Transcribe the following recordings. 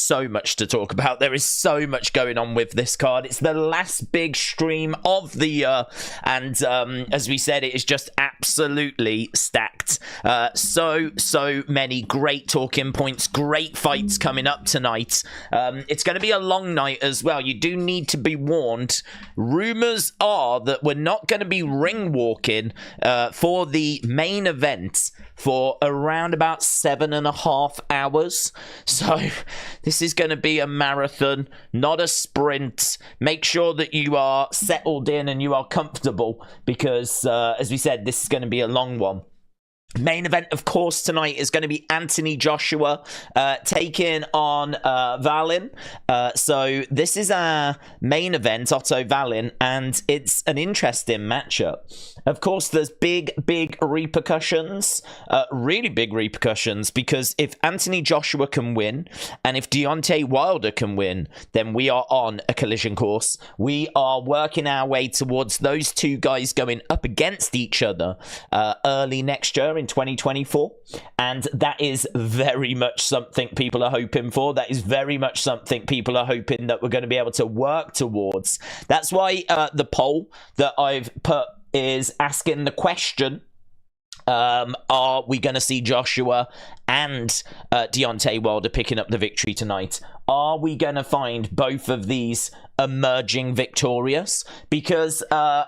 so much to talk about. There is so much going on with this card. It's the last big stream of the year, and as we said, it is just absolutely stacked. So many great talking points, great fights coming up tonight. It's going to be a long night as well. You do need to be warned. Rumors are that we're not going to be ring walking for the main event for around about 7.5 hours. So this is going to be a marathon, not a sprint. Make sure that you are settled in and you are comfortable, because as we said, this is going to be a long one. Main event, of course, tonight is going to be Anthony Joshua taking on Wallin. So this is our main event, Otto Wallin, and it's an interesting matchup. Of course, there's big repercussions, really big repercussions, because if Anthony Joshua can win, and if Deontay Wilder can win, then we are on a collision course. We are working our way towards those two guys going up against each other early next year in 2024, and that is very much something people are hoping for. That is very much something people are hoping that we're going to be able to work towards. That's why the poll that I've put is asking the question, are we going to see Joshua and Deontay Wilder picking up the victory tonight? Are we going to find both of these emerging victorious? Because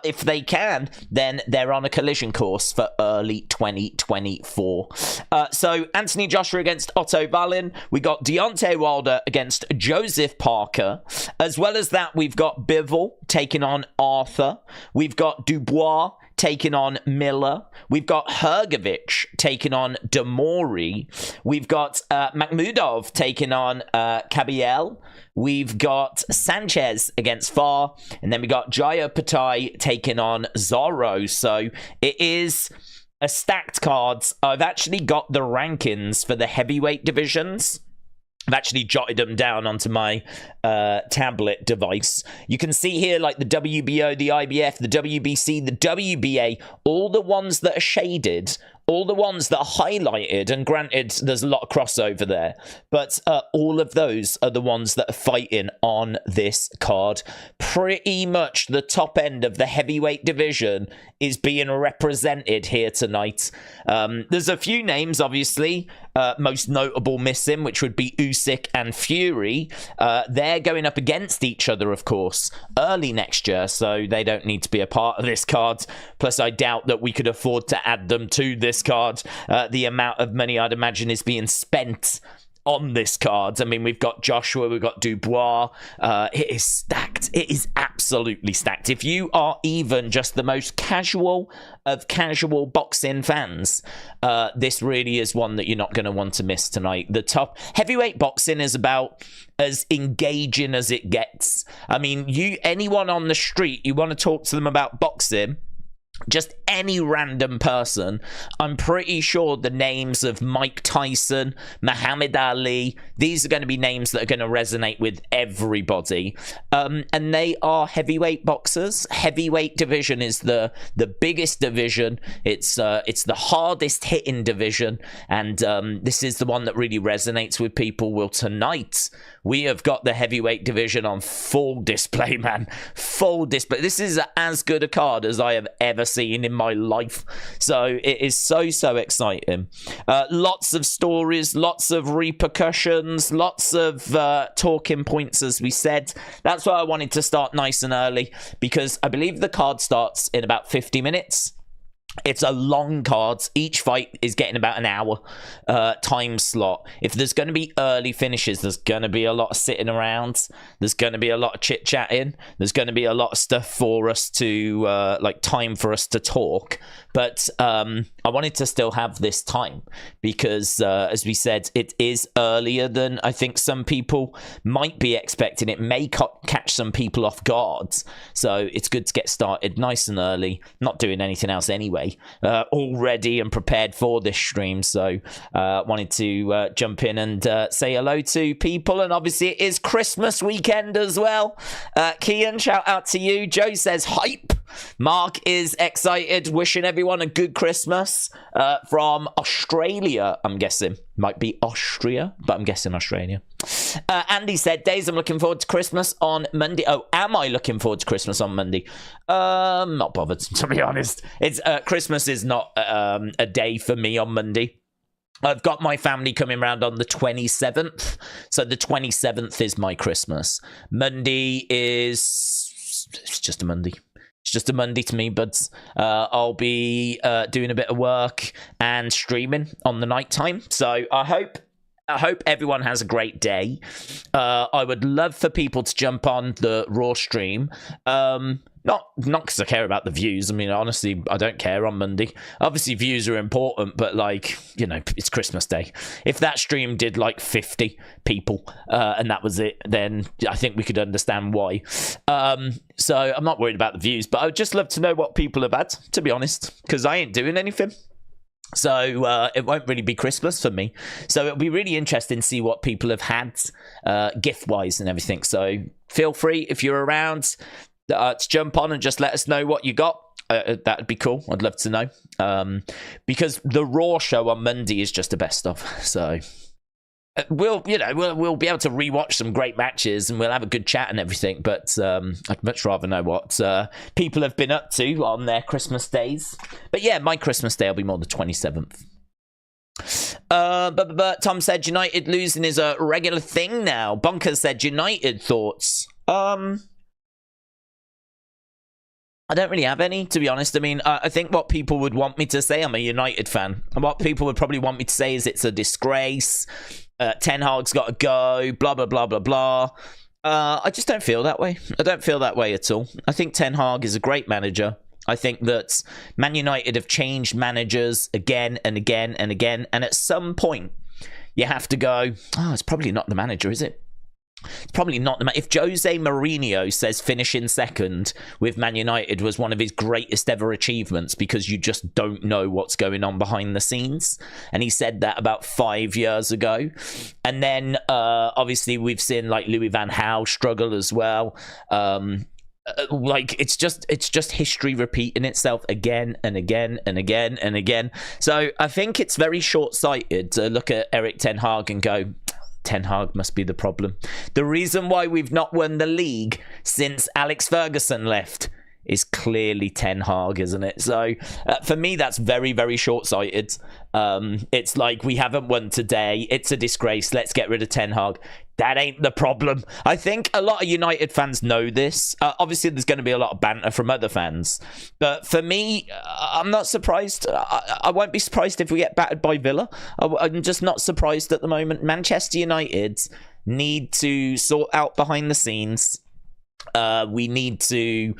if they can, then they're on a collision course for early 2024. So Anthony Joshua against Otto Wallin. We got Deontay Wilder against Joseph Parker. As well as that, we've got Bivol taking on Arthur. We've got Dubois taking on Miller. We've got Hrgovic taking on Mori. We've got Makhmudov taking on Kabiel. We've got Sanchez against Farr. And then we got Jaya Patai taking on Zorro. So it is a stacked cards. I've actually got the rankings for the heavyweight divisions. I've actually jotted them down onto my tablet device. You can see here, like the WBO, the IBF, the WBC, the WBA, all the ones that are shaded, all the ones that are highlighted, and granted, there's a lot of crossover there, but all of those are the ones that are fighting on this card. Pretty much the top end of the heavyweight division is being represented here tonight. There's a few names, obviously, most notable missing, which would be Usyk and Fury. They're going up against each other, of course, early next year, so they don't need to be a part of this card. Plus, I doubt that we could afford to add them to this card. The amount of money I'd imagine is being spent on this card. I mean, we've got Joshua, we've got Dubois. It is stacked. It is absolutely stacked. If you are even just the most casual of casual boxing fans, this really is one that you're not going to want to miss tonight. The top heavyweight boxing is about as engaging as it gets. I mean, anyone on the street, you want to talk to them about boxing, just any random person, I'm pretty sure the names of Mike Tyson, Muhammad Ali, these are going to be names that are going to resonate with everybody. And they are heavyweight boxers. Heavyweight division is the biggest division. It's the hardest hitting division, and this is the one that really resonates with people. Well, tonight we have got the heavyweight division on full display, man. Full display. This is as good a card as I have ever seen in my life. So it is so exciting. Lots of stories, lots of repercussions, lots of talking points, as we said. That's why I wanted to start nice and early, because I believe the card starts in about 50 minutes. It's a long card. Each fight is getting about an hour time slot. If there's going to be early finishes, there's going to be a lot of sitting around. There's going to be a lot of chit-chatting. There's going to be a lot of stuff for us to, time for us to talk. But I wanted to still have this time because, as we said, it is earlier than I think some people might be expecting. It may catch some people off guard. So it's good to get started nice and early. Not doing anything else anyway. All ready and prepared for this stream, so wanted to jump in and say hello to people. And obviously it is Christmas weekend as well. Kian, shout out to you. Joe says hype. Mark is excited, wishing everyone a good Christmas from Australia, I'm guessing. Might be Austria, but I'm guessing Australia. Andy said, Days, I'm looking forward to Christmas on Monday. Oh, am I looking forward to Christmas on Monday? Not bothered, to be honest. It's Christmas is not a day for me on Monday. I've got my family coming round on the 27th. So the 27th is my Christmas. Monday is... It's just a Monday. It's just a Monday to me, but I'll be doing a bit of work and streaming on the night time. So I hope everyone has a great day. I would love for people to jump on the Raw stream. Not because I care about the views. I mean, honestly, I don't care on Monday. Obviously, views are important, but, like, you know, it's Christmas Day. If that stream did, like, 50 people and that was it, then I think we could understand why. So I'm not worried about the views, but I would just love to know what people have had, to be honest, because I ain't doing anything. So it won't really be Christmas for me. So it'll be really interesting to see what people have had gift-wise and everything. So feel free, if you're around, to jump on and just let us know what you got. That'd be cool. I'd love to know. Because the Raw show on Monday is just the best stuff. So we'll be able to rewatch some great matches and we'll have a good chat and everything. But I'd much rather know what people have been up to on their Christmas days. But yeah, my Christmas day will be more the 27th. But Tom said United losing is a regular thing now. Bonkers said United thoughts. I don't really have any, to be honest. I mean, I think what people would want me to say, I'm a United fan. And what people would probably want me to say is it's a disgrace. Ten Hag's got to go, blah, blah, blah, blah, blah. I just don't feel that way. I don't feel that way at all. I think Ten Hag is a great manager. I think that Man United have changed managers again and again and again. And at some point, you have to go, oh, it's probably not the manager, is it? It's probably not the if Jose Mourinho says finishing second with Man United was one of his greatest ever achievements because you just don't know what's going on behind the scenes, and he said that about 5 years ago. And then obviously we've seen like Louis van Gaal struggle as well. Like it's just history repeating itself again and again and again and again. So I think it's very short-sighted to look at Erik Ten Hag and go, Ten Hag must be the problem. The reason why we've not won the league since Alex Ferguson left is clearly Ten Hag, isn't it? So for me, that's very, very short-sighted. It's like, we haven't won today. It's a disgrace. Let's get rid of Ten Hag. That ain't the problem. I think a lot of United fans know this. Obviously, there's going to be a lot of banter from other fans. But for me, I'm not surprised. I won't be surprised if we get battered by Villa. I'm just not surprised at the moment. Manchester United need to sort out behind the scenes. We need to...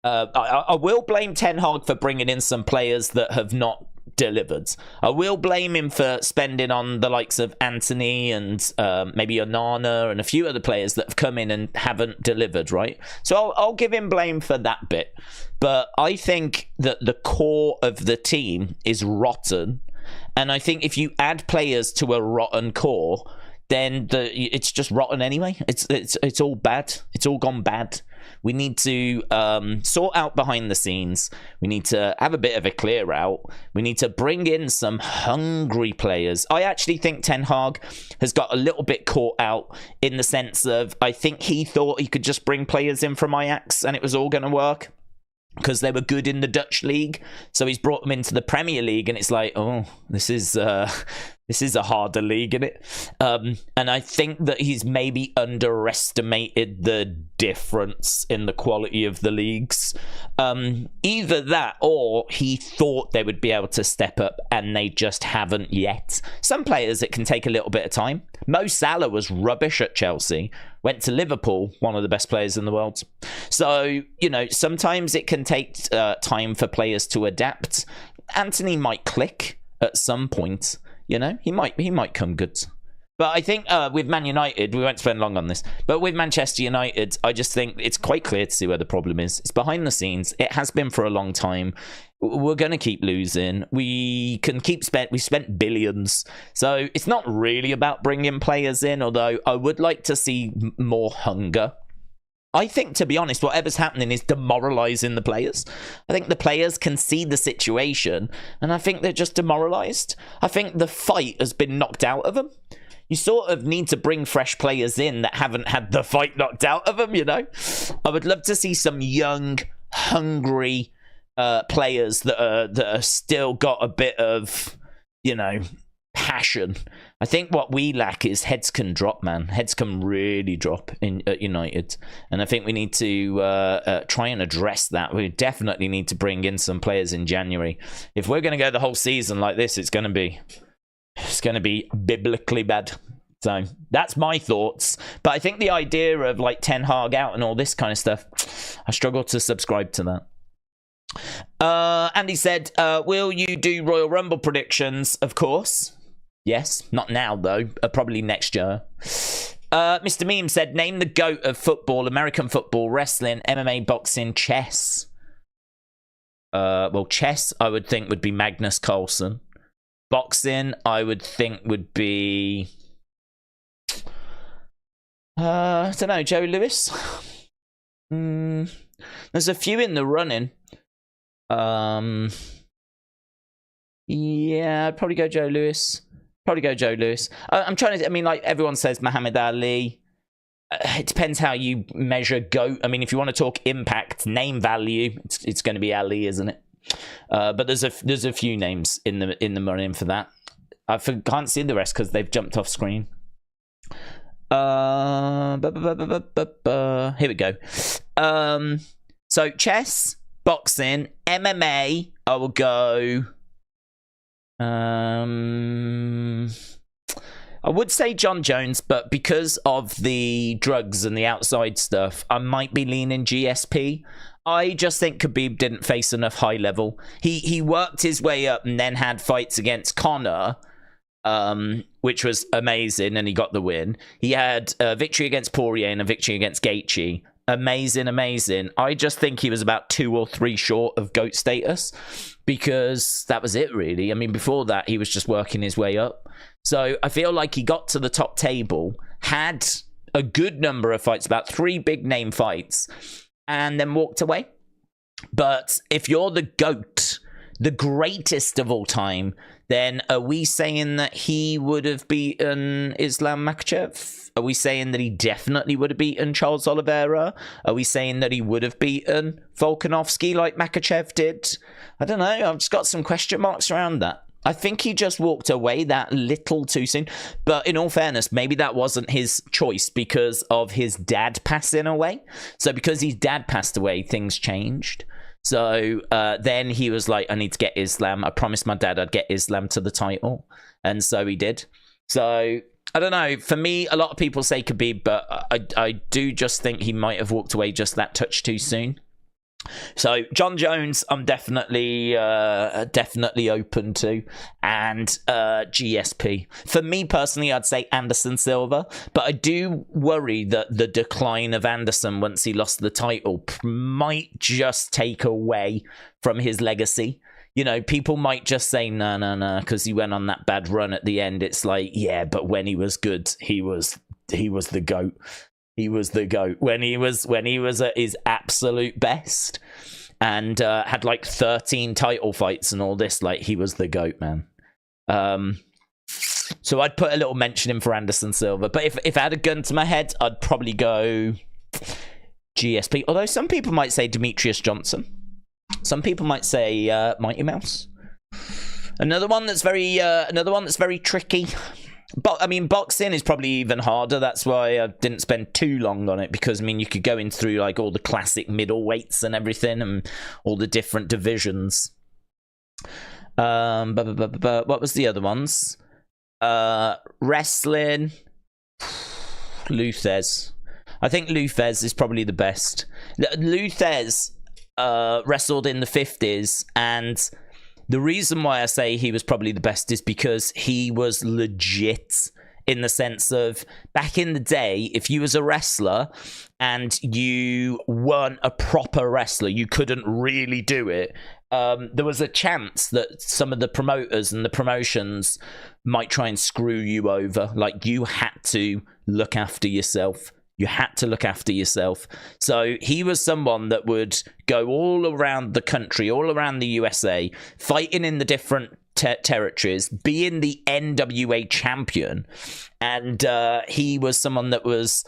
I will blame Ten Hag for bringing in some players that have not delivered. I will blame him for spending on the likes of Anthony and maybe Onana and a few other players that have come in and haven't delivered, right? So I'll give him blame for that bit. But I think that the core of the team is rotten. And I think if you add players to a rotten core, then it's just rotten anyway. It's all bad. It's all gone bad. We need to sort out behind the scenes. We need to have a bit of a clear out. We need to bring in some hungry players. I actually think Ten Hag has got a little bit caught out in the sense of, I think he thought he could just bring players in from Ajax and it was all going to work because they were good in the Dutch league. So he's brought them into the Premier League and it's like, oh, this is a harder league, isn't it? And I think that he's maybe underestimated the difference in the quality of the leagues. Either that or he thought they would be able to step up and they just haven't yet. Some players, it can take a little bit of time. Mo Salah was rubbish at Chelsea. Went to Liverpool, one of the best players in the world. So, you know, sometimes it can take time for players to adapt. Anthony might click at some point. You know, he might come good. But I think with Man United, we won't spend long on this, but with Manchester United, I just think it's quite clear to see where the problem is. It's behind the scenes. It has been for a long time. We're going to keep losing. We spent billions. So it's not really about bringing players in, although I would like to see more hunger. I think, to be honest, whatever's happening is demoralising the players. I think the players can see the situation, and I think they're just demoralised. I think the fight has been knocked out of them. You sort of need to bring fresh players in that haven't had the fight knocked out of them, you know? I would love to see some young, hungry players that are still got a bit of, you know, passion. I think what we lack is heads can drop, man. Heads can really drop at United, and I think we need to try and address that. We definitely need to bring in some players in January. If we're going to go the whole season like this, it's going to be biblically bad. So that's my thoughts. But I think the idea of like Ten Hag out and all this kind of stuff, I struggle to subscribe to that. Andy said, will you do Royal Rumble predictions? Of course. Yes, not now though. Probably next year. Mr. Meme said, name the GOAT of football: American football, wrestling, MMA, boxing, chess. Well, chess I would think would be Magnus Carlsen. Boxing I would think would be I don't know, Joe Lewis. There's a few in the running. Yeah, I'd probably go Joe Lewis. I'm trying to, I mean, like everyone says Muhammad Ali. It depends how you measure GOAT. I mean, if you want to talk impact, name value, it's going to be Ali, isn't it? But there's a few names in the running for that. I can't see the rest because they've jumped off screen. Here we go. So chess, boxing, MMA. I will go. I would say John Jones, but because of the drugs and the outside stuff, I might be leaning GSP. I just think Khabib didn't face enough high level. He worked his way up and then had fights against Conor, which was amazing, and he got the win. He had a victory against Poirier and a victory against Gaethje. Amazing. I just think he was about 2 or 3 short of GOAT status, because that was it, really. I mean, before that, he was just working his way up. So I feel like he got to the top table, had a good number of fights, about 3 big name fights, and then walked away. But if you're the GOAT, the greatest of all time, then are we saying that he would have beaten Islam Makhachev? Are we saying that he definitely would have beaten Charles Oliveira? Are we saying that he would have beaten Volkanovski like Makhachev did? I don't know. I've just got some question marks around that. I think he just walked away that little too soon. But in all fairness, maybe that wasn't his choice because of his dad passing away. So because his dad passed away, things changed. So then he was like, I need to get Islam. I promised my dad I'd get Islam to the title. And so he did. So I don't know. For me, a lot of people say Khabib, but I do just think he might have walked away just that touch too soon. So John Jones, I'm definitely open to, and GSP. For me personally, I'd say Anderson Silva, but I do worry that the decline of Anderson once he lost the title might just take away from his legacy. You know, people might just say no, because he went on that bad run at the end. It's like, yeah, but when he was good, he was the GOAT. He was the GOAT when he was at his absolute best, and had like 13 title fights and all this. Like, he was the GOAT, man. So I'd put a little mention in for Anderson Silva. But if I had a gun to my head, I'd probably go GSP. Although some people might say Demetrius Johnson. Some people might say Mighty Mouse. Another one that's very tricky. But I mean, boxing is probably even harder. That's why I didn't spend too long on it, because I mean, you could go in through like all the classic middleweights and everything, and all the different divisions. What was the other ones? Wrestling. Luthez. I think Luthez is probably the best. Luthez wrestled in the 50s, and the reason why I say he was probably the best is because he was legit, in the sense of, back in the day, if you was a wrestler and you weren't a proper wrestler, you couldn't really do it. There was a chance that some of the promoters and the promotions might try and screw you over. Like, you had to look after yourself. You had to look after yourself. So he was someone that would go all around the country, all around the USA, fighting in the different territories, being the NWA champion. And he was someone that was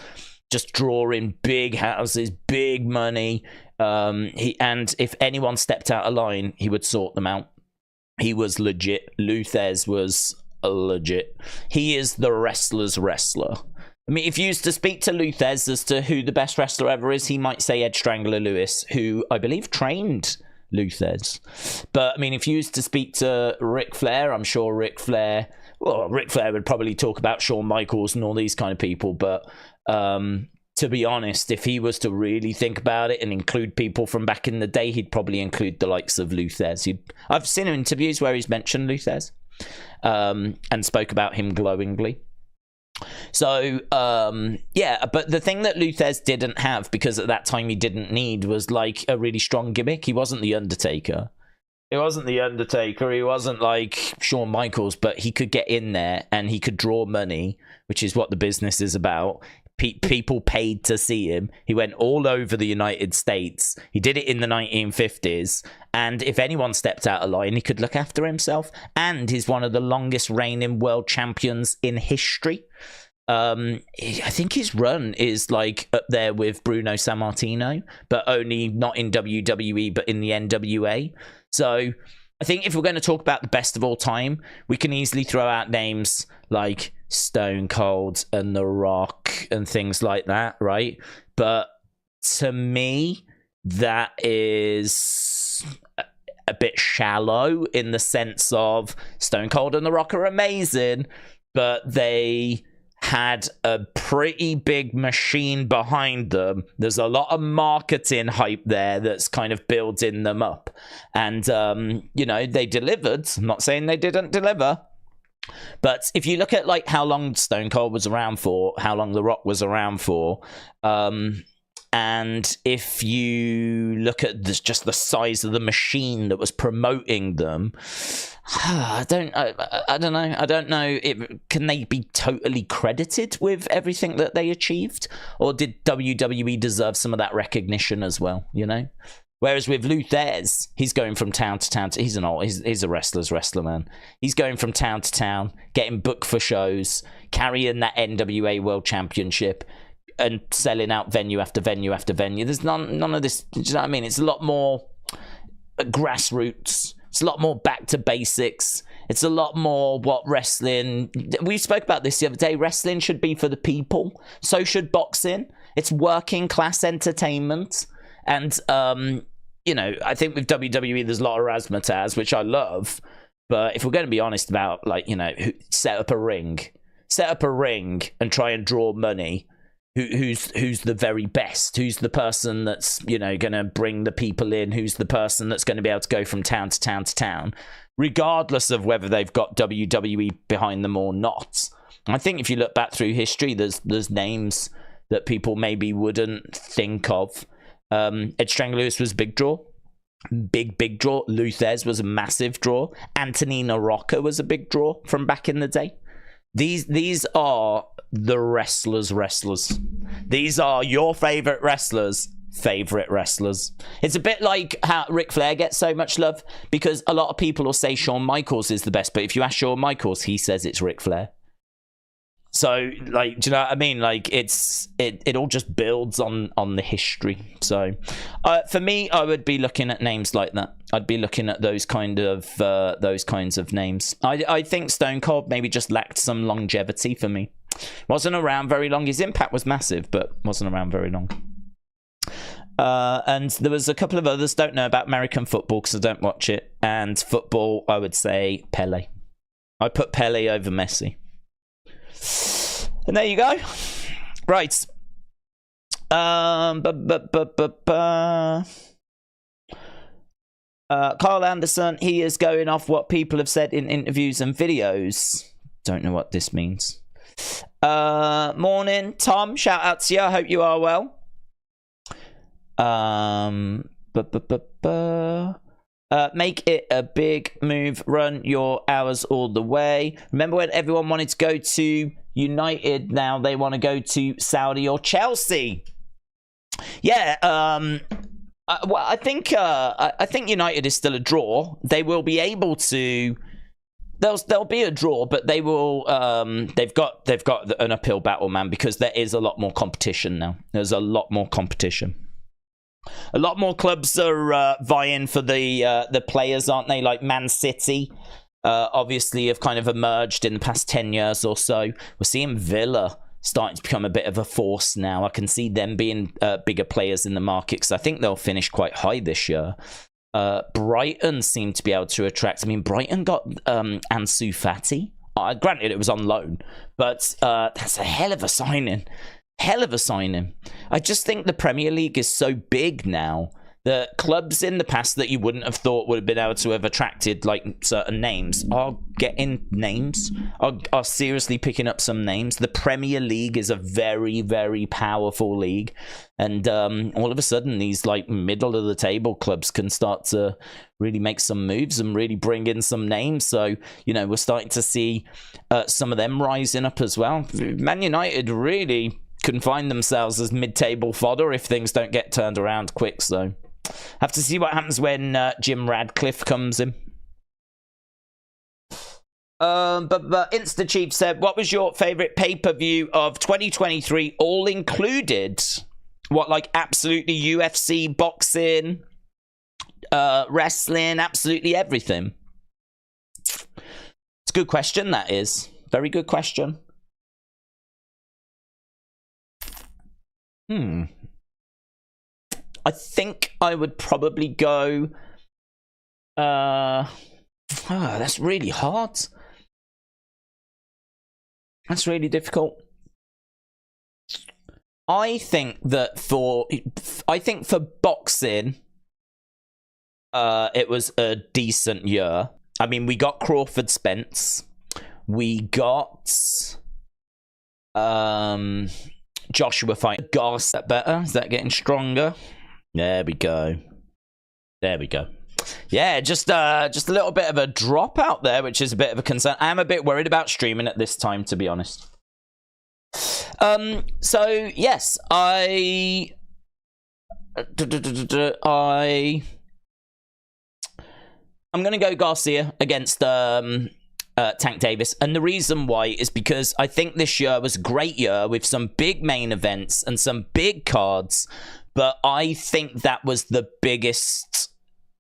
just drawing big houses, big money. And if anyone stepped out of line, he would sort them out. He was legit. Luthez was legit. He is the wrestler's wrestler. I mean, if you used to speak to Luthez as to who the best wrestler ever is, he might say Ed Strangler Lewis, who I believe trained Luthez. But I mean, if you used to speak to Ric Flair, I'm sure Ric Flair would probably talk about Shawn Michaels and all these kind of people. But to be honest, if he was to really think about it and include people from back in the day, he'd probably include the likes of Luthez. I've seen interviews where he's mentioned Luthez and spoke about him glowingly. So, yeah, but the thing that Luthez didn't have, because at that time he didn't need, was like a really strong gimmick. He wasn't the Undertaker. He wasn't like Shawn Michaels, but he could get in there and he could draw money, which is what the business is about. People paid to see him. He went all over the United States. He did it in the 1950s. And if anyone stepped out of line, he could look after himself. And he's one of the longest reigning world champions in history. I think his run is like up there with Bruno Sammartino, but only not in WWE, but in the NWA. So I think if we're going to talk about the best of all time, we can easily throw out names like Stone Cold and The Rock and things like that, right? But to me, that is a bit shallow, in the sense of Stone Cold and The Rock are amazing, but they had a pretty big machine behind them. There's a lot of marketing hype there that's kind of building them up. And, you know, they delivered. I'm not saying they didn't deliver. But if you look at like how long Stone Cold was around for, how long The Rock was around for, and if you look at just the size of the machine that was promoting them, I don't know. Can they be totally credited with everything that they achieved, or did WWE deserve some of that recognition as well? You know. Whereas with Luthez, he's going from town to town. He's a wrestler's wrestler, man. He's going from town to town, getting booked for shows, carrying that NWA World Championship, and selling out venue after venue after venue. There's none of this. Do you know what I mean? It's a lot more grassroots. It's a lot more back to basics. It's a lot more what wrestling... We spoke about this the other day. Wrestling should be for the people. So should boxing. It's working class entertainment. And, you know, I think with WWE, there's a lot of razzmatazz, which I love. But if we're going to be honest about, like, you know, set up a ring and try and draw money. Who's the very best? Who's the person that's, you know, going to bring the people in? Who's the person that's going to be able to go from town to town to town, regardless of whether they've got WWE behind them or not? I think if you look back through history, there's names that people maybe wouldn't think of. Ed Strangler Lewis was a big draw. Big draw. Luthez was a massive draw. Antonina Rocca was a big draw from back in the day. These are the wrestlers. These are your favorite wrestlers' favorite wrestlers. It's a bit like how Ric Flair gets so much love, because a lot of people will say Shawn Michaels is the best, but if you ask Shawn Michaels, he says it's Ric Flair. So, like, do you know what I mean? Like, it all just builds on the history. So, for me, I would be looking at names like that. I'd be looking at those kinds of names. I think Stone Cold maybe just lacked some longevity for me. Wasn't around very long. His impact was massive, but wasn't around very long. And there was a couple of others. Don't know about American football because I don't watch it. And football, I would say Pele. I put Pele over Messi. And there you go. Right. Carl Anderson, he is going off what people have said in interviews and videos. Don't know what this means. Morning, Tom. Shout out to you. I hope you are well. Make it a big move. Run your hours all the way. Remember when everyone wanted to go to United now, they want to go to Saudi or Chelsea. Yeah, well, I think United is still a draw. They will be able to. There'll be a draw, but they will. They've got an uphill battle, man, because there is a lot more competition now. There's a lot more competition. A lot more clubs are vying for the players, aren't they? Like Man City, obviously, have kind of emerged in the past 10 years or so. We're seeing Villa starting to become a bit of a force now. I can see them being bigger players in the market because I think they'll finish quite high this year. Brighton seem to be able to attract. I mean, Brighton got Ansu Fati. Granted, it was on loan, but that's a hell of a signing. Hell of a signing. I just think the Premier League is so big now that clubs in the past that you wouldn't have thought would have been able to have attracted like certain names are getting names, are seriously picking up some names. The Premier League is a very, very powerful league. And all of a sudden, these like middle of the table clubs can start to really make some moves and really bring in some names. So, you know, we're starting to see some of them rising up as well. Man United really can find themselves as mid-table fodder if things don't get turned around quick. So have to see what happens when Jim Radcliffe comes in. But InstaChief said, what was your favorite pay-per-view of 2023, all included? What, like absolutely UFC, boxing, wrestling, absolutely everything? It's a good question, that is. Very good question. I think I would probably go... that's really hard. That's really difficult. I think for boxing, it was a decent year. I mean, we got Crawford Spence. We got Joshua fight Garcia. Better? Is that getting stronger? There we go. There we go. Yeah, just a little bit of a drop out there, which is a bit of a concern. I am a bit worried about streaming at this time, to be honest. So yes, I'm gonna go Garcia against Tank Davis, and the reason why is because I think this year was a great year with some big main events and some big cards, but I think that was the biggest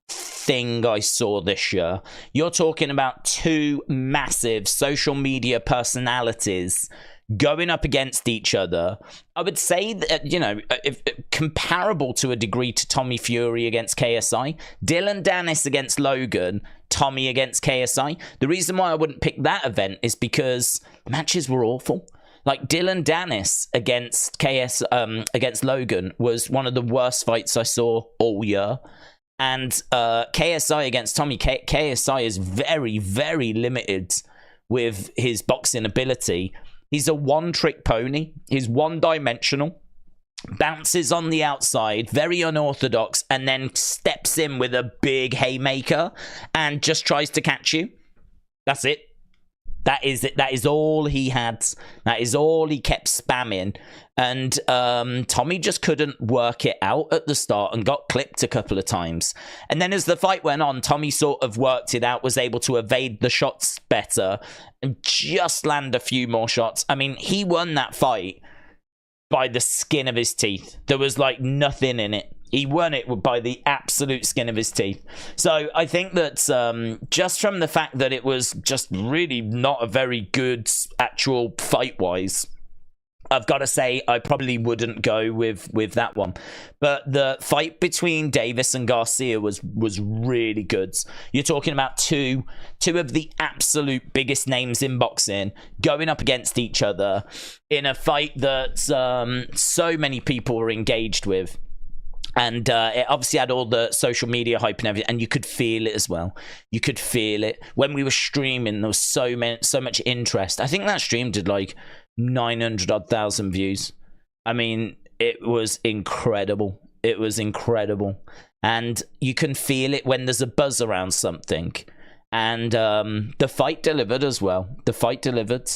thing I saw this year. You're talking about two massive social media personalities going up against each other. I would say that, you know, if comparable to a degree to Tommy Fury against KSI, Dylan Dennis against Logan, Tommy against KSI. The reason why I wouldn't pick that event is because the matches were awful. Like Dylan Dennis against against Logan was one of the worst fights I saw all year. And KSI against Tommy, KSI is very, very limited with his boxing ability. He's a one-trick pony. He's one-dimensional. Bounces on the outside, very unorthodox, and then steps in with a big haymaker and just tries to catch you. That's it. That is it. That is all he had. That is all he kept spamming. And Tommy just couldn't work it out at the start and got clipped a couple of times. And then as the fight went on, Tommy sort of worked it out, was able to evade the shots better and just land a few more shots. I mean, he won that fight by the skin of his teeth. There was like nothing in it. He won it by the absolute skin of his teeth. So I think that just from the fact that it was just really not a very good actual fight-wise, I've got to say I probably wouldn't go with that one. But the fight between Davis and Garcia was really good. You're talking about two of the absolute biggest names in boxing going up against each other in a fight that so many people were engaged with. And it obviously had all the social media hype and everything, and you could feel it as well. You could feel it when we were streaming. There was so much interest. I think that stream did like 900,000 views. I mean, it was incredible. It was incredible, and you can feel it when there's a buzz around something. And the fight delivered as well. The fight delivered.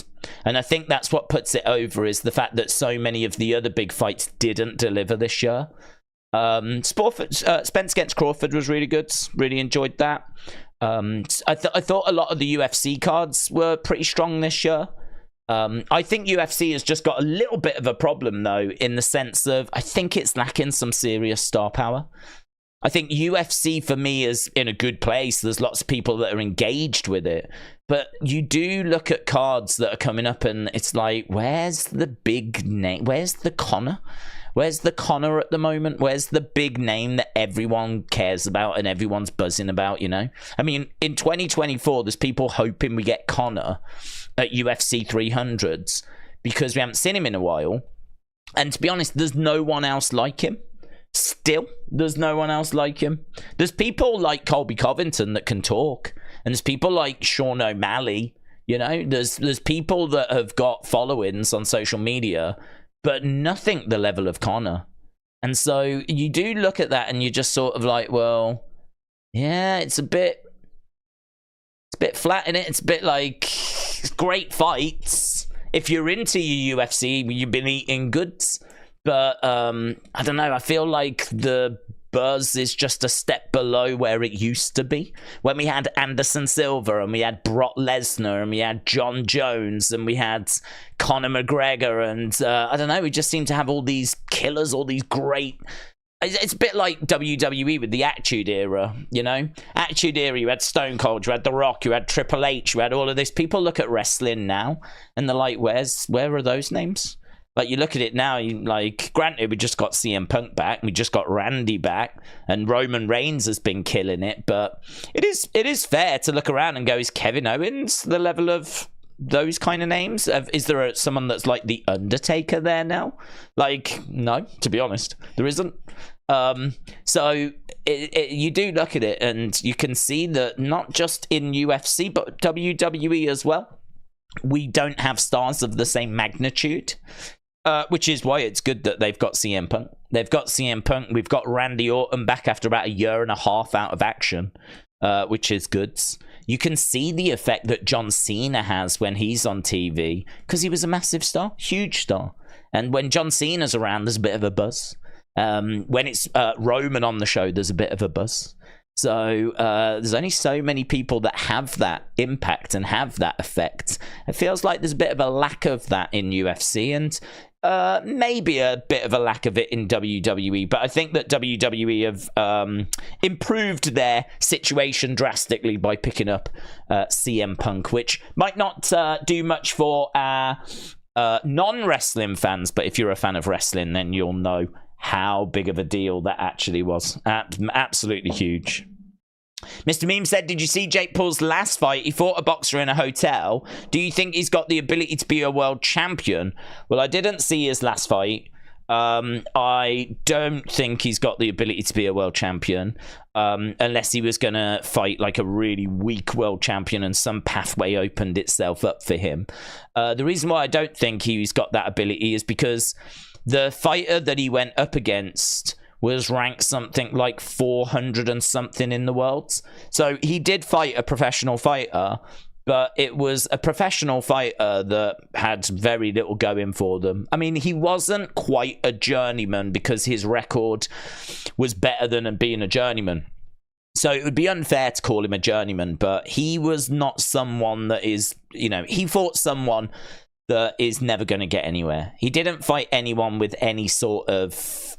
And I think that's what puts it over, is the fact that so many of the other big fights didn't deliver this year. Spence against Crawford was really good. Really enjoyed that. I thought a lot of the UFC cards were pretty strong this year. I think UFC has just got a little bit of a problem, though, in the sense of I think it's lacking some serious star power. I think UFC, for me, is in a good place. There's lots of people that are engaged with it. But you do look at cards that are coming up, and it's like, where's the big name? Where's the Conor? Where's the Conor at the moment? Where's the big name that everyone cares about and everyone's buzzing about, you know? I mean, in 2024, there's people hoping we get Conor at UFC 300s because we haven't seen him in a while. And to be honest, there's no one else like him. Still, there's no one else like him. There's people like Colby Covington that can talk. And there's people like Sean O'Malley. You know, there's people that have got followings on social media, but nothing the level of Conor. And so you do look at that and you're just sort of like, well, yeah, it's a bit flat in it. It's a bit like great fights. If you're into your UFC, you've been eating goods. But I don't know. I feel like the buzz is just a step below where it used to be. When we had Anderson Silva and we had Brock Lesnar and we had John Jones and we had Conor McGregor and I don't know. We just seem to have all these killers, all these great. It's a bit like WWE with the Attitude Era, you know? Attitude Era, you had Stone Cold, you had The Rock, you had Triple H, you had all of this. People look at wrestling now and they're like, where are those names? Like, you look at it now, you like, granted, we just got CM Punk back, we just got Randy back, and Roman Reigns has been killing it, but it is fair to look around and go, is Kevin Owens the level of those kind of names? Is there someone that's like The Undertaker there now? Like, no, to be honest, there isn't. So you do look at it, and you can see that not just in UFC, but WWE as well, we don't have stars of the same magnitude. Which is why it's good that they've got CM Punk. They've got CM Punk. We've got Randy Orton back after about a year and a half out of action, which is good. You can see the effect that John Cena has when he's on TV because he was a massive star, huge star. And when John Cena's around, there's a bit of a buzz. When it's Roman on the show, there's a bit of a buzz. So there's only so many people that have that impact and have that effect. It feels like there's a bit of a lack of that in UFC and maybe a bit of a lack of it in WWE. But I think that WWE have improved their situation drastically by picking up CM Punk, which might not do much for non-wrestling fans. But if you're a fan of wrestling, then you'll know how big of a deal that actually was. Absolutely huge. Mr. Meme said, did you see Jake Paul's last fight? He fought a boxer in a hotel. Do you think he's got the ability to be a world champion? Well, I didn't see his last fight. I don't think he's got the ability to be a world champion unless he was going to fight like a really weak world champion and some pathway opened itself up for him. The reason why I don't think he's got that ability is because the fighter that he went up against was ranked something like 400 and something in the world. So he did fight a professional fighter, but it was a professional fighter that had very little going for them. I mean, he wasn't quite a journeyman because his record was better than being a journeyman. So it would be unfair to call him a journeyman, but he was not someone that is, you know, he fought someone that is never going to get anywhere. He didn't fight anyone with any sort of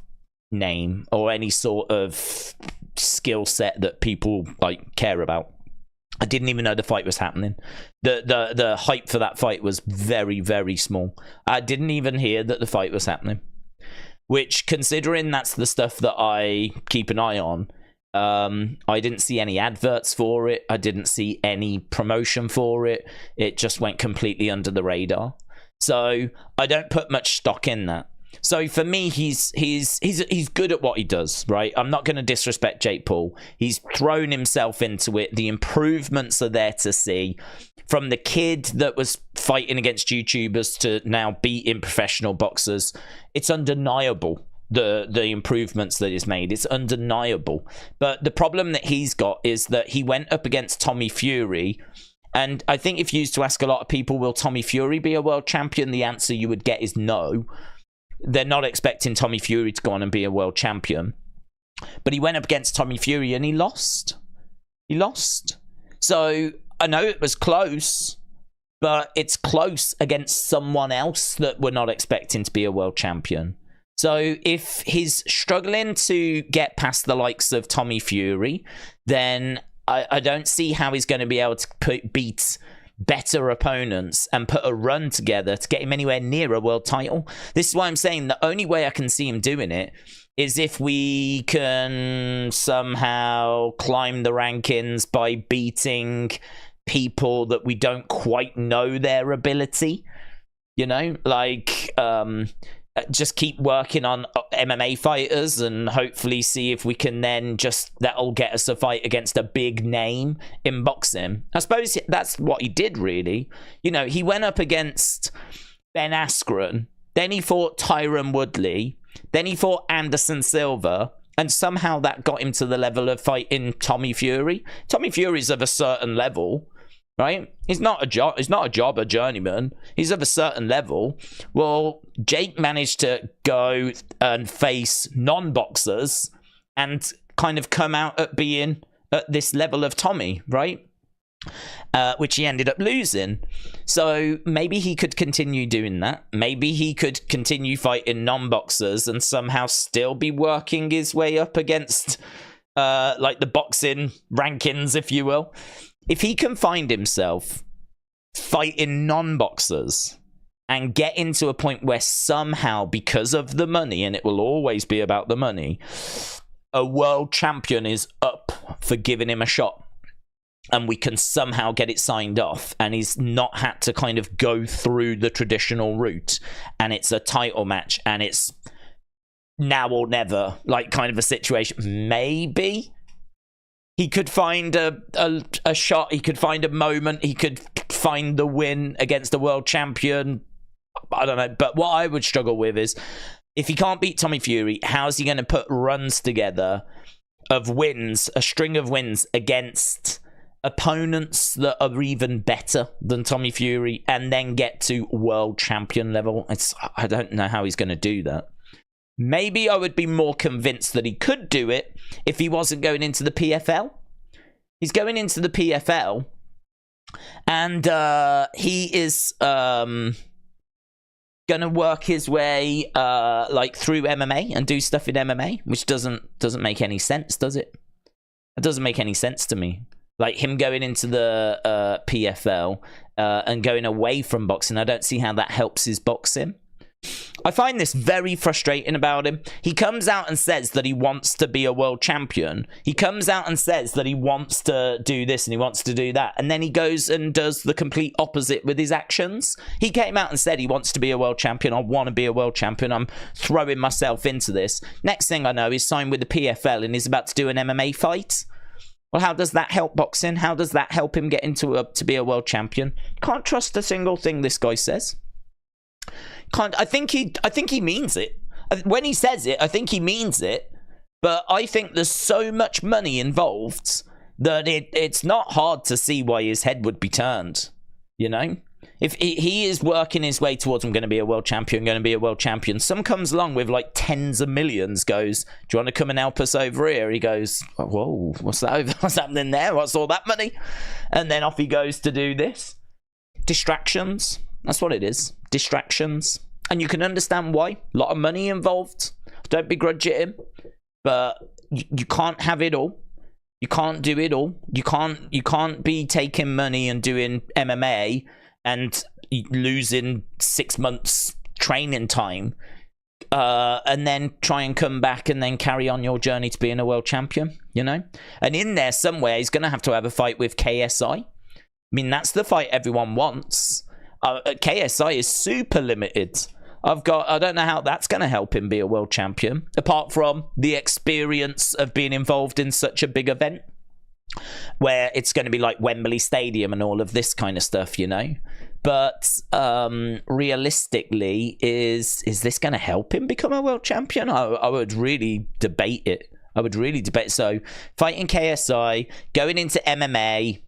name or any sort of skill set that people like care about. I didn't even know the fight was happening. The hype for that fight was very, very small. I didn't even hear that the fight was happening, which, considering that's the stuff that I keep an eye on, I didn't see any adverts for it. I didn't see any promotion for it. It just went completely under the radar. So I don't put much stock in that. So for me, he's good at what he does, right? I'm not going to disrespect Jake Paul. He's thrown himself into it. The improvements are there to see. From the kid that was fighting against YouTubers to now beating professional boxers, it's undeniable. the improvements that he's made. It's undeniable. But the problem that he's got is that he went up against Tommy Fury, and I think if you used to ask a lot of people, will Tommy Fury be a world champion? The answer you would get is no. They're not expecting Tommy Fury to go on and be a world champion. But he went up against Tommy Fury and he lost. He lost. So I know it was close, but it's close against someone else that we're not expecting to be a world champion. So if he's struggling to get past the likes of Tommy Fury, then I don't see how he's going to be able to beat better opponents and put a run together to get him anywhere near a world title. This is why I'm saying the only way I can see him doing it is if we can somehow climb the rankings by beating people that we don't quite know their ability. You know, like just keep working on MMA fighters and hopefully see if we can then that'll get us a fight against a big name in boxing. I suppose that's what he did, really. You know, he went up against Ben Askren, then he fought Tyron Woodley, then he fought Anderson Silva, and somehow that got him to the level of fighting Tommy Fury. Tommy Fury's of a certain level, right? He's not a jobber journeyman. He's of a certain level. Well, Jake managed to go and face non-boxers and kind of come out at being at this level of Tommy, right? Which he ended up losing. So maybe he could continue doing that. Maybe he could continue fighting non-boxers and somehow still be working his way up against like the boxing rankings, if you will. If he can find himself fighting non-boxers and get into a point where somehow, because of the money, and it will always be about the money, a world champion is up for giving him a shot, and we can somehow get it signed off, and he's not had to kind of go through the traditional route, and it's a title match, and it's now or never, like kind of a situation. Maybe he could find a shot, he could find a moment, he could find the win against a world champion. I don't know. But what I would struggle with is, if he can't beat Tommy Fury, how's he going to put runs together of wins, a string of wins against opponents that are even better than Tommy Fury, and then get to world champion level? I don't know how he's going to do that. Maybe I would be more convinced that he could do it if he wasn't going into the PFL. He's going into the PFL, and he is going to work his way like through MMA and do stuff in MMA, which doesn't make any sense, does it? It doesn't make any sense to me. Like him going into the PFL and going away from boxing, I don't see how that helps his boxing. I find this very frustrating about him. He comes out and says that he wants to be a world champion. He comes out and says that he wants to do this and he wants to do that. And then he goes and does the complete opposite with his actions. He came out and said he wants to be a world champion. I want to be a world champion. I'm throwing myself into this. Next thing I know, he's signed with the PFL and he's about to do an MMA fight. Well, how does that help boxing? How does that help him get to be a world champion? Can't trust a single thing this guy says. I think he means it. When he says it, I think he means it. But I think there's so much money involved that it's not hard to see why his head would be turned. You know? If he is working his way towards, I'm going to be a world champion, going to be a world champion. Some comes along with like tens of millions, goes, do you want to come and help us over here? He goes, whoa, what's that? What's happening there? What's all that money? And then off he goes to do this. Distractions. That's what it is. Distractions. And you can understand why. A lot of money involved. Don't begrudge it him. But you can't have it all. You can't do it all. You can't be taking money and doing MMA and losing 6 months training time and then try and come back and then carry on your journey to being a world champion, you know? And in there somewhere, he's going to have a fight with KSI. I mean, that's the fight everyone wants. KSI is super limited. I don't know how that's going to help him be a world champion, apart from the experience of being involved in such a big event where it's going to be like Wembley Stadium and all of this kind of stuff, you know? But realistically, is this going to help him become a world champion? I would really debate it. I would really debate. So fighting KSI, going into MMA.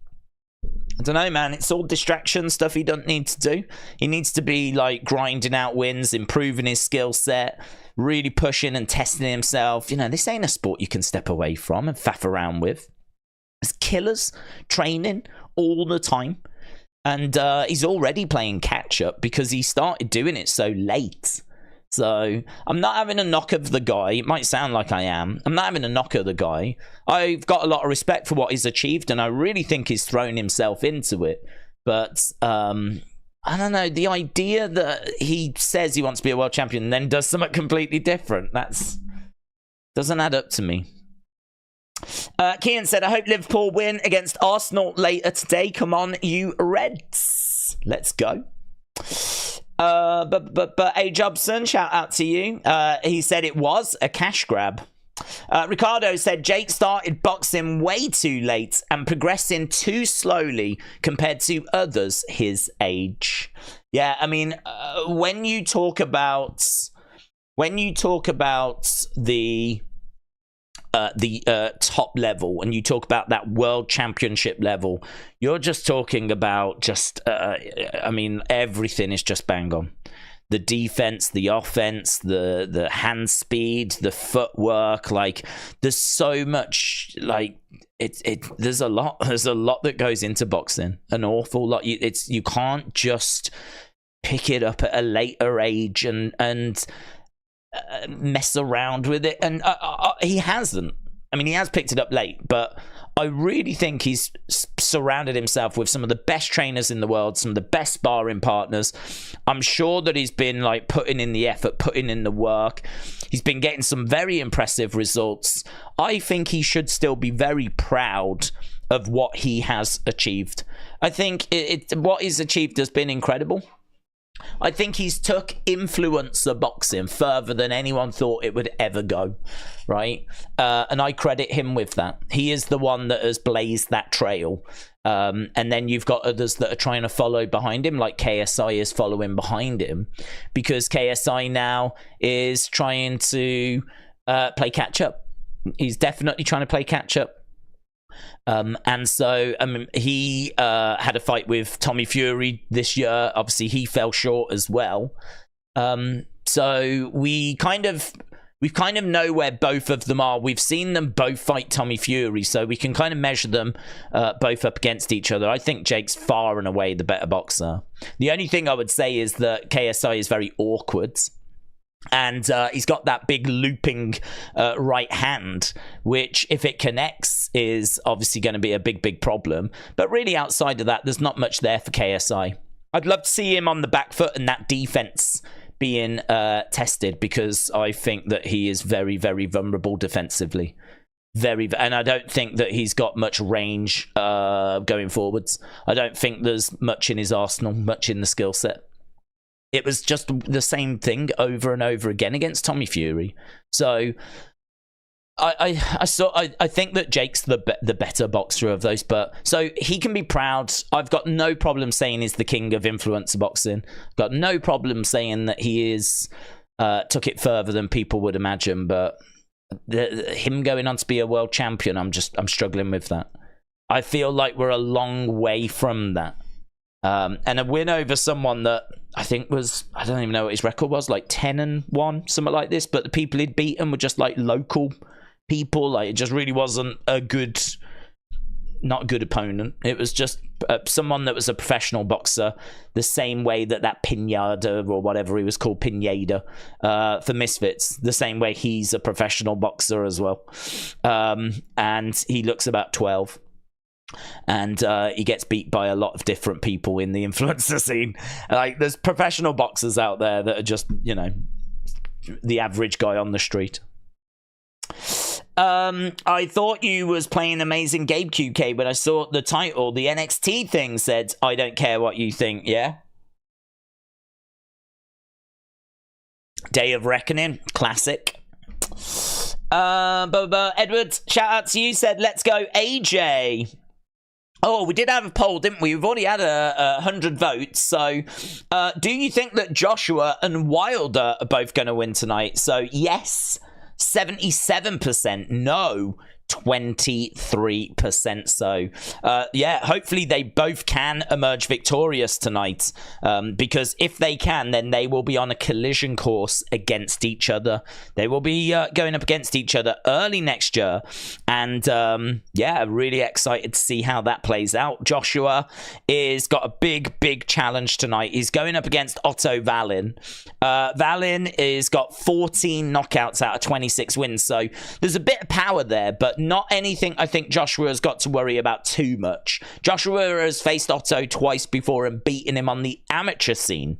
I don't know, man. It's all distraction stuff he doesn't need to do. He needs to be like grinding out wins, improving his skill set, really pushing and testing himself. You know, this ain't a sport you can step away from and faff around with. It's killers training all the time. And he's already playing catch up because he started doing it so late. So I'm not having a knock of the guy. It might sound like I am. I'm not having a knock of the guy. I've got a lot of respect for what he's achieved, and I really think he's thrown himself into it. But I don't know. The idea that he says he wants to be a world champion and then does something completely different, doesn't add up to me. Kian said, I hope Liverpool win against Arsenal later today. Come on, you Reds. Let's go. But A. Jobson, shout out to you. He said it was a cash grab. Ricardo said Jake started boxing way too late and progressing too slowly compared to others his age. Yeah, I mean, when you talk about the top level and you talk about that world championship level, you're just talking about I mean, everything is just bang on. The defense, the offense, the hand speed, the footwork, like there's so much, like there's a lot that goes into boxing, an awful lot. You can't just pick it up at a later age and mess around with it, and he hasn't. I mean, he has picked it up late, but I really think he's surrounded himself with some of the best trainers in the world, some of the best sparring partners. I'm sure that he's been like putting in the effort, putting in the work. He's been getting some very impressive results. I think he should still be very proud of what he has achieved. I think what he's achieved has been incredible. I think he's took influencer boxing further than anyone thought it would ever go, right? And I credit him with that. He is the one that has blazed that trail. And then you've got others that are trying to follow behind him, like KSI is following behind him, because KSI now is trying to play catch up. He's definitely trying to play catch up. And so he had a fight with Tommy Fury this year. Obviously, he fell short as well. So we kind of know where both of them are. We've seen them both fight Tommy Fury, so we can kind of measure them both up against each other. I think Jake's far and away the better boxer. The only thing I would say is that KSI is very awkward. And he's got that big looping right hand, which if it connects is obviously going to be a big problem. But really outside of that, there's not much there for KSI. I'd love to see him on the back foot and that defense being tested, because I think that he is very, very vulnerable defensively. And I don't think that he's got much range going forwards. I don't think there's much in his arsenal, much in the skill set. It was just the same thing over and over again against Tommy Fury. So I think that Jake's the better boxer of those, but so he can be proud. I've got no problem saying he's the king of influencer boxing. Got no problem saying that he is took it further than people would imagine, but him going on to be a world champion, I'm struggling with that. I feel like we're a long way from that. And a win over someone that I think was, I don't even know what his record was, like 10-1, something like this, but the people he'd beaten were just like local people. Like, it just really wasn't not a good opponent. It was just someone that was a professional boxer, the same way that Pineda or whatever he was called, Pineda for Misfits, the same way he's a professional boxer as well. And he looks about 12. And he gets beat by a lot of different people in the influencer scene. Like, there's professional boxers out there that are just, you know, the average guy on the street. I thought you was playing amazing Gabe QK, but I saw the title, the NXT thing said, I don't care what you think, yeah? Day of Reckoning, classic. Edward, shout out to you, said, let's go AJ. Oh, we did have a poll, didn't we? We've already had 100 votes. So, do you think that Joshua and Wilder are both going to win tonight? So, yes, 77%. No, 23%. So, yeah, hopefully they both can emerge victorious tonight. Because if they can, then they will be on a collision course against each other. They will be going up against each other early next year. And, yeah, really excited to see how that plays out. Joshua is got a big challenge tonight. He's going up against Otto Wallin. Wallin is got 14 knockouts out of 26 wins. So there's a bit of power there, but not anything I think Joshua has got to worry about too much. Joshua has faced Otto twice before and beaten him on the amateur scene.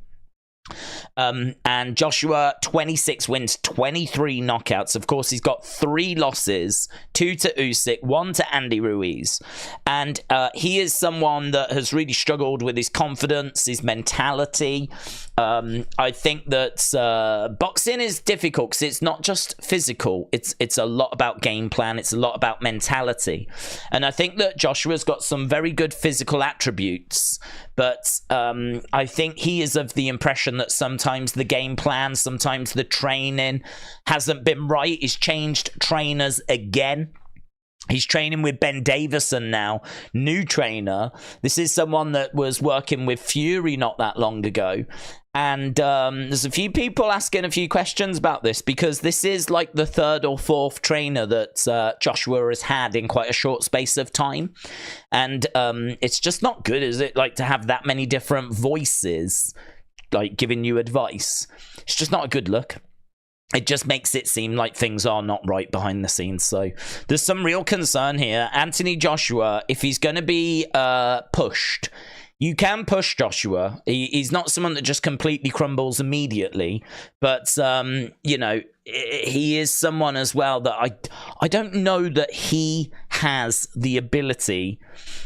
And Joshua, 26 wins, 23 knockouts. Of course, he's got 3 losses, 2 to Usyk, 1 to Andy Ruiz. And he is someone that has really struggled with his confidence, his mentality. I think that boxing is difficult because it's not just physical. It's a lot about game plan. It's a lot about mentality. And I think that Joshua's got some very good physical attributes. But I think he is of the impression that sometimes the game plan, sometimes the training hasn't been right. He's changed trainers again. He's training with Ben Davison now, new trainer. This is someone that was working with Fury not that long ago. And there's a few people asking a few questions about this because this is like the 3rd or 4th trainer that Joshua has had in quite a short space of time. And it's just not good, is it? Like to have that many different voices like giving you advice. It's just not a good look. It just makes it seem like things are not right behind the scenes. So there's some real concern here. Anthony Joshua, if he's going to be pushed, you can push Joshua. He's not someone that just completely crumbles immediately. But, you know, he is someone as well that I don't know that he has the ability.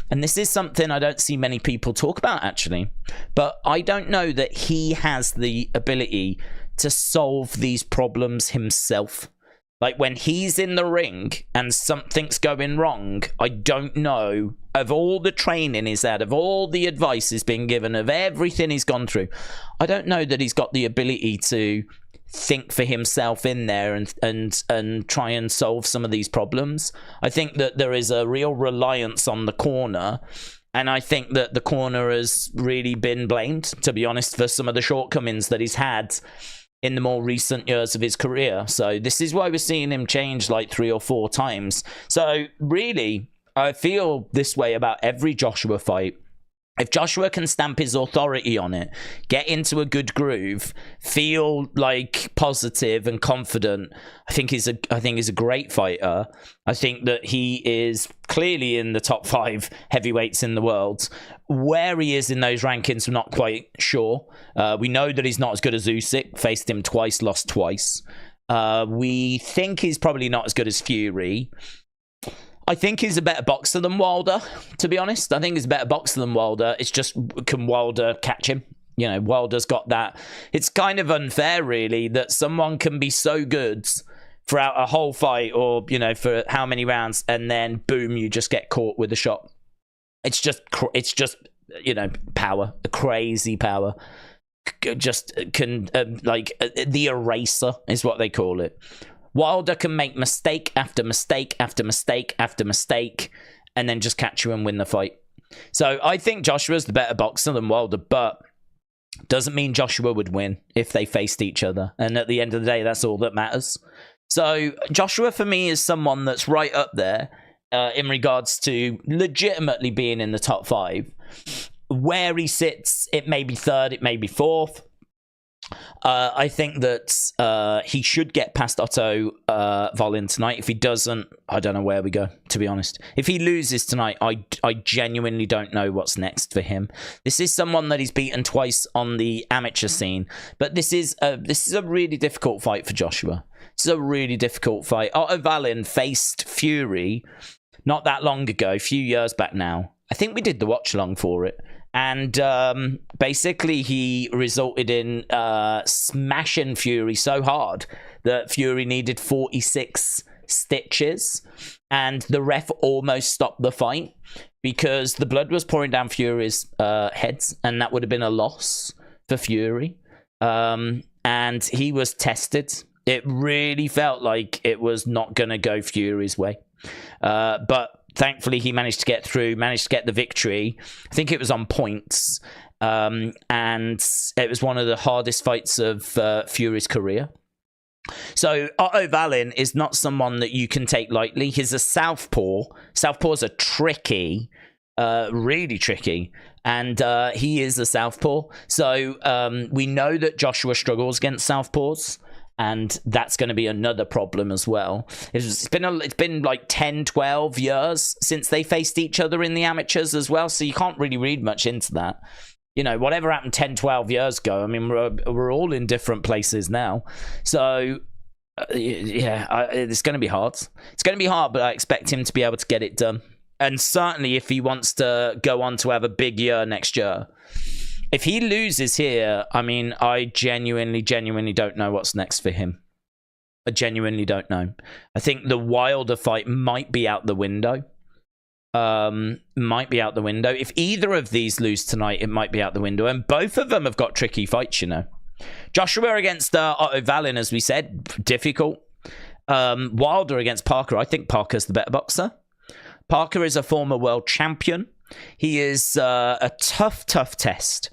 And this is something I don't see many people talk about, actually. But I don't know that he has the ability to solve these problems himself. Like when he's in the ring and something's going wrong, I don't know, of all the training he's had, of all the advice he's been given, of everything he's gone through, I don't know that he's got the ability to think for himself in there and try and solve some of these problems. I think that there is a real reliance on the corner. And I think that the corner has really been blamed, to be honest, for some of the shortcomings that he's had in the more recent years of his career. So this is why we're seeing him change like 3 or 4 times. So really, I feel this way about every Joshua fight. If Joshua can stamp his authority on it, get into a good groove, feel like positive and confident, I think he's a great fighter. I think that he is clearly in the top 5 heavyweights in the world. Where he is in those rankings, we're not quite sure. We know that he's not as good as Usyk. Faced him twice, lost twice. We think he's probably not as good as Fury. I think he's a better boxer than Wilder, to be honest. I think he's a better boxer than Wilder. It's just, can Wilder catch him? You know, Wilder's got that. It's kind of unfair, really, that someone can be so good throughout a whole fight or, you know, for how many rounds, and then, boom, you just get caught with a shot. It's just, you know, power, a crazy power. Just can, the eraser is what they call it. Wilder can make mistake after mistake after mistake after mistake and then just catch you and win the fight. So I think Joshua's the better boxer than Wilder, but doesn't mean Joshua would win if they faced each other. And at the end of the day, that's all that matters. So Joshua, for me, is someone that's right up there in regards to legitimately being in the top 5. Where he sits, it may be 3rd, it may be 4th. I think that he should get past Otto Wallin tonight. If he doesn't, I don't know where we go, to be honest. If he loses tonight, I genuinely don't know what's next for him. This is someone that he's beaten twice on the amateur scene, but this is a really difficult fight for Joshua. This is a really difficult fight. Otto Wallin faced Fury not that long ago, a few years back now. I think we did the watch along for it. And basically, he resulted in smashing Fury so hard that Fury needed 46 stitches, and the ref almost stopped the fight because the blood was pouring down Fury's heads, and that would have been a loss for Fury. And he was tested. It really felt like it was not going to go Fury's way. But thankfully, he managed to get through, managed to get the victory. I think it was on points. And it was one of the hardest fights of Fury's career. So Otto Wallin is not someone that you can take lightly. He's a southpaw. Southpaws are tricky, really tricky. And he is a southpaw. So we know that Joshua struggles against southpaws. And that's going to be another problem as well. It's been like 10, 12 years since they faced each other in the amateurs as well. So you can't really read much into that. You know, whatever happened 10, 12 years ago, I mean, we're all in different places now. So, yeah, it's going to be hard. It's going to be hard, but I expect him to be able to get it done. And certainly if he wants to go on to have a big year next year. If he loses here, I mean, I genuinely don't know what's next for him. I genuinely don't know. I think the Wilder fight might be out the window. Might be out the window. If either of these lose tonight, it might be out the window. And both of them have got tricky fights, you know. Joshua against Otto Wallin, as we said, difficult. Wilder against Parker. I think Parker's the better boxer. Parker is a former world champion. He is a tough test.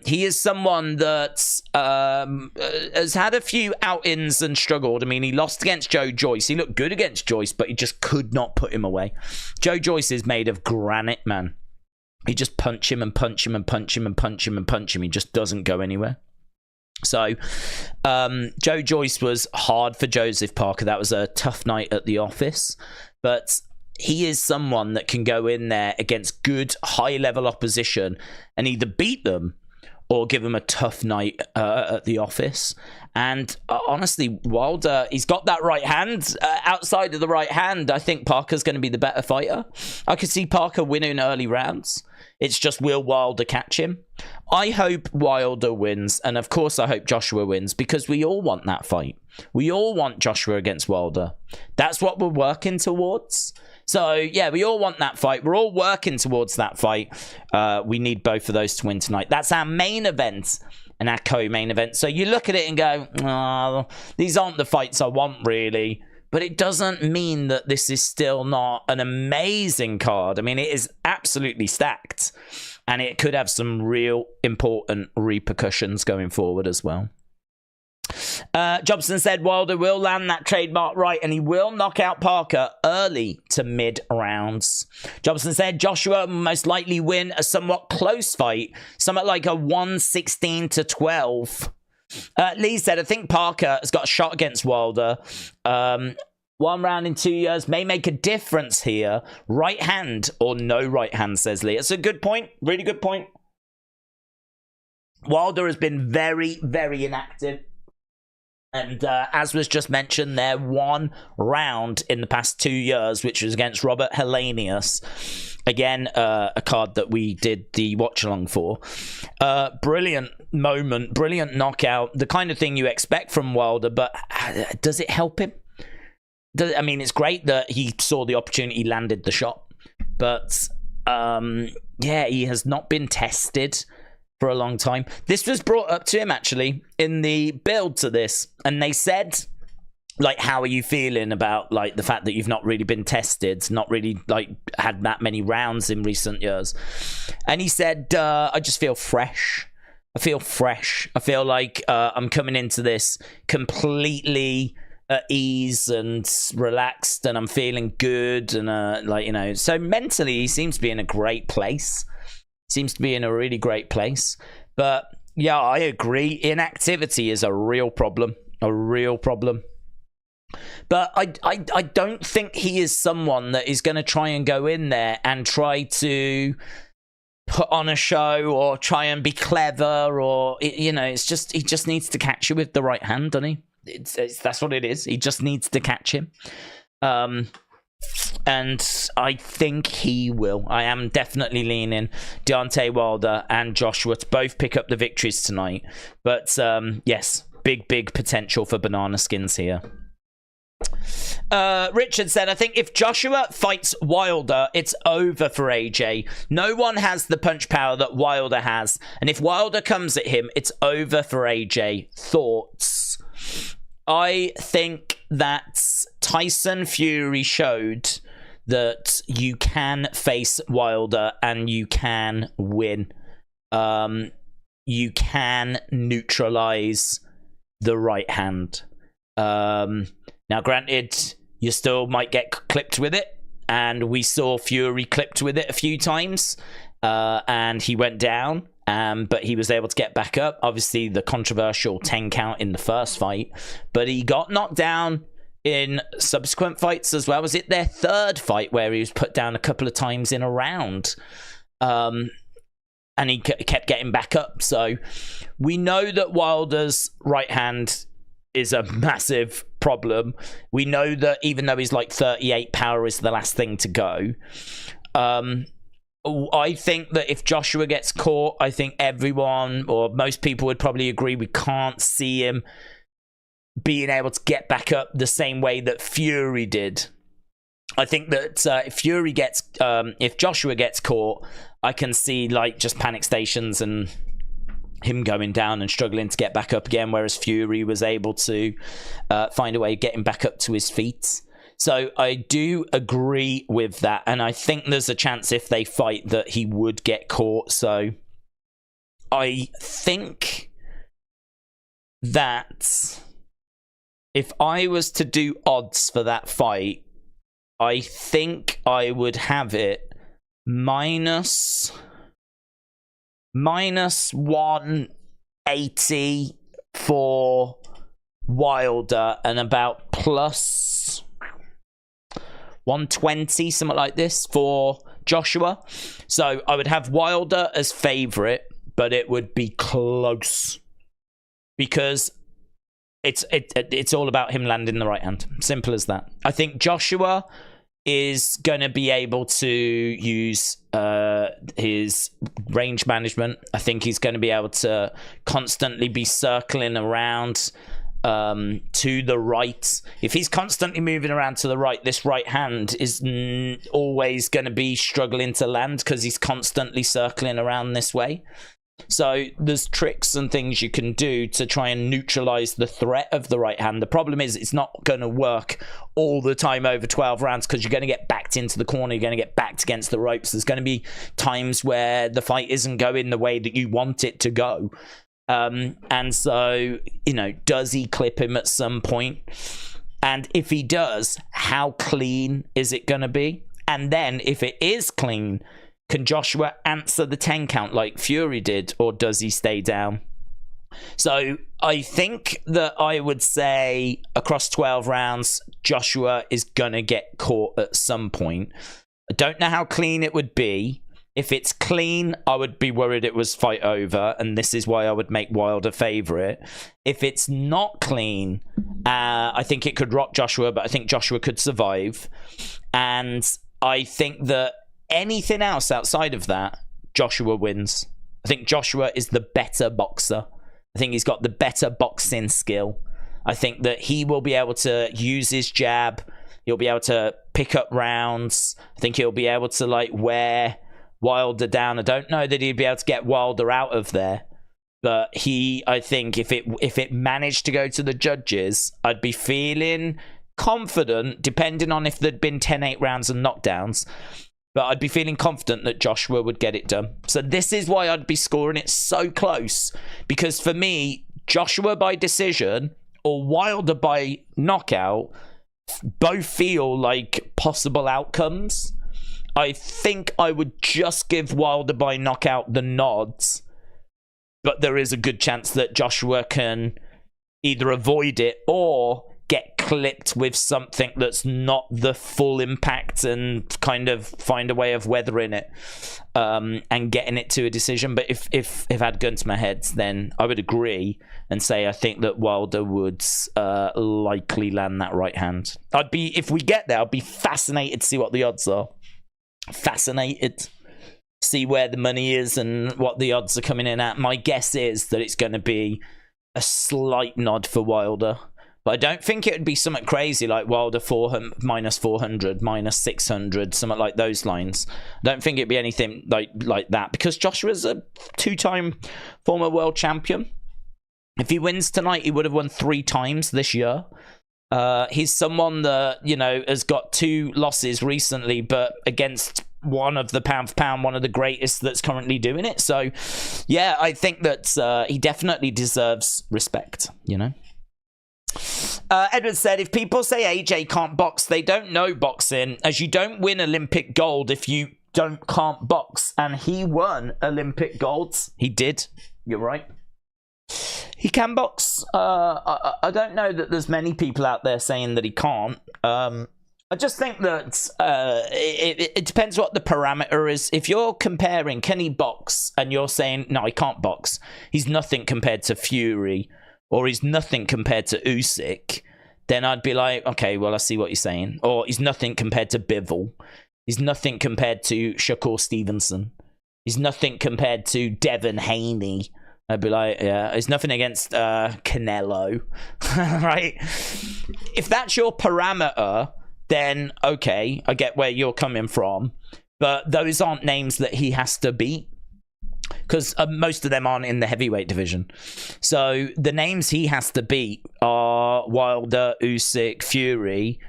He is someone that has had a few out-ins and struggled. I mean, he lost against Joe Joyce. He looked good against Joyce, but he just could not put him away. Joe Joyce is made of granite, man. He just punch him and punch him and punch him and punch him and punch him. He just doesn't go anywhere. So, Joe Joyce was hard for Joseph Parker. That was a tough night at the office. But he is someone that can go in there against good, high-level opposition and either beat them or give them a tough night at the office. And honestly, Wilder, he's got that right hand. Outside of the right hand, I think Parker's going to be the better fighter. I could see Parker winning early rounds. It's just, will Wilder catch him? I hope Wilder wins, and of course I hope Joshua wins, because we all want that fight. We all want Joshua against Wilder. That's what we're working towards. So, yeah, we all want that fight. We're all working towards that fight. We need both of those to win tonight. That's our main event and our co-main event. So you look at it and go, oh, these aren't the fights I want, really. But it doesn't mean that this is still not an amazing card. I mean, it is absolutely stacked. And it could have some real important repercussions going forward as well. Jobson said Wilder will land that trademark right and he will knock out Parker early to mid rounds. Jobson said Joshua will most likely win a somewhat close fight, somewhat like a 116-12. Lee said, I think Parker has got a shot against Wilder. 1 round in 2 years may make a difference here. Right hand or no right hand, says Lee. It's a good point. Really good point. Wilder has been very, very inactive. And as was just mentioned, there 1 round in the past 2 years, which was against Robert Helenius. Again, a card that we did the watch-along for. Brilliant moment, brilliant knockout. The kind of thing you expect from Wilder, but does it help him? I mean, it's great that he saw the opportunity, landed the shot. But, yeah, he has not been tested for a long time. This was brought up to him, actually, in the build to this. And they said, like, how are you feeling about, like, the fact that you've not really been tested, not really, like, had that many rounds in recent years? And he said, I just feel fresh. I feel fresh. I feel like I'm coming into this completely at ease and relaxed, and I'm feeling good. And, like, you know, so mentally, he seems to be in a great place. Seems to be in a really great place. But, yeah, I agree. Inactivity is a real problem. A real problem. But I don't think he is someone that is going to try and go in there and try to put on a show or try and be clever, or, you know, it's just, he just needs to catch you with the right hand, doesn't he? That's what it is. He just needs to catch him. And I think he will. I am definitely leaning Deontay Wilder and Joshua to both pick up the victories tonight. But, yes, big potential for banana skins here. Richard said, I think if Joshua fights Wilder, it's over for AJ. No one has the punch power that Wilder has. And if Wilder comes at him, it's over for AJ. Thoughts? I think that Tyson Fury showed that you can face Wilder and you can win. You can neutralize the right hand. Now, granted, you still might get clipped with it, and we saw Fury clipped with it a few times, and he went down, but he was able to get back up. Obviously, the controversial 10 count in the first fight, but he got knocked down in subsequent fights as well. Was it their third fight where he was put down a couple of times in a round? And he kept getting back up. So we know that Wilder's right hand is a massive problem. We know that even though he's like 38, power is the last thing to go. I think that if Joshua gets caught, I think everyone or most people would probably agree we can't see him being able to get back up the same way that Fury did. I think that if Joshua gets caught, I can see like just panic stations and him going down and struggling to get back up again, whereas Fury was able to find a way of getting back up to his feet. So I do agree with that, and I think there's a chance if they fight that he would get caught. So I think that if I was to do odds for that fight, I think I would have it minus 180 for Wilder and about plus 120, something like this, for Joshua. So I would have Wilder as favourite, but it would be close because it's all about him landing the right hand. Simple as that. I think Joshua is going to be able to use his range management. I think he's going to be able to constantly be circling around to the right. If he's constantly moving around to the right, this right hand is always going to be struggling to land because he's constantly circling around this way. So there's tricks and things you can do to try and neutralize the threat of the right hand. The problem is it's not going to work all the time over 12 rounds because you're going to get backed into the corner. You're going to get backed against the ropes. There's going to be times where the fight isn't going the way that you want it to go. And so, you know, does he clip him at some point? And if he does, how clean is it going to be? And then if it is clean, can Joshua answer the 10 count like Fury did, or does he stay down? So I think that I would say across 12 rounds, Joshua is going to get caught at some point. I don't know how clean it would be. If it's clean, I would be worried it was fight over, and this is why I would make Wilder favourite. If it's not clean, I think it could rock Joshua, but I think Joshua could survive. And I think that anything else outside of that, Joshua wins. I think Joshua is the better boxer. I think he's got the better boxing skill. I think that he will be able to use his jab. He'll be able to pick up rounds. I think he'll be able to like wear Wilder down. I don't know that he'd be able to get Wilder out of there. But I think if it managed to go to the judges, I'd be feeling confident, depending on if there'd been 10-8 rounds and knockdowns. But I'd be feeling confident that Joshua would get it done. So this is why I'd be scoring it so close. Because for me, Joshua by decision or Wilder by knockout both feel like possible outcomes. I think I would just give Wilder by knockout the nods. But there is a good chance that Joshua can either avoid it or get clipped with something that's not the full impact and kind of find a way of weathering it and getting it to a decision. But if I had gun to my head, then I would agree and say I think that Wilder would likely land that right hand. If we get there, I'd be fascinated to see what the odds are. Fascinated. See where the money is and what the odds are coming in at. My guess is that it's going to be a slight nod for Wilder. But I don't think it would be something crazy like Wilder 400, minus 400, minus 600, something like those lines. I don't think it'd be anything like that, because Joshua's a 2-time former world champion. If he wins tonight, he would have won 3 times this year. He's someone that, you know, has got 2 losses recently, but against one of the pound for pound, one of the greatest that's currently doing it. So, yeah, I think that he definitely deserves respect, you know. Edward said, if people say AJ can't box, they don't know boxing, as you don't win Olympic gold if you can't box. And he won Olympic golds. He did. You're right. He can box. I don't know that there's many people out there saying that he can't. I just think that it depends what the parameter is. If you're comparing, can he box? And you're saying, no, he can't box. He's nothing compared to Fury, or he's nothing compared to Usyk, then I'd be like, okay, well, I see what you're saying. Or he's nothing compared to Bivol. He's nothing compared to Shakur Stevenson. He's nothing compared to Devin Haney. I'd be like, yeah, it's nothing against Canelo, right? If that's your parameter, then okay, I get where you're coming from. But those aren't names that he has to beat, because most of them aren't in the heavyweight division. So the names he has to beat are Wilder, Usyk, Fury,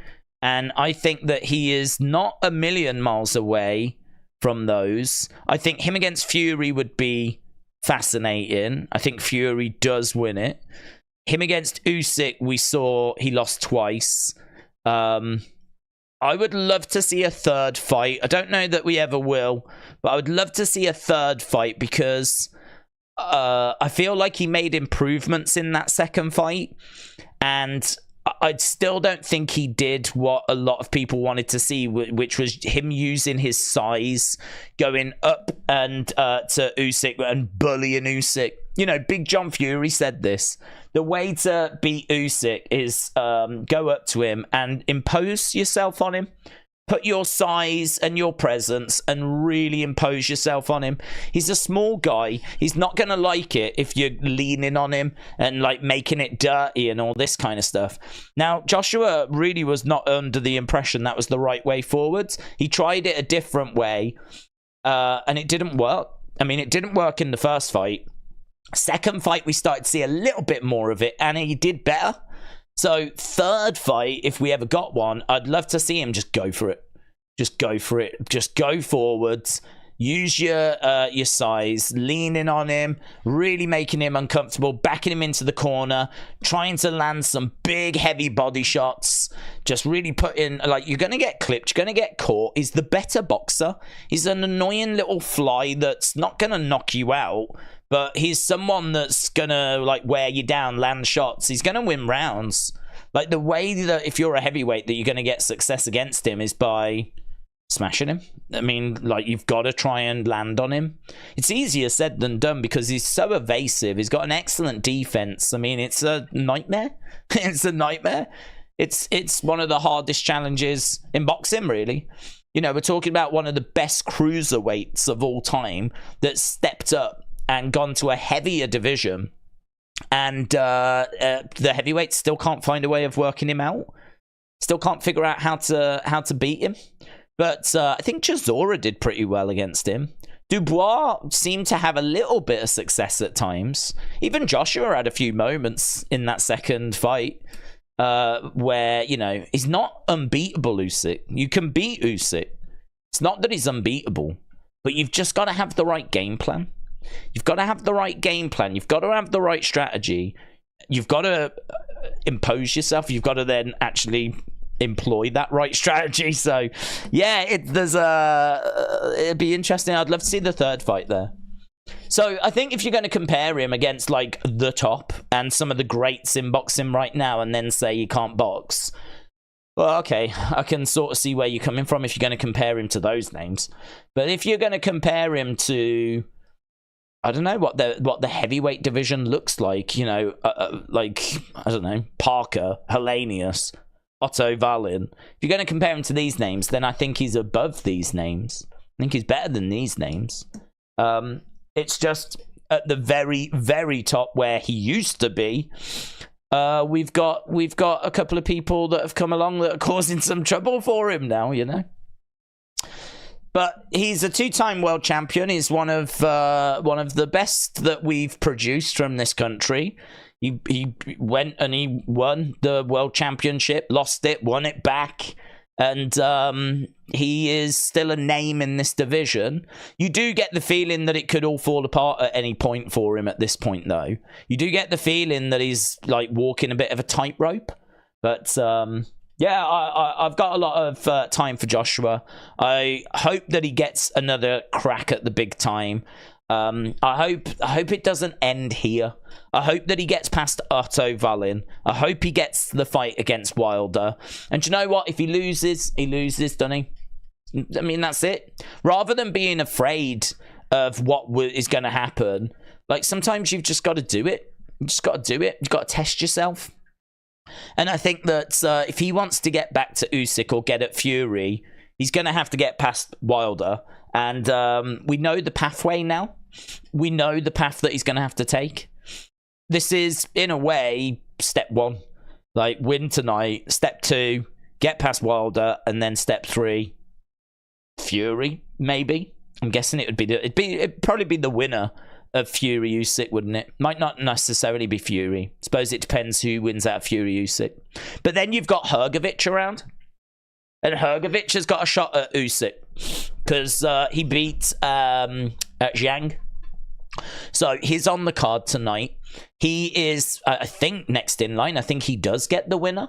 and I think that he is not a million miles away from those. I think him against Fury would be fascinating. I think Fury does win it. Him against Usyk, we saw he lost twice. I would love to see a third fight. I don't know that we ever will, but I would love to see a third fight, because I feel like he made improvements in that second fight, and I still don't think he did what a lot of people wanted to see, which was him using his size, going up and to Usyk and bullying Usyk. You know, Big John Fury said this. The way to beat Usyk is go up to him and impose yourself on him. Put your size and your presence and really impose yourself on him. He's a small guy. He's not going to like it if you're leaning on him and like making it dirty and all this kind of stuff. Now, Joshua really was not under the impression that was the right way forwards. He tried it a different way and it didn't work. I mean, it didn't work in the first fight. Second fight, we started to see a little bit more of it, and he did better. So third fight, if we ever got one, I'd love to see him just go for it. Just go for it. Just go forwards. Use your size, leaning on him, really making him uncomfortable, backing him into the corner, trying to land some big, heavy body shots. Just really put in, like, you're going to get clipped, you're going to get caught. He's the better boxer. He's an annoying little fly that's not going to knock you out, but he's someone that's going to, like, wear you down, land shots. He's going to win rounds. Like, the way that if you're a heavyweight that you're going to get success against him is by smashing him. I mean, like, you've got to try and land on him. It's easier said than done because he's so evasive. He's got an excellent defense. I mean, it's a nightmare. It's a nightmare. It's one of the hardest challenges in boxing, really. You know, we're talking about one of the best cruiserweights of all time that stepped up and gone to a heavier division, and the heavyweights still can't find a way of working him out. Still can't figure out how to beat him. But I think Chisora did pretty well against him. Dubois seemed to have a little bit of success at times. Even Joshua had a few moments in that second fight where, you know, he's not unbeatable, Usyk. You can beat Usyk. It's not that he's unbeatable, but you've just got to have the right game plan. You've got to have the right game plan. You've got to have the right strategy. You've got to impose yourself. You've got to then actually employ that right strategy. So yeah, it'd be interesting. I'd love to see the third fight there. So I think if you're going to compare him against like the top and some of the greats in boxing right now and then say he can't box, well, okay, I can sort of see where you're coming from if you're going to compare him to those names. But if you're going to compare him to, I don't know what the heavyweight division looks like, you know, like, I don't know, Parker, Hellenius, Otto, Wallin. If you're going to compare him to these names, then I think he's above these names. I think he's better than these names. It's just at the very, very top where he used to be. we've got a couple of people that have come along that are causing some trouble for him now, you know. But he's a two-time world champion. He's one of the best that we've produced from this country. He went and he won the world championship, lost it, won it back, and he is still a name in this division. You do get the feeling that it could all fall apart at any point for him at this point, though. You do get the feeling that he's like walking a bit of a tightrope, but yeah, I've got a lot of time for Joshua. I hope that he gets another crack at the big time. I hope it doesn't end here. I hope that he gets past Otto, Wallin. I hope he gets the fight against Wilder. And you know what? If he loses, doesn't he? I mean, that's it. Rather than being afraid of what is going to happen, like, sometimes you've just got to do it. You just got to do it. You've got to test yourself. And I think that if he wants to get back to Usyk or get at Fury, he's going to have to get past Wilder. And we know the pathway now. We know the path that he's going to have to take. This is, in a way, step one. Like, win tonight. Step two, get past Wilder. And then step three, Fury, maybe. I'm guessing it'd probably be the winner of Fury Usyk, wouldn't it? Might not necessarily be Fury. Suppose it depends who wins out of Fury Usyk. But then you've got Hrgovic around. And Hrgovic has got a shot at Usyk. Because he beat Zhang. So he's on the card tonight. He is, I think, next in line. I think he does get the winner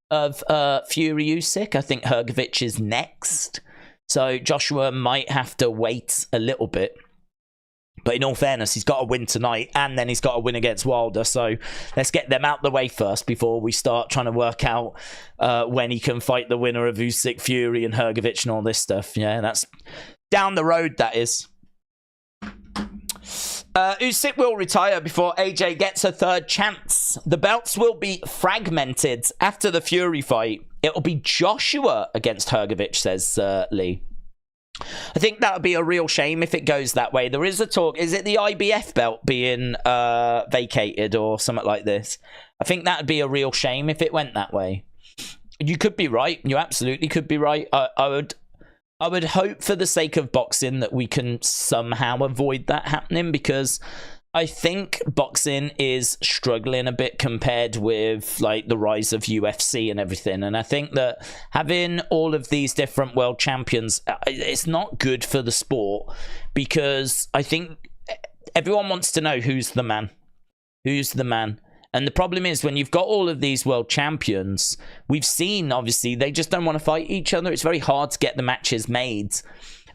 of Fury Usyk. I think Hrgovic is next. So Joshua might have to wait a little bit. But in all fairness, he's got to win tonight, and then he's got to win against Wilder. So let's get them out the way first before we start trying to work out when he can fight the winner of Usyk, Fury, and Hrgovic and all this stuff. Yeah, that's down the road, that is. Usyk will retire before AJ gets a third chance. The belts will be fragmented after the Fury fight. It'll be Joshua against Hrgovic, says Lee. I think that would be a real shame if it goes that way. There is a talk. Is it the IBF belt being vacated or something like this? I think that would be a real shame if it went that way. You could be right. You absolutely could be right. I would hope for the sake of boxing that we can somehow avoid that happening, because I think boxing is struggling a bit compared with like the rise of UFC and everything. And I think that having all of these different world champions, it's not good for the sport, because I think everyone wants to know who's the man. Who's the man? And the problem is, when you've got all of these world champions, we've seen, obviously, they just don't want to fight each other. It's very hard to get the matches made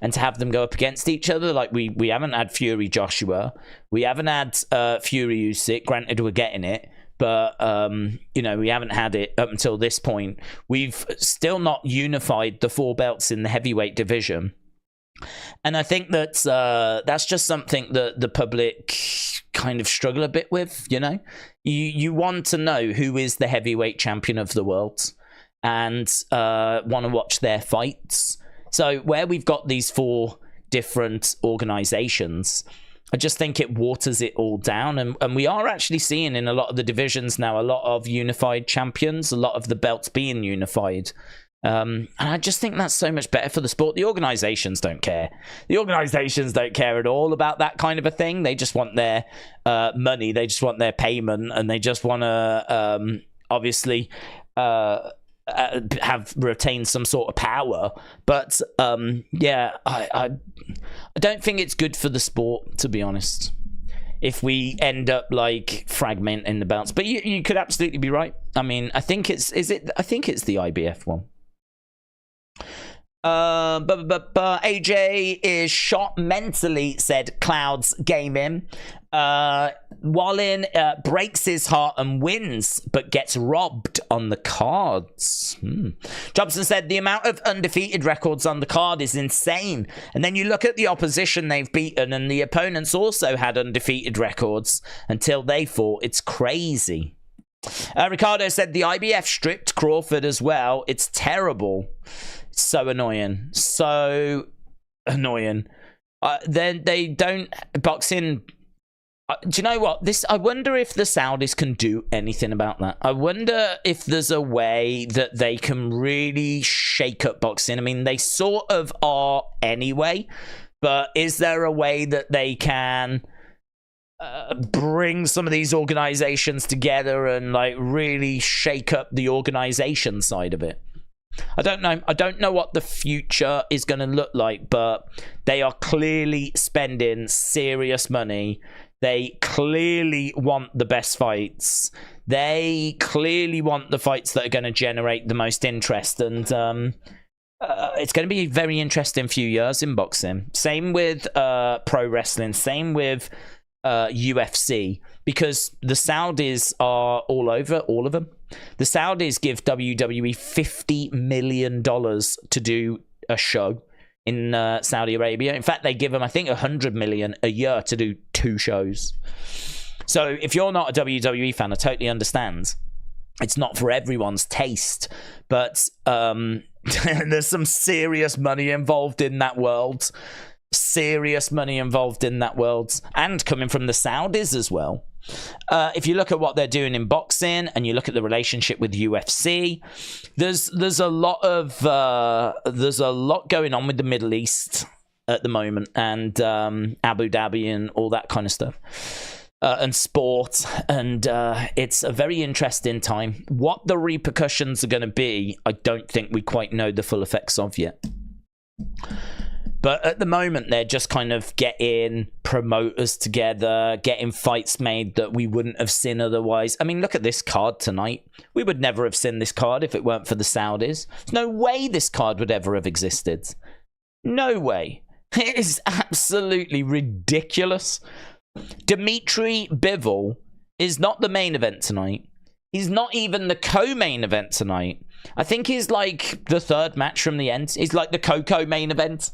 and to have them go up against each other. Like, we haven't had Fury Joshua. We haven't had Fury Usyk. Granted, we're getting it. But, you know, we haven't had it up until this point. We've still not unified the four belts in the heavyweight division. And I think that that's just something that the public kind of struggle a bit with, you know? You want to know who is the heavyweight champion of the world and want to watch their fights. So where we've got these four different organizations, I just think it waters it all down. And we are actually seeing in a lot of the divisions now a lot of unified champions, a lot of the belts being unified. And I just think that's so much better for the sport. The organizations don't care. The organizations don't care at all about that kind of a thing. They just want their money. They just want their payment. And they just want to, obviously, have retained some sort of power. But, yeah, I don't think it's good for the sport, to be honest, if we end up like fragmenting the belts. But you could absolutely be right. I mean, I think it's the IBF one. AJ is shot mentally, said Clouds Gaming. Wallin breaks his heart and wins, but gets robbed on the cards. Jobson said the amount of undefeated records on the card is insane. And then you look at the opposition they've beaten, and the opponents also had undefeated records until they fought. It's crazy. Ricardo said the IBF stripped Crawford as well. It's terrible. So annoying. So annoying. Then they don't... Boxing... Do you know what? I wonder if the Saudis can do anything about that. I wonder if there's a way that they can really shake up boxing. I mean, they sort of are anyway, but is there a way that they can bring some of these organizations together and like really shake up the organization side of it? I don't know. I don't know what the future is going to look like, but they are clearly spending serious money. They clearly want the best fights. They clearly want the fights that are going to generate the most interest. And it's going to be a very interesting few years in boxing. Same with pro wrestling. Same with UFC. Because the Saudis are all over, all of them. The Saudis give WWE $50 million to do a show in Saudi Arabia. In fact, they give them, I think, $100 million a year to do 2 shows. So if you're not a WWE fan, I totally understand. It's not for everyone's taste, but there's some serious money involved in that world. Serious money involved in that world, and coming from the Saudis as well. If you look at what they're doing in boxing and you look at the relationship with UFC, there's a lot going on with the Middle East at the moment, and Abu Dhabi and all that kind of stuff, and sport, and it's a very interesting time. What the repercussions are going to be, I don't think we quite know the full effects of yet. But at the moment, they're just kind of getting promoters together, getting fights made that we wouldn't have seen otherwise. I mean, look at this card tonight. We would never have seen this card if it weren't for the Saudis. There's no way this card would ever have existed. No way. It is absolutely ridiculous. Dmitry Bivol is not the main event tonight. He's not even the co-main event tonight. I think he's like the third match from the end. He's like the co-main event.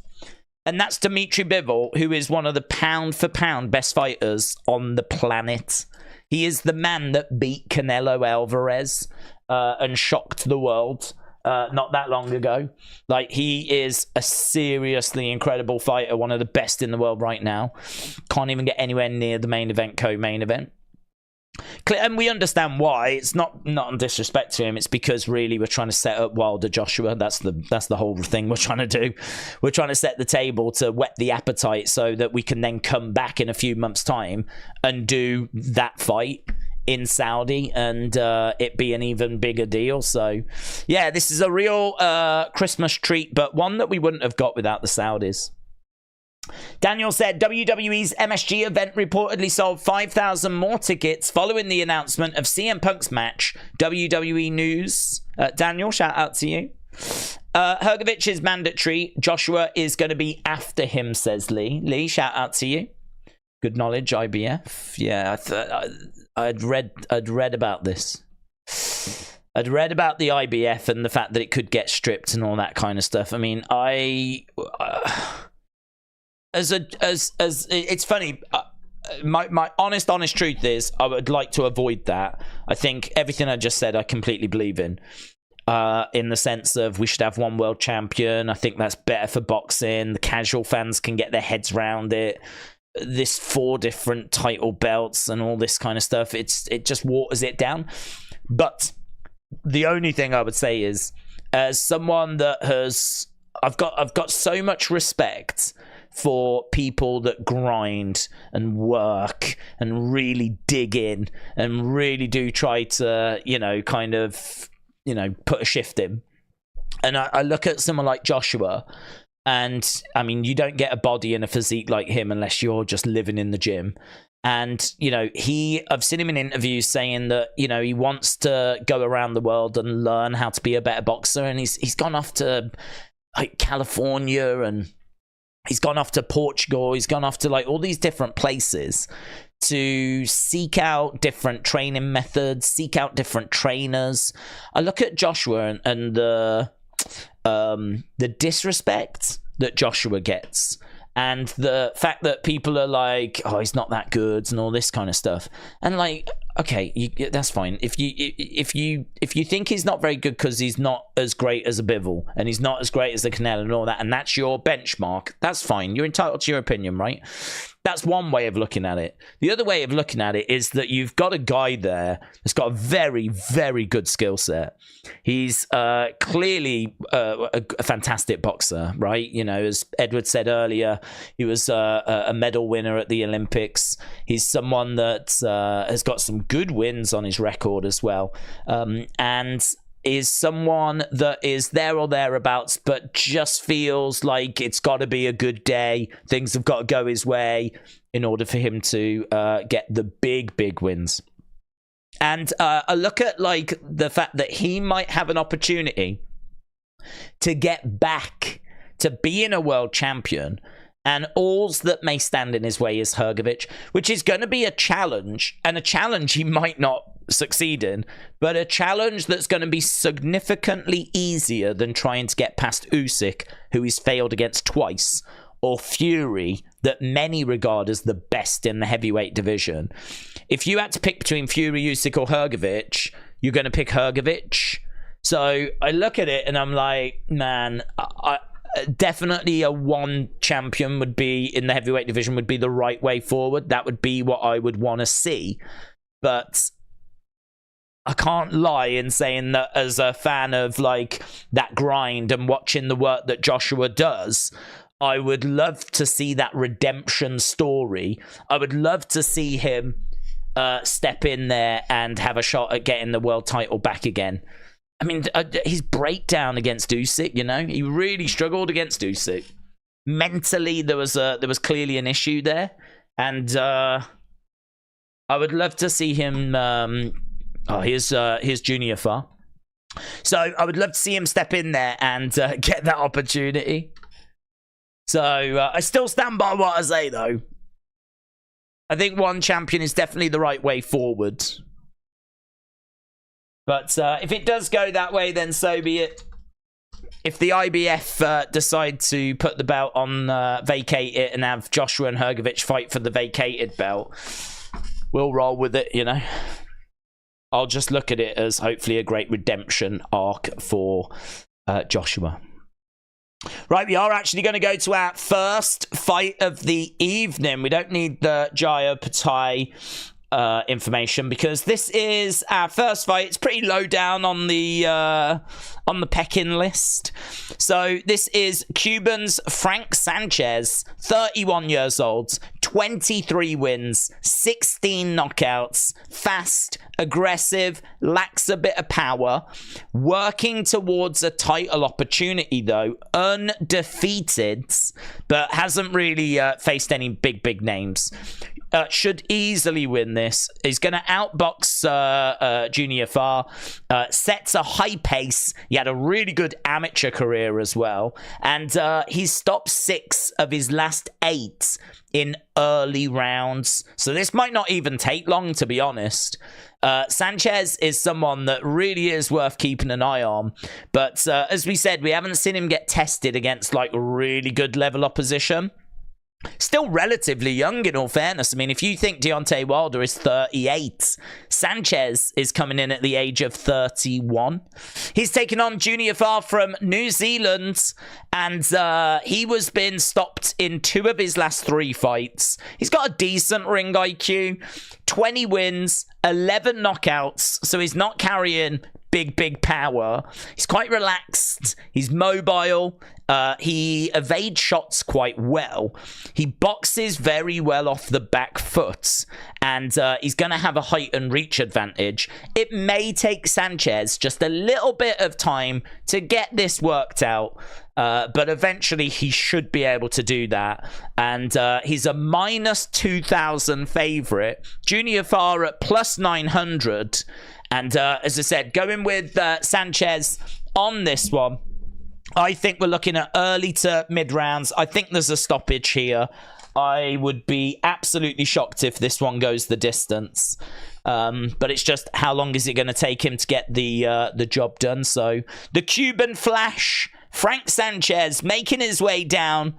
And that's Dmitry Bivol, who is one of the pound-for-pound best fighters on the planet. He is the man that beat Canelo Alvarez and shocked the world not that long ago. Like, he is a seriously incredible fighter, one of the best in the world right now. Can't even get anywhere near the main event, co-main event. And we understand why. It's not on disrespect to him. It's because really we're trying to set up Wilder Joshua. That's the whole thing we're trying to do. We're trying to set the table to whet the appetite so that we can then come back in a few months' time and do that fight in Saudi and it be an even bigger deal. So yeah, this is a real Christmas treat, but one that we wouldn't have got without the Saudis. Daniel said WWE's MSG event reportedly sold 5,000 more tickets following the announcement of CM Punk's match. WWE News. Daniel, shout out to you. Hrgovic is mandatory. Joshua is going to be after him, says Lee. Lee, shout out to you. Good knowledge, IBF. Yeah, I'd read about this. I'd read about the IBF and the fact that it could get stripped and all that kind of stuff. I mean, it's funny. My honest truth is I would like to avoid that. I think everything I just said I completely believe in the sense of we should have one world champion. I think that's better for boxing. The casual fans can get their heads around it. This 4 different title belts and all this kind of stuff, it just waters it down. But the only thing I would say is, as someone that has I've got so much respect for people that grind and work and really dig in and really do try to, put a shift in. And I look at someone like Joshua, and I mean, you don't get a body and a physique like him unless you're just living in the gym. And, I've seen him in interviews saying that, he wants to go around the world and learn how to be a better boxer. And he's gone off to like California, and he's gone off to Portugal. He's gone off to like all these different places to seek out different training methods, seek out different trainers. I look at Joshua and the disrespect that Joshua gets, and the fact that people are like, oh, he's not that good and all this kind of stuff. And like, okay, that's fine. If you think he's not very good because he's not as great as a Bivol and he's not as great as a Canel and all that, and that's your benchmark, that's fine. You're entitled to your opinion, right? That's one way of looking at it. The other way of looking at it is that you've got a guy there that's got a very, very good skill set. He's clearly a fantastic boxer, right? You know, as Edward said earlier, he was a medal winner at the Olympics. He's someone that has got some good wins on his record as well. And is someone that is there or thereabouts, but just feels like it's got to be a good day. Things have got to go his way in order for him to get the big wins. And I look at like the fact that he might have an opportunity to get back to being a world champion, and all that may stand in his way is Hrgovic, which is going to be a challenge, and a challenge he might not succeed in, but a challenge that's going to be significantly easier than trying to get past Usyk, who he's failed against twice, or Fury, that many regard as the best in the heavyweight division. If you had to pick between Fury, Usyk, or Hrgovic, you're going to pick Hrgovic. So I look at it and I'm like, man, definitely a one champion would be in the heavyweight division would be the right way forward. That would be what I would want to see. But I can't lie in saying that as a fan of like that grind and watching the work that Joshua does, I would love to see that redemption story. I would love to see him step in there and have a shot at getting the world title back again. I mean, his breakdown against Usyk, you know, he really struggled against Usyk. Mentally, there was clearly an issue there, and I would love to see him. Here's Junior Far. So I would love to see him step in there and get that opportunity. So I still stand by what I say, though. I think one champion is definitely the right way forward. But if it does go that way, then so be it. If the IBF decide to put the belt on, vacate it, and have Joshua and Hrgovic fight for the vacated belt, we'll roll with it, you know. I'll just look at it as hopefully a great redemption arc for Joshua. Right, we are actually going to go to our first fight of the evening. We don't need the Jaya Patai information because this is our first fight. It's pretty low down on the pecking list. So this is Cuban's Frank Sanchez, 31 years old, 23 wins, 16 knockouts, fast, aggressive, lacks a bit of power, working towards a title opportunity though, undefeated, but hasn't really faced any big names. Should easily win this. He's going to outbox Junior Far. Sets a high pace. He had a really good amateur career as well. And he's stopped 6 of his last 8 in early rounds. So this might not even take long, to be honest. Sanchez is someone that really is worth keeping an eye on. But as we said, we haven't seen him get tested against like really good level opposition. Still relatively young, in all fairness. I mean, if you think Deontay Wilder is 38, Sanchez is coming in at the age of 31. He's taken on Junior Far from New Zealand, and he was been stopped in 2 of his last 3 fights. He's got a decent ring IQ, 20 wins, 11 knockouts, so he's not carrying big power. He's quite relaxed. He's mobile. He evades shots quite well. He boxes very well off the back foot, and he's going to have a height and reach advantage. It may take Sanchez just a little bit of time to get this worked out, but eventually he should be able to do that. And he's a minus 2,000 favorite. Junior Far at plus 900. And as I said, going with Sanchez on this one, I think we're looking at early to mid rounds. I think there's a stoppage here. I would be absolutely shocked if this one goes the distance. But it's just how long is it going to take him to get the job done? So the Cuban Flash, Frank Sanchez, making his way down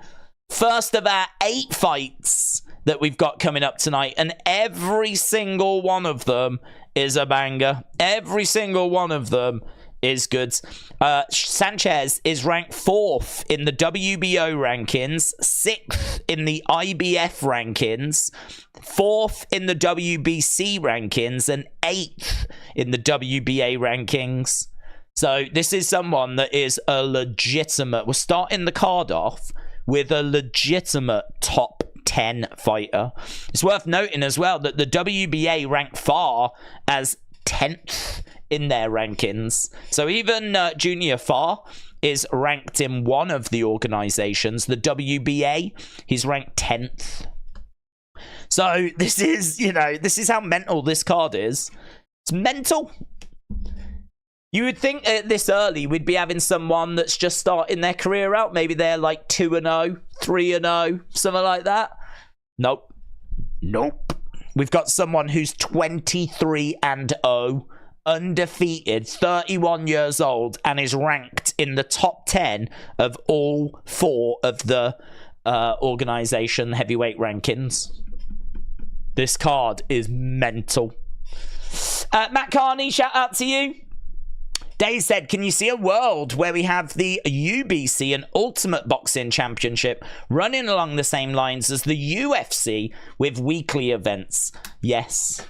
First of our 8 fights that we've got coming up tonight, and every single one of them is a banger. Every single one of them is good. Sanchez is ranked 4th in the WBO rankings, 6th in the IBF rankings, 4th in the WBC rankings, and 8th in the WBA rankings. So this is someone that is a legitimate... We're starting the card off with a legitimate top 10 fighter. It's worth noting as well that the WBA ranked Far as 10th in their rankings. So even Junior Far is ranked in one of the organizations. The WBA, he's ranked 10th. So this is, you know, this is how mental this card is. It's mental. You would think this early we'd be having someone that's just starting their career out. Maybe they're like 2-0, 3-0, something like that. Nope. Nope. We've got someone who's 23-0, undefeated, 31 years old, and is ranked in the top 10 of all 4 of the organization heavyweight rankings. This card is mental. Matt Carney, shout out to you. Dave said, can you see a world where we have the UBC and Ultimate Boxing Championship running along the same lines as the UFC with weekly events? Yes,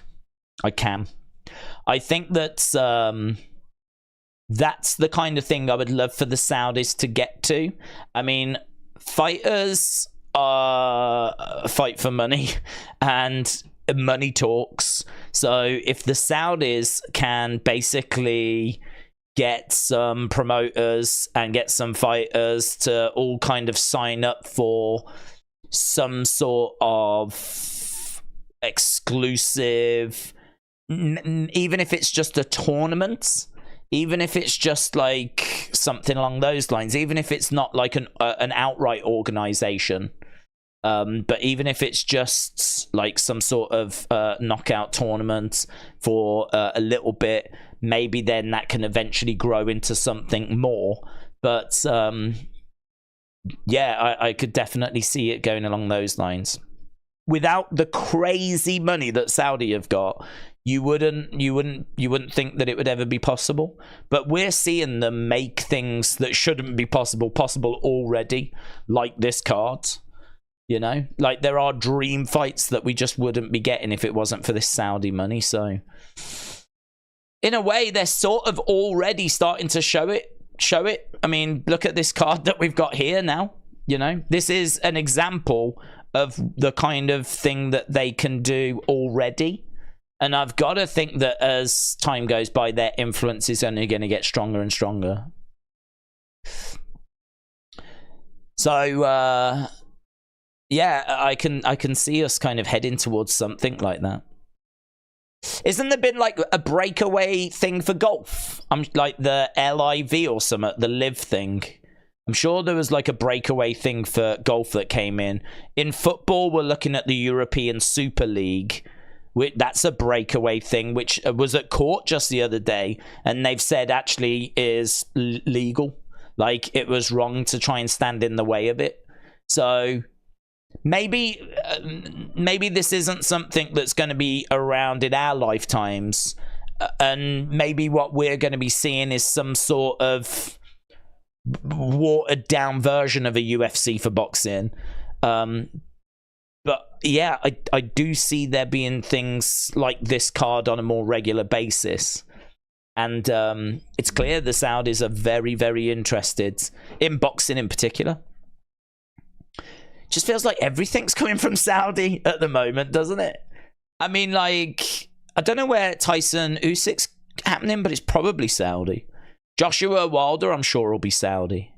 I can. I think that that's the kind of thing I would love for the Saudis to get to. I mean, fighters fight for money, and money talks. So if the Saudis can basically get some promoters and get some fighters to all kind of sign up for some sort of exclusive, even if it's just a tournament, even if it's just like something along those lines, even if it's not like an outright organization, but even if it's just like some sort of knockout tournament for a little bit, maybe then that can eventually grow into something more. But yeah, I could definitely see it going along those lines. Without the crazy money that Saudi have got, you wouldn't think that it would ever be possible. But we're seeing them make things that shouldn't be possible already, like this card. You know, like there are dream fights that we just wouldn't be getting if it wasn't for this Saudi money. So in a way, they're sort of already starting to show it. I mean, look at this card that we've got here now. You know, this is an example of the kind of thing that they can do already. And I've got to think that as time goes by, their influence is only going to get stronger and stronger. So, yeah, I can see us kind of heading towards something like that. Isn't there been like a breakaway thing for golf? I'm like the LIV or something, the live thing. I'm sure there was like a breakaway thing for golf that came in. In football, we're looking at the European Super League. That's a breakaway thing, which was at court just the other day, and they've said actually is legal. Like it was wrong to try and stand in the way of it. So maybe this isn't something that's going to be around in our lifetimes, and maybe what we're going to be seeing is some sort of watered down version of a UFC for boxing. But yeah, I do see there being things like this card on a more regular basis. And it's clear the Saudis are very, very interested in boxing in particular. Just feels like everything's coming from Saudi at the moment, doesn't it? I mean, like, I don't know where Tyson Usyk's happening, but it's probably Saudi. Joshua Wilder, I'm sure, will be Saudi.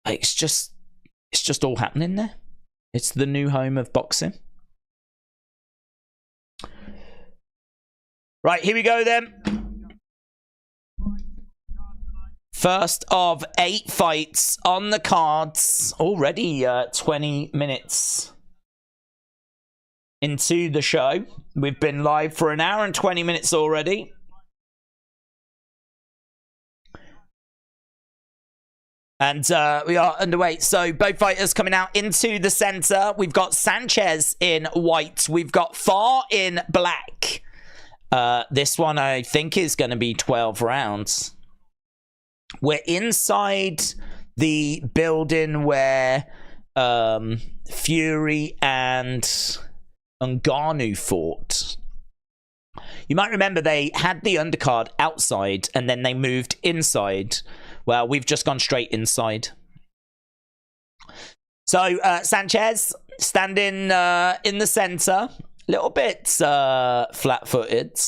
Like, it's just all happening there. It's the new home of boxing. Right, here we go then. First of 8 fights on the cards. Already 20 minutes into the show. We've been live for an hour and 20 minutes already. And we are underway. So both fighters coming out into the center. We've got Sanchez in white. We've got Far in black. This one, I think, is going to be 12 rounds. We're inside the building where Fury and Ngannou fought. You might remember they had the undercard outside and then they moved inside. Well, we've just gone straight inside. So, Sanchez standing in the center. A little bit flat-footed.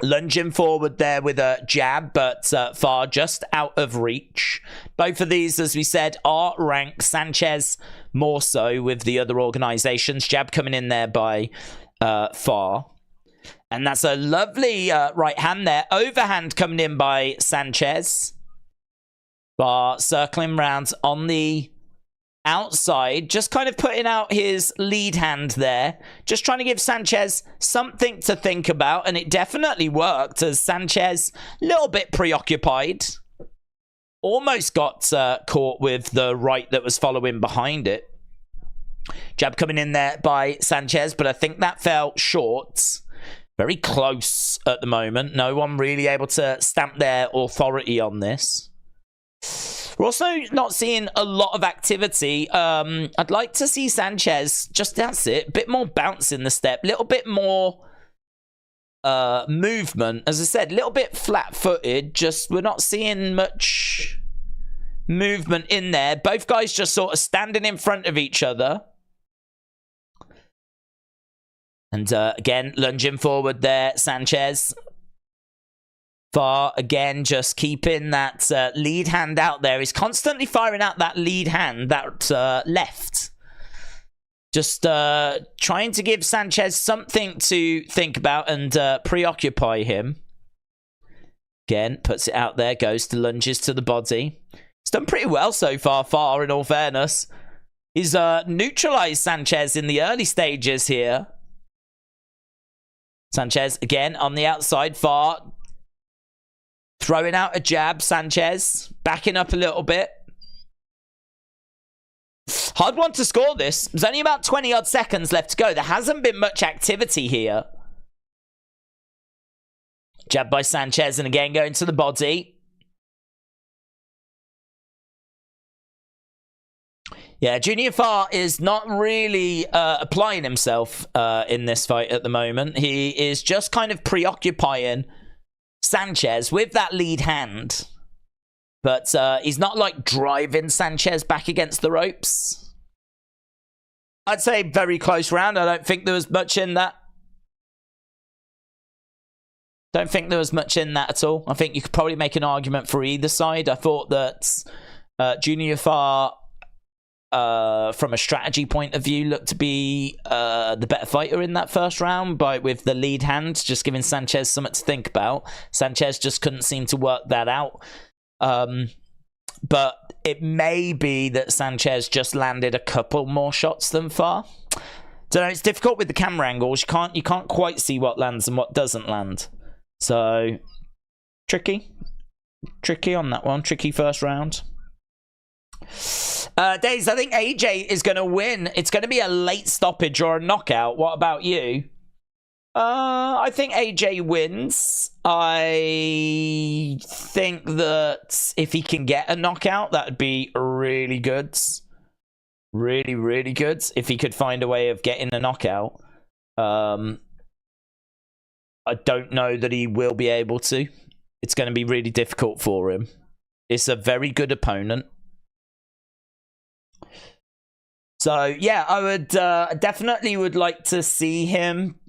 Lunging forward there with a jab, but Far just out of reach. Both of these, as we said, are ranked. Sanchez more so with the other organizations. Jab coming in there by Far. And that's a lovely right hand there. Overhand coming in by Sanchez. Far circling round on the outside. Just kind of putting out his lead hand there. Just trying to give Sanchez something to think about. And it definitely worked as Sanchez a little bit preoccupied. Almost got caught with the right that was following behind it. Jab coming in there by Sanchez. But I think that fell short. Very close at the moment. No one really able to stamp their authority on this. We're also not seeing a lot of activity. I'd like to see Sanchez, just that's it, a bit more bounce in the step, a little bit more movement. As I said, a little bit flat-footed, just we're not seeing much movement in there. Both guys just sort of standing in front of each other. And again, lunging forward there, Sanchez. Far, again, just keeping that lead hand out there. He's constantly firing out that lead hand, that left. Just trying to give Sanchez something to think about and preoccupy him. Again, puts it out there, goes to lunges to the body. He's done pretty well so far, Far, in all fairness. He's neutralized Sanchez in the early stages here. Sanchez, again, on the outside, Far. Throwing out a jab, Sanchez. Backing up a little bit. Hard one to score this. There's only about 20-odd seconds left to go. There hasn't been much activity here. Jab by Sanchez, and again going to the body. Yeah, Junior Far is not really applying himself in this fight at the moment. He is just kind of preoccupying Sanchez with that lead hand. But he's not like driving Sanchez back against the ropes. I'd say very close round. I don't think there was much in that. Don't think there was much in that at all. I think you could probably make an argument for either side. I thought that Junior Far, from a strategy point of view, looked to be the better fighter in that first round, but with the lead hand, just giving Sanchez something to think about. Sanchez just couldn't seem to work that out. But it may be that Sanchez just landed a couple more shots than Far. Don't know, it's difficult with the camera angles. You can't quite see what lands and what doesn't land. So tricky on that one. Tricky first round. Days, I think AJ is going to win. It's going to be a late stoppage or a knockout. What about you? I think AJ wins. I think that if he can get a knockout, that would be really good. Really, really good. If he could find a way of getting a knockout. I don't know that he will be able to. It's going to be really difficult for him. It's a very good opponent. So, yeah, I would definitely would like to see him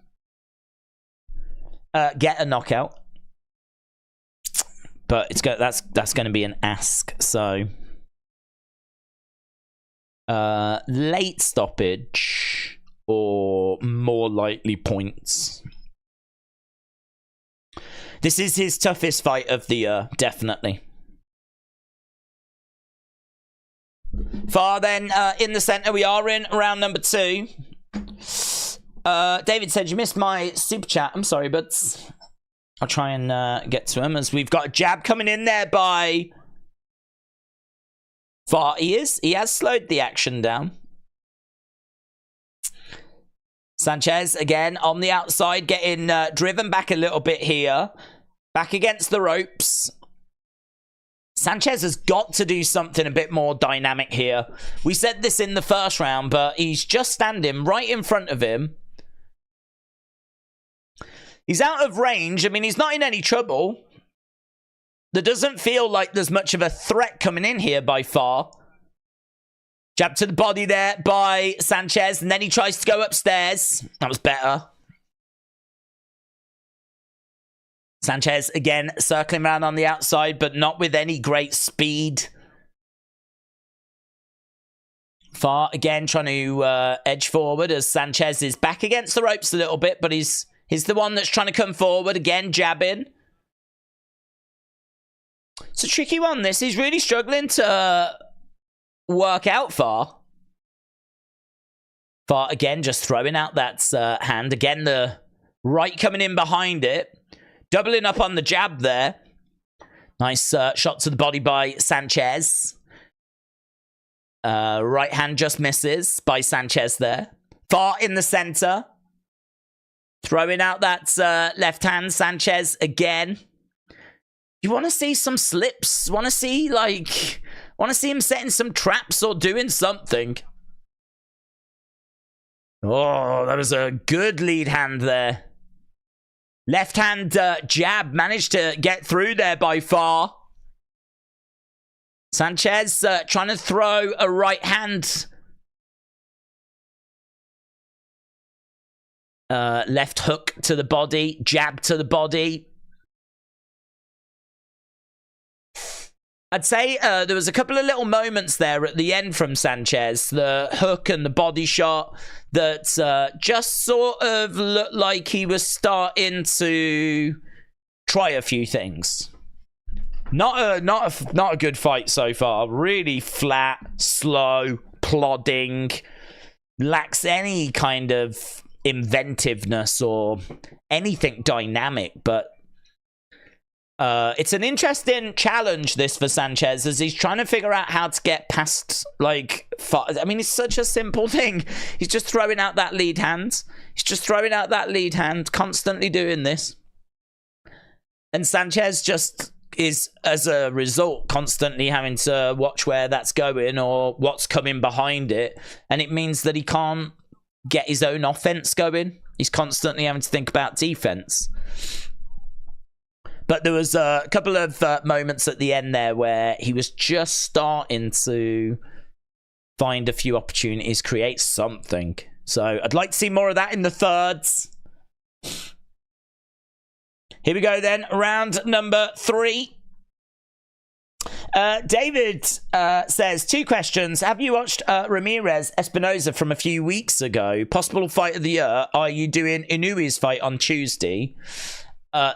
get a knockout. But it's that's going to be an ask. So, late stoppage or more likely points. This is his toughest fight of the year, definitely. Far then, in the center, we are in round number 2. David said, you missed my super chat. I'm sorry, but I'll try and get to him as we've got a jab coming in there by Far he has slowed the action down. Sanchez again on the outside, getting driven back a little bit here. Back against the ropes. Sanchez has got to do something a bit more dynamic here. We said this in the first round, but he's just standing right in front of him. He's out of range. I mean, he's not in any trouble. There doesn't feel like there's much of a threat coming in here by far. Jab to the body there by Sanchez, and then he tries to go upstairs. That was better. Sanchez, again, circling around on the outside, but not with any great speed. Far, again, trying to edge forward as Sanchez is back against the ropes a little bit, but he's the one that's trying to come forward. Again, jabbing. It's a tricky one, this. He's really struggling to work out Far. Far, again, just throwing out that hand. Again, the right coming in behind it. Doubling up on the jab there. Nice shot to the body by Sanchez. Right hand just misses by Sanchez there. Far in the center. Throwing out that left hand. Sanchez again. You want to see some slips? Want to see him setting some traps or doing something? Oh, that was a good lead hand there. Left hand jab managed to get through there by Far. Sanchez trying to throw a right hand. Left hook to the body. Jab to the body. I'd say there was a couple of little moments there at the end from Sanchez. The hook and the body shot that just sort of looked like he was starting to try a few things. Not a good fight so far. Really flat, slow, plodding. Lacks any kind of inventiveness or anything dynamic, but it's an interesting challenge, this, for Sanchez, as he's trying to figure out how to get past, like, I mean, it's such a simple thing. He's just throwing out that lead hand. He's just throwing out that lead hand, constantly doing this. And Sanchez just is, as a result, constantly having to watch where that's going or what's coming behind it. And it means that he can't get his own offense going. He's constantly having to think about defense. But there was a couple of moments at the end there where he was just starting to find a few opportunities, create something. So I'd like to see more of that in the thirds. Here we go then, round number 3. David says, 2 questions. Have you watched Ramirez Espinoza from a few weeks ago? Possible fight of the year. Are you doing Inouye's fight on Tuesday?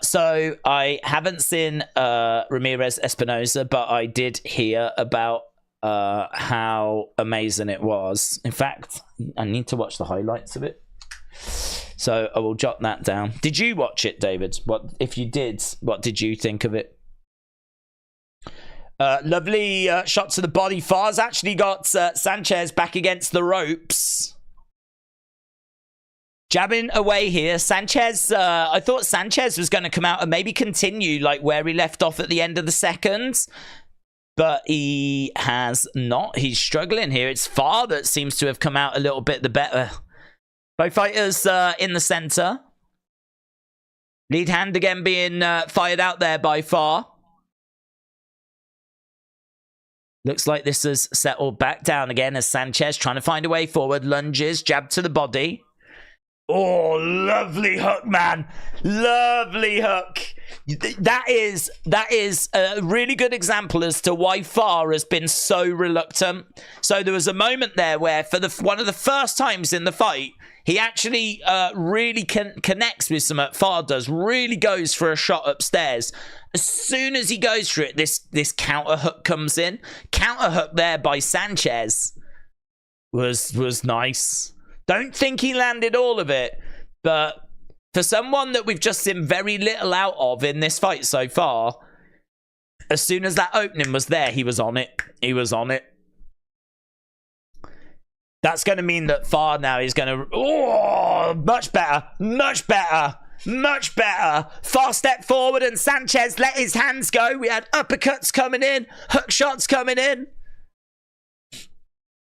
So I haven't seen Ramirez Espinoza, but I did hear about how amazing it was. In fact, I need to watch the highlights of it. So I will jot that down. Did you watch it, David? What, if you did, what did you think of it? Lovely shot to the body. Far's actually got Sanchez back against the ropes. Jabbing away here. Sanchez, I thought Sanchez was going to come out and maybe continue like where he left off at the end of the second. But he has not. He's struggling here. It's Far that seems to have come out a little bit the better. Both fighters in the center. Lead hand again being fired out there by Far. Looks like this has settled back down again as Sanchez trying to find a way forward. Lunges, jab to the body. Oh, lovely hook, man. Lovely hook. That is a really good example as to why Far has been so reluctant. So there was a moment there where for one of the first times in the fight, he actually really connects with some Far does. Really goes for a shot upstairs. As soon as he goes for it, this counter hook comes in. Counter hook there by Sanchez was nice. Don't think he landed all of it, but for someone that we've just seen very little out of in this fight so far, as soon as that opening was there, he was on it. He was on it. That's going to mean that Far now is going to... Oh, much better. Much better. Much better. Far step forward and Sanchez let his hands go. We had uppercuts coming in. Hook shots coming in.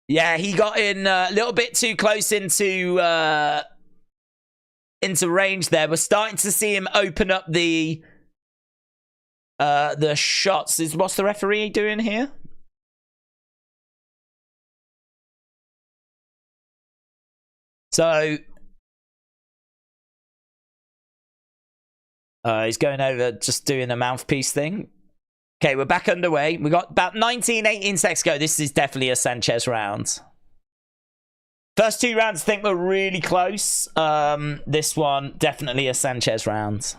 Yeah, he got in a little bit too close into range there. We're starting to see him open up the shots. What's the referee doing here? So he's going over, just doing a mouthpiece thing. Okay, we're back underway. We got about 19, 18 seconds to go. This is definitely a Sanchez round. First two rounds, I think, were really close. This one, definitely a Sanchez round.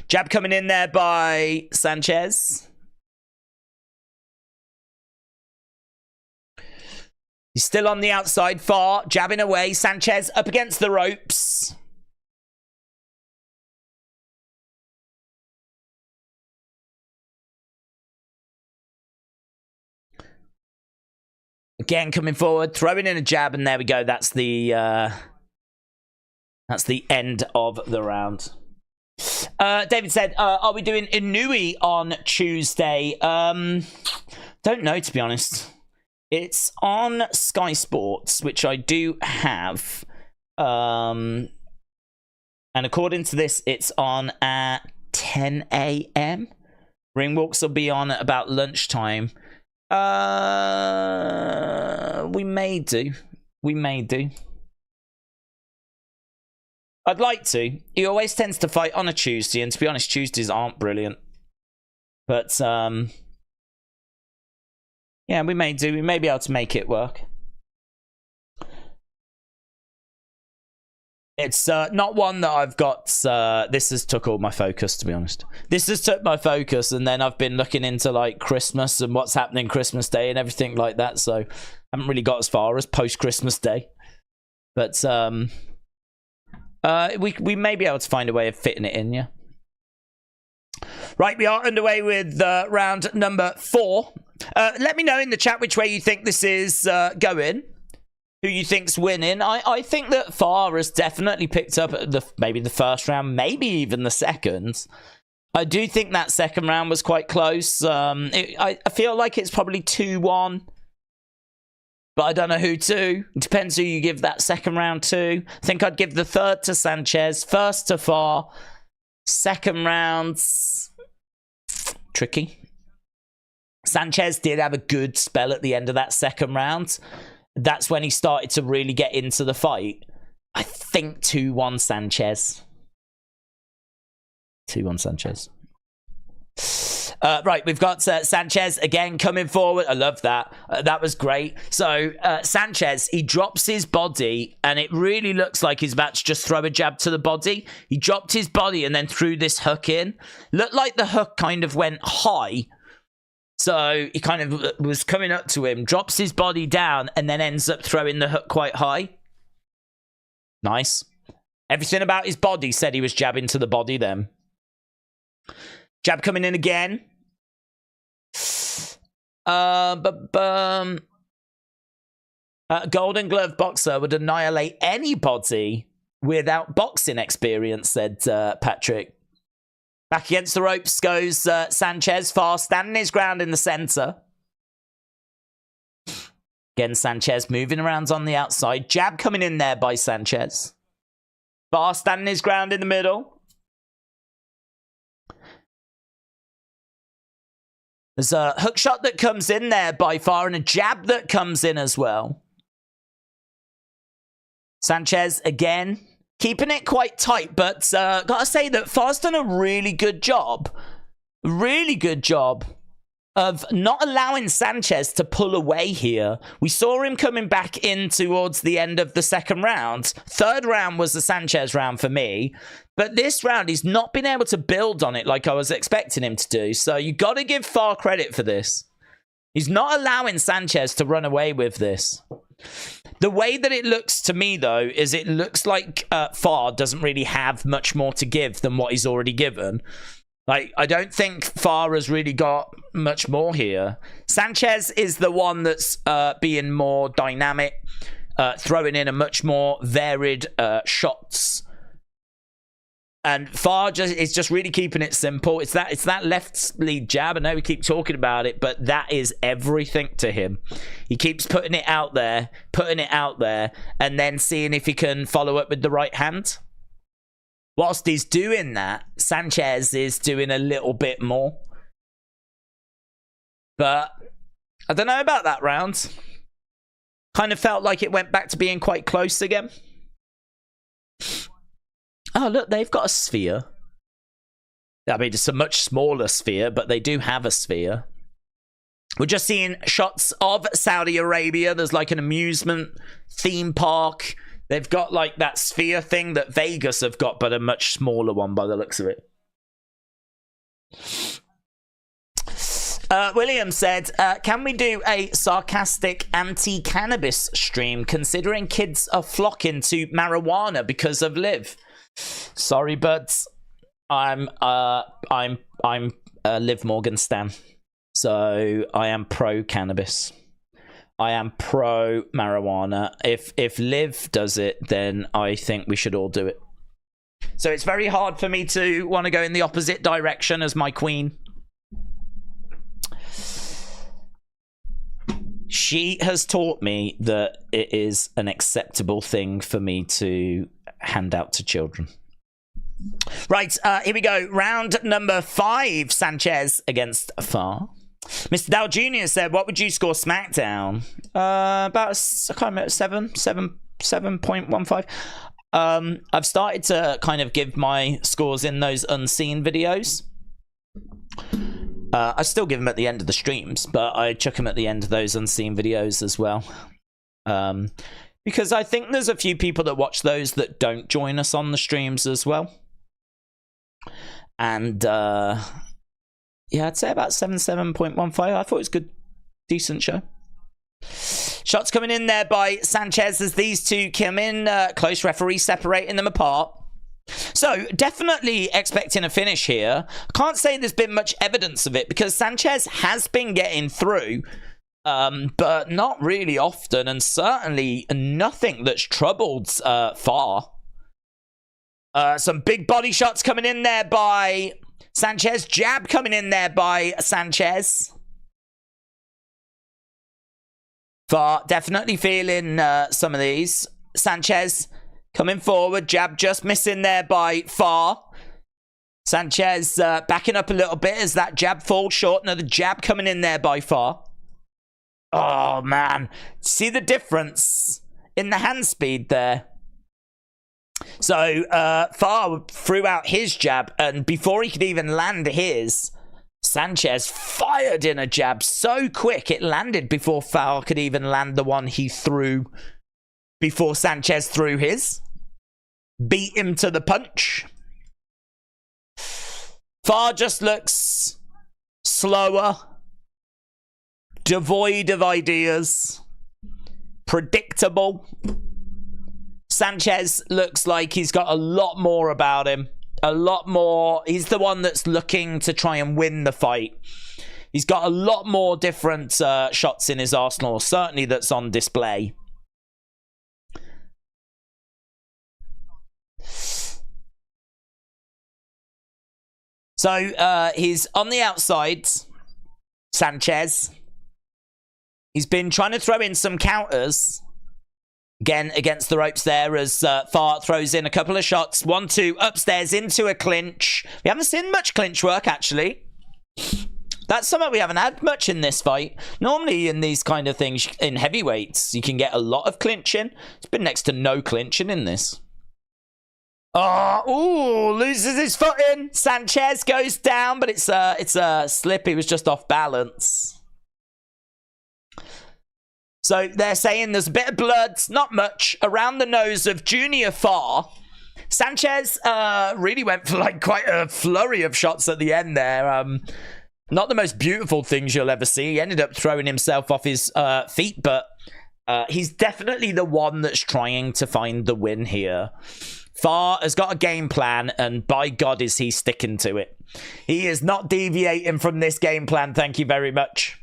Jab coming in there by Sanchez. He's still on the outside, Far, jabbing away. Sanchez up against the ropes. Again, coming forward, throwing in a jab, and there we go. That's the end of the round. David said, are we doing Inui on Tuesday? Don't know, to be honest. It's on Sky Sports, which I do have. And according to this, it's on at 10 a.m. Ring walks will be on at about lunchtime. We may do. We may do. I'd like to. He always tends to fight on a Tuesday, and to be honest, Tuesdays aren't brilliant. But, yeah, we may do. We may be able to make it work. It's not one that I've got. This has took all my focus, to be honest. This has took my focus, and then I've been looking into like Christmas and what's happening Christmas Day and everything like that. So I haven't really got as far as post Christmas Day. But we may be able to find a way of fitting it in, yeah. Right, we are underway with round number 4. Let me know in the chat which way you think this is going. Who you think's winning. I think that Far has definitely picked up maybe the first round, maybe even the second. I do think that second round was quite close. I feel like it's probably 2-1. But I don't know who to. It depends who you give that second round to. I think I'd give the third to Sanchez. First to Far. Second round's tricky. Sanchez did have a good spell at the end of that second round. That's when he started to really get into the fight. I think 2-1 Sanchez. 2-1 Sanchez. Right, we've got Sanchez again coming forward. I love that. That was great. So Sanchez, he drops his body, and it really looks like he's about to just throw a jab to the body. He dropped his body and then threw this hook in. Looked like the hook kind of went high. So he kind of was coming up to him, drops his body down, and then ends up throwing the hook quite high. Nice. Everything about his body said he was jabbing to the body then. Jab coming in again. Golden Glove boxer would annihilate anybody without boxing experience, said Patrick. Back against the ropes goes Sanchez. Far standing his ground in the center. Again, Sanchez moving around on the outside. Jab coming in there by Sanchez. Far standing his ground in the middle. There's a hook shot that comes in there by Far and a jab that comes in as well. Sanchez again. Keeping it quite tight, but gotta say that Far's done a really good job of not allowing Sanchez to pull away here. We saw him coming back in towards the end of the second round. Third round was the Sanchez round for me, but this round he's not been able to build on it like I was expecting him to do. So you gotta give Far credit for this. He's not allowing Sanchez to run away with this. The way that it looks to me, though, is it looks like Far doesn't really have much more to give than what he's already given. Like, I don't think Far has really got much more here. Sanchez is the one that's being more dynamic. throwing in a much more varied shots. And Far is just really keeping it simple. It's that left lead jab. I know we keep talking about it, but that is everything to him. He keeps putting it out there, and then seeing if he can follow up with the right hand. Whilst he's doing that, Sanchez is doing a little bit more. But I don't know about that round. Kind of felt like it went back to being quite close again. Oh, look, they've got a sphere. I mean, it's a much smaller sphere, but they do have a sphere. We're just seeing shots of Saudi Arabia. There's like an amusement theme park. They've got like that sphere thing that Vegas have got, but a much smaller one by the looks of it. William said, can we do a sarcastic anti-cannabis stream, considering kids are flocking to marijuana because of Liv? Sorry, buds. I'm Liv Morgan stan. So I am pro cannabis. I am pro marijuana. If Liv does it, then I think we should all do it. So it's very hard for me to want to go in the opposite direction as my queen. She has taught me that it is an acceptable thing for me to hand out to children. Right, here we go. Round number 5, Sanchez against Far. Mr. Dow Jr. said, what would you score SmackDown? About, I can't remember, 7.15. I've started to kind of give my scores in those unseen videos. I still give them at the end of the streams, but I chuck them at the end of those unseen videos as well. Because I think there's a few people that watch those that don't join us on the streams as well. And yeah, I'd say about 7.15. I thought it was good, decent show. Shots coming in there by Sanchez as these two come in close. Referee separating them apart. So definitely expecting a finish here. I can't say there's been much evidence of it because Sanchez has been getting through, but not really often, and certainly nothing that's troubled Far. Some big body shots coming in there by Sanchez. Jab coming in there by Sanchez. Far definitely feeling some of these. Sanchez coming forward. Jab just missing there by Far. Sanchez backing up a little bit as that jab falls short. Another jab coming in there by Far. Oh, man. See the difference in the hand speed there? So, Far threw out his jab, and before he could even land his, Sanchez fired in a jab so quick it landed before Far could even land the one he threw before Sanchez threw his. Beat him to the punch. Far just looks slower, devoid of ideas, predictable. Sanchez looks like he's got a lot more about him. A lot more. He's the one that's looking to try and win the fight. He's got a lot more different shots in his arsenal, certainly that's on display. So he's on the outside, Sanchez. He's been trying to throw in some counters. Again, against the ropes there as Far throws in a couple of shots. 1-2 upstairs into a clinch. We haven't seen much clinch work, actually. That's something we haven't had much in this fight. Normally in these kind of things, in heavyweights, you can get a lot of clinching. It's been next to no clinching in this. Oh, ooh, loses his footing. Sanchez goes down, but it's a slip. He was just off balance. So they're saying there's a bit of blood, not much, around the nose of Junior Far. Sanchez really went for like quite a flurry of shots at the end there. Not the most beautiful things you'll ever see. He ended up throwing himself off his feet, but he's definitely the one that's trying to find the win here. Far has got a game plan, and by God is he sticking to it. He is not deviating from this game plan, thank you very much.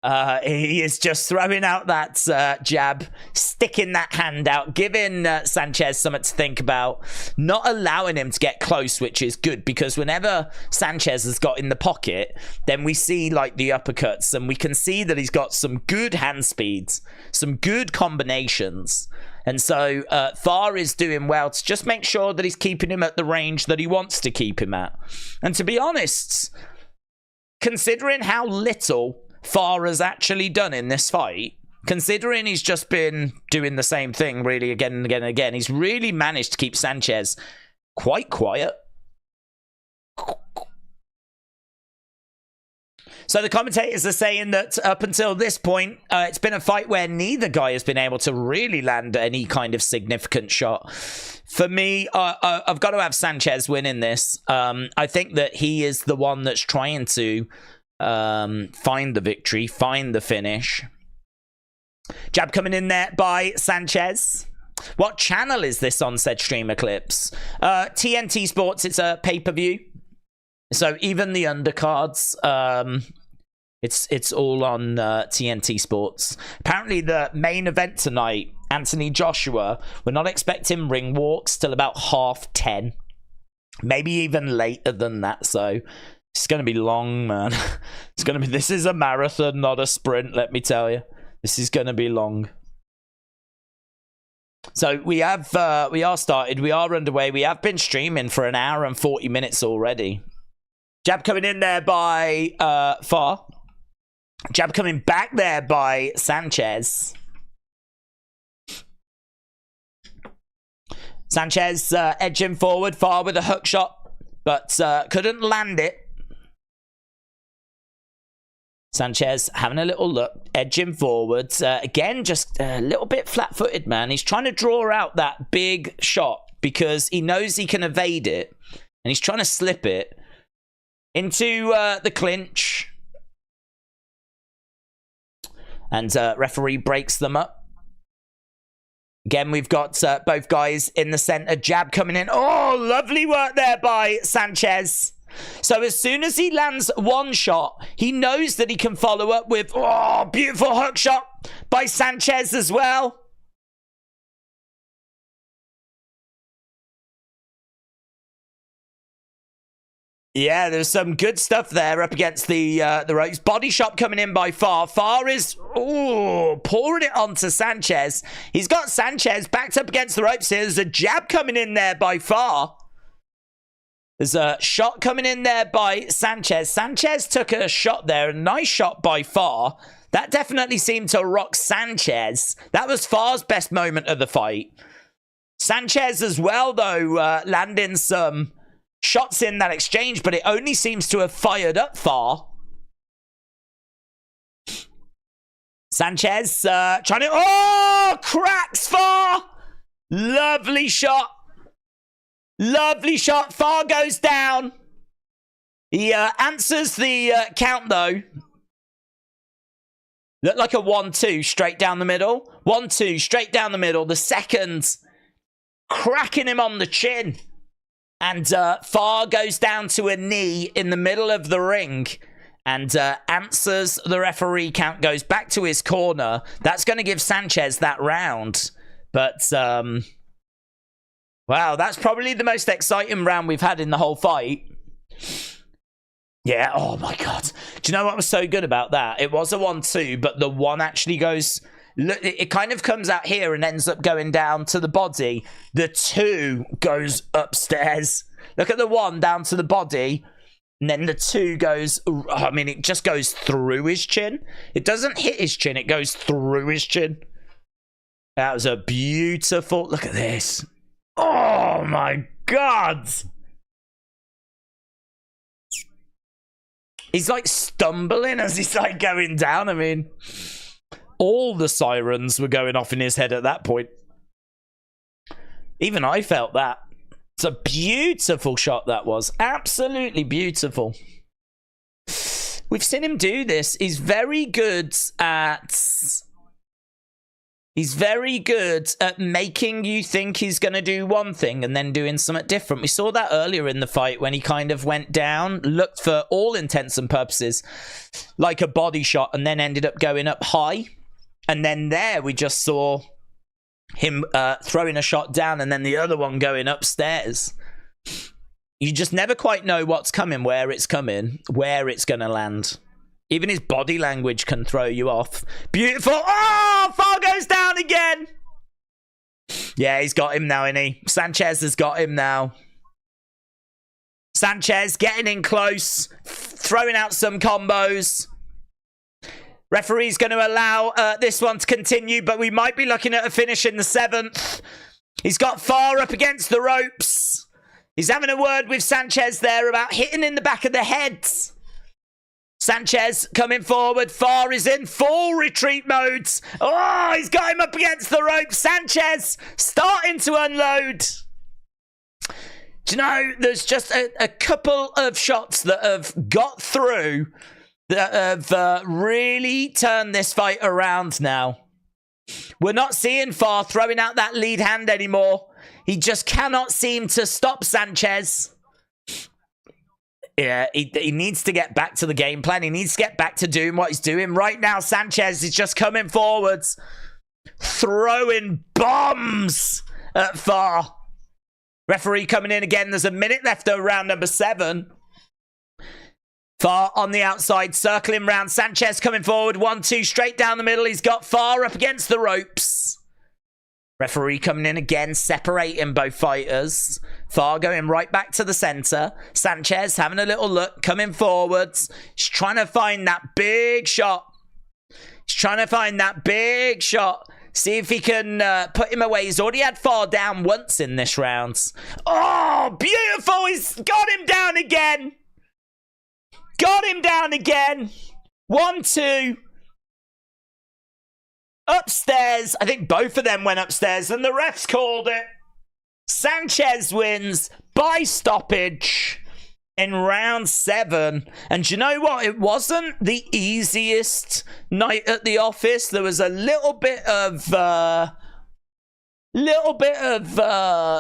He is just throwing out that jab, sticking that hand out, giving Sanchez something to think about, not allowing him to get close, which is good, because whenever Sanchez has got in the pocket, then we see like the uppercuts, and we can see that he's got some good hand speeds, some good combinations. And so Far is doing well to just make sure that he's keeping him at the range that he wants to keep him at. And to be honest, considering how little Far has actually done in this fight, considering he's just been doing the same thing really again and again and again, he's really managed to keep Sanchez quite quiet. So the commentators are saying that up until this point, it's been a fight where neither guy has been able to really land any kind of significant shot. For me, I've got to have Sanchez winning this. I think that he is the one that's trying to find the victory, find the finish. Jab coming in there by Sanchez. What channel is this on, said streamer clips? TNT Sports. It's a pay-per-view, so even the undercards, it's all on TNT Sports. Apparently the main event tonight, Anthony Joshua, we're not expecting ring walks till about 10:30, maybe even later than that. So it's going to be long, man. It's going to be. This is a marathon, not a sprint. Let me tell you, this is going to be long. So we are started. We are underway. We have been streaming for an hour and 40 minutes already. Jab coming in there by Far. Jab coming back there by Sanchez. Sanchez edging forward. Far with a hook shot, but couldn't land it. Sanchez having a little look, edging forwards. Again, just a little bit flat-footed, man. He's trying to draw out that big shot because he knows he can evade it. And he's trying to slip it into the clinch. And referee breaks them up. Again, we've got both guys in the center. Jab coming in. Oh, lovely work there by Sanchez. So as soon as he lands one shot, he knows that he can follow up with, oh, beautiful hook shot by Sanchez as well. Yeah, there's some good stuff there up against the ropes. Body shot coming in by Far. Far is, pouring it onto Sanchez. He's got Sanchez backed up against the ropes here. There's a jab coming in there by Far. There's a shot coming in there by Sanchez. Sanchez took a shot there. A nice shot by Far. That definitely seemed to rock Sanchez. That was Far's best moment of the fight. Sanchez as well, though, landing some shots in that exchange, but it only seems to have fired up Far. Sanchez trying to... Oh! Cracks Far! Lovely shot. Lovely shot. Far goes down. He answers the count, though. Looked like a 1-2 straight down the middle. 1-2 straight down the middle. The second cracking him on the chin. And Far goes down to a knee in the middle of the ring. And answers the referee count, goes back to his corner. That's going to give Sanchez that round. But... wow, that's probably the most exciting round we've had in the whole fight. Yeah, oh my God. Do you know what was so good about that? It was a 1-2, but the one actually goes... Look, it kind of comes out here and ends up going down to the body. The 2 goes upstairs. Look at the 1 down to the body. And then the 2 goes... I mean, it just goes through his chin. It doesn't hit his chin. It goes through his chin. That was a beautiful... Look at this. Oh my God! He's like stumbling as he's like going down. I mean, all the sirens were going off in his head at that point. Even I felt that. It's a beautiful shot that was. Absolutely beautiful. We've seen him do this. He's very good at... He's very good at making you think he's going to do one thing and then doing something different. We saw that earlier in the fight when he kind of went down, looked for all intents and purposes like a body shot, and then ended up going up high. And then there we just saw him throwing a shot down and then the other one going upstairs. You just never quite know what's coming, where it's coming, where it's going to land. Even his body language can throw you off. Beautiful. Oh, Far goes down again. Yeah, he's got him now, isn't he? Sanchez has got him now. Sanchez getting in close, throwing out some combos. Referee's going to allow this one to continue, but we might be looking at a finish in the 7th. He's got Far up against the ropes. He's having a word with Sanchez there about hitting in the back of the head. Sanchez coming forward. Far is in full retreat mode. Oh, he's got him up against the ropes. Sanchez starting to unload. Do you know, there's just a couple of shots that have got through that have really turned this fight around now. We're not seeing Far throwing out that lead hand anymore. He just cannot seem to stop Sanchez. Yeah, he needs to get back to the game plan. He needs to get back to doing what he's doing. Right now, Sanchez is just coming forwards, throwing bombs at Far. Referee coming in again. There's a minute left of round number 7. Far on the outside, circling round. Sanchez coming forward. 1-2 straight down the middle. He's got Far up against the ropes. Referee coming in again, separating both fighters. Far going right back to the center. Sanchez having a little look, coming forwards. He's trying to find that big shot. He's trying to find that big shot. See if he can put him away. He's already had Far down once in this round. Oh, beautiful. He's got him down again. Got him down again. 1-2. Upstairs. I think both of them went upstairs and the refs called it. Sanchez wins by stoppage in round 7. And you know what? It wasn't the easiest night at the office. There was a little bit of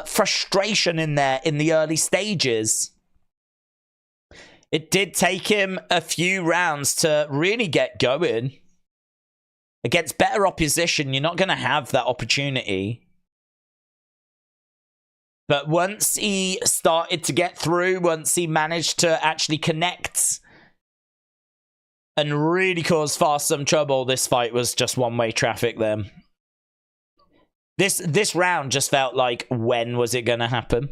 frustration in there in the early stages. It did take him a few rounds to really get going. Against better opposition, you're not going to have that opportunity. But once he started to get through, once he managed to actually connect and really cause Far some trouble, this fight was just one-way traffic then. This round just felt like, when was it going to happen?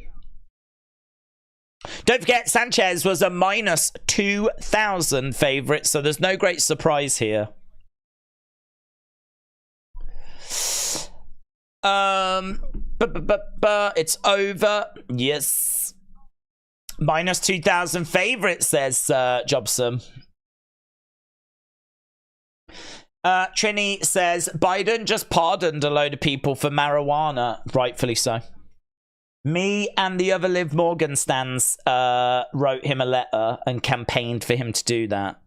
Don't forget, Sanchez was a minus 2,000 favourite, so there's no great surprise here. It's over. Yes. Minus 2,000 favourite, says Jobson. Trini says, Biden just pardoned a load of people for marijuana. Rightfully so. Me and the other Liv Morgan stans wrote him a letter and campaigned for him to do that.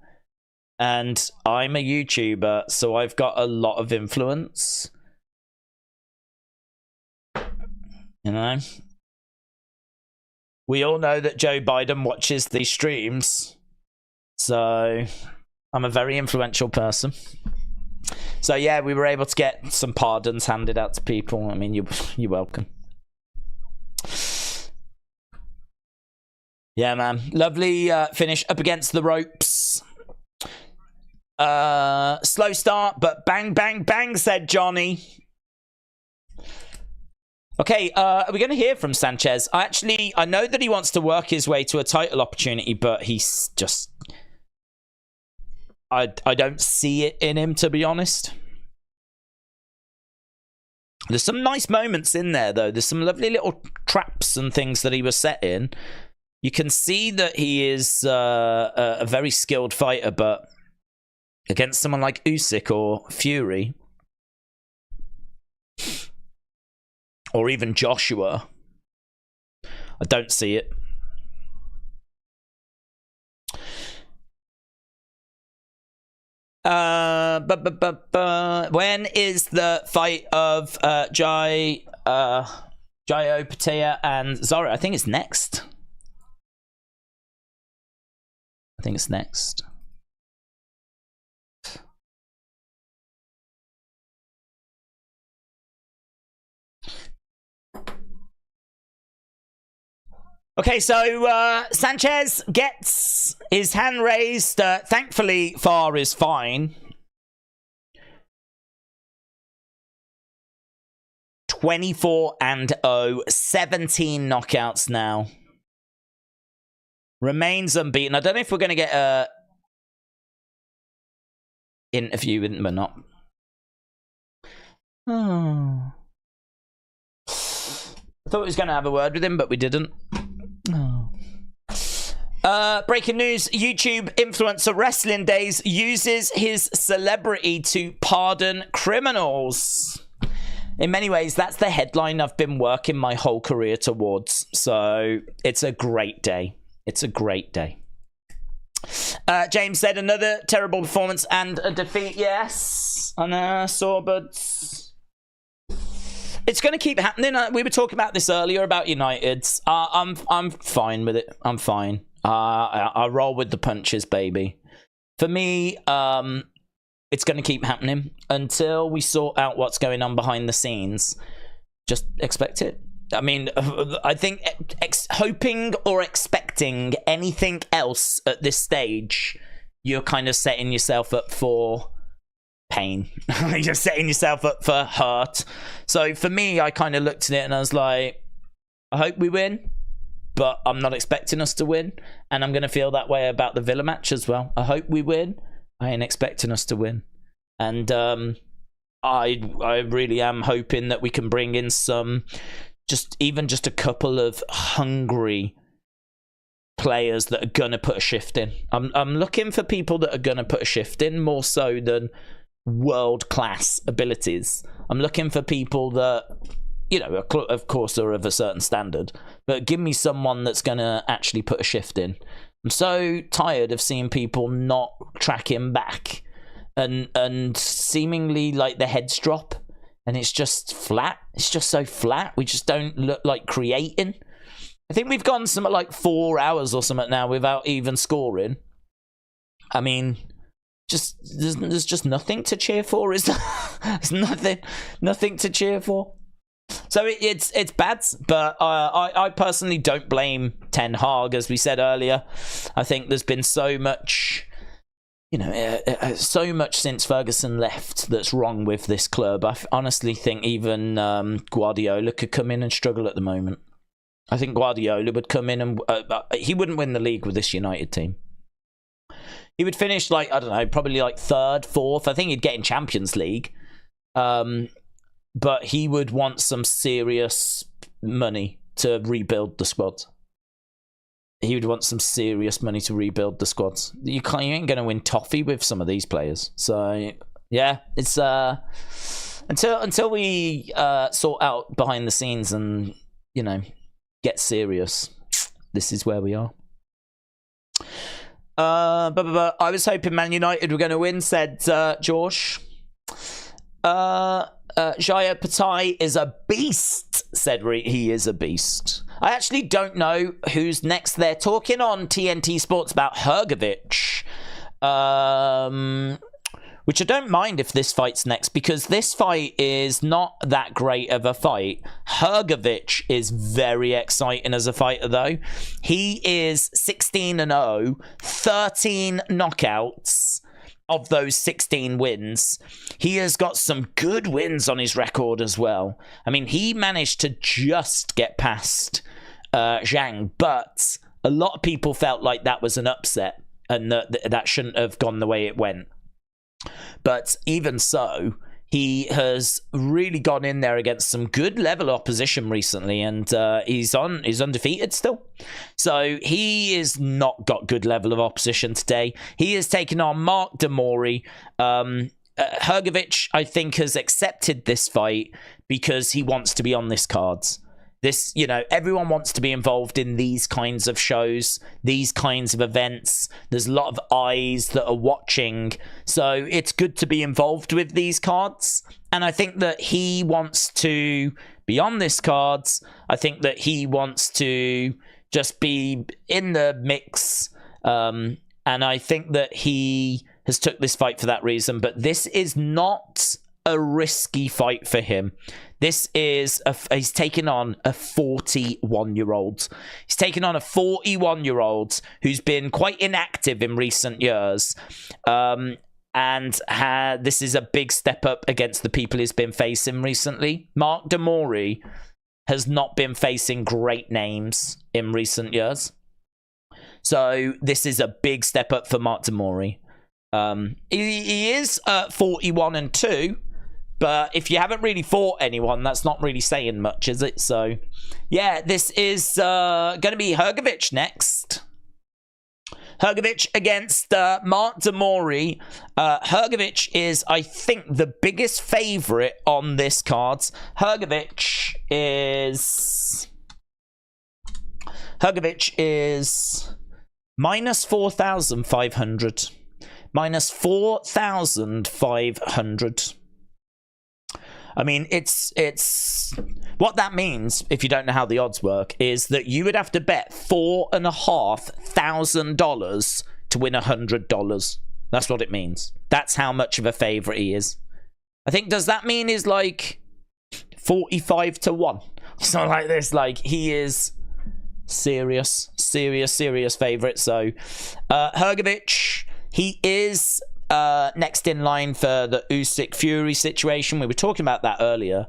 And I'm a YouTuber, so I've got a lot of influence. You know? We all know that Joe Biden watches these streams. So I'm a very influential person. So yeah, we were able to get some pardons handed out to people. I mean, you're welcome. Yeah, man. Lovely finish up against the ropes. Slow start, but bang, bang, bang, said Johnny. Okay, are we going to hear from Sanchez? I know that he wants to work his way to a title opportunity, but he's just... I don't see it in him, to be honest. There's some nice moments in there, though. There's some lovely little traps and things that he was setting. You can see that he is a very skilled fighter, but against someone like Usyk or Fury... or even Joshua, I don't see it. When is the fight of Jai Patia and Zora? I think it's next. Okay, so Sanchez gets his hand raised. Thankfully, Far is fine. 24-0, 17 knockouts now. Remains unbeaten. I don't know if we're going to get a interview with him or not. Oh. I thought we was going to have a word with him, but we didn't. Oh. Breaking news, YouTube influencer Wrestling Days uses his celebrity to pardon criminals. In many ways, that's the headline I've been working my whole career towards. So it's a great day. It's a great day. James said another terrible performance and a defeat. Yes, I know, saw, but it's going to keep happening. We were talking about this earlier about United. I'm fine with it. I'm fine. I roll with the punches, baby. For me, it's going to keep happening until we sort out what's going on behind the scenes. Just expect it. I mean, I think hoping or expecting anything else at this stage, you're kind of setting yourself up for pain. You're setting yourself up for hurt. So for me, I kind of looked at it and I was like, I hope we win, but I'm not expecting us to win. And I'm going to feel that way about the Villa match as well. I hope we win. I ain't expecting us to win. And I really am hoping that we can bring in some, even just a couple of hungry players that are going to put a shift in. I'm looking for people that are going to put a shift in more so than world-class abilities. I'm looking for people that, you know, of course are of a certain standard, but give me someone that's going to actually put a shift in. I'm so tired of seeing people not tracking back and seemingly like their heads drop and it's just flat. It's just so flat. We just don't look like creating. I think we've gone something like 4 hours or something now without even scoring. I mean, there's just nothing to cheer for, is there? There's nothing to cheer for. So it's bad, but I personally don't blame Ten Hag, as we said earlier. I think there's been so much, you know, so much since Ferguson left that's wrong with this club. I honestly think even Guardiola could come in and struggle at the moment. I think Guardiola would come in and he wouldn't win the league with this United team. He would finish like, I don't know, probably like 3rd, 4th. I think he'd get in Champions League. But he would want some serious money to rebuild the squad. He would want some serious money to rebuild the squads. You ain't going to win toffee with some of these players. So yeah, it's until we sort out behind the scenes and, you know, get serious. This is where we are. I was hoping Man United were going to win, said George. Jaya Patai is a beast, said he is a beast. I actually don't know who's next. They're talking on TNT Sports about Hrgovic, which I don't mind if this fight's next, because this fight is not that great of a fight. Hrgovic is very exciting as a fighter, though. He is 16-0, 13 knockouts. Of those 16 wins, he has got some good wins on his record as well. I mean, he managed to just get past Zhang, but a lot of people felt like that was an upset and that shouldn't have gone the way it went. But even so, he has really gone in there against some good level opposition recently, and he's undefeated still. So he is not got good level of opposition today. He is taking on Mark de Mori. Hrgovic, I think, has accepted this fight because he wants to be on this card. This, you know, everyone wants to be involved in these kinds of shows, these kinds of events. There's a lot of eyes that are watching. So it's good to be involved with these cards. And I think that he wants to be on this cards. I think that he wants to just be in the mix. And I think that he has took this fight for that reason. But this is not a risky fight for him. This is he's taken on a 41-year-old. He's taken on a 41-year-old who's been quite inactive in recent years. This is a big step up against the people he's been facing recently. Mark de Mori has not been facing great names in recent years. So this is a big step up for Mark de Mori. He is 41-2. But if you haven't really fought anyone, that's not really saying much, is it? So, yeah, this is going to be Hrgovic next. Hrgovic against Mark de Mori. Hrgovic is, I think, the biggest favourite on this card. Hrgovic is minus 4,500. Minus 4,500. I mean, it's what that means, if you don't know how the odds work, is that you would have to bet $4,500 to win $100. That's what it means. That's how much of a favourite he is. I think, does that mean he's like 45-1? Something like this. Like, he is serious favourite. So, Hrgovic, he is next in line for the Usyk Fury situation. We were talking about that earlier.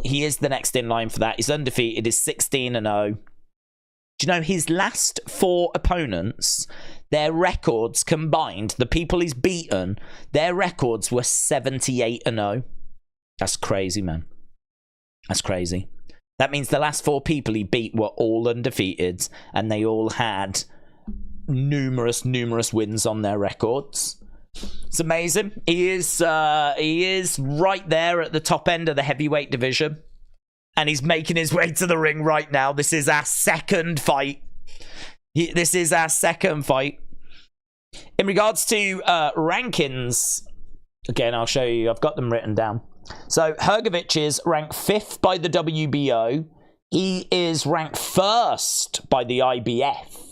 He is the next in line for that. He's undefeated. He's 16-0. Do you know his last 4 opponents, their records combined, the people he's beaten, their records were 78-0. That's crazy, man. That's crazy. That means the last 4 people he beat were all undefeated, and they all had numerous wins on their records. It's amazing. He is right there at the top end of the heavyweight division, and he's making his way to the ring right now. This is our second fight. In regards to rankings, again, I'll show you. I've got them written down. So Hrgovic is ranked 5th by the WBO. He is ranked 1st by the IBF.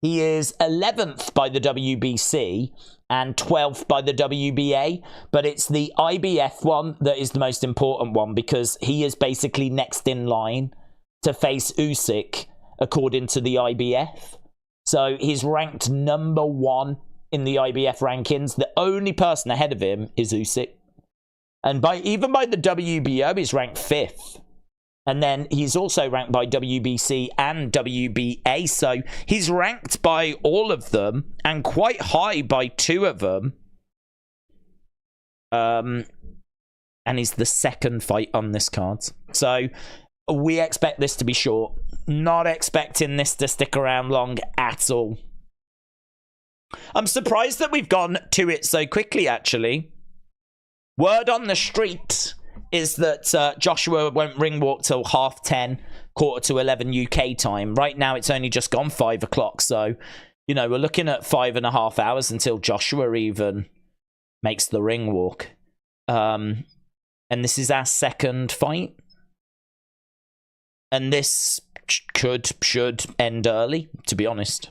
He is 11th by the WBC and 12th by the WBA, but it's the IBF one that is the most important one because he is basically next in line to face Usyk according to the IBF. So he's ranked number 1 in the IBF rankings. The only person ahead of him is Usyk. And even by the WBO, he's ranked 5th. And then he's also ranked by WBC and WBA. So he's ranked by all of them and quite high by 2 of them. And he's the second fight on this card. So we expect this to be short. Not expecting this to stick around long at all. I'm surprised that we've gone to it so quickly, actually. Word on the street is that Joshua won't ring walk till 10:30, 11:15 UK time. Right now, it's only just gone 5 o'clock. So, you know, we're looking at 5.5 hours until Joshua even makes the ring walk. And this is our second fight. And this should end early, to be honest.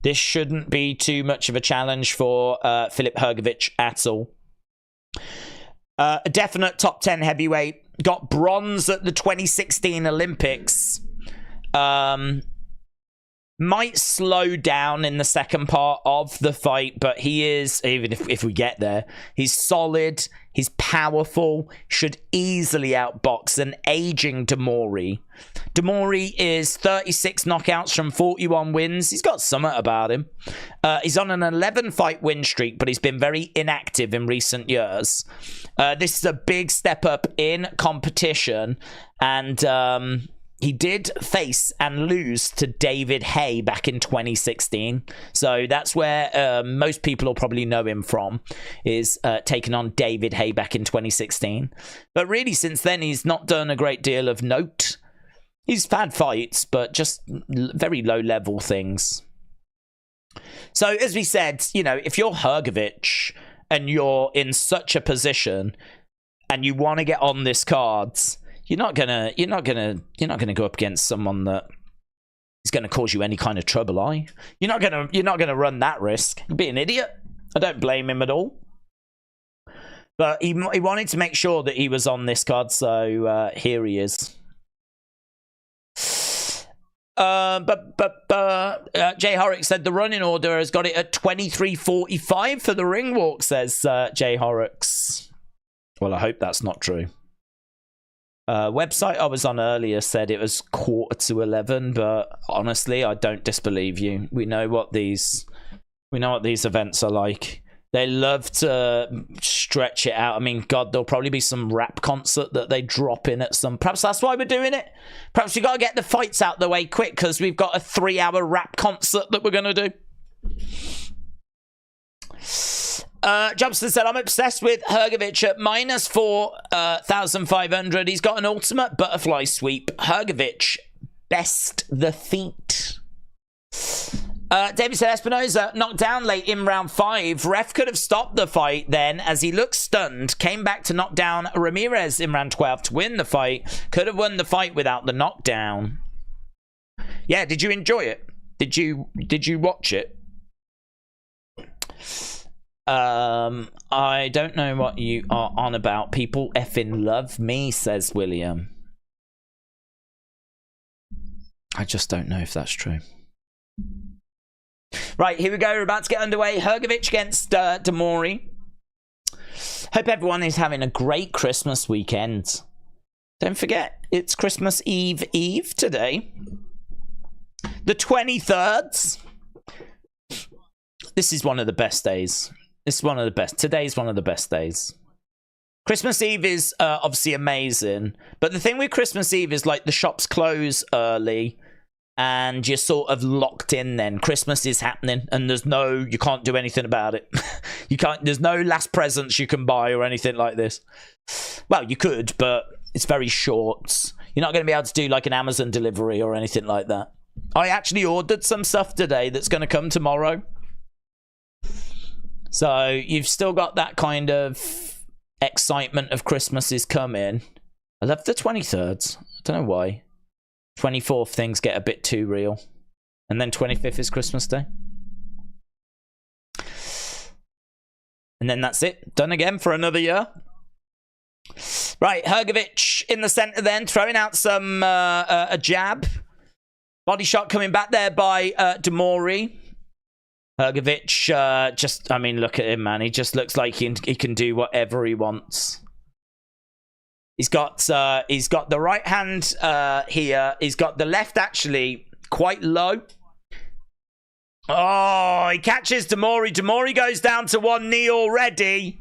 This shouldn't be too much of a challenge for Filip Hrgovic at all. A definite top 10 heavyweight. Got bronze at the 2016 Olympics. Might slow down in the second part of the fight, but he is, even if we get there, he's solid, he's powerful, should easily outbox an aging de Mori. De Mori is 36 knockouts from 41 wins. He's got something about him. He's on an 11-fight win streak, but he's been very inactive in recent years. This is a big step up in competition, and he did face and lose to David Haye back in 2016. So that's where most people will probably know him from, is taking on David Haye back in 2016. But really, since then, he's not done a great deal of note. He's had fights, but just very low-level things. So, as we said, you know, if you're Hrgovic and you're in such a position and you want to get on this card, you're not gonna go up against someone that is gonna cause you any kind of trouble, are you? You're not gonna run that risk. You'd be an idiot. I don't blame him at all. But he wanted to make sure that he was on this card, so here he is. Jay Horrocks said the running order has got it at 23:45 for the ring walk, says Jay Horrocks. Well, I hope that's not true. Website I was on earlier said it was 11:15, but honestly, I don't disbelieve you. We know what these events are like. They love to stretch it out. I mean, God, there'll probably be some rap concert that they drop in at some... Perhaps that's why we're doing it. Perhaps we got to get the fights out the way quick because we've got a 3-hour rap concert that we're going to do. Jobson said, I'm obsessed with Hrgovic at minus 4,500. He's got an ultimate butterfly sweep. Hrgovic, best the feet. David said Espinoza knocked down late in round 5. Ref could have stopped the fight then as he looked stunned. Came back to knock down Ramirez in round 12 to win the fight. Could have won the fight without the knockdown. Yeah, did you enjoy it? Did you watch it? I don't know what you are on about. People effing love me, says William. I just don't know if that's true. Right, here we go. We're about to get underway. Hrgovic against Mori. Hope everyone is having a great Christmas weekend. Don't forget, it's Christmas Eve today. The 23rd. This is one of the best days. This is one of the best. Today's one of the best days. Christmas Eve is obviously amazing. But the thing with Christmas Eve is like the shops close early. And you're sort of locked in then. Christmas is happening and you can't do anything about it. There's no last presents you can buy or anything like this. Well, you could, but it's very short. You're not going to be able to do like an Amazon delivery or anything like that. I actually ordered some stuff today that's going to come tomorrow. So you've still got that kind of excitement of Christmas is coming. I love the 23rd. I don't know why. 24th things get a bit too real. And then 25th is Christmas Day. And then that's it. Done again for another year. Right, Hrgovic in the center then, throwing out some a jab. Body shot coming back there by Mori. Hrgovic just, I mean, look at him, man. He just looks like he can do whatever he wants. He's got the right hand here. He's got the left actually quite low. Oh, he catches Mori. Mori goes down to one knee already.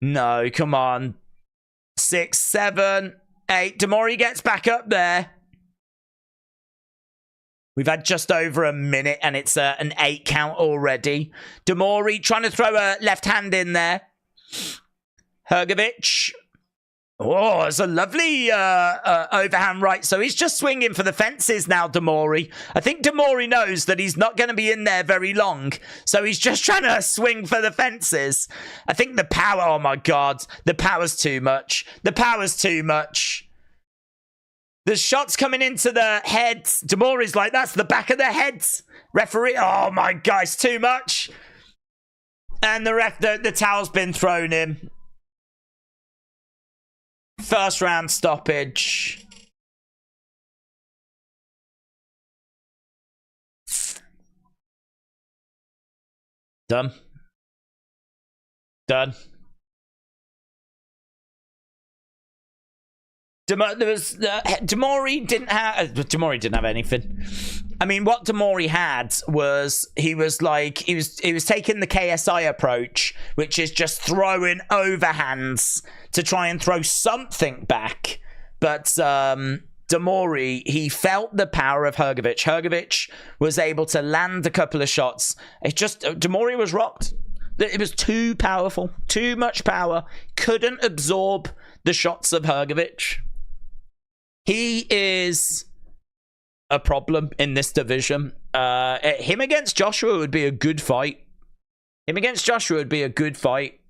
No, come on. 6, 7, 8. Mori gets back up there. We've had just over a minute and it's an 8 count already. Mori trying to throw a left hand in there. Hrgovic. Oh, it's a lovely overhand right. So he's just swinging for the fences now, Mori. I think Mori knows that he's not going to be in there very long. So he's just trying to swing for the fences. I think the power, oh my God, the power's too much. The power's too much. The shot's coming into the heads. Mori's like, that's the back of the heads. Referee, oh my God, it's too much. And the towel's been thrown in. First round stoppage. Done. Done. Mori didn't have anything. I mean, what Mori had was he was taking the KSI approach, which is just throwing overhands to try and throw something back. But Mori, he felt the power of Hrgovic. Hrgovic was able to land a couple of shots. It just Mori was rocked. It was too powerful, too much power. Couldn't absorb the shots of Hrgovic. He is a problem in this division. Him against Joshua would be a good fight. Him against Joshua would be a good fight.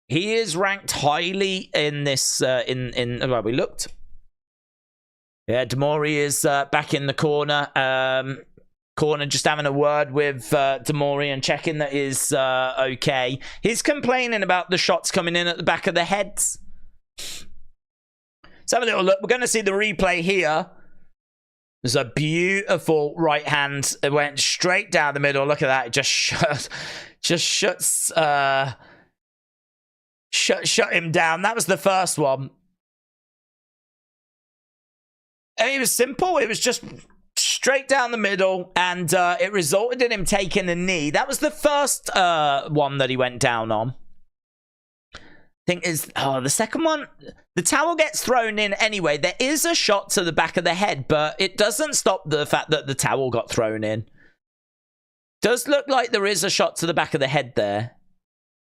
He is ranked highly in this, well, we looked. Yeah, Mori is back in the corner. Corner just having a word with Mori and checking that is okay. He's complaining about the shots coming in at the back of the heads. Let's have a little look. We're going to see the replay here. There's a beautiful right hand. It went straight down the middle. Look at that. It just shuts shut him down. That was the first one. And it was simple. It was just straight down the middle, and it resulted in him taking a knee. That was the first one that he went down on. I think is the second one. The towel gets thrown in anyway. There is a shot to the back of the head, but it doesn't stop the fact that the towel got thrown in. Does look like there is a shot to the back of the head there.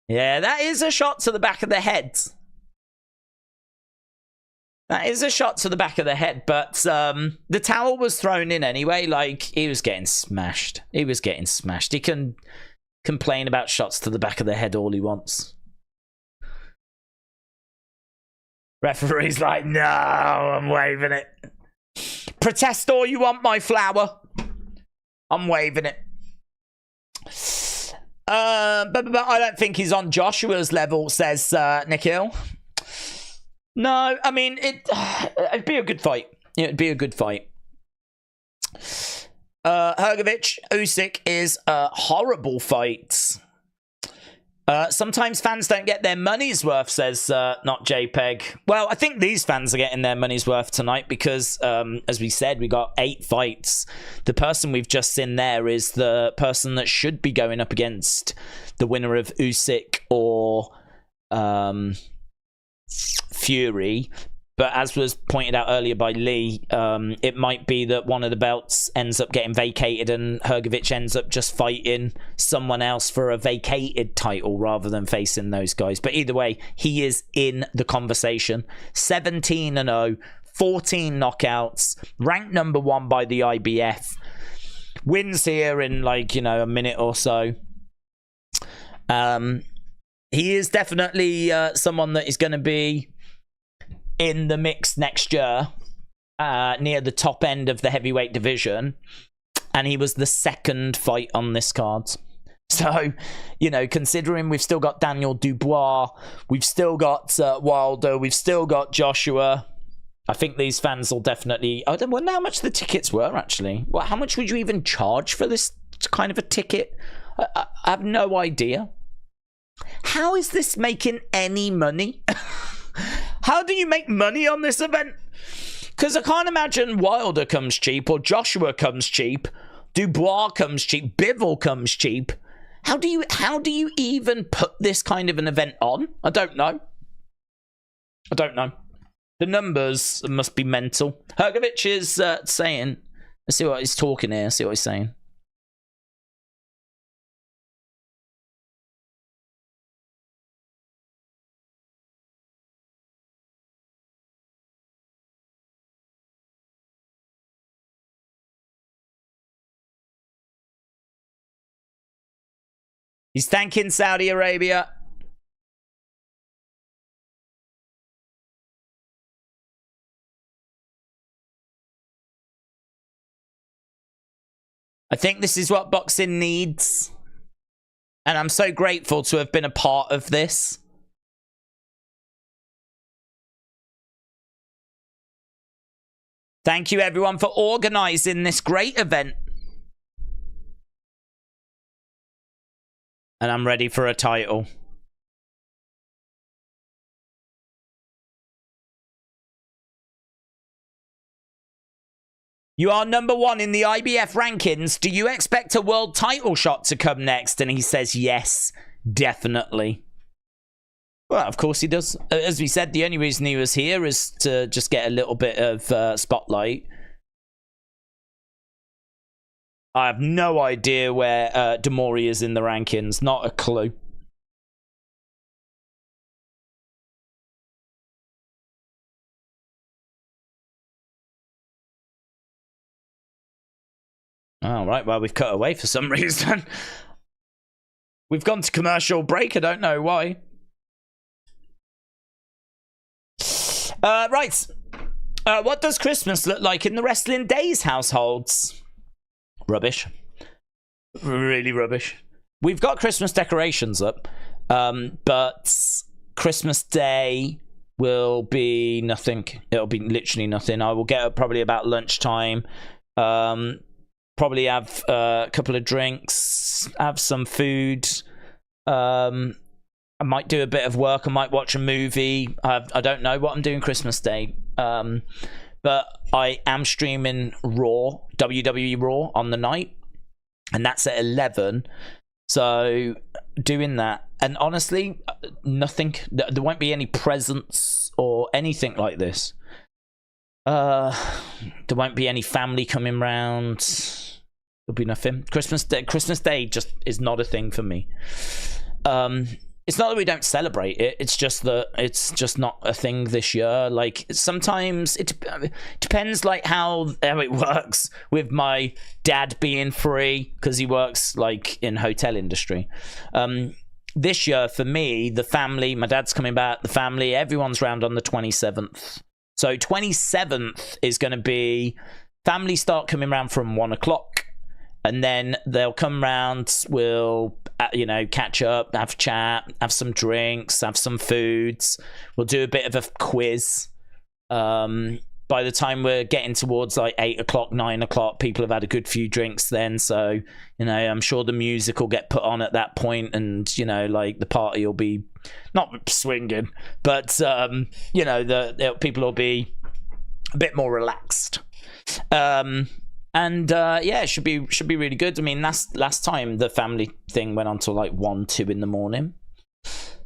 Yeah, that is a shot to the back of the head. That is a shot to the back of the head, but the towel was thrown in anyway. Like, he was getting smashed. He was getting smashed. He can complain about shots to the back of the head all he wants. Referee's like, no, I'm waving it. Protest all you want, my flower. I'm waving it. But I don't think he's on Joshua's level, says Nikhil. No, I mean, it'd be a good fight. It'd be a good fight. Hrgovic, Usyk is a horrible fight. Sometimes fans don't get their money's worth, says not JPEG. Well, I think these fans are getting their money's worth tonight because, as we said, we got 8 fights. The person we've just seen there is the person that should be going up against the winner of Usyk or Fury. But as was pointed out earlier by Lee, it might be that one of the belts ends up getting vacated and Hrgovic ends up just fighting someone else for a vacated title rather than facing those guys. But either way, he is in the conversation. 17-0, 14 knockouts, ranked number 1 by the IBF. Wins here in, like, you know, a minute or so. He is definitely someone that is going to be in the mix next year, near the top end of the heavyweight division. And he was the second fight on this card. So, you know, considering we've still got Daniel Dubois, we've still got Wilder, we've still got Joshua. I think these fans will definitely... I don't know how much the tickets were, actually. Well, how much would you even charge for this kind of a ticket? I have no idea. How is this making any money? How do you make money on this event? Because I can't imagine Wilder comes cheap or Joshua comes cheap, Dubois comes cheap, Bivol comes cheap. How do you even put this kind of an event on? I don't know. I don't know. The numbers must be mental. Hrgovic is saying, let's see what he's talking here, see what he's saying. He's thanking Saudi Arabia. I think this is what boxing needs. And I'm so grateful to have been a part of this. Thank you, everyone, for organising this great event. And I'm ready for a title. You are number 1 in the IBF rankings. Do you expect a world title shot to come next? And he says, yes, definitely. Well, of course he does. As we said, the only reason he was here is to just get a little bit of spotlight. I have no idea where Mori is in the rankings. Not a clue. All right, well, we've cut away for some reason. We've gone to commercial break. I don't know why. Right. What does Christmas look like in the Wrestling Days households? Rubbish. Really rubbish. We've got Christmas decorations up, but Christmas Day will be nothing. It'll be literally nothing. I will get up probably about lunchtime. Probably have a couple of drinks, have some food. I might do a bit of work. I might watch a movie. I don't know what I'm doing Christmas Day. But I am streaming Raw, WWE Raw on the night. And that's at 11. So doing that. And honestly, nothing. There won't be any presents or anything like this. There won't be any family coming round. There'll be nothing. Christmas Day just is not a thing for me. It's not that we don't celebrate it. It's just that it's just not a thing this year. Like, sometimes it depends, like, how it works with my dad being free, because he works, like, in hotel industry. This year, for me, the family, my dad's coming back, the family, everyone's round on the 27th. So 27th is going to be, family start coming round from 1 o'clock. And then they'll come round, we'll, catch up, have chat, have some drinks, have some foods. We'll do a bit of a quiz. By the time we're getting towards like 8 o'clock, 9 o'clock, people have had a good few drinks then. So, I'm sure the music will get put on at that point, and, the party will be not swinging, but, people will be a bit more relaxed. And it should be really good. I mean, last time the family thing went on till like 1, 2 in the morning.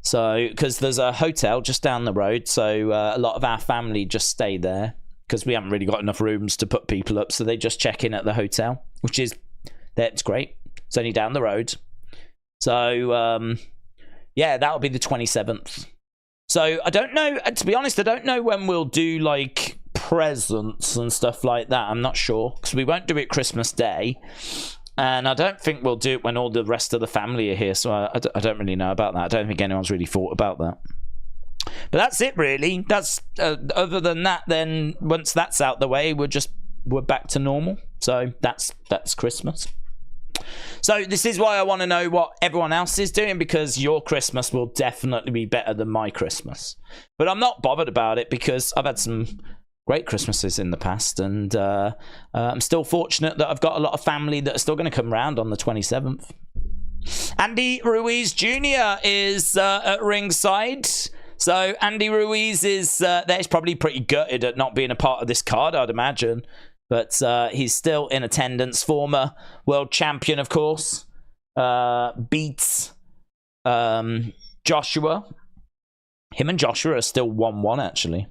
So, because there's a hotel just down the road, so a lot of our family just stay there because we haven't really got enough rooms to put people up. So they just check in at the hotel, which is that's great. It's only down the road. So that'll be the 27th. So I don't know. To be honest, I don't know when we'll do like presents and stuff like that. I'm not sure, because we won't do it Christmas Day, and I don't think we'll do it when all the rest of the family are here, so I don't really know about that. I don't think anyone's really thought about that. But that's it, really. That's other than that, then once that's out the way, we're back to normal. So that's Christmas. So this is why I want to know what everyone else is doing, because your Christmas will definitely be better than my Christmas. But I'm not bothered about it, because I've had some great Christmases in the past, and I'm still fortunate that I've got a lot of family that are still going to come round on the 27th. Andy Ruiz Jr. is at ringside. So Andy Ruiz is he's probably pretty gutted at not being a part of this card, I'd imagine. But he's still in attendance. Former world champion, of course. Beats Joshua. Him and Joshua are still 1-1, actually.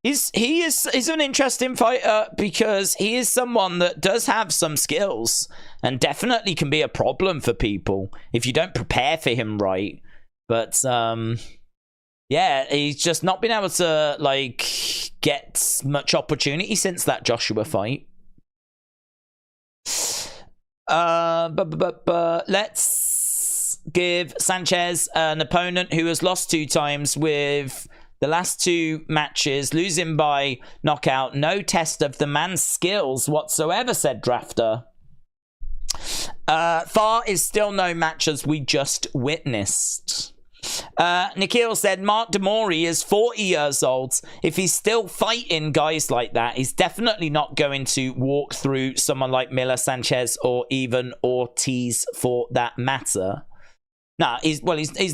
He's an interesting fighter, because he is someone that does have some skills and definitely can be a problem for people if you don't prepare for him right. But he's just not been able to like get much opportunity since that Joshua fight. But let's give Sanchez an opponent who has lost 2 times with the last 2 matches, losing by knockout. No test of the man's skills whatsoever, said Drafter. Far is still no match, as we just witnessed. Nikhil said, Mark Mori is 40 years old. If he's still fighting guys like that, he's definitely not going to walk through someone like Miller, Sanchez, or even Ortiz for that matter. Nah, he's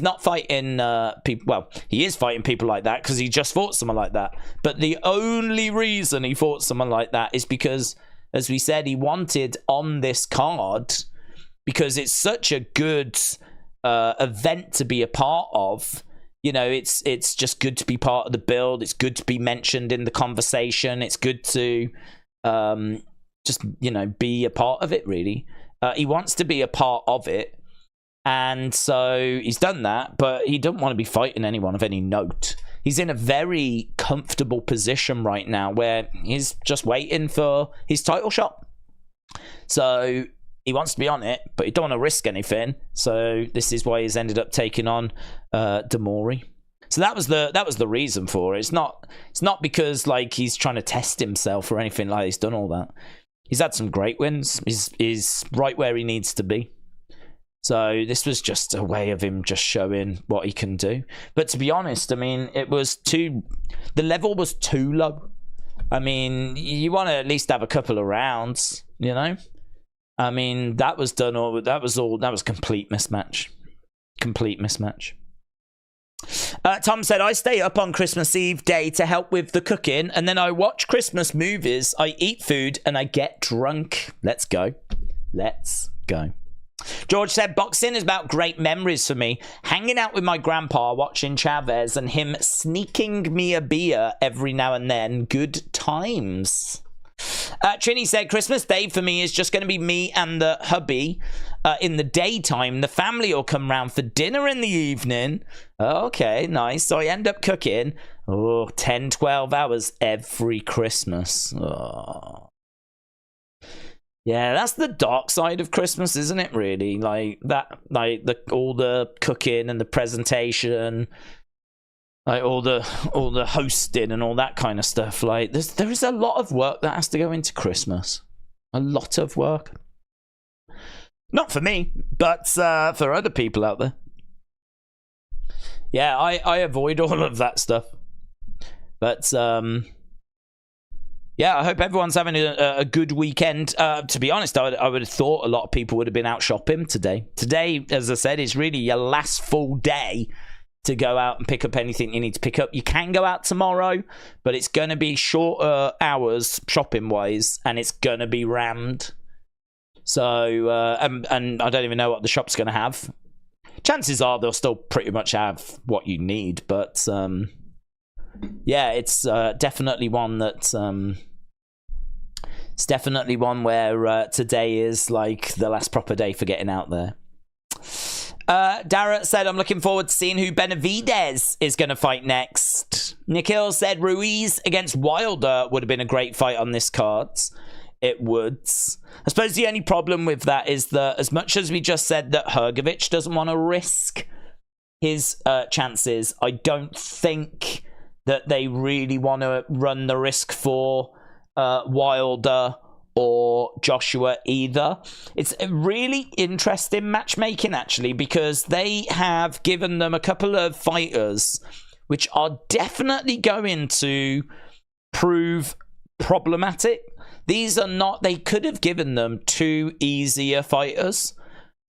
not fighting people. Well, he is fighting people like that because he just fought someone like that. But the only reason he fought someone like that is because, as we said, he wanted on this card, because it's such a good event to be a part of. It's just good to be part of the build. It's good to be mentioned in the conversation. It's good to just be a part of it. Really, he wants to be a part of it. And so he's done that, but he doesn't want to be fighting anyone of any note. he's in a very comfortable position right now where he's just waiting for his title shot. So he wants to be on it, but he don't want to risk anything. So this is why he's ended up taking on Mori. So that was the reason for it. It's not because like he's trying to test himself or anything like that. He's done all that. He's had some great wins. He's right where he needs to be. So this was just a way of him just showing what he can do. But to be honest, I mean, the level was too low. I mean, you want to at least have a couple of rounds, you know? I mean, that was complete mismatch. Complete mismatch. Tom said, I stay up on Christmas Eve day to help with the cooking, and then I watch Christmas movies, I eat food, and I get drunk. Let's go. Let's go. George said, boxing is about great memories for me. Hanging out with my grandpa, watching Chavez, and him sneaking me a beer every now and then. Good times. Trini said, Christmas Day for me is just going to be me and the hubby in the daytime. The family will come round for dinner in the evening. Okay, nice. So I end up cooking 10, 12 hours every Christmas. Oh. Yeah, that's the dark side of Christmas, isn't it, really? Like that, like all the cooking and the presentation, like all the hosting and all that kind of stuff. Like there is a lot of work that has to go into Christmas. A lot of work. Not for me, but for other people out there. Yeah, I avoid all of that stuff. But yeah, I hope everyone's having a good weekend. To be honest, I would have thought a lot of people would have been out shopping today. Today, as I said, is really your last full day to go out and pick up anything you need to pick up. You can go out tomorrow, but it's going to be shorter hours shopping-wise, and it's going to be rammed. So, and I don't even know what the shop's going to have. Chances are they'll still pretty much have what you need, but yeah, it's definitely one that it's definitely one where today is like the last proper day for getting out there. Dara said, I'm looking forward to seeing who Benavidez is going to fight next. Nikhil said Ruiz against Wilder would have been a great fight on this card. It would. I suppose the only problem with that is that as much as we just said that Hrgovic doesn't want to risk his chances, I don't think that they really want to run the risk for Wilder or Joshua either. It's a really interesting matchmaking, actually, because they have given them a couple of fighters which are definitely going to prove problematic. These are not... They could have given them two easier fighters,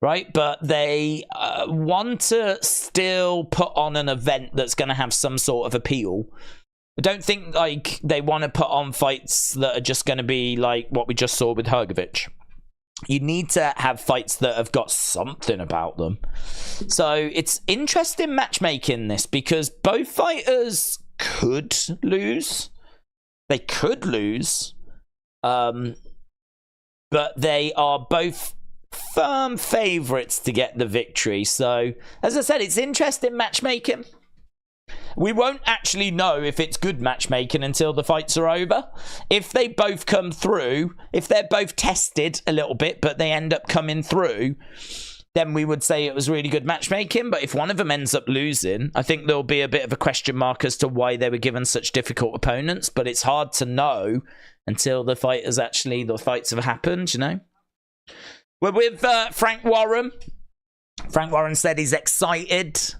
right? But they want to still put on an event that's going to have some sort of appeal. I don't think like they want to put on fights that are just going to be like what we just saw with Hrgovic. You need to have fights that have got something about them. So it's interesting matchmaking this, because both fighters could lose. They could lose. But they are both firm favourites to get the victory. So, as I said, it's interesting matchmaking. We won't actually know if it's good matchmaking until the fights are over. If they both come through, if they're both tested a little bit, but they end up coming through, then we would say it was really good matchmaking. But if one of them ends up losing, I think there'll be a bit of a question mark as to why they were given such difficult opponents. But it's hard to know until the fights have happened, you know. We're with Frank Warren. Frank Warren said he's excited.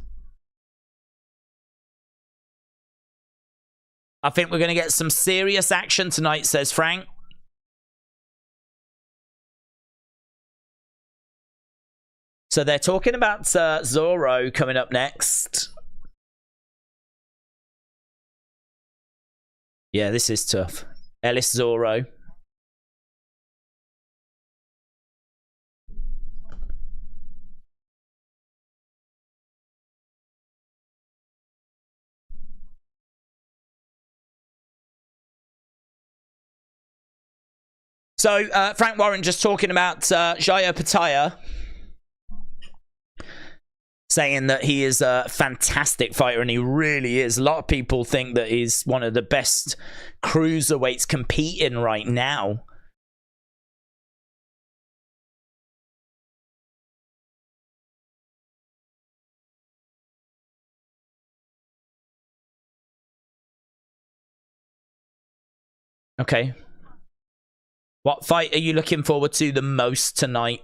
I think we're going to get some serious action tonight, says Frank. So they're talking about Zorro coming up next. Yeah, this is tough. Ellis Zorro. So, Frank Warren just talking about Jaya Pataya. saying that he is a fantastic fighter, and he really is. A lot of people think that he's one of the best cruiserweights competing right now. Okay. What fight are you looking forward to the most tonight?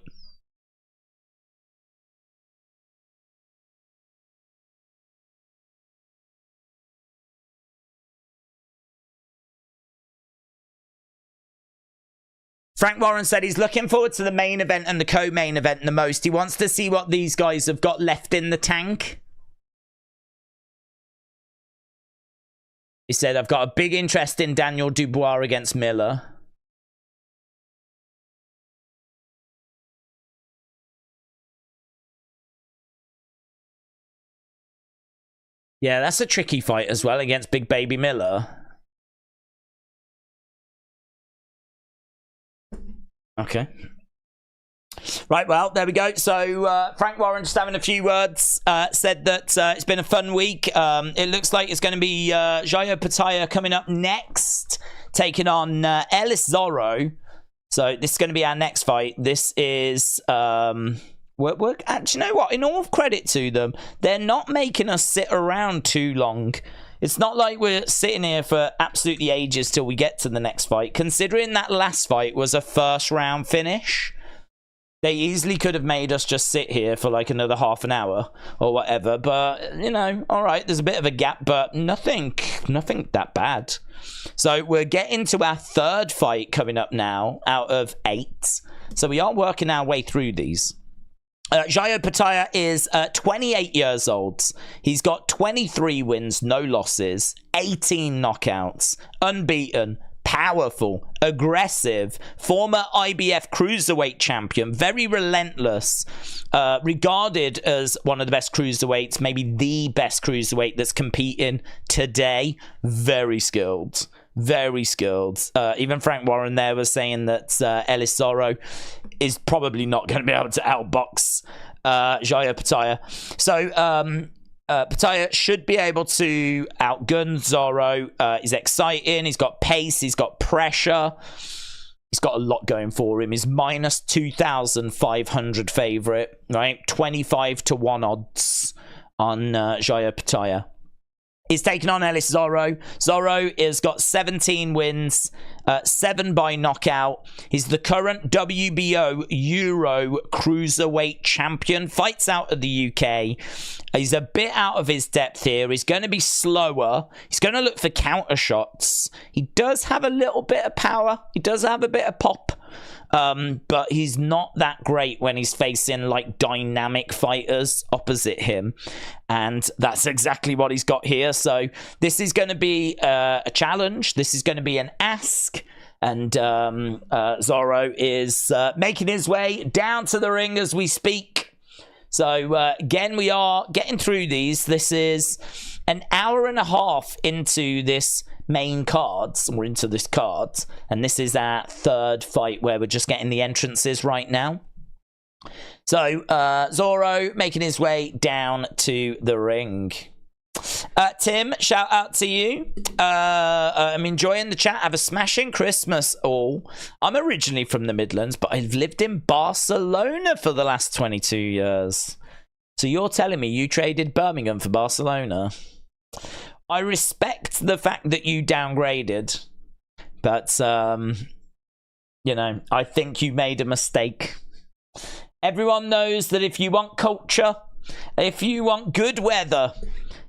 Frank Warren said he's looking forward to the main event and the co-main event the most. He wants to see what these guys have got left in the tank. He said, I've got a big interest in Daniel Dubois against Miller. Yeah, that's a tricky fight as well against Big Baby Miller. Okay. Right, well, there we go. So, Frank Warren, just having a few words, said that it's been a fun week. It looks like it's going to be Jair Pataya coming up next, taking on Ellis Zorro. So, this is going to be our next fight. This is... actually, you know what? In all credit to them, they're not making us sit around too long. It's not like we're sitting here for absolutely ages till we get to the next fight. Considering that last fight was a first round finish, they easily could have made us just sit here for like another half an hour or whatever. But, you know, all right, there's a bit of a gap, but nothing that bad. So we're getting to our third fight coming up now out of 8. So we are working our way through these. Jair Pataya is 28 years old. He's got 23 wins, no losses, 18 knockouts, unbeaten, powerful, aggressive, former IBF cruiserweight champion, very relentless, regarded as one of the best cruiserweights, maybe the best cruiserweight that's competing today. Very skilled. Very skilled. Even Frank Warren there was saying that Ellis Zorro is probably not going to be able to outbox Jair Pataya. So Pataya should be able to outgun Zorro. He's exciting. He's got pace. He's got pressure. He's got a lot going for him. He's minus 2,500 favorite, right? 25 to 1 odds on Jair Pataya. He's taken on Ellis Zorro. Zorro has got 17 wins, 7 by knockout. He's the current WBO Euro Cruiserweight champion. Fights out of the UK. He's a bit out of his depth here. He's going to be slower. He's going to look for counter shots. He does have a little bit of power. He does have a bit of pop. But he's not that great when he's facing like dynamic fighters opposite him, and that's exactly what he's got here. So this is going to be a challenge. This is going to be an ask, and Zorro is making his way down to the ring as we speak. So again, we are getting through these. This is an hour and a half into this main cards. We're into this card, and this is our third fight where we're just getting the entrances right now. So Zorro making his way down to the ring. Tim, shout out to you. I'm enjoying the chat. Have a smashing Christmas all. I'm originally from the Midlands, but I've lived in Barcelona for the last 22 years. So you're telling me you traded Birmingham for Barcelona? I respect the fact that you downgraded, but, you know, I think you made a mistake. Everyone knows that if you want culture, if you want good weather,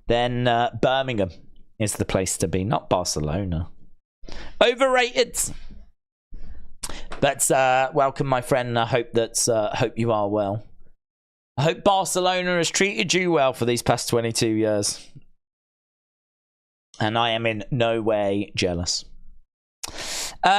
then Birmingham is the place to be, not Barcelona. Overrated. But welcome, my friend. I hope that hope you are well. I hope Barcelona has treated you well for these past 22 years. And I am in no way jealous.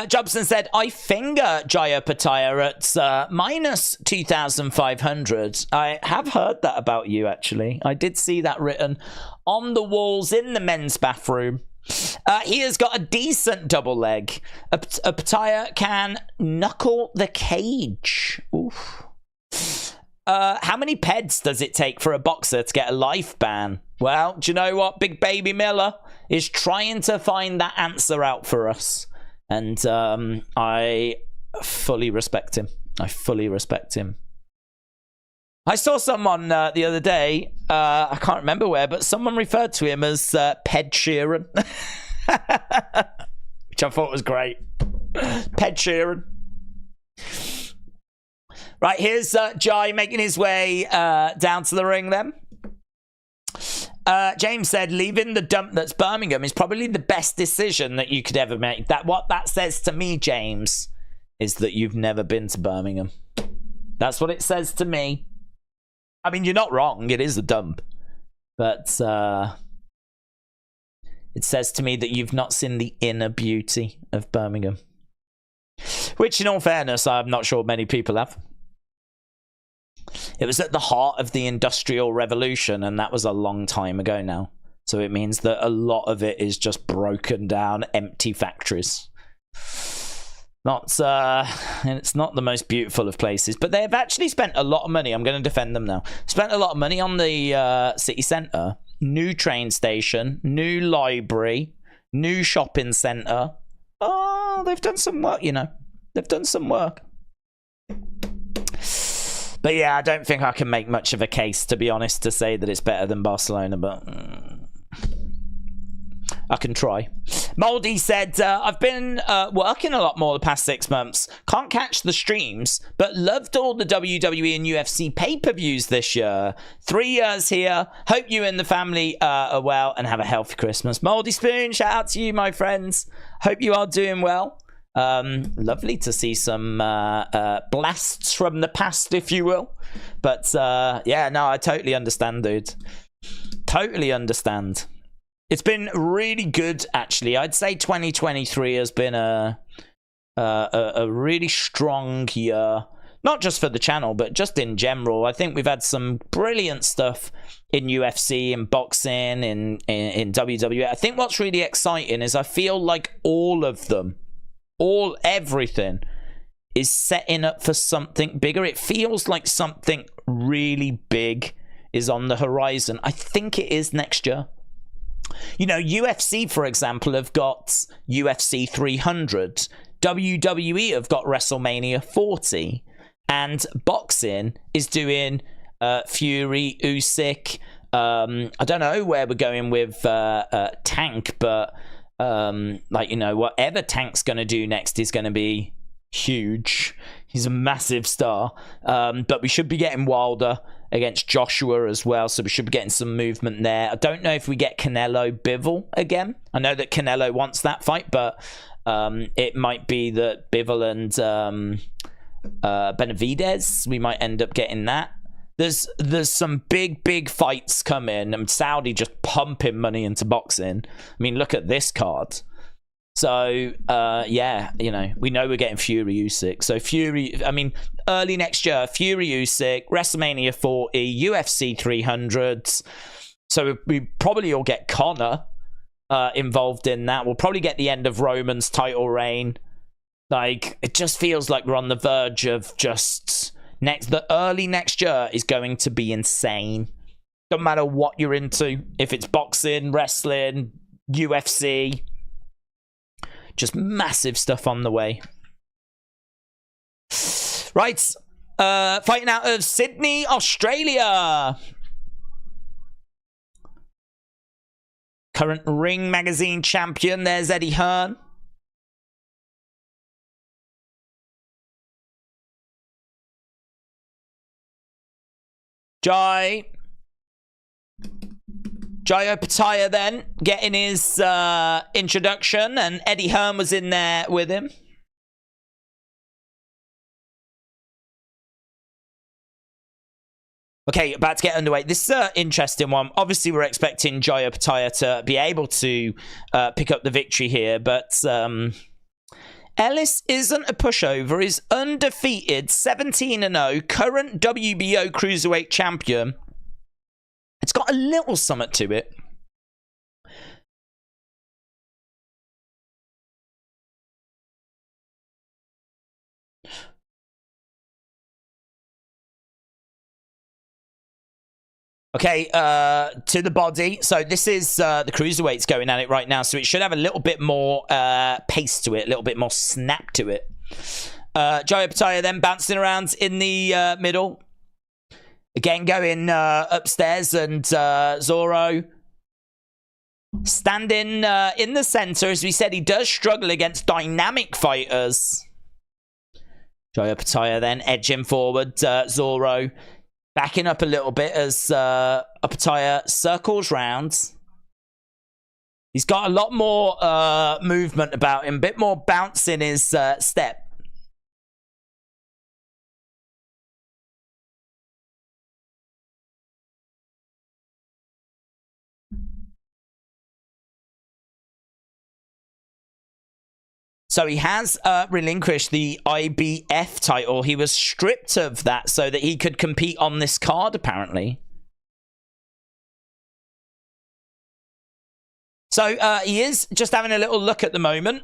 Jobson said, I finger Jair Pataya at minus 2,500. I have heard that about you, actually. I did see that written on the walls in the men's bathroom. He has got a decent double leg. A Pataya can knuckle the cage. Oof. How many peds does it take for a boxer to get a life ban? Well, do you know what? Big Baby Miller is trying to find that answer out for us. And I fully respect him. I fully respect him. I saw someone the other day, I can't remember where, but someone referred to him as Ped Sheeran. Which I thought was great. Ped Sheeran. Right, here's Jai making his way down to the ring then. James said, leaving the dump that's Birmingham is probably the best decision that you could ever make. What that says to me, James, is that you've never been to Birmingham. That's what it says to me. I mean, you're not wrong. It is a dump. But it says to me that you've not seen the inner beauty of Birmingham. Which, in all fairness, I'm not sure many people have. It was at the heart of the Industrial Revolution, and that was a long time ago now. So it means that a lot of it is just broken down, empty factories. It's not the most beautiful of places, but they've actually spent a lot of money. I'm going to defend them now. Spent a lot of money on the city centre. New train station, new library, new shopping centre. Oh, they've done some work, you know. They've done some work. But yeah, I don't think I can make much of a case, to be honest, to say that it's better than Barcelona, but I can try. Moldy said, I've been working a lot more the past 6 months. Can't catch the streams, but loved all the WWE and UFC pay-per-views this year. 3 years here. Hope you and the family are well and have a healthy Christmas. Moldy Spoon, shout out to you, my friends. Hope you are doing well. Lovely to see some blasts from the past, if you will. But yeah, no, I totally understand, dude. Totally understand. It's been really good, actually. I'd say 2023 has been a really strong year. Not just for the channel, but just in general. I think we've had some brilliant stuff in UFC, in boxing, in WWE. I think what's really exciting is I feel like all of them, everything is setting up for something bigger. It feels like something really big is on the horizon. I think it is next year. You know, UFC, for example, have got UFC 300. WWE have got WrestleMania 40. And boxing is doing Fury, Usyk. I don't know where we're going with Tank, but like, you know, whatever Tank's going to do next is going to be huge. He's a massive star. But we should be getting Wilder against Joshua as well, so we should be getting some movement there. I don't know if we get Canelo Bivol again. I know that Canelo wants that fight, but it might be that Bivol and Benavidez, we might end up getting that. There's some big fights coming, and Saudi just pumping money into boxing. I mean, look at this card. So, yeah, you know, we know we're getting Fury Usyk. So Fury, I mean, early next year, Fury Usyk, WrestleMania 40, UFC 300. So we probably all get Conor involved in that. We'll probably get the end of Roman's title reign. Like, it just feels like we're on the verge of just the early next year is going to be insane. Doesn't matter what you're into. If it's boxing, wrestling, UFC, just massive stuff on the way. Right. Fighting out of Sydney, Australia. Current Ring Magazine champion. There's Eddie Hearn. Jai Opataya then getting his introduction, and Eddie Hearn was in there with him. Okay, about to get underway. This is an interesting one. Obviously, we're expecting Jai Opataya to be able to pick up the victory here, but Ellis isn't a pushover. Is undefeated, 17-0, current WBO Cruiserweight champion. It's got a little something to it. Okay, to the body. So this is the cruiserweights going at it right now. So it should have a little bit more pace to it, a little bit more snap to it. Jaya Pataya then bouncing around in the middle. Again, going upstairs, and Zoro standing in the center. As we said, he does struggle against dynamic fighters. Jaya Pataya then edging forward. Zoro backing up a little bit as Pataya circles round. He's got a lot more movement about him, a bit more bounce in his step. So he has relinquished the IBF title. He was stripped of that so that he could compete on this card, apparently. So he is just having a little look at the moment.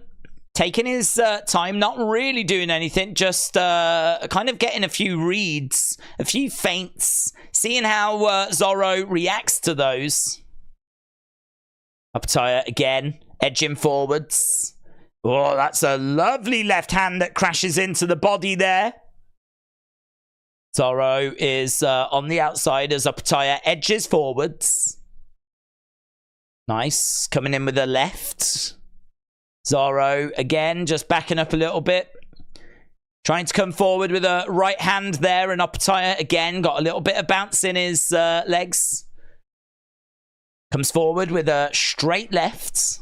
Taking his time, not really doing anything. Just kind of getting a few reads, a few feints. Seeing how Zoro reacts to those. Pataya again, edging forwards. Oh, that's a lovely left hand that crashes into the body there. Zoro is on the outside as Pataya edges forwards. Nice. Coming in with a left. Zoro, again, just backing up a little bit. Trying to come forward with a right hand there. And Pataya, again, got a little bit of bounce in his legs. Comes forward with a straight left.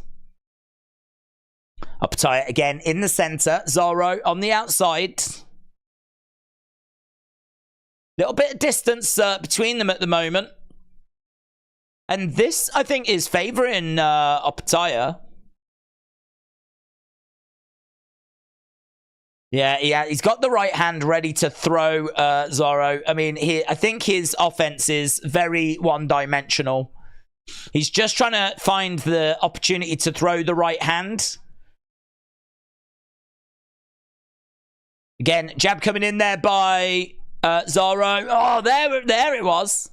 Pataya again in the center. Zoro on the outside. Little bit of distance between them at the moment. And this, I think, is favouring Pataya. Yeah, he's got the right hand ready to throw Zoro. I mean, I think his offense is very one-dimensional. He's just trying to find the opportunity to throw the right hand. Again, jab coming in there by Zoro. Oh, there it was.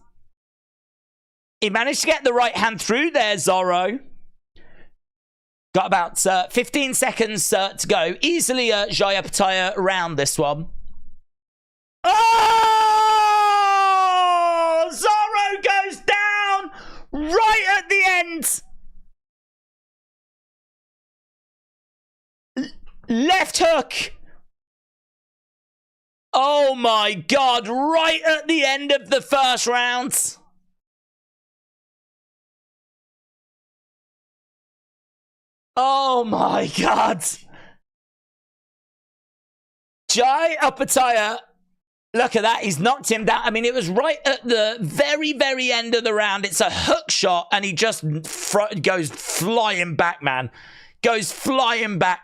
He managed to get the right hand through there, Zoro. Got about 15 seconds to go. Easily Jaya Pataya around this one. Oh! Zoro goes down right at the end. Left hook. Oh my God, right at the end of the first round. Oh my God. Jaya Pataya, look at that, he's knocked him down. I mean, it was right at the very, very end of the round. It's a hook shot and he just goes flying back, man. Goes flying back.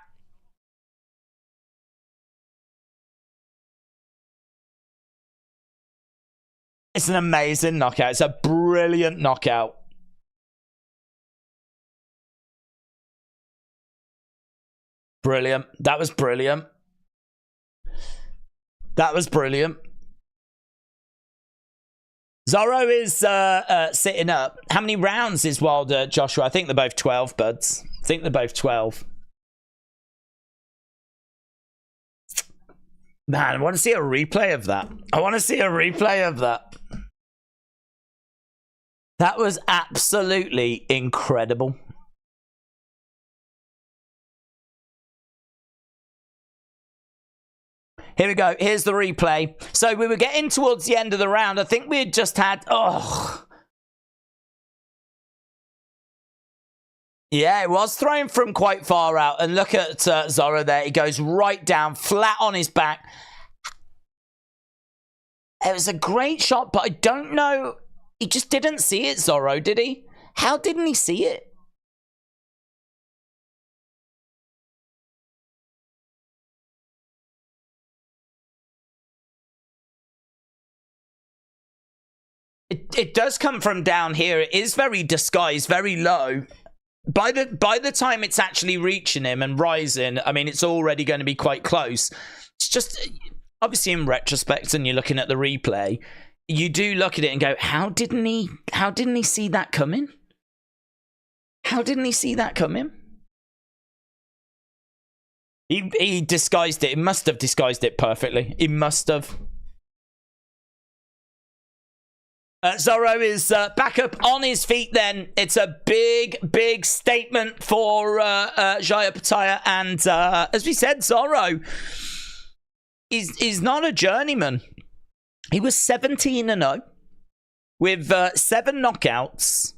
It's an amazing knockout. It's a brilliant knockout. Brilliant. That was brilliant. That was brilliant. Zoro is sitting up. How many rounds is Wilder, Joshua? I think they're both 12, buds. I think they're both 12. Man, I want to see a replay of that. I want to see a replay of that. That was absolutely incredible. Here we go. Here's the replay. So we were getting towards the end of the round. I think we had just had... Oh. Yeah, it was thrown from quite far out. And look at Zoro there. He goes right down, flat on his back. It was a great shot, but I don't know... He just didn't see it, Zoro, did he? How didn't he see it? It does come from down here. It is very disguised, very low. By the time it's actually reaching him and rising, I mean, it's already going to be quite close. It's just, obviously in retrospect, and you're looking at the replay, you do look at it and go, how didn't he see that coming? How didn't he see that coming? He disguised it. He must have disguised it perfectly. He must have. Zorro is back up on his feet then. It's a big, big statement for Jaya Pataya. And as we said, Zorro is not a journeyman. He was 17-0 with 7 knockouts.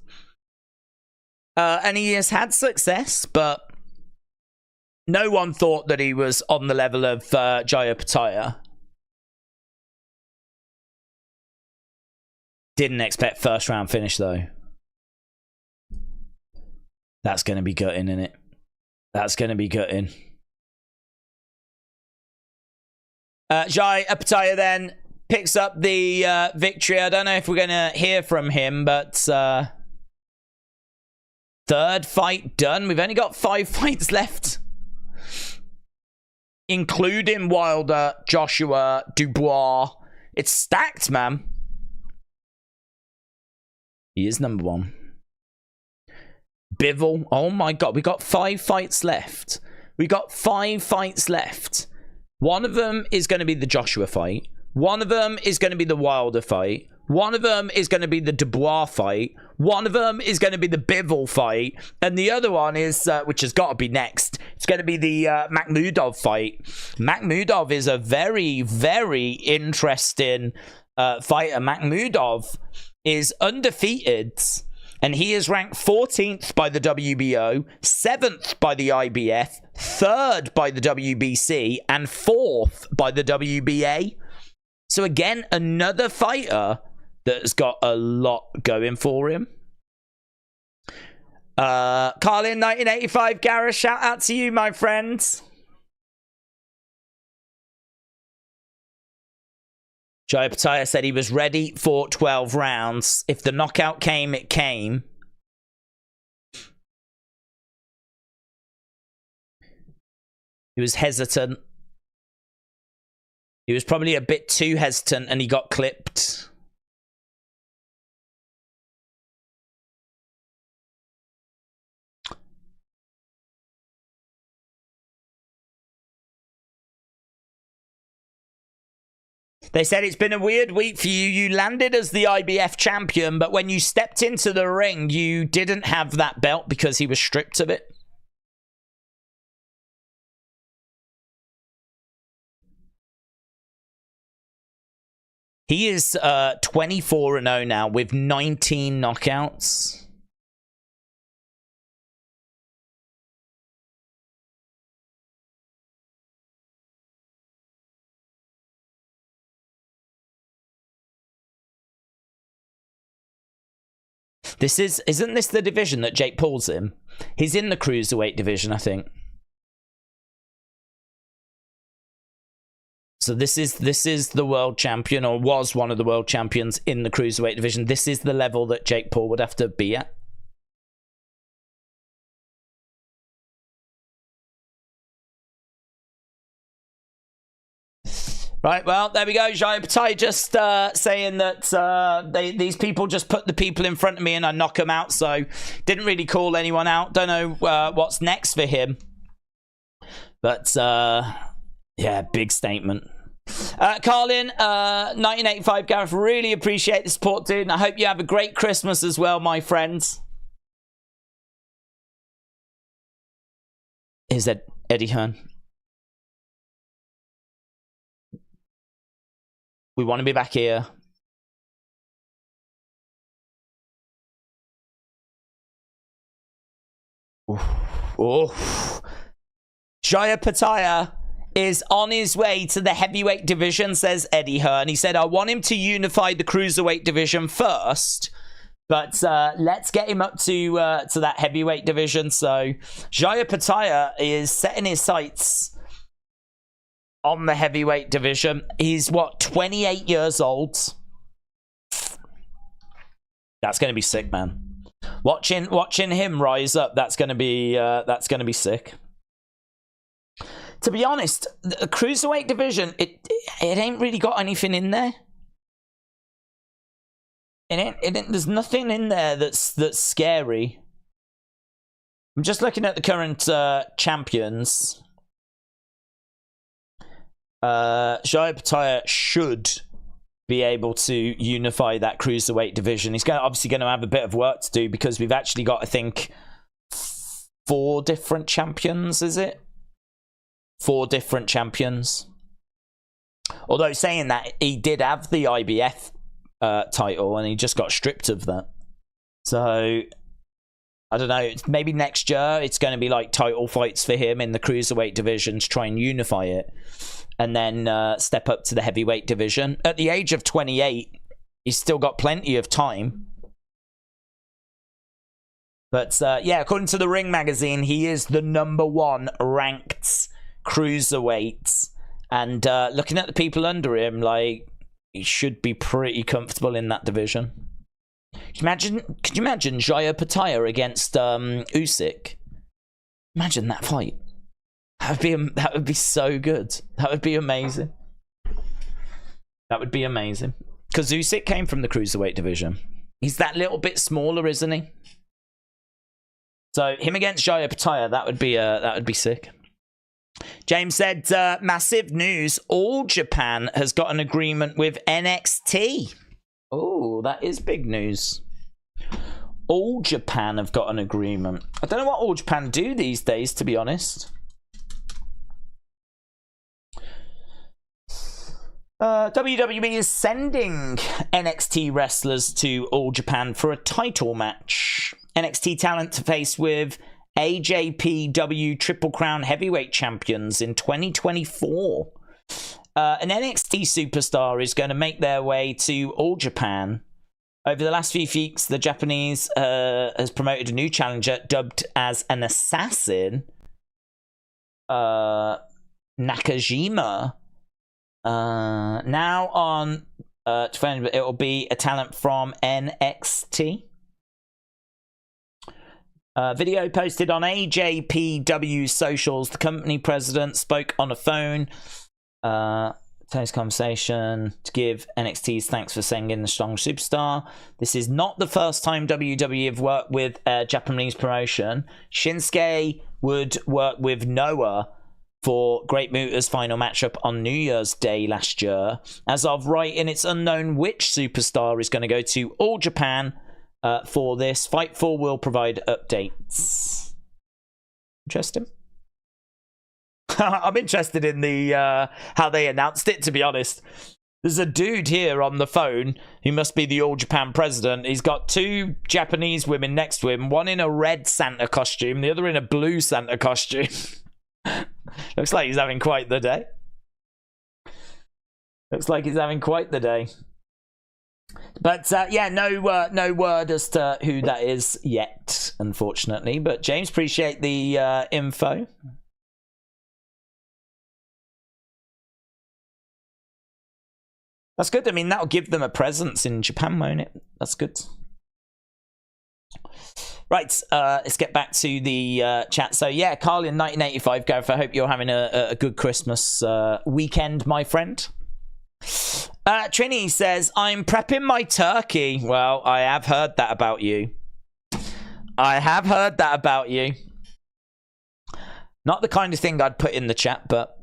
And he has had success, but no one thought that he was on the level of Jaya Pataya. Didn't expect first round finish though. That's going to be gutting, isn't it? That's going to be gutting. Jai Apataya then picks up the victory. I don't know if we're going to hear from him, but third fight done. We've only got 5 fights left, including Wilder, Joshua, Dubois. It's stacked, man. He is number 1. Bivol. Oh my god, we got 5 fights left. We got 5 fights left. One of them is going to be the Joshua fight. One of them is going to be the Wilder fight. One of them is going to be the Dubois fight. One of them is going to be the Bivol fight. And the other one is, which has got to be next, it's going to be the Makhmudov fight. Makhmudov is a very, very interesting fighter. Makhmudov is undefeated, and he is ranked 14th by the WBO, 7th by the IBF, 3rd by the WBC, and 4th by the WBA. So again, another fighter that's got a lot going for him. Carlin 1985, Gareth, shout out to you, my friends. Jai Pataya said he was ready for 12 rounds. If the knockout came, it came. He was hesitant. He was probably a bit too hesitant and he got clipped. They said it's been a weird week for you. You landed as the IBF champion, but when you stepped into the ring, you didn't have that belt because he was stripped of it. He is 24-0 now with 19 knockouts. Isn't this the division that Jake Paul's in? He's in the cruiserweight division, I think. So this is the world champion, or was one of the world champions in the cruiserweight division. This is the level that Jake Paul would have to be at. Right, well, there we go. Jai Patai just saying that these people just put the people in front of me and I knock them out. So didn't really call anyone out. Don't know what's next for him. But yeah, big statement. Carlin, 1985, Gareth, really appreciate the support, dude. And I hope you have a great Christmas as well, my friends. Is that Eddie Hearn? We want to be back here. Jaya Pataya is on his way to the heavyweight division, says Eddie Hearn. He said, I want him to unify the cruiserweight division first, but let's get him up to that heavyweight division. So Jaya Pataya is setting his sights on the heavyweight division. He's what, 28 years old. That's going to be sick, man. Watching him rise up, that's going to be sick. To be honest, the cruiserweight division, it ain't really got anything in there. There's nothing in there that's scary. I'm just looking at the current champions. Jarrell Pataya should be able to unify that cruiserweight division. He's obviously going to have a bit of work to do because we've actually got, I think, 4 different champions, is it? 4 different champions. Although saying that, he did have the IBF title and he just got stripped of that. So, I don't know. Maybe next year it's going to be like title fights for him in the cruiserweight division to try and unify it. And then step up to the heavyweight division. At the age of 28, he's still got plenty of time. But yeah, according to the Ring magazine, he is the #1 ranked cruiserweight. And looking at the people under him, like, he should be pretty comfortable in that division. Could you imagine Jarrell Pataya against Usyk? Imagine that fight. That would be so good. That would be amazing. That would be amazing. Because Usyk came from the cruiserweight division. He's that little bit smaller, isn't he? So him against Jarrell Pataya, that would be sick. James said, massive news. All Japan has got an agreement with NXT. Oh, that is big news. All Japan have got an agreement. I don't know what All Japan do these days, to be honest. WWE is sending NXT wrestlers to All Japan for a title match. NXT talent to face with AJPW Triple Crown Heavyweight Champions in 2024. An NXT superstar is going to make their way to All Japan. Over the last few weeks, the Japanese has promoted a new challenger dubbed as an assassin, Nakajima. Now on it will be a talent from NXT. Video posted on AJPW socials. The company president spoke on a phone. Today's conversation to give NXT's thanks for sending the strong superstar. This is not the first time WWE have worked with a Japanese promotion. Shinsuke would work with Noah for Great Muta's final matchup on New Year's Day last year. As of writing, it's unknown which superstar is going to go to All Japan for this. Fightful will provide updates. Interesting. I'm interested in the how they announced it, to be honest. There's a dude here on the phone who must be the All Japan president. He's got 2 Japanese women next to him, one in a red Santa costume, the other in a blue Santa costume. Looks like he's having quite the day. Looks like he's having quite the day. But yeah, no word as to who that is yet, unfortunately. But James, appreciate the info. That's good. I mean, that'll give them a presence in Japan, won't it? That's good. Right, let's get back to the chat. So yeah, Carl in 1985, Gareth, I hope you're having a good Christmas weekend, my friend. Trini says, I'm prepping my turkey. Well, I have heard that about you. I have heard that about you. Not the kind of thing I'd put in the chat, but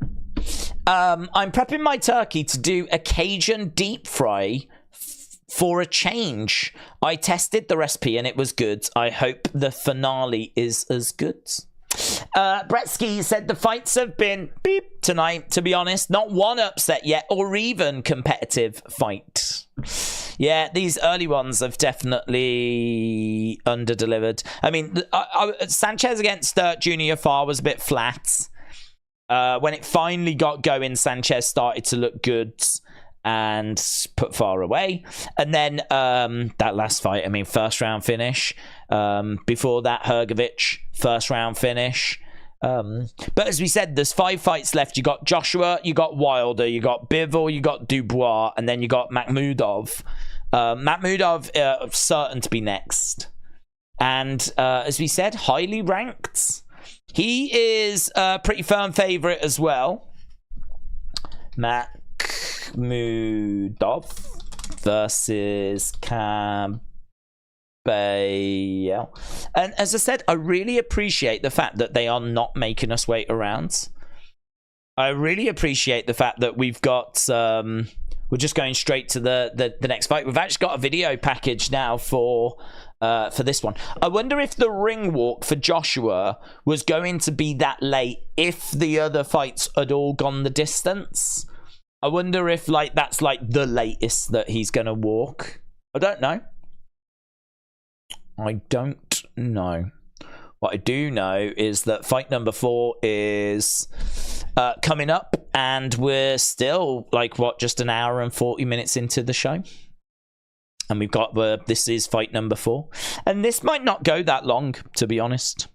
I'm prepping my turkey to do a Cajun deep fry for a change. I tested the recipe and it was good. I hope the finale is as good. Bretsky said the fights have been beep tonight, to be honest. Not one upset yet or even competitive fight. Yeah, these early ones have definitely underdelivered. I mean, Sanchez against Junior Farr was a bit flat. When it finally got going, Sanchez started to look good and put Farr away. And then that last fight, I mean, first round finish. Before that, Hrgovic, first round finish. But as we said, there's 5 fights left. You got Joshua, you got Wilder, you got Bivol, you got Dubois, and then you got Makhmudov. Makhmudov certain to be next. And as we said, highly ranked. He is a pretty firm favourite as well. Makhmudov. versus Cabello. And as I said, I really appreciate the fact that they are not making us wait around. I really appreciate the fact that we've got we're just going straight to the next fight. We've actually got a video package now for this one. I wonder if the ring walk for Joshua was going to be that late if the other fights had all gone the distance. I wonder if that's the latest that he's going to walk. I don't know. What I do know is that fight number 4 is coming up, and we're still just an hour and 40 minutes into the show, and we've got this is fight number 4, and this might not go that long, to be honest.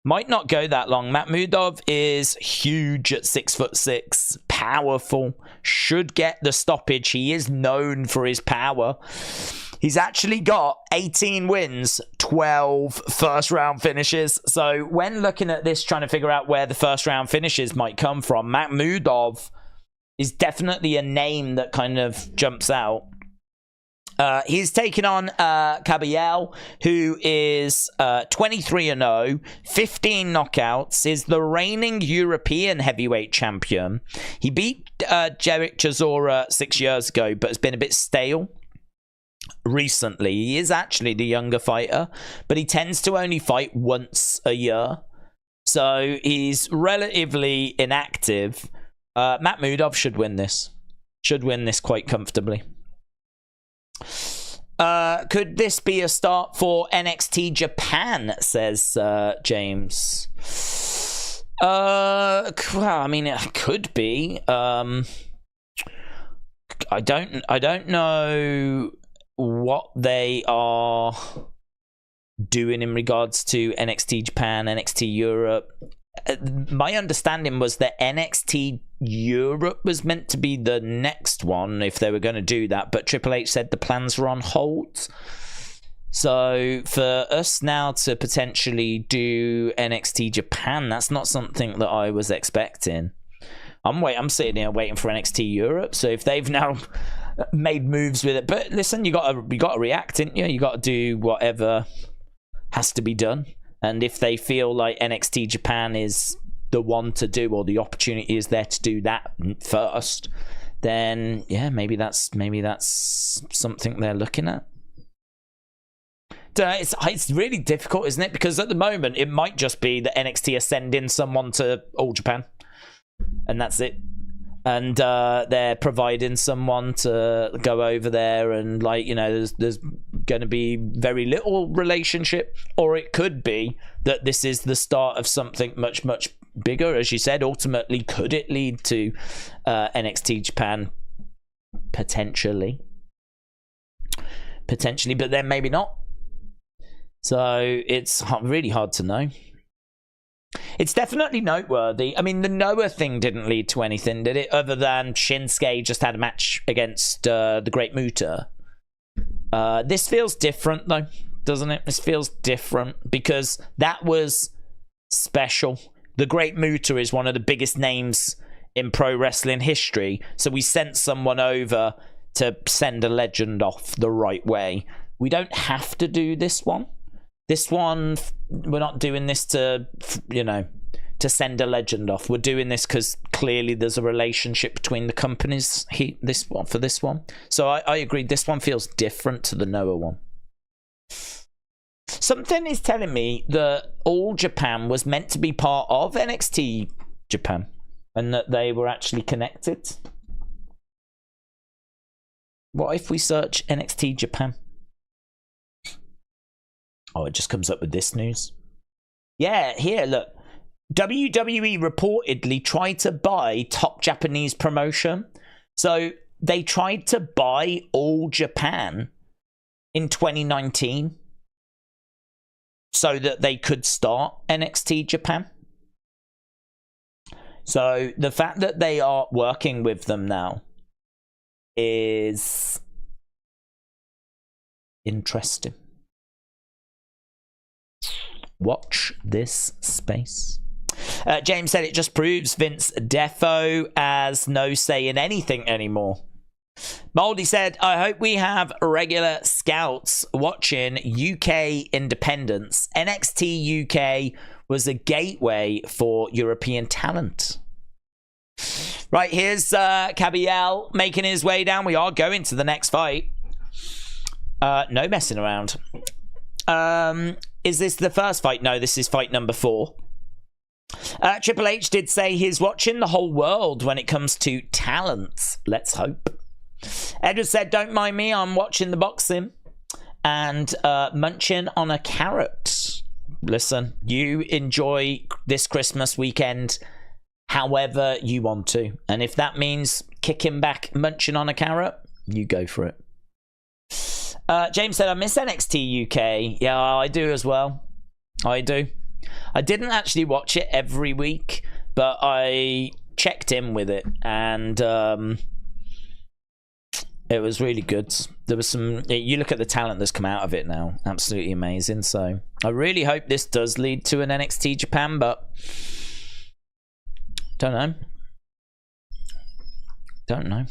Might not go that long. Makhmudov is huge at 6'6", powerful, should get the stoppage. He is known for his power. He's actually got 18 wins, 12 first-round finishes. So when looking at this, trying to figure out where the first-round finishes might come from, Makhmudov is definitely a name that kind of jumps out. He's taken on Cabello, who is 23-0, 15 knockouts, is the reigning European heavyweight champion. He beat Jerick Chisora 6 years ago, but has been a bit stale recently. He is actually the younger fighter, but he tends to only fight once a year, so he's relatively inactive. Makhmudov should win this quite comfortably. Could this be a start for NXT Japan, says James. Well, I mean, it could be. I don't know what they are doing in regards to NXT Japan, NXT Europe. My understanding was that NXT Europe was meant to be the next one if they were going to do that, but Triple H said the plans were on hold. So for us now to potentially do NXT Japan, that's not something that I was expecting. I'm sitting here waiting for NXT Europe. So if they've now made moves with it, but listen, you got to react, didn't you? You got to do whatever has to be done. And if they feel like NXT Japan is the one to do, or the opportunity is there to do that first, then yeah, maybe that's something they're looking at. It's really difficult, isn't it? Because at the moment, it might just be that NXT are sending someone to All Japan, and that's it. And they're providing someone to go over there, and there's going to be very little relationship, or it could be that this is the start of something much, much bigger. As you said, ultimately, could it lead to NXT Japan? Potentially, but then maybe not. So it's really hard to know. It's definitely noteworthy. I mean, the Noah thing didn't lead to anything, did it? Other than Shinsuke just had a match against the Great Muta. This feels different, though, doesn't it? This feels different because that was special. The Great Muta is one of the biggest names in pro wrestling history. So we sent someone over to send a legend off the right way. We don't have to do this one. This one, we're not doing this to send a legend off. We're doing this because clearly there's a relationship between the companies. This one. So I agree. This one feels different to the Noah one. Something is telling me that All Japan was meant to be part of NXT Japan, and that they were actually connected. What if we search NXT Japan? Oh, it just comes up with this news. Yeah, here, look. WWE reportedly tried to buy Top Japanese Promotion. So they tried to buy All Japan in 2019 so that they could start NXT Japan. So the fact that they are working with them now is interesting. Watch this space. James said it just proves Vince Defo has no say in anything anymore. Moldy said, I hope we have regular scouts watching UK independence. NXT UK was a gateway for European talent. Right, here's Cabiel making his way down. We are going to the next fight. No messing around. Is this the first fight? No, this is fight number 4. Triple H did say he's watching the whole world when it comes to talent. Let's hope. Edward said, don't mind me, I'm watching the boxing and munching on a carrot. Listen, you enjoy this Christmas weekend however you want to. And if that means kicking back, munching on a carrot, you go for it. James said, I miss NXT UK. Yeah, I do as well. I do. I didn't actually watch it every week, but I checked in with it, and it was really good. There was some... You look at the talent that's come out of it now. Absolutely amazing. So I really hope this does lead to an NXT Japan, but... Don't know. Don't know.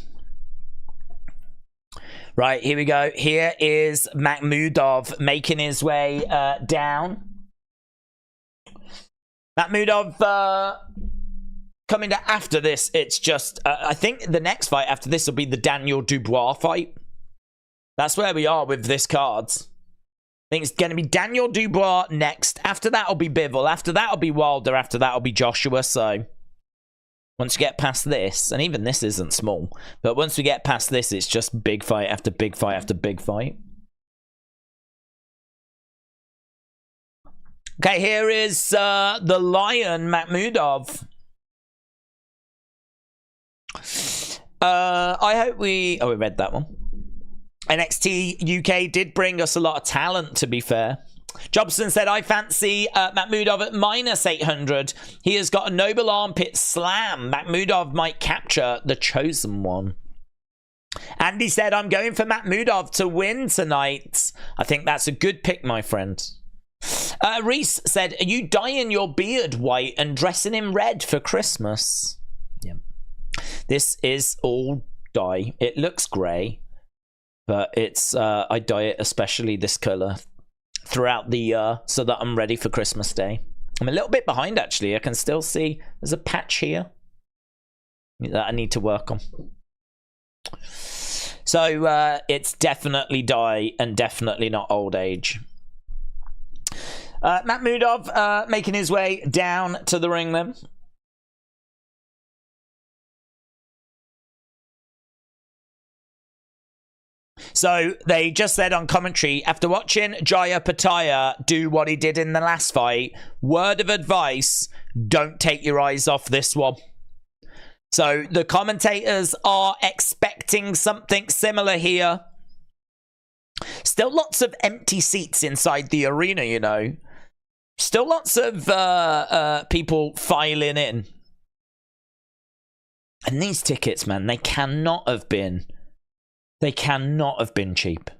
Right, here we go. Here is Makhmudov making his way down. Makhmudov coming to after this. It's just, I think the next fight after this will be the Daniel Dubois fight. That's where we are with this card. I think it's going to be Daniel Dubois next. After that will be Bivol. After that will be Wilder. After that will be Joshua. So once you get past this, and even this isn't small, but once we get past this, it's just big fight after big fight after big fight. Okay, here is the Lion, Makhmudov. I hope we... Oh, we read that one. NXT UK did bring us a lot of talent, to be fair. Jobson said, I fancy Makhmudov at -800. He has got a noble armpit slam. Makhmudov might capture the chosen one. Andy said, I'm going for Makhmudov to win tonight. I think that's a good pick, my friend. Reese said, are you dyeing your beard white and dressing in red for Christmas? Yeah. This is all dye. It looks grey, but it's I dye it especially this colour throughout the year so that I'm ready for Christmas Day. I'm a little bit behind, actually. I can still see there's a patch here that I need to work on. So it's definitely dye and definitely not old age. Makhmudov making his way down to the ring then. So they just said on commentary, after watching Jaya Pataya do what he did in the last fight, word of advice, don't take your eyes off this one. So the commentators are expecting something similar here. Still lots of empty seats inside the arena, you know. Still lots of people filing in. And these tickets, man, they cannot have been cheap.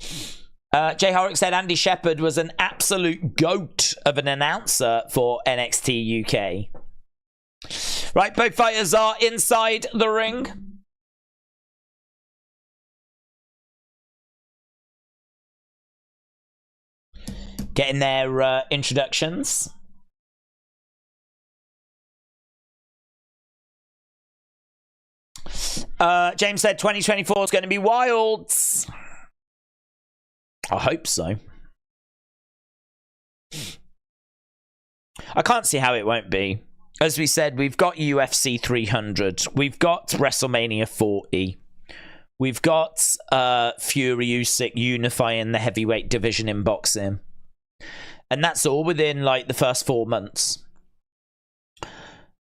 Jay Horrocks said Andy Shepherd was an absolute goat of an announcer for NXT UK. Right, both fighters are inside the ring. Getting their introductions. James said 2024 is going to be wild. I hope so. I can't see how it won't be. As we said, we've got UFC 300. We've got WrestleMania 40. We've got Fury Usyk unifying the heavyweight division in boxing. And that's all within, like, the first 4 months.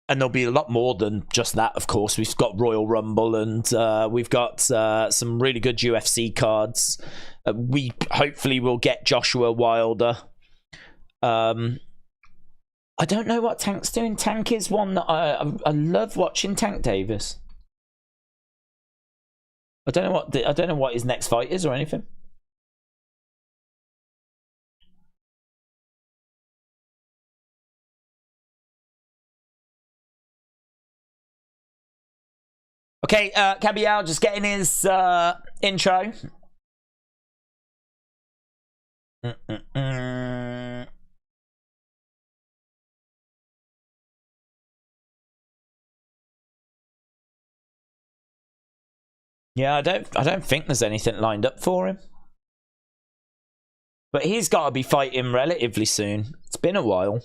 And there'll be a lot more than just that, of course. We've got Royal Rumble, and we've got some really good UFC cards. We hopefully will get Joshua Wilder. I don't know what Tank's doing. Tank is one that I love watching. Tank Davis. I don't know what his next fight is or anything. Okay, Cabial just getting his intro. Yeah, I don't think there's anything lined up for him. But he's got to be fighting relatively soon. It's been a while.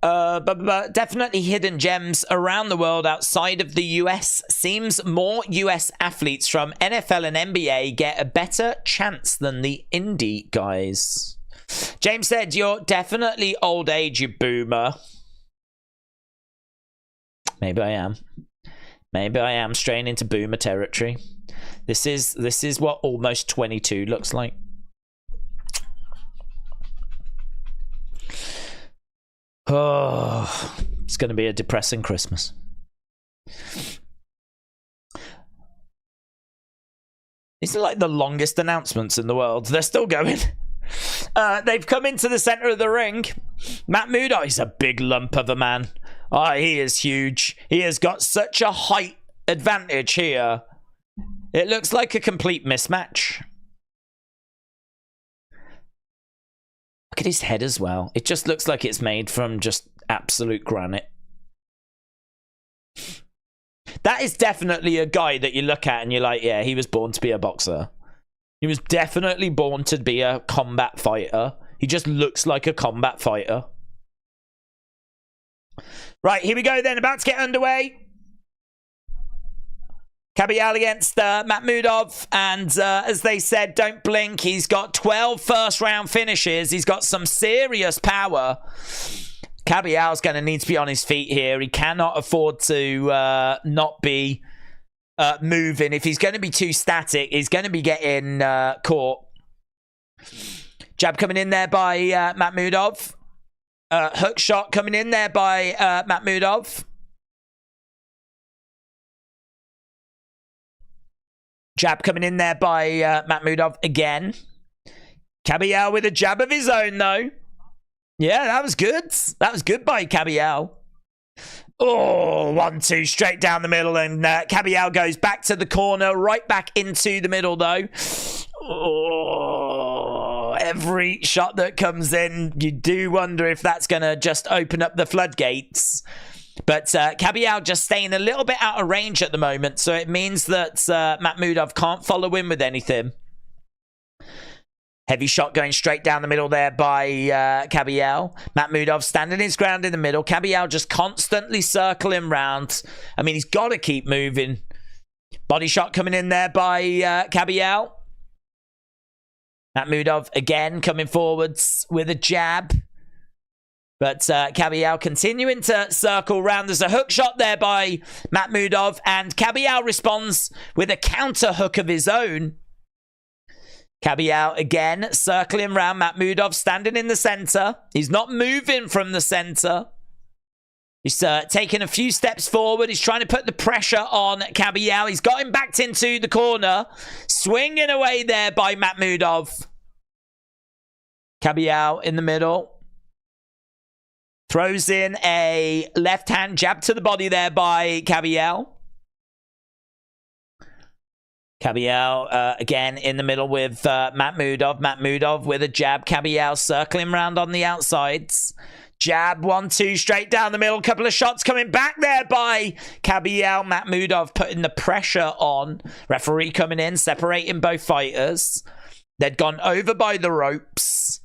But definitely hidden gems around the world outside of the US. Seems more US athletes from NFL and NBA get a better chance than the indie guys. James said, you're definitely old age, you boomer. Maybe I am. Maybe I am straying into boomer territory. This is what almost 22 looks like. Oh, it's going to be a depressing Christmas. These are like the longest announcements in the world. They're still going. They've come into the center of the ring. Matt Muda is a big lump of a man. Oh, he is huge. He has got such a height advantage here. It looks like a complete mismatch. Look at his head as well. It just looks like it's made from just absolute granite. That is definitely a guy that you look at and you're like, yeah, he was born to be a boxer. He was definitely born to be a combat fighter. He just looks like a combat fighter. Right, here we go then. About to get underway. Cabial against Makhmudov, and as they said, don't blink. He's got 12 first-round finishes. He's got some serious power. Cabial's going to need to be on his feet here. He cannot afford to not be moving. If he's going to be too static, he's going to be getting caught. Jab coming in there by Makhmudov. Hook shot coming in there by Makhmudov. Jab coming in there by Makhmudov again. Cabial with a jab of his own, though. Yeah, that was good. That was good by Cabial. Oh, 1-2 straight down the middle, and Cabial goes back to the corner, right back into the middle, though. Oh, every shot that comes in, you do wonder if that's going to just open up the floodgates. But Cabial just staying a little bit out of range at the moment, so it means that Makhmudov can't follow in with anything. Heavy shot going straight down the middle there by Cabial. Makhmudov standing his ground in the middle. Cabial just constantly circling round. I mean, he's got to keep moving. Body shot coming in there by Cabial. Makhmudov again coming forwards with a jab. But Cabial continuing to circle round. There's a hook shot there by Makhmudov, and Cabial responds with a counter hook of his own. Cabial again circling round. Makhmudov standing in the center. He's not moving from the center. He's taking a few steps forward. He's trying to put the pressure on Cabial. He's got him backed into the corner. Swinging away there by Makhmudov. Cabial in the middle. Throws in a left-hand jab to the body there by Cabial. Cabial again in the middle with Makhmudov. Makhmudov with a jab. Cabial circling round on the outsides. Jab, 1-2 straight down the middle. Couple of shots coming back there by Cabial. Makhmudov putting the pressure on. Referee coming in, separating both fighters. They'd gone over by the ropes.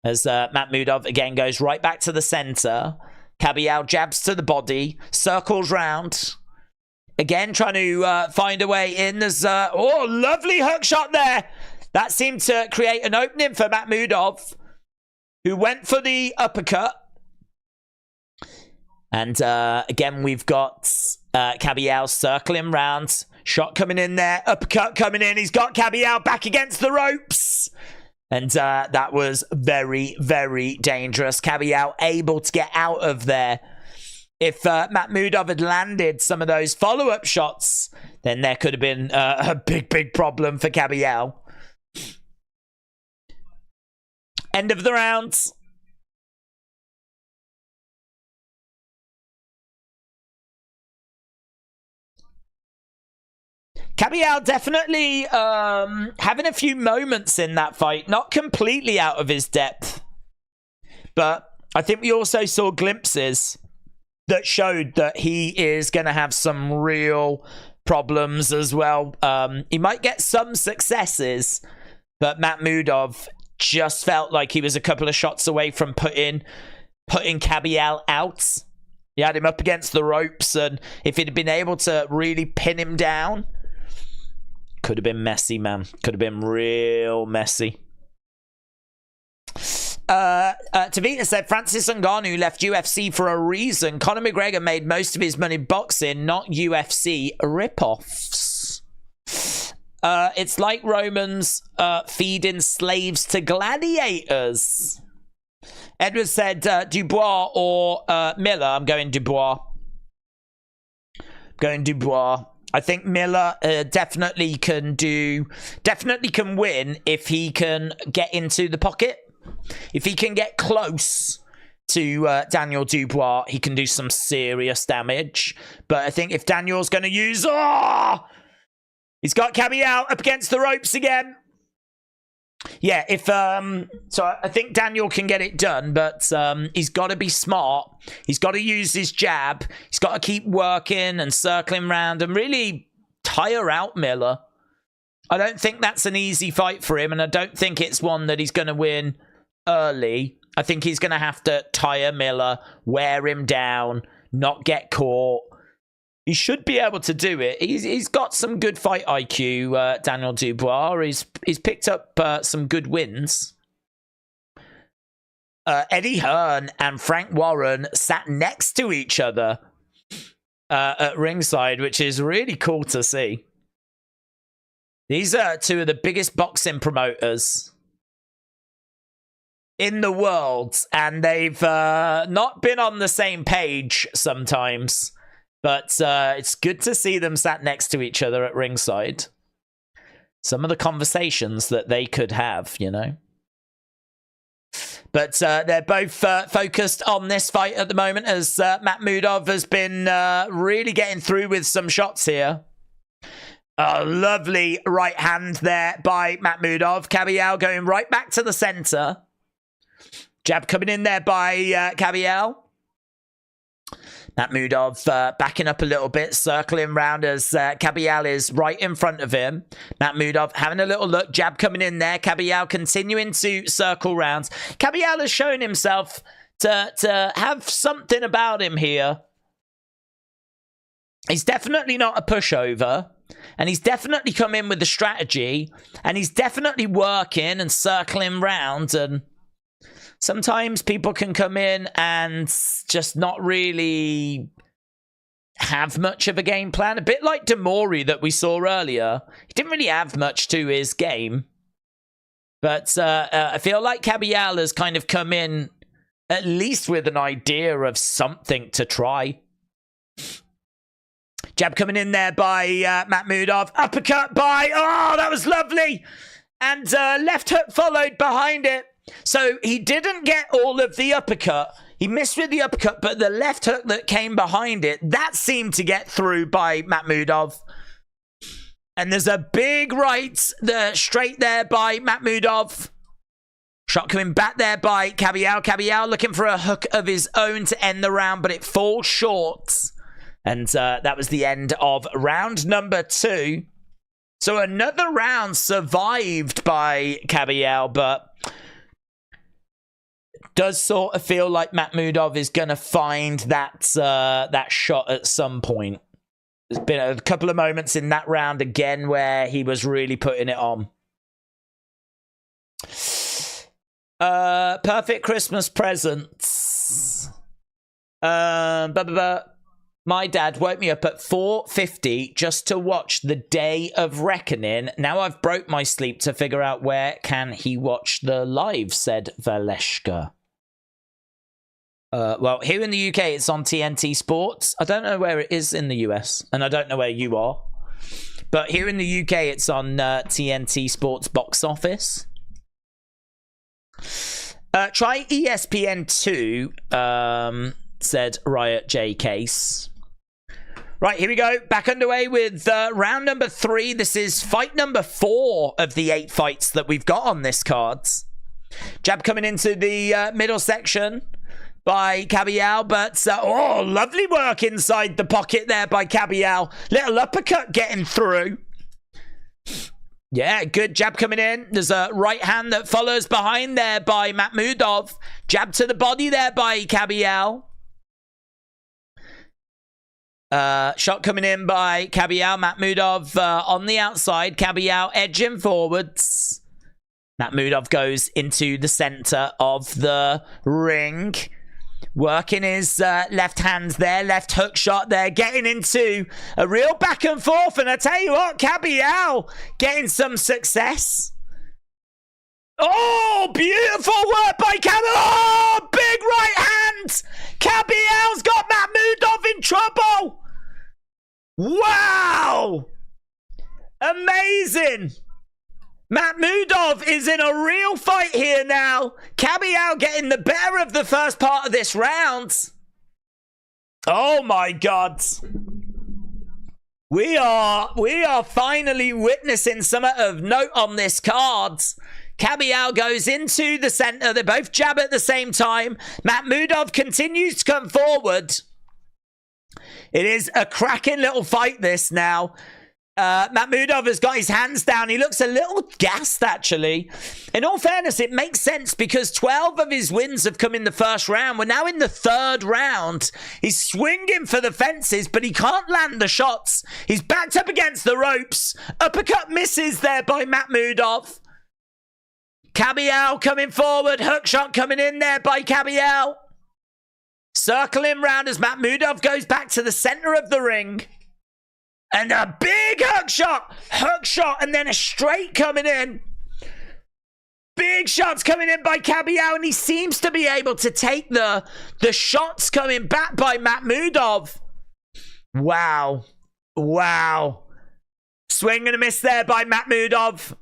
As Makhmudov again goes right back to the center. Cabial jabs to the body. Circles round. Again trying to find a way in. There's oh, lovely hook shot there. That seemed to create an opening for Makhmudov, who went for the uppercut. And again, we've got Cabial circling round. Shot coming in there. Uppercut coming in. He's got Cabial back against the ropes. And that was very, very dangerous. Cabial able to get out of there. If Makhmudov had landed some of those follow-up shots, then there could have been a big, big problem for Cabial. End of the round. Cabial definitely having a few moments in that fight. Not completely out of his depth. But I think we also saw glimpses that showed that he is going to have some real problems as well. He might get some successes, but Makhmudov just felt like he was a couple of shots away from putting Cabial out. He had him up against the ropes, and if he'd been able to really pin him down, could have been messy, man. Could have been real messy. Tavita said, Francis Ngannou left UFC for a reason. Conor McGregor made most of his money boxing, not UFC ripoffs. It's like Romans feeding slaves to gladiators. Edward said, Dubois or Miller. I'm going Dubois. I think Miller definitely can win if he can get into the pocket. If he can get close to Daniel Dubois, he can do some serious damage. But I think if Daniel's going to use... Oh! He's got Cabial up against the ropes again. Yeah, if... so I think Daniel can get it done, but he's got to be smart. He's got to use his jab. He's got to keep working and circling around and really tire out Miller. I don't think that's an easy fight for him, and I don't think it's one that he's going to win early. I think he's going to have to tire Miller, wear him down, not get caught. He should be able to do it. He's got some good fight IQ, Daniel Dubois. He's picked up some good wins. Eddie Hearn and Frank Warren sat next to each other at ringside, which is really cool to see. These are two of the biggest boxing promoters in the world, and they've not been on the same page sometimes, but it's good to see them sat next to each other at ringside. Some of the conversations that they could have, you know. But they're both focused on this fight at the moment, as Makhmudov has been really getting through with some shots here. A lovely right hand there by Makhmudov. Cabial going right back to the center. Jab coming in there by Cabial. Makhmudov backing up a little bit, circling round as Cabial is right in front of him. Makhmudov having a little look. Jab coming in there. Cabial continuing to circle rounds. Cabial has shown himself to have something about him here. He's definitely not a pushover. And he's definitely come in with the strategy. And he's definitely working and circling round. And sometimes people can come in and just not really have much of a game plan. A bit like Mori that we saw earlier. He didn't really have much to his game. But I feel like Cabial has kind of come in at least with an idea of something to try. Jab coming in there by Makhmudov. Uppercut by... Oh, that was lovely. And left hook followed behind it. So he didn't get all of the uppercut. He missed with the uppercut, but the left hook that came behind it, that seemed to get through by Makhmudov. And there's a big right straight there by Makhmudov. Shot coming back there by Cabial. Cabial looking for a hook of his own to end the round, but it falls short. And that was the end of round number 2. So another round survived by Cabial, but does sort of feel like Makhmudov is going to find that shot at some point. There's been a couple of moments in that round again where he was really putting it on. Perfect Christmas presents. My dad woke me up at 4:50 just to watch the Day of Reckoning. Now I've broke my sleep to figure out where can he watch the live, said Valeshka. Well, here in the UK, it's on TNT Sports. I don't know where it is in the US, and I don't know where you are. But here in the UK, it's on TNT Sports box office. Try ESPN2, said Riot J Case. Right, here we go. Back underway with round number 3. This is fight number 4 of the 8 fights that we've got on this card. Jab coming into the middle section by Cabial, but oh, lovely work inside the pocket there by Cabial. Little uppercut getting through. Yeah, good jab coming in. There's a right hand that follows behind there by Makhmudov. Jab to the body there by Cabial. Shot coming in by Cabial. Makhmudov on the outside. Cabial edging forwards. Makhmudov goes into the center of the ring. Working his left hand there. Left hook shot there. Getting into a real back and forth. And I tell you what, Cabial getting some success. Oh, beautiful work by Cabial. Oh, big right hand. Cabial's got Makhmudov in trouble. Wow! Amazing! Makhmudov is in a real fight here now. Cabial getting the better of the first part of this round. Oh my God. We are finally witnessing something of note on this card. Cabial goes into the center. They both jab at the same time. Makhmudov continues to come forward. It is a cracking little fight, this now. Makhmudov has got his hands down. He looks a little gassed, actually. In all fairness, it makes sense because 12 of his wins have come in the first round. We're now in the 3rd round. He's swinging for the fences, but he can't land the shots. He's backed up against the ropes. Uppercut misses there by Makhmudov. Cabial coming forward. Hook shot coming in there by Cabial. Circling round as Makhmudov goes back to the center of the ring. And a big hook shot, and then a straight coming in. Big shots coming in by Cabial, and he seems to be able to take the shots coming back by Makhmudov. Wow. Wow. Swing and a miss there by Makhmudov.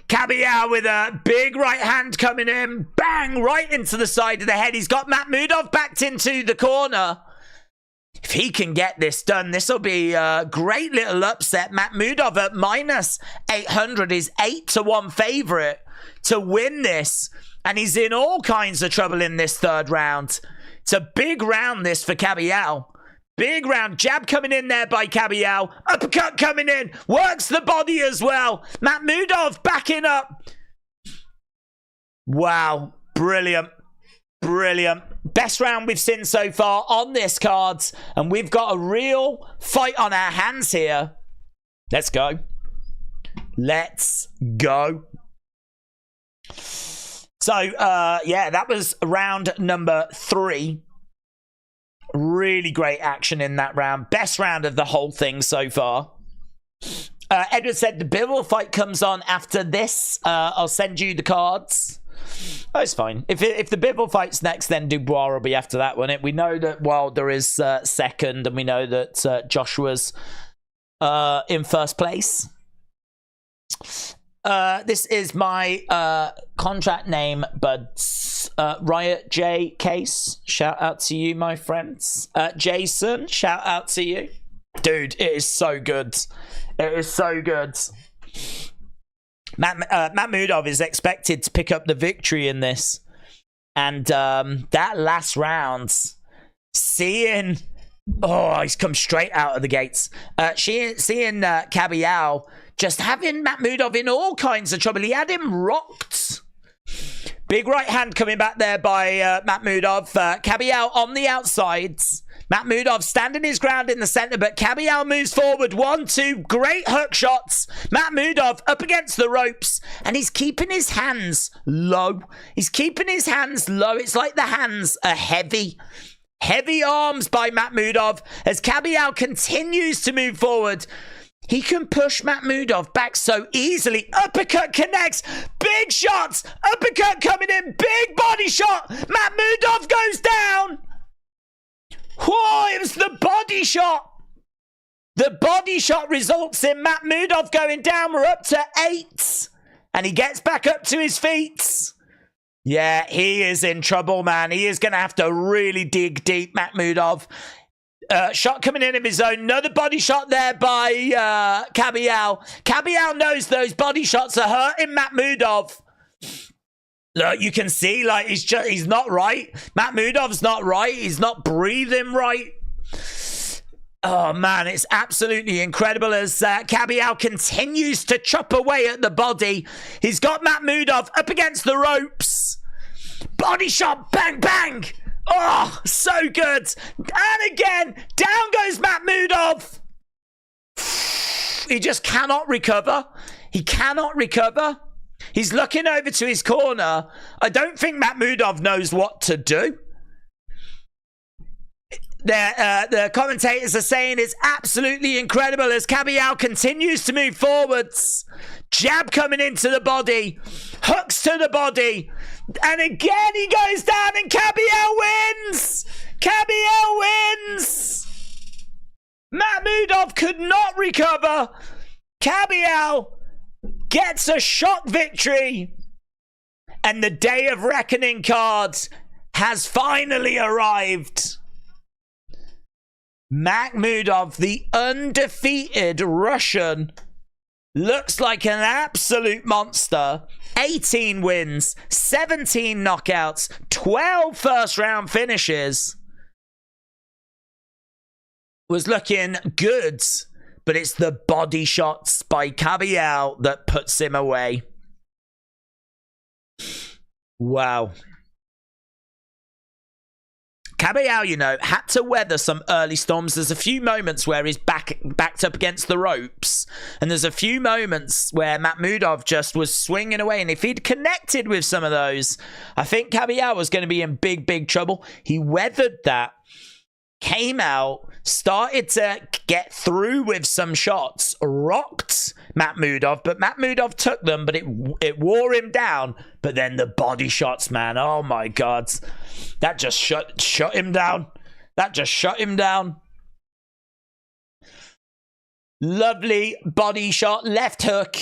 Cabial with a big right hand coming in. Bang! Right into the side of the head. He's got Makhmudov backed into the corner. If he can get this done, this will be a great little upset. Makhmudov at minus 800 is 8-1 favorite to win this. And he's in all kinds of trouble in this 3rd round. It's a big round, this, for Cabial. Big round. Jab coming in there by Cabial. Uppercut coming in. Works the body as well. Makhmudov backing up. Wow. Brilliant. Brilliant. Best round we've seen so far on this card. And we've got a real fight on our hands here. Let's go. Let's go. So, yeah, that was round number 3. Really great action in that round. Best round of the whole thing so far. Edward said the Bivol fight comes on after this. I'll send you the cards. Oh, it's fine. If the Bivol fight's next, then Dubois will be after that one. We know that Wilder is second, and we know that Joshua's in first place. This is my contract name, buds. Riot J Case, shout out to you, my friends. Jason, shout out to you. Dude, it is so good. It is so good. Makhmudov is expected to pick up the victory in this. And that last round, seeing... Oh, he's come straight out of the gates. Seeing Cabial just having Makhmudov in all kinds of trouble. He had him rocked. Big right hand coming back there by Makhmudov. Cabial on the outsides. Makhmudov standing his ground in the center, but Cabial moves forward. 1, 2, great hook shots. Makhmudov up against the ropes, and he's keeping his hands low. He's keeping his hands low. It's like the hands are heavy. Heavy arms by Makhmudov as Cabial continues to move forward. He can push Makhmudov back so easily. Uppercut connects. Big shots. Uppercut coming in. Big body shot. Makhmudov goes down. Whoa, it was the body shot. The body shot results in Makhmudov going down. We're up to 8. And he gets back up to his feet. Yeah, he is in trouble, man. He is going to have to really dig deep, Makhmudov. Shot coming in of his own. Another body shot there by Kabial. Kabial knows those body shots are hurting Makhmudov. Look, you can see, like, he's not right. Makhmudov's not right. He's not breathing right. Oh, man, it's absolutely incredible as Kabial continues to chop away at the body. He's got Makhmudov up against the ropes. Body shot, bang, bang. Oh, so good. And again, down goes Makhmudov. He just cannot recover. He cannot recover. He's looking over to his corner. I don't think Makhmudov knows what to do. The commentators are saying it's absolutely incredible as Kabial continues to move forwards. Jab coming into the body. Hooks to the body. And again he goes down and Kabial wins! Kabial wins! Makhmudov could not recover. Kabial gets a shock victory. And the day of reckoning card has finally arrived. Makhmudov, the undefeated Russian, looks like an absolute monster. 18 wins, 17 knockouts, 12 first round finishes. Was looking good, but it's the body shots by Kabial that puts him away. Wow. Kabial, you know, had to weather some early storms. There's a few moments where he's backed up against the ropes. And there's a few moments where Makhmudov just was swinging away. And if he'd connected with some of those, I think Kabial was going to be in big, big trouble. He weathered that, came out, started to get through with some shots, rocked Makhmudov, but Makhmudov took them, but it wore him down. But then the body shots, man, oh my God. That just shut him down. That just shut him down. Lovely body shot, left hook.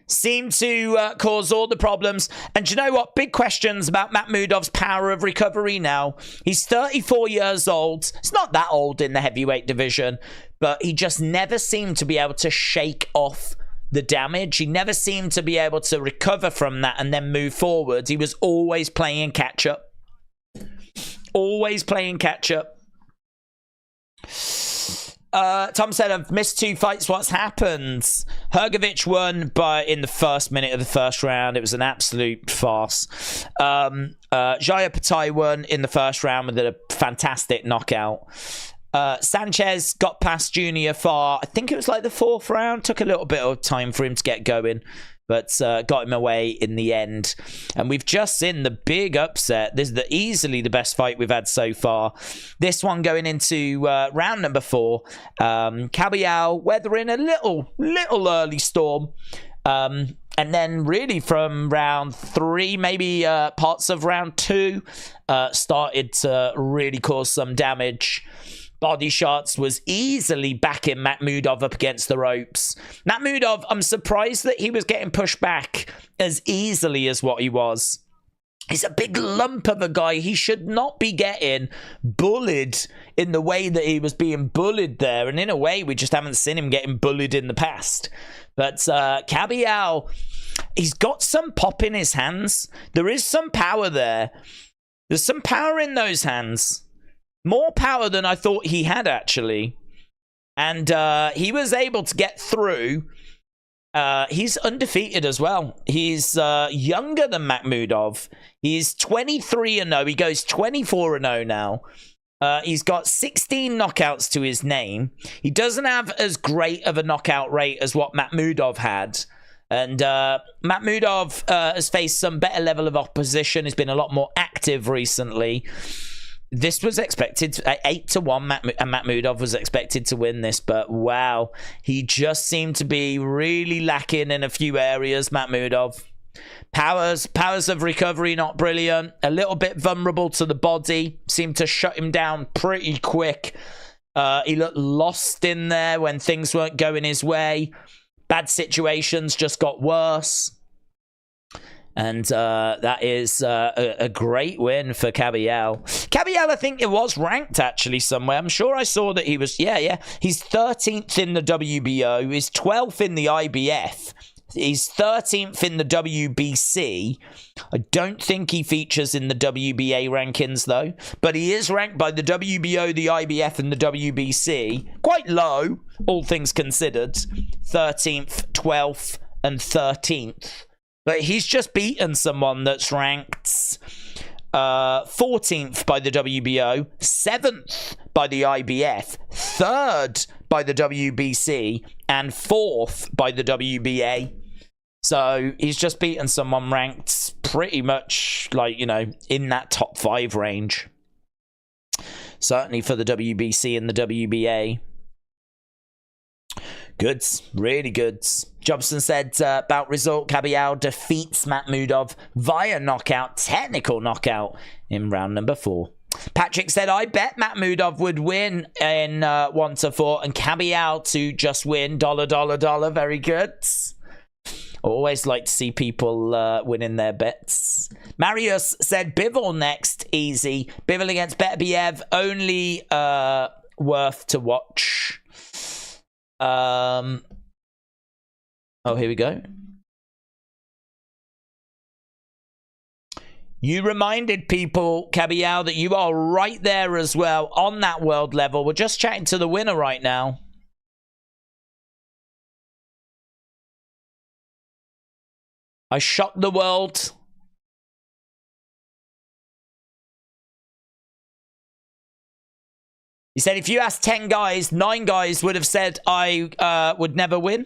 Seemed to cause all the problems. And do you know what? Big questions about Makhmudov's power of recovery now. He's 34 years old. It's not that old in the heavyweight division, but he just never seemed to be able to shake off the damage. He never seemed to be able to recover from that and then move forward. He was always playing catch-up. Always playing catch-up. Tom said, I've missed 2 fights. What's happened? Hrgovic won in the first minute of the first round. It was an absolute farce. Jaya Patai won in the first round with a fantastic knockout. Sanchez got past Junior far. I think it was like the 4th round. Took a little bit of time for him to get going, but got him away in the end. And we've just seen the big upset. This is easily the best fight we've had so far. This one going into round number 4. Kabial weathering a little early storm. And then really from round 3, maybe parts of round 2, started to really cause some damage. Body shots, was easily backing Makhmudov up against the ropes. Makhmudov, I'm surprised that he was getting pushed back as easily as what he was. He's a big lump of a guy. He should not be getting bullied in the way that he was being bullied there. And in a way, we just haven't seen him getting bullied in the past. But Kabial, he's got some pop in his hands. There is some power there. There's some power in those hands. More power than I thought he had, actually. And he was able to get through. He's undefeated as well. He's younger than Makhmudov. He's 23-0. He goes 24-0 now. He's got 16 knockouts to his name. He doesn't have as great of a knockout rate as what Makhmudov had. And Makhmudov has faced some better level of opposition. He's been a lot more active recently. This was expected 8-1, and Makhmudov was expected to win this, but wow, he just seemed to be really lacking in a few areas. Makhmudov, powers of recovery not brilliant, a little bit vulnerable to the body, seemed to shut him down pretty quick. He looked lost in there when things weren't going his way. Bad situations just got worse. And that is a great win for Cabial. Cabial, I think it was ranked actually somewhere. I'm sure I saw that he was, yeah. He's 13th in the WBO. He's 12th in the IBF. He's 13th in the WBC. I don't think he features in the WBA rankings, though. But he is ranked by the WBO, the IBF, and the WBC. Quite low, all things considered. 13th, 12th, and 13th. But he's just beaten someone that's ranked 14th by the WBO, 7th by the IBF, 3rd by the WBC, and 4th by the WBA. So he's just beaten someone ranked pretty much, like, you know, in that top 5 range. Certainly for the WBC and the WBA. Goods, really goods. Jobson said about result, Cabial defeats Makhmudov via knockout, technical knockout in round number 4. Patrick said, I bet Makhmudov would win in 1-4 and Cabial to just win. $. Very good. Always like to see people winning their bets. Marius said Bivol next, easy. Bivol against Beterbiev, only worth to watch. Oh, here we go. You reminded people, Cabial, that you are right there as well on that world level. We're just chatting to the winner right now. I shocked the world. He said, if you asked 10 guys, 9 guys would have said I would never win.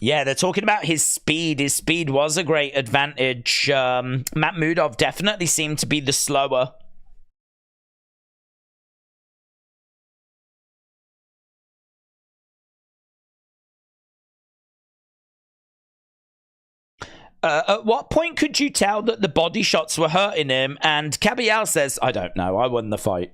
Yeah, they're talking about his speed. His speed was a great advantage. Makhmudov definitely seemed to be the slower. At what point could you tell that the body shots were hurting him? And Cabial says, I don't know. I won the fight.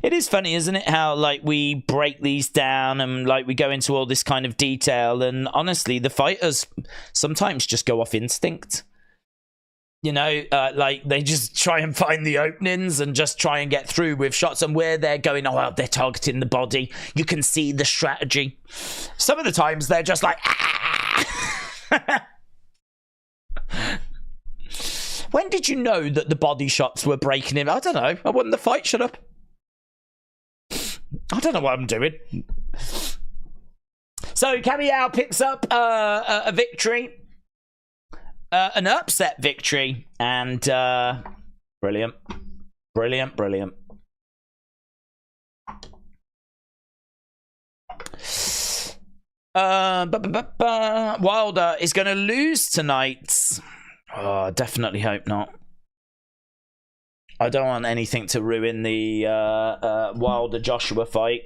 It is funny, isn't it, how like we break these down and like we go into all this kind of detail, and honestly the fighters sometimes just go off instinct, you know, like they just try and find the openings and just try and get through with shots, and where they're going, oh well, they're targeting the body, you can see the strategy. Some of the times they're just like When did you know that the body shots were breaking him? I don't know. I won the fight. Shut up. I don't know what I'm doing. So Cabial picks up a victory. An upset victory. And brilliant. Brilliant, brilliant. Wilder is going to lose tonight. Oh, I definitely hope not. I don't want anything to ruin the Wilder-Joshua fight.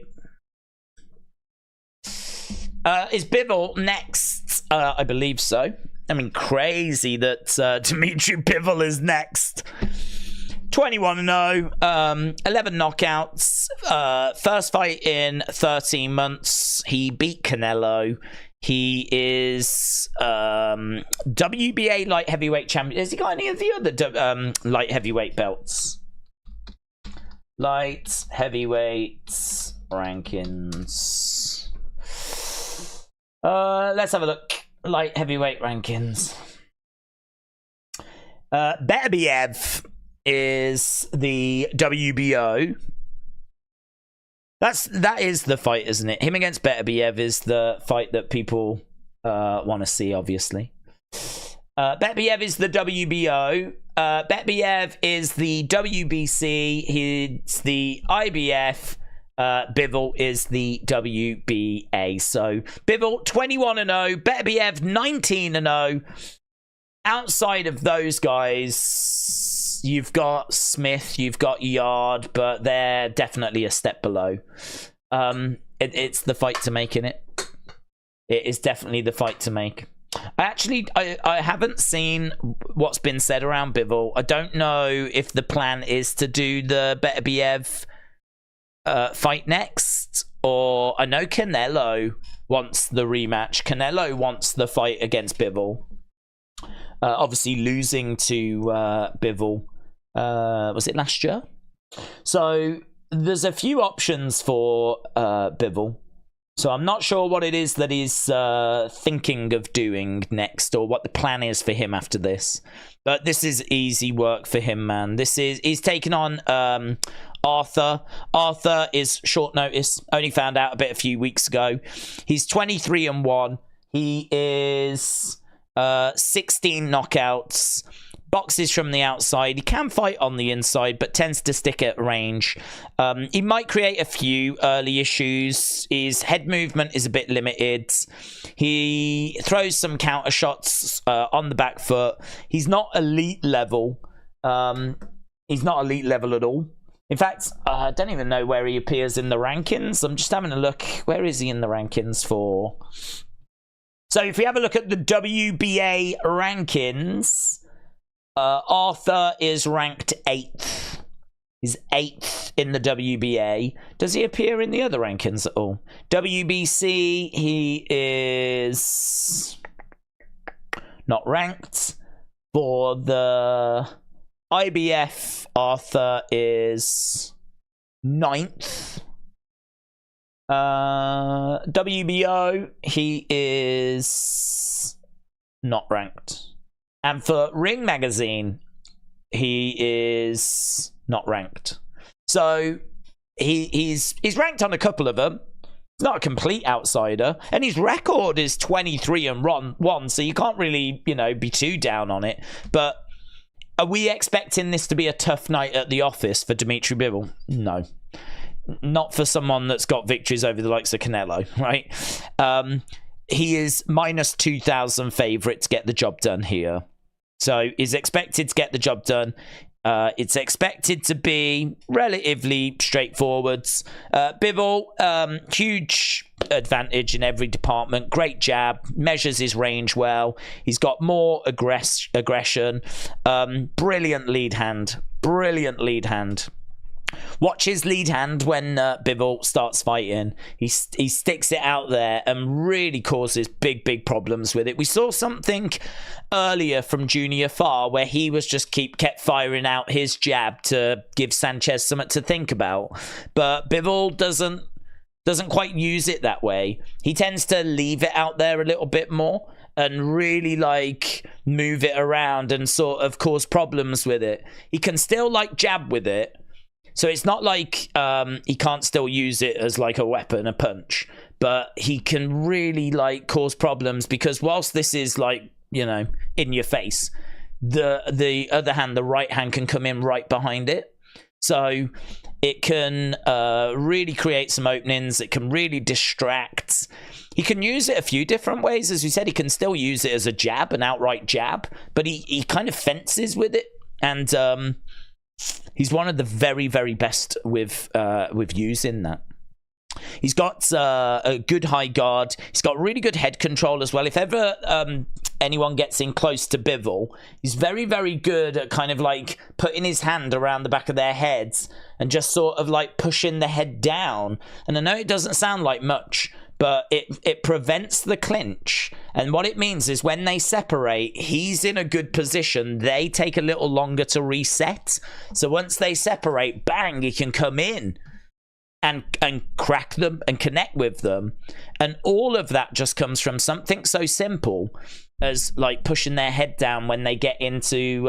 Is Bivol next? I believe so. I mean, crazy that Dmitry Bivol is next. 21-0, 11 knockouts. First fight in 13 months. He beat Canelo. He is WBA light heavyweight champion. Has he got any of the other light heavyweight belts? Light heavyweight rankings. Let's have a look. Light heavyweight rankings. Beterbiev is the WBO. That is the fight, isn't it? Him against Beterbiev is the fight that people want to see, obviously. Beterbiev is the WBO. Beterbiev is the WBC. He's the IBF. Bivol is the WBA. So Bivol 21-0. Beterbiev 19-0. Outside of those guys, you've got Smith, you've got Yard, but they're definitely a step below. It's the fight to make, innit? It is definitely the fight to make. I haven't seen what's been said around Bivol. I don't know if the plan is to do the Beterbiev fight next, or I know Canelo wants the rematch. Canelo wants the fight against Bivol. Obviously losing to Bivol. Was it last year? So there's a few options for Bivol. So I'm not sure what it is that he's thinking of doing next, or what the plan is for him after this. But this is easy work for him, man. He's taking on Arthur. Arthur is short notice. Only found out a few weeks ago. He's 23-1. He is 16 knockouts. Boxes from the outside. He can fight on the inside, but tends to stick at range. He might create a few early issues. His head movement is a bit limited. He throws some counter shots on the back foot. He's not elite level. He's not elite level at all. In fact, I don't even know where he appears in the rankings. I'm just having a look. Where is he in the rankings for? So if we have a look at the WBA rankings, Arthur is ranked 8th. He's 8th in the WBA. Does he appear in the other rankings at all? WBC, he is not ranked. For the IBF, Arthur is 9th. WBO, he is not ranked. And for Ring Magazine, he is not ranked. So he's ranked on a couple of them. He's not a complete outsider. And his record is 23-1, so you can't really, be too down on it. But are we expecting this to be a tough night at the office for Dmitry Bivol? No. Not for someone that's got victories over the likes of Canelo, right? He is minus 2,000 favourite to get the job done here. So he's expected to get the job done. It's expected to be relatively straightforward. Bivol, huge advantage in every department. Great jab, measures his range well. He's got more aggression. Brilliant lead hand. Brilliant lead hand. Watch his lead hand when Bivol starts fighting. He sticks it out there and really causes big problems with it. We saw something earlier from Junior Farr where he was just kept firing out his jab to give Sanchez something to think about. But Bivol doesn't quite use it that way. He tends to leave it out there a little bit more and really move it around and sort of cause problems with it. He can still jab with it. So it's not like he can't still use it as a weapon, a punch, but he can really cause problems because whilst this is in your face, the other hand, the right hand, can come in right behind it. So it can really create some openings. It can really distract. He can use it a few different ways. As we said, he can still use it as a jab, an outright jab, but he kind of fences with it. And he's one of the very best with using that. He's got a good high guard. He's got really good head control as well. If ever anyone gets in close to Bivol, he's very good at kind of putting his hand around the back of their heads and just sort of pushing the head down. And I know it doesn't sound like much, but it prevents the clinch. And what it means is when they separate, he's in a good position. They take a little longer to reset. So once they separate, bang, he can come in and crack them and connect with them. And all of that just comes from something so simple as pushing their head down when they get into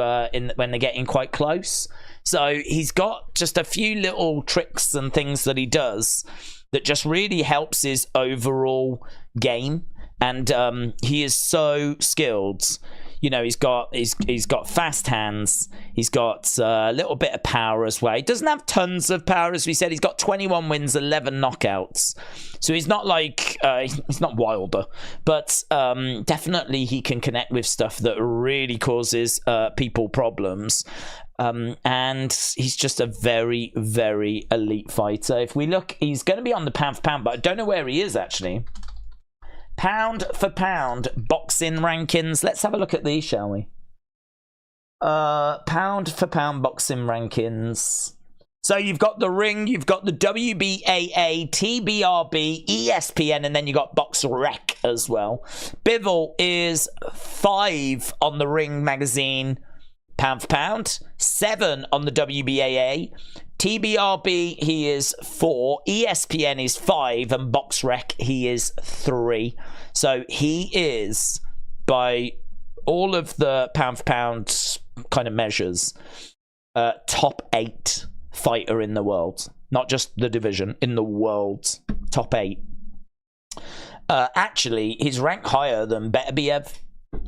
when they get in quite close. So he's got just a few little tricks and things that he does that just really helps his overall game. And he is so skilled. He's got fast hands. He's got a little bit of power as well. He doesn't have tons of power, as we said. He's got 21 wins, 11 knockouts. So he's not he's not Wilder, but definitely he can connect with stuff that really causes people problems. And he's just a very elite fighter. If we look, he's going to be on the pound for pound, but I don't know where he is actually. Pound for pound boxing rankings. Let's have a look at these, shall we? Pound for pound boxing rankings. So you've got the Ring, you've got the WBAA, TBRB, ESPN, and then you got Box Rec as well. Bivol is 5 on the Ring magazine, pound for pound. 7 on the WBAA. TBRB, he is 4. ESPN is 5. And Box Rec, he is 3. So he is, by all of the pound for pound kind of measures, top 8 fighter in the world. Not just the division, in the world. Top 8. Actually, he's ranked higher than Beterbiev,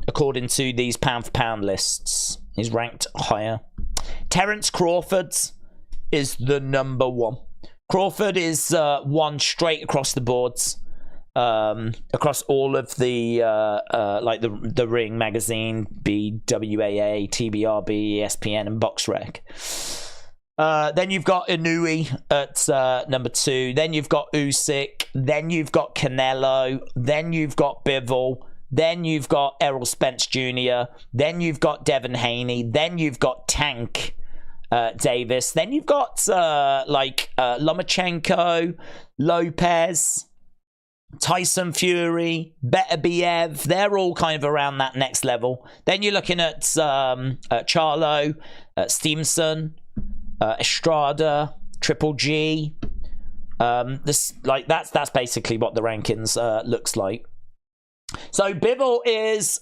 according to these pound for pound lists. He's ranked higher. Terence Crawford is the number 1. Crawford is 1 straight across the boards. Across all of the like the Ring magazine, BWAA, TBRB, ESPN, and Box Rec. Then you've got Inouye at number 2. Then you've got Usyk. Then you've got Canelo. Then you've got Bivol. Then you've got Errol Spence Jr. Then you've got Devin Haney. Then you've got Tank Davis. Then you've got Lomachenko, Lopez, Tyson Fury, Beterbiev. They're all kind of around that next level. Then you're looking at Charlo, Stevenson, Estrada, Triple G. That's basically what the rankings looks like. So Bivol is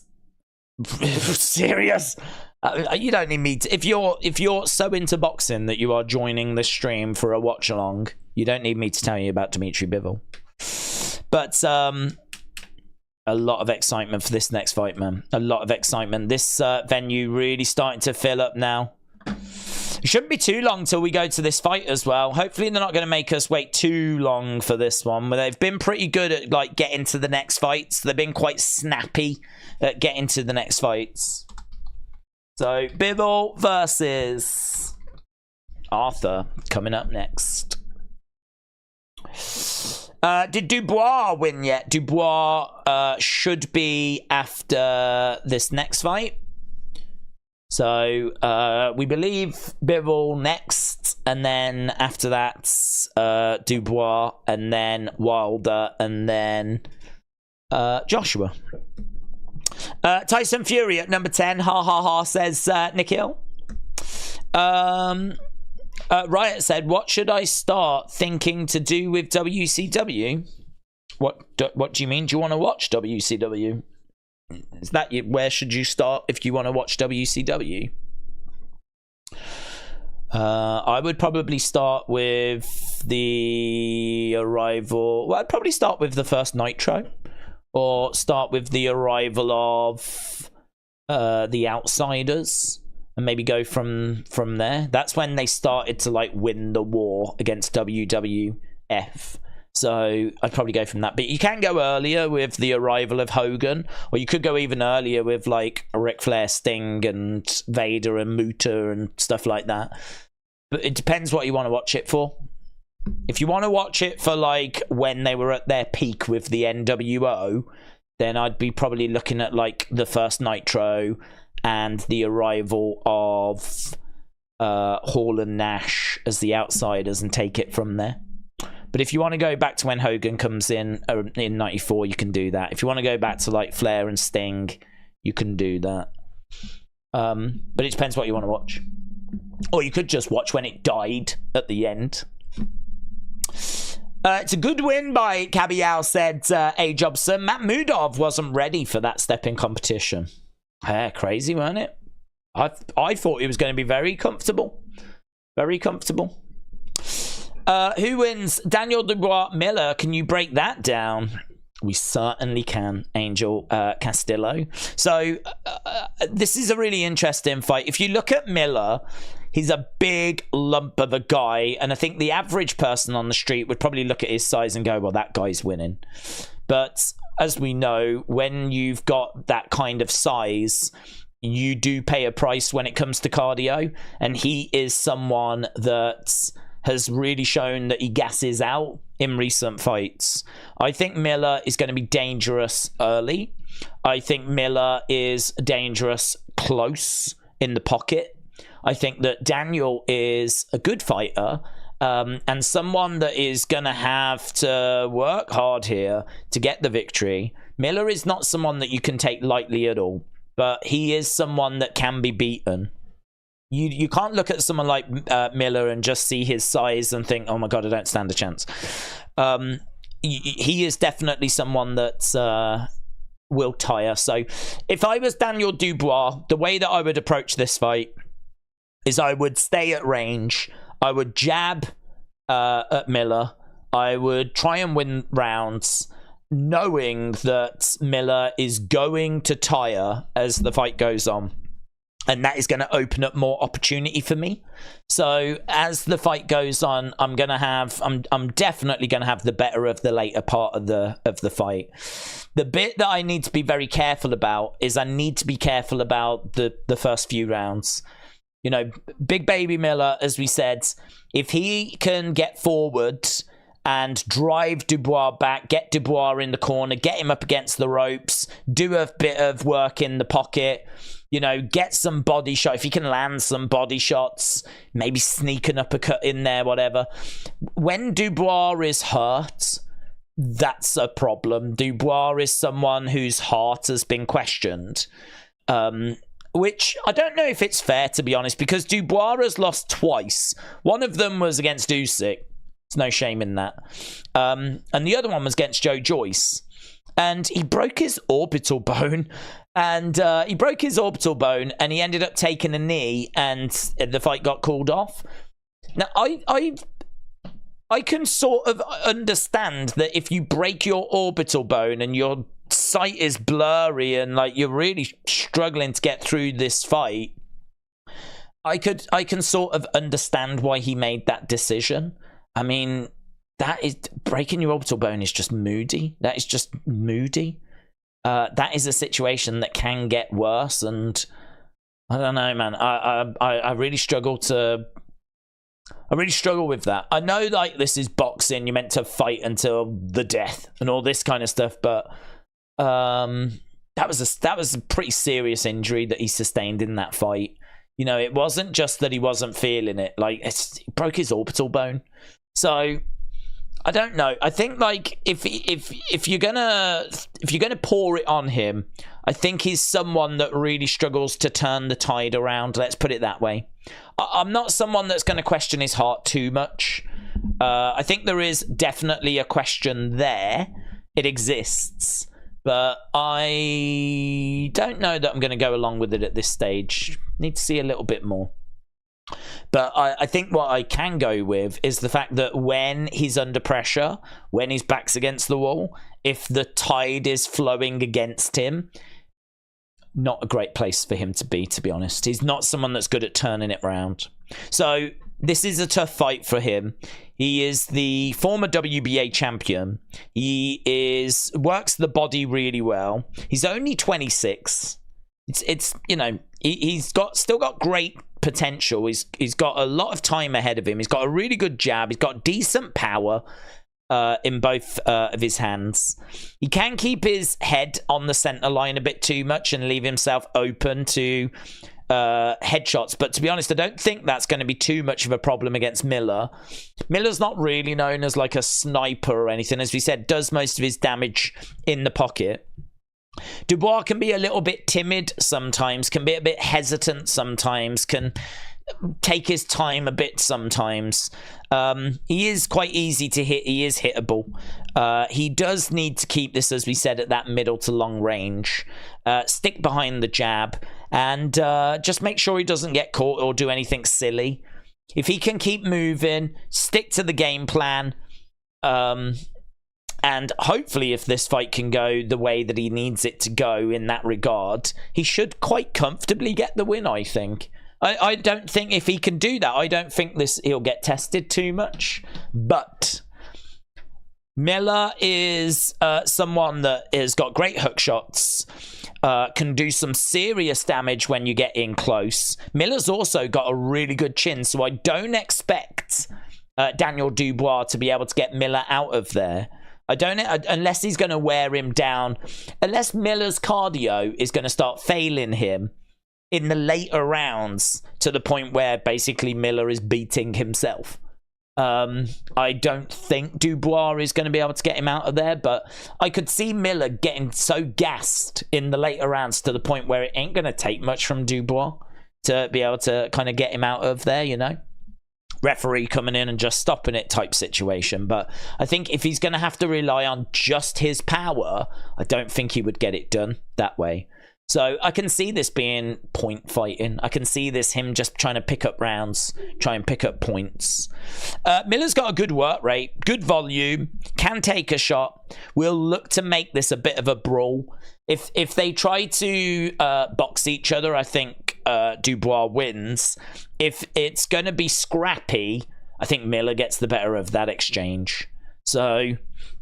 serious. You don't need me to, if you're so into boxing that you are joining the stream for a watch along, you don't need me to tell you about Dmitry Bivol. But a lot of excitement for this next fight, man. A lot of excitement. This venue really starting to fill up now. It shouldn't be too long till we go to this fight as well. Hopefully they're not going to make us wait too long for this one. But they've been pretty good at like getting to the next fights. They've been quite snappy at getting to the next fights. So Bivol versus Arthur coming up next. Did Dubois win yet? Dubois should be after this next fight. So we believe Bivol next, and then after that Dubois, and then Wilder, and then Joshua. Tyson Fury at number 10. Ha ha ha, says Nikhil. Riot said, what should I start thinking to do with WCW? What do you mean? Do you want to watch WCW? Is that where should you start if you want to watch WCW? I would probably start with the arrival. Well, I'd probably start with the first Nitro, or start with the arrival of the Outsiders, and maybe go from there. That's when they started to like win the war against WWF. So I'd probably go from that. But you can go earlier with the arrival of Hogan, or you could go even earlier with like Ric Flair, Sting, and Vader, and Muta, and stuff like that. But it depends what you want to watch it for. If you want to watch it for like when they were at their peak with the NWO, then I'd be probably looking at like the first Nitro and the arrival of Hall and Nash as the Outsiders, and take it from there. But if you want to go back to when Hogan comes in 94, you can do that. If you want to go back to like Flair and Sting, you can do that. But it depends what you want to watch. Or you could just watch when it died at the end. It's a good win by Kabial, said A. Jobson. Matt Mudov wasn't ready for that step in competition. Crazy, wasn't it? I thought it was going to be very comfortable. Very comfortable. Who wins? Daniel Dubois Miller. Can you break that down? We certainly can, Angel Castillo. So this is a really interesting fight. If you look at Miller, he's a big lump of a guy, and I think the average person on the street would probably look at his size and go, well, that guy's winning. But as we know, when you've got that kind of size, you do pay a price when it comes to cardio, and he is someone that has really shown that he gasses out in recent fights. I think Miller is going to be dangerous early. I think Miller is dangerous close in the pocket. I think that Daniel is a good fighter, and someone that is going to have to work hard here to get the victory. Miller is not someone that you can take lightly at all, but he is someone that can be beaten. You can't look at someone like Miller and just see his size and think, oh my god, I don't stand a chance. He is definitely someone that will tire. So if I was Daniel Dubois, the way that I would approach this fight is I would stay at range. I would jab at Miller. I would try and win rounds, knowing that Miller is going to tire as the fight goes on. And that is going to open up more opportunity for me. So as the fight goes on, I'm definitely going to have the better of the later part of the fight. The bit that I need to be very careful about is I need to be careful about the first few rounds. You know, Big Baby Miller, as we said, if he can get forward and drive Dubois back, get Dubois in the corner, get him up against the ropes, do a bit of work in the pocket, you know, get some body shot. If he can land some body shots, maybe sneak an uppercut in there, whatever. When Dubois is hurt, that's a problem. Dubois is someone whose heart has been questioned. Which I don't know if it's fair, to be honest, because Dubois has lost twice. One of them was against Usyk. There's no shame in that. And the other one was against Joe Joyce. And he broke his orbital bone. And he ended up taking a knee, and the fight got called off. Now, I can sort of understand that if you break your orbital bone and your sight is blurry and like you're really struggling to get through this fight, I can sort of understand why he made that decision. I mean, that is breaking your orbital bone is just moody. That is just moody. That is a situation that can get worse, and I don't know, man. I really struggle with that. I know, like, this is boxing. You're meant to fight until the death and all this kind of stuff, but that was a pretty serious injury that he sustained in that fight. You know, it wasn't just that he wasn't feeling it. Like, he broke his orbital bone. So I don't know. I think, like, if you're gonna pour it on him, I think he's someone that really struggles to turn the tide around. Let's put it that way. I'm not someone that's going to question his heart too much. I think there is definitely a question there. It exists. But I don't know that I'm going to go along with it at this stage. Need to see a little bit more. But I think what I can go with is the fact that when he's under pressure, when his back's against the wall, if the tide is flowing against him, not a great place for him to be honest. He's not someone that's good at turning it round. So this is a tough fight for him. He is the former WBA champion. He works the body really well. He's only 26. It's you know, he's still got great potential. He's got a lot of time ahead of him. He's got a really good jab. He's got decent power in both of his hands. He can keep his head on the center line a bit too much and leave himself open to headshots. But to be honest, I don't think that's going to be too much of a problem against Miller. Miller's not really known as like a sniper or anything. As we said, does most of his damage in the pocket. Dubois can be a little bit timid sometimes, can be a bit hesitant sometimes, can take his time a bit sometimes. He is quite easy to hit. He is hittable. He does need to keep this, as we said, at that middle to long range. Stick behind the jab and just make sure he doesn't get caught or do anything silly. If he can keep moving, stick to the game plan, and hopefully if this fight can go the way that he needs it to go in that regard, he should quite comfortably get the win, I think. I don't think if he can do that, I don't think he'll get tested too much. But Miller is someone that has got great hook shots, can do some serious damage when you get in close. Miller's also got a really good chin, so I don't expect Daniel Dubois to be able to get Miller out of there. I don't, unless he's going to wear him down, unless Miller's cardio is going to start failing him. in the later rounds to the point where basically Miller is beating himself. I don't think Dubois is going to be able to get him out of there, but I could see Miller getting so gassed in the later rounds to the point where it ain't going to take much from Dubois to be able to kind of get him out of there, you know? Referee coming in and just stopping it type situation. But I think if he's going to have to rely on just his power, I don't think he would get it done that way. So I can see this being point fighting. I can see this him just trying to pick up rounds, try and pick up points. Miller's got a good work rate, good volume, can take a shot. We'll look to make this a bit of a brawl. If they try to box each other, I think Dubois wins. If it's going to be scrappy, I think Miller gets the better of that exchange. So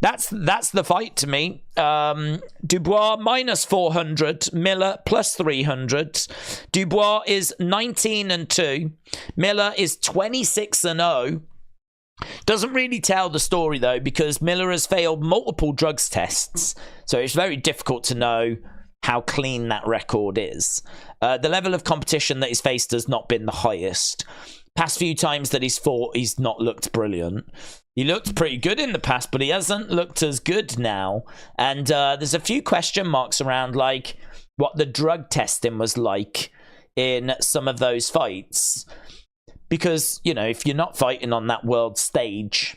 that's the fight to me. Dubois minus 400, Miller plus 300. Dubois is 19-2. Miller is 26-0. Doesn't really tell the story though, because Miller has failed multiple drugs tests, so it's very difficult to know how clean that record is. The level of competition that he's faced has not been the highest. Past few times that he's fought, he's not looked brilliant. He looked pretty good in the past, but he hasn't looked as good now. And there's a few question marks around, like, what the drug testing was like in some of those fights. Because, you know, if you're not fighting on that world stage,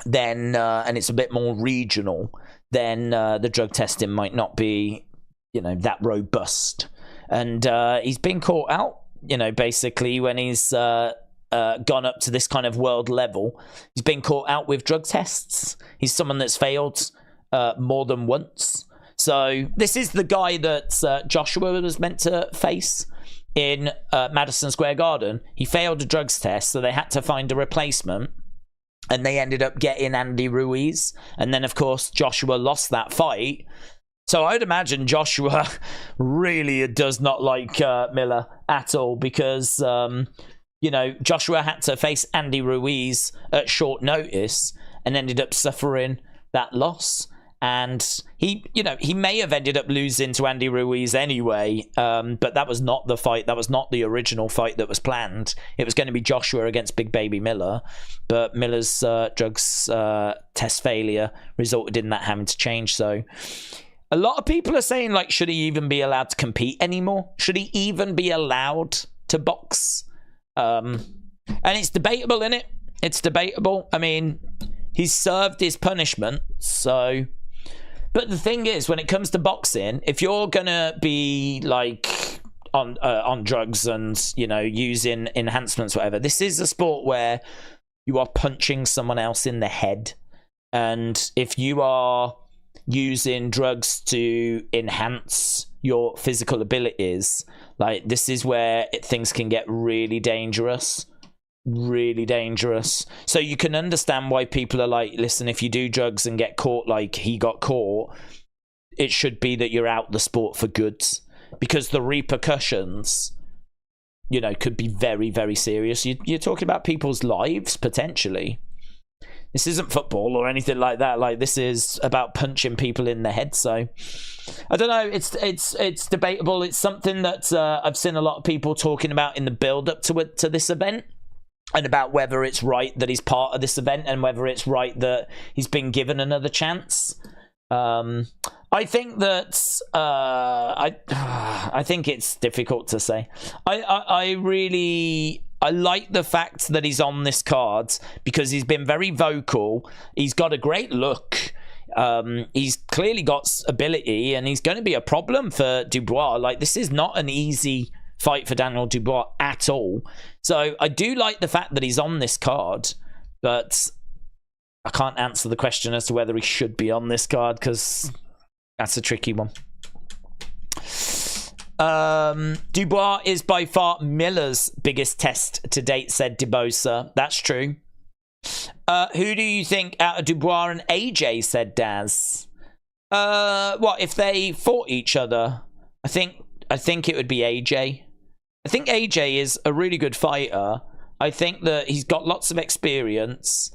then, and it's a bit more regional, then the drug testing might not be, you know, that robust. And he's been caught out, you know, basically when he's gone up to this kind of world level. He's been caught out with drug tests. He's someone that's failed more than once. So this is the guy that Joshua was meant to face in Madison Square Garden. He failed a drugs test, so they had to find a replacement. And they ended up getting Andy Ruiz. And then, of course, Joshua lost that fight. So I'd imagine Joshua really does not like Miller at all, because, you know, Joshua had to face Andy Ruiz at short notice and ended up suffering that loss. And he, you know, he may have ended up losing to Andy Ruiz anyway, but that was not the fight. That was not the original fight that was planned. It was going to be Joshua against Big Baby Miller, but Miller's drugs test failure resulted in that having to change. So a lot of people are saying, like, should he even be allowed to compete anymore? Should he even be allowed to box? And it's debatable, isn't it? It's debatable. I mean, he's served his punishment, so... But the thing is, when it comes to boxing, if you're gonna be like on drugs and, you know, using enhancements, whatever, this is a sport where you are punching someone else in the head, and if you are using drugs to enhance your physical abilities, like, this is where things can get really dangerous. Really dangerous. So you can understand why people are like, listen, if you do drugs and get caught like he got caught, it should be that you're out the sport for good, because the repercussions, you know, could be very, very serious. You're talking about people's lives potentially. This isn't football or anything like that. Like, this is about punching people in the head. So I don't know, it's debatable. It's something that I've seen a lot of people talking about in the build up to this event, and about whether it's right that he's part of this event and whether it's right that he's been given another chance. I think that I think it's difficult to say. I like the fact that he's on this card, because he's been very vocal. He's got a great look. He's clearly got ability, and he's going to be a problem for Dubois. Like, this is not an easy fight for Daniel Dubois at all. So I do like the fact that he's on this card, but I can't answer the question as to whether he should be on this card, because that's a tricky one. Dubois is by far Miller's biggest test to date, said Dubois. That's true. Who do you think out of Dubois and AJ, said Daz? What if they fought each other? I think it would be AJ. I think AJ is a really good fighter. I think that he's got lots of experience.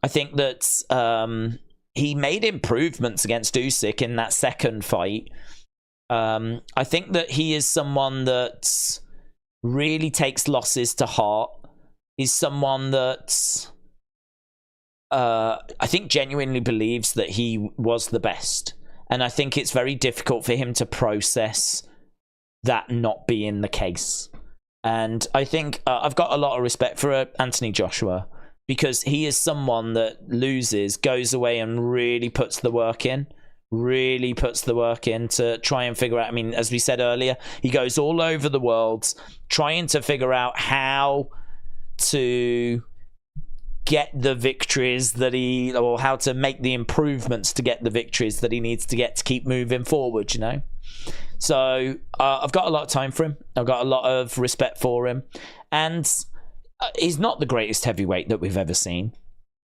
I think that he made improvements against Usyk in that second fight. I think that he is someone that really takes losses to heart. He's someone that I think genuinely believes that he was the best. And I think it's very difficult for him to process that not being the case. And I think I've got a lot of respect for Anthony Joshua, because he is someone that loses, goes away and really puts the work in. Really puts the work in to try and figure out. I mean, as we said earlier, he goes all over the world trying to figure out how to get the victories that or how to make the improvements to get the victories that he needs to get to keep moving forward, you know. So I've got a lot of time for him. I've got a lot of respect for him, and he's not the greatest heavyweight that we've ever seen.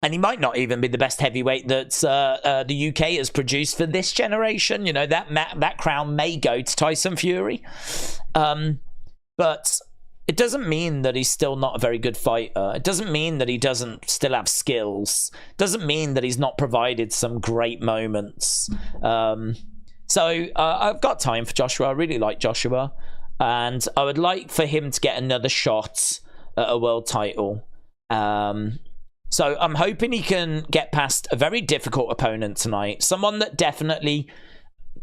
And he might not even be the best heavyweight that the UK has produced for this generation. You know, that crown may go to Tyson Fury. But it doesn't mean that he's still not a very good fighter. It doesn't mean that he doesn't still have skills. It doesn't mean that he's not provided some great moments. So I've got time for Joshua. I really like Joshua. And I would like for him to get another shot at a world title. So I'm hoping he can get past a very difficult opponent tonight. Someone that definitely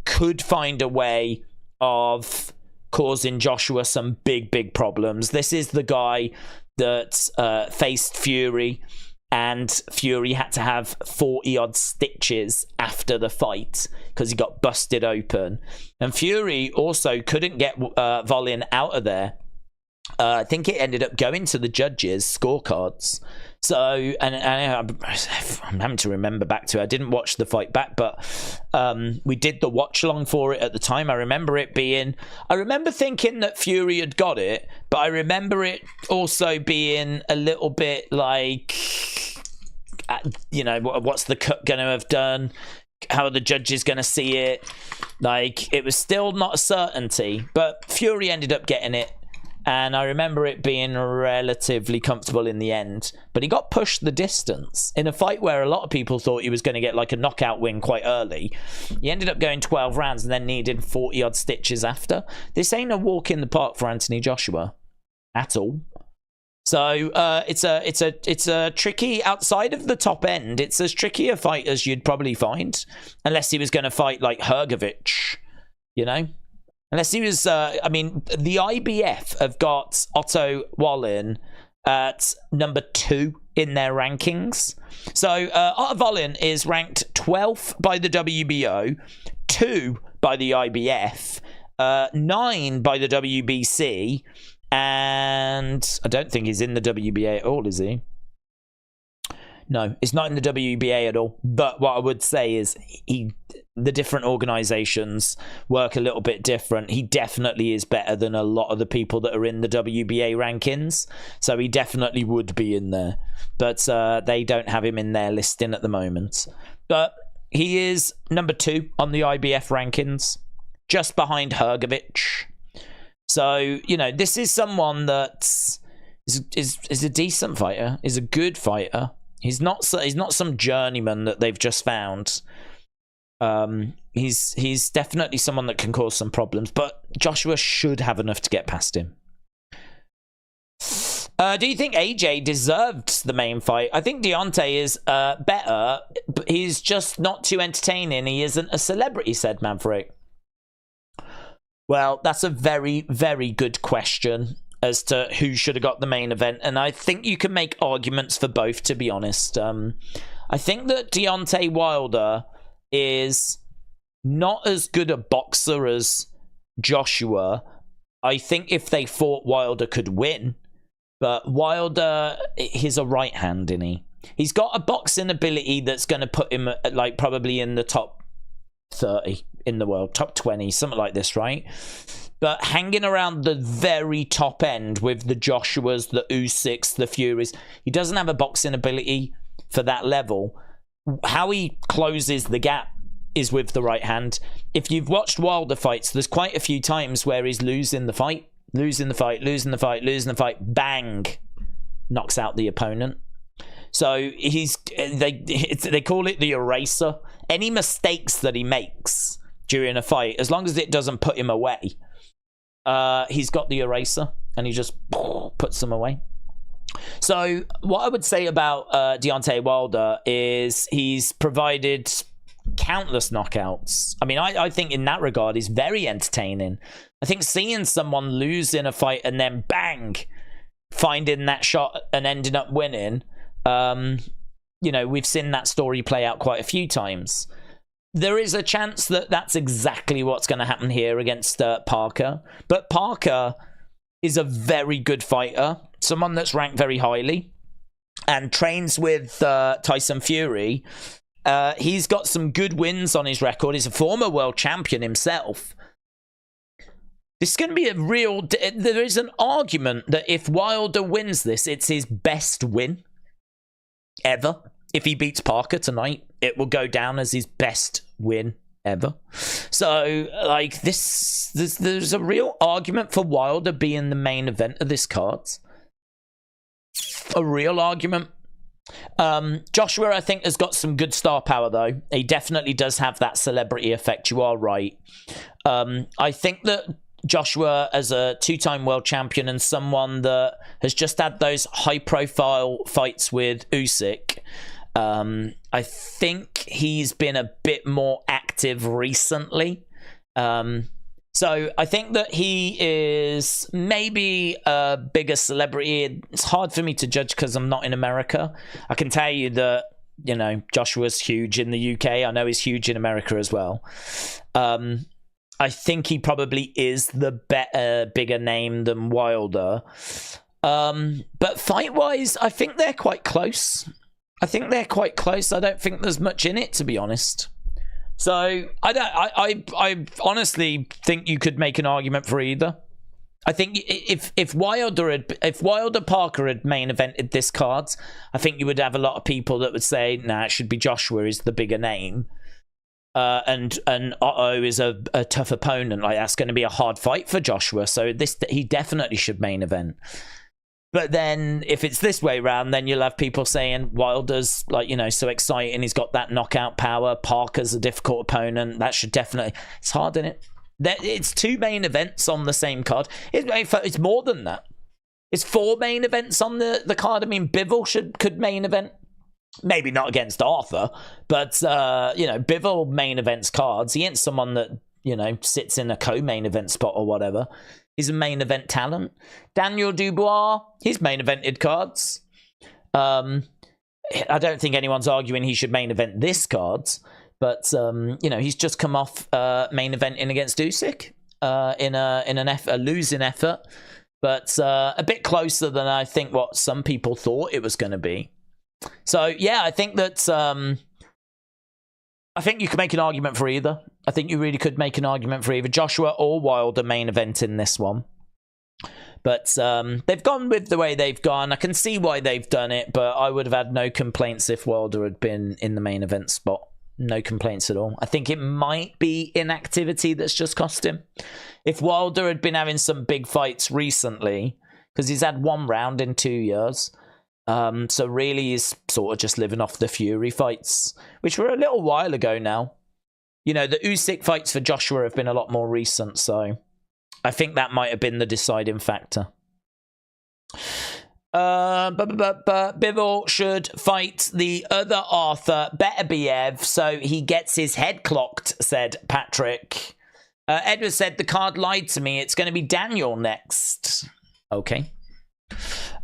could find a way of causing Joshua some big problems. This is the guy that faced Fury, and Fury had to have 40-odd stitches after the fight because he got busted open. And Fury also couldn't get Wallin out of there. I think it ended up going to the judges' scorecards. So, and I'm having to remember back to it. I didn't watch the fight back, but we did the watch along for it at the time. I remember thinking that Fury had got it, but I remember it also being a little bit like, you know, what's the cut going to have done? How are the judges going to see it? Like, it was still not a certainty, but Fury ended up getting it. And I remember it being relatively comfortable in the end. But he got pushed the distance in a fight where a lot of people thought he was going to get like a knockout win quite early. He ended up going 12 rounds and then needed 40-odd stitches after. This ain't a walk in the park for Anthony Joshua at all. So it's a tricky, outside of the top end, it's as tricky a fight as you'd probably find. Unless he was going to fight like Hrgovic, you know? Unless he was, I mean, the IBF have got Otto Wallin at number 2 in their rankings. So Otto Wallin is ranked 12th by the WBO, 2 by the IBF, 9 by the WBC, and I don't think he's in the WBA at all, is he? No, it's not in the WBA at all. But what I would say is the different organizations work a little bit different. He definitely is better than a lot of the people that are in the WBA rankings. So he definitely would be in there. But they don't have him in their listing at the moment. But he is number 2 on the IBF rankings, just behind Hrgovic. So, you know, this is someone that is a decent fighter, is a good fighter. He's not some journeyman that they've just found. He's definitely someone that can cause some problems, but Joshua should have enough to get past him. Do you think AJ deserved the main fight? I think Deontay is better, but he's just not too entertaining. He isn't a celebrity, said Maverick. Well, that's a very, very good question as to who should have got the main event, and I think you can make arguments for both, to be honest. I think that Deontay Wilder is not as good a boxer as Joshua. I think if they fought, Wilder could win, but Wilder, he's a right hand, isn't he? He's got a boxing ability that's going to put him at, like, probably in the top 30 in the world, top 20, something like this, right? But hanging around the very top end with the Joshuas, the Usyks, the Furies, he doesn't have a boxing ability for that level. How he closes the gap is with the right hand. If you've watched Wilder fights, there's quite a few times where he's losing the fight, bang, knocks out the opponent. So they call it the eraser. Any mistakes that he makes during a fight, as long as it doesn't put him away, he's got the eraser, and he just puts them away. So what I would say about Deontay Wilder is he's provided countless knockouts. I mean, I think in that regard, he's very entertaining. I think seeing someone lose in a fight and then bang, finding that shot and ending up winning, you know, we've seen that story play out quite a few times. There is a chance that that's exactly what's going to happen here against Parker. But Parker is a very good fighter, someone that's ranked very highly and trains with Tyson Fury. He's got some good wins on his record. He's a former world champion himself. This is going to be a real... There is an argument that if Wilder wins this, it's his best win ever. If he beats Parker tonight, it will go down as his best win ever. So, like, there's a real argument for Wilder being the main event of this card. A real argument. Joshua, I think, has got some good star power, though. He definitely does have that celebrity effect. You are right. I think that Joshua, as a two-time world champion and someone that has just had those high-profile fights with Usyk, I think he's been a bit more active recently. So I think that he is maybe a bigger celebrity. It's hard for me to judge because I'm not in America. I can tell you that, you know, Joshua's huge in the UK. I know he's huge in America as well. I think he probably is the bigger name than Wilder. But fight-wise, I think they're quite close. I don't think there's much in it, to be honest. So I honestly think you could make an argument for either. I think if Wilder Parker had main evented this card, I think you would have a lot of people that would say, nah, it should be Joshua is the bigger name. And Otto is a tough opponent. Like, that's going to be a hard fight for Joshua. So he definitely should main event. But then if it's this way round, then you'll have people saying Wilder's, like, you know, so exciting. He's got that knockout power. Parker's a difficult opponent. That should definitely... It's hard, isn't it? It's two main events on the same card. It's more than that. It's 4 main events on the card. I mean, Bivol could main event. Maybe not against Arthur, but, you know, Bivol main events cards. He ain't someone that, you know, sits in a co-main event spot or whatever. He's a main event talent. Daniel Dubois, he's main evented cards. I don't think anyone's arguing he should main event this cards, but you know, he's just come off main eventing against Usyk in a losing effort, but a bit closer than I think what some people thought it was going to be. So yeah, I think that I think you could make an argument for either. I think you really could make an argument for either Joshua or Wilder main event in this one. But they've gone with the way they've gone. I can see why they've done it, but I would have had no complaints if Wilder had been in the main event spot. No complaints at all. I think it might be inactivity that's just cost him. If Wilder had been having some big fights recently, because he's had 1 round in 2 years, so really he's sort of just living off the Fury fights, which were a little while ago now. You know, the Usyk fights for Joshua have been a lot more recent, so I think that might have been the deciding factor. Bivol should fight the other Arthur Beterbiev, so he gets his head clocked, said Patrick. Edward said, the card lied to me. It's going to be Daniel next. Okay.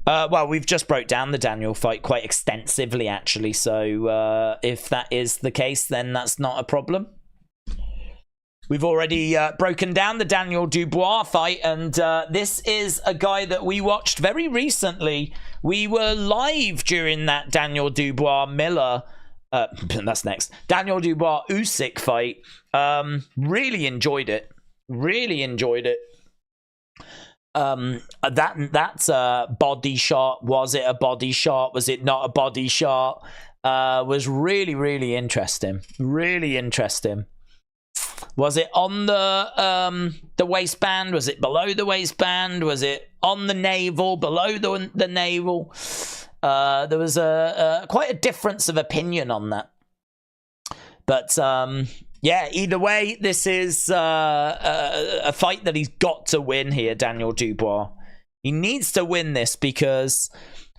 Well, we've just broke down the Daniel fight quite extensively, actually. So if that is the case, then that's not a problem. We've already broken down the Daniel Dubois fight, and this is a guy that we watched very recently. We were live during that Daniel Dubois Miller. That's next. Daniel Dubois Usyk fight. Really enjoyed it. Really enjoyed it. That body shot, was it a body shot, was it not a body shot, was really interesting. Really interesting. Was it on the waistband? Was it below the waistband? Was it on the navel, below the navel? There was quite a difference of opinion on that. But Yeah, either way, this is a fight that he's got to win here, Daniel Dubois. He needs to win this because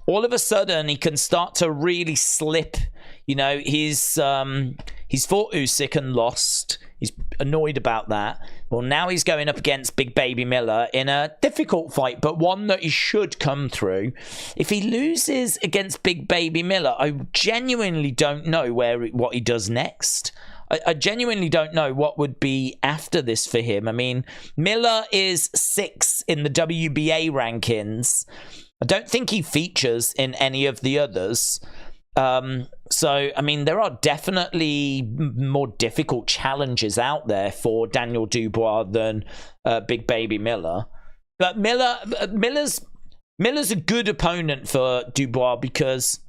all of a sudden he can start to really slip. You know, he's fought Usyk and lost. He's annoyed about that. Well, now he's going up against Big Baby Miller in a difficult fight, but one that he should come through. If he loses against Big Baby Miller, I genuinely don't know what he does next. I genuinely don't know what would be after this for him. I mean, Miller is 6 in the WBA rankings. I don't think he features in any of the others. So, I mean, there are definitely more difficult challenges out there for Daniel Dubois than Big Baby Miller. But Miller's a good opponent for Dubois because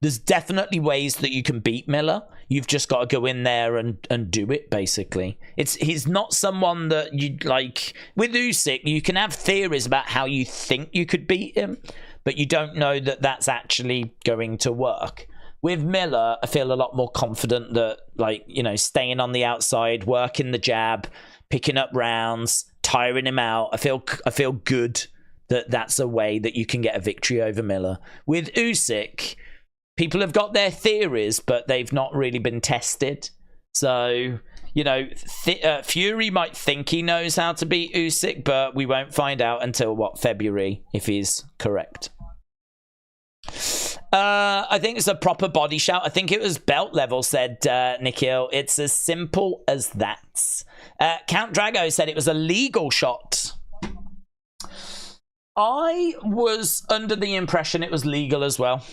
there's definitely ways that you can beat Miller. You've just got to go in there and do it, basically. He's not someone that you'd like... With Usyk, you can have theories about how you think you could beat him, but you don't know that that's actually going to work. With Miller, I feel a lot more confident that, like, you know, staying on the outside, working the jab, picking up rounds, tiring him out. I feel good that that's a way that you can get a victory over Miller. With Usyk... People have got their theories, but they've not really been tested. So, you know, Fury might think he knows how to beat Usyk, but we won't find out until, what, February, if he's correct. I think it's a proper body shout. I think it was belt level, said Nikhil. It's as simple as that. Count Drago said it was a legal shot. I was under the impression it was legal as well.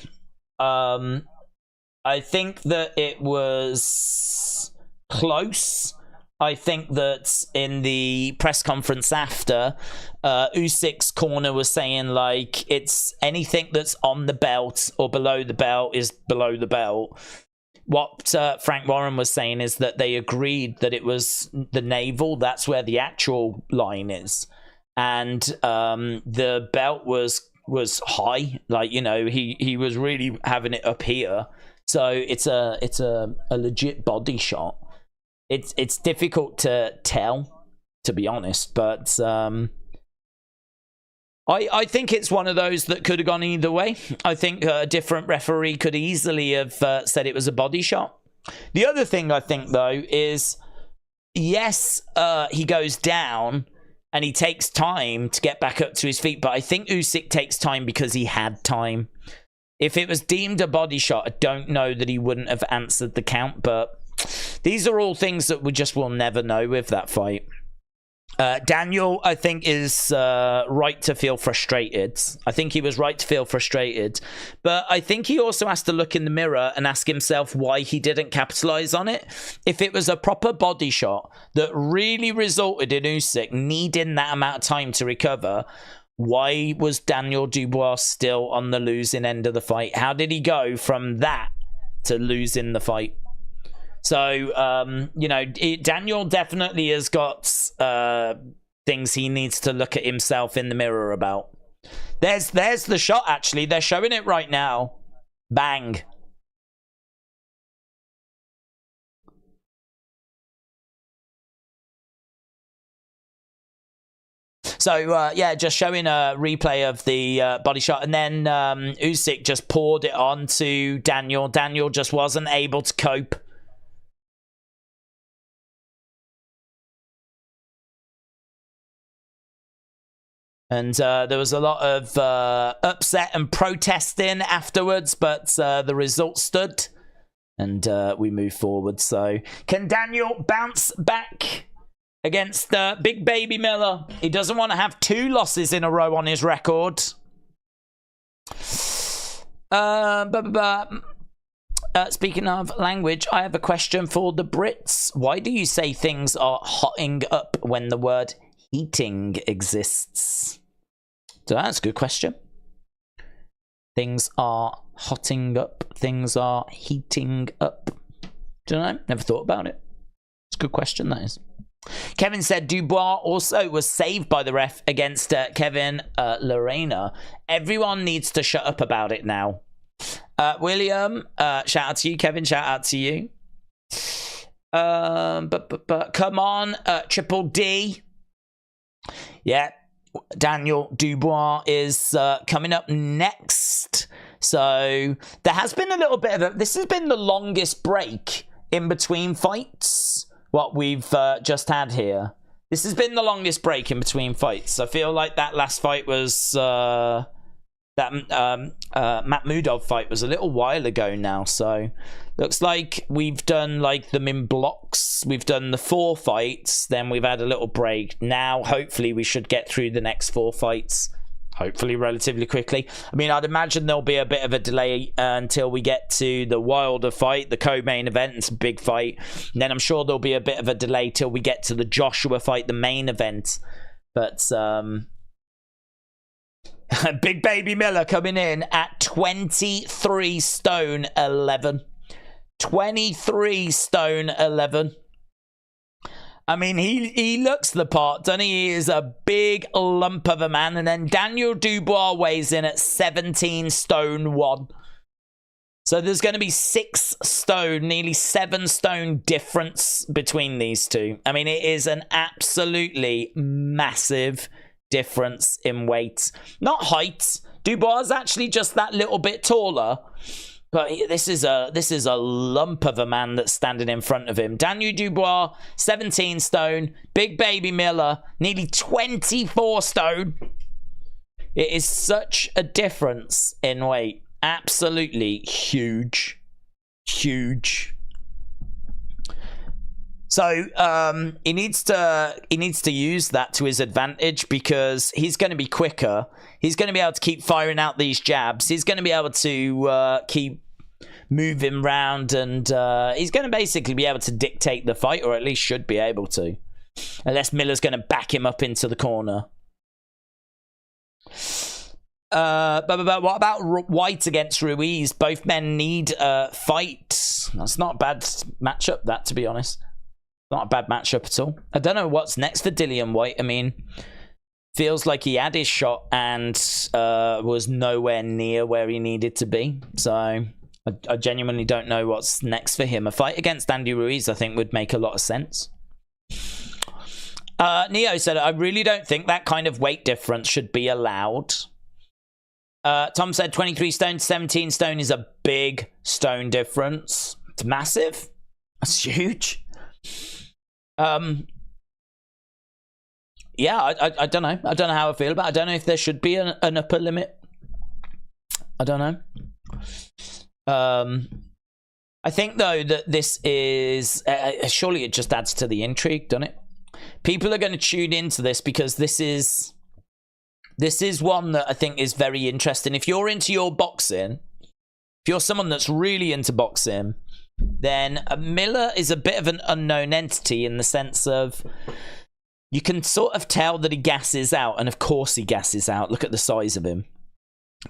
I think that it was close. I think that in the press conference after, Usyk's corner was saying, like, it's anything that's on the belt or below the belt is below the belt. What Frank Warren was saying is that they agreed that it was the navel. That's where the actual line is. And the belt was high, like, you know, he was really having it up here, so it's a legit body shot. It's difficult to tell, to be honest, but I think it's one of those that could have gone either way. I think a different referee could easily have said it was a body shot. The other thing I think, though, is yes, he goes down and he takes time to get back up to his feet. But I think Usyk takes time because he had time. If it was deemed a body shot, I don't know that he wouldn't have answered the count. But these are all things that we just will never know with that fight. Daniel, I think, is right to feel frustrated. I think he was right to feel frustrated. But I think he also has to look in the mirror and ask himself why he didn't capitalize on it. If it was a proper body shot that really resulted in Usyk needing that amount of time to recover, why was Daniel Dubois still on the losing end of the fight? How did he go from that to losing the fight? So, you know, Daniel definitely has got things he needs to look at himself in the mirror about. There's the shot, actually. They're showing it right now. Bang. So, yeah, just showing a replay of the body shot. And then Usyk just poured it on to Daniel. Daniel just wasn't able to cope. And there was a lot of upset and protesting afterwards, but the result stood, and we move forward. So, can Daniel bounce back against Big Baby Miller? He doesn't want to have 2 losses in a row on his record. Speaking of language, I have a question for the Brits. Why do you say things are hotting up when the word heating exists? So that's a good question. Things are hotting up. Things are heating up. Don't know. Never thought about it. It's a good question, that is. Kevin said Dubois also was saved by the ref against Kevin Lorena. Everyone needs to shut up about it now. William, shout out to you. Kevin, shout out to you. But come on, Triple D. Yeah, Daniel Dubois is coming up next. So there has been a little bit of a... This has been the longest break in between fights, what we've just had here. This has been the longest break in between fights. I feel like that last fight was... That Makhmudov fight was a little while ago now, so looks like we've done like them in blocks. We've done the 4 fights, then we've had a little break. Now, hopefully, we should get through the next 4 fights, hopefully relatively quickly. I mean, I'd imagine there'll be a bit of a delay until we get to the Wilder fight, the co-main event. It's a big fight. And then I'm sure there'll be a bit of a delay till we get to the Joshua fight, the main event. But Big Baby Miller coming in at 23 stone 11. 23 stone 11. I mean, he looks the part, doesn't he? He is a big lump of a man. And then Daniel Dubois weighs in at 17 stone 1. So there's going to be 6 stone, nearly 7 stone difference between these two. I mean, it is an absolutely massive difference in weight. Not height. Dubois is actually just that little bit taller. But this is a lump of a man that's standing in front of him. Daniel Dubois, 17 stone. Big Baby Miller, nearly 24 stone. It is such a difference in weight. Absolutely huge. Huge. So he needs to use that to his advantage, because he's going to be quicker. He's going to be able to keep firing out these jabs. He's going to be able to keep moving round, and he's going to basically be able to dictate the fight, or at least should be able to, unless Miller's going to back him up into the corner. But what about White against Ruiz? Both men need a fight. That's not a bad matchup, that, to be honest. Not a bad matchup at all. I don't know what's next for Dillian White. I mean, feels like he had his shot and was nowhere near where he needed to be. So I genuinely don't know what's next for him. A fight against Andy Ruiz, I think, would make a lot of sense. Neo said, I really don't think that kind of weight difference should be allowed. Tom said 23 stone to 17 stone is a big stone difference. It's massive. That's huge. Yeah, I don't know. I don't know how I feel about it. I don't know if there should be an upper limit. I don't know. I think, though, that this is... surely it just adds to the intrigue, doesn't it? People are going to tune into this because this is one that I think is very interesting. If you're into your boxing, if you're someone that's really into boxing, then Miller is a bit of an unknown entity in the sense of you can sort of tell that he gasses out, and of course he gasses out. Look at the size of him.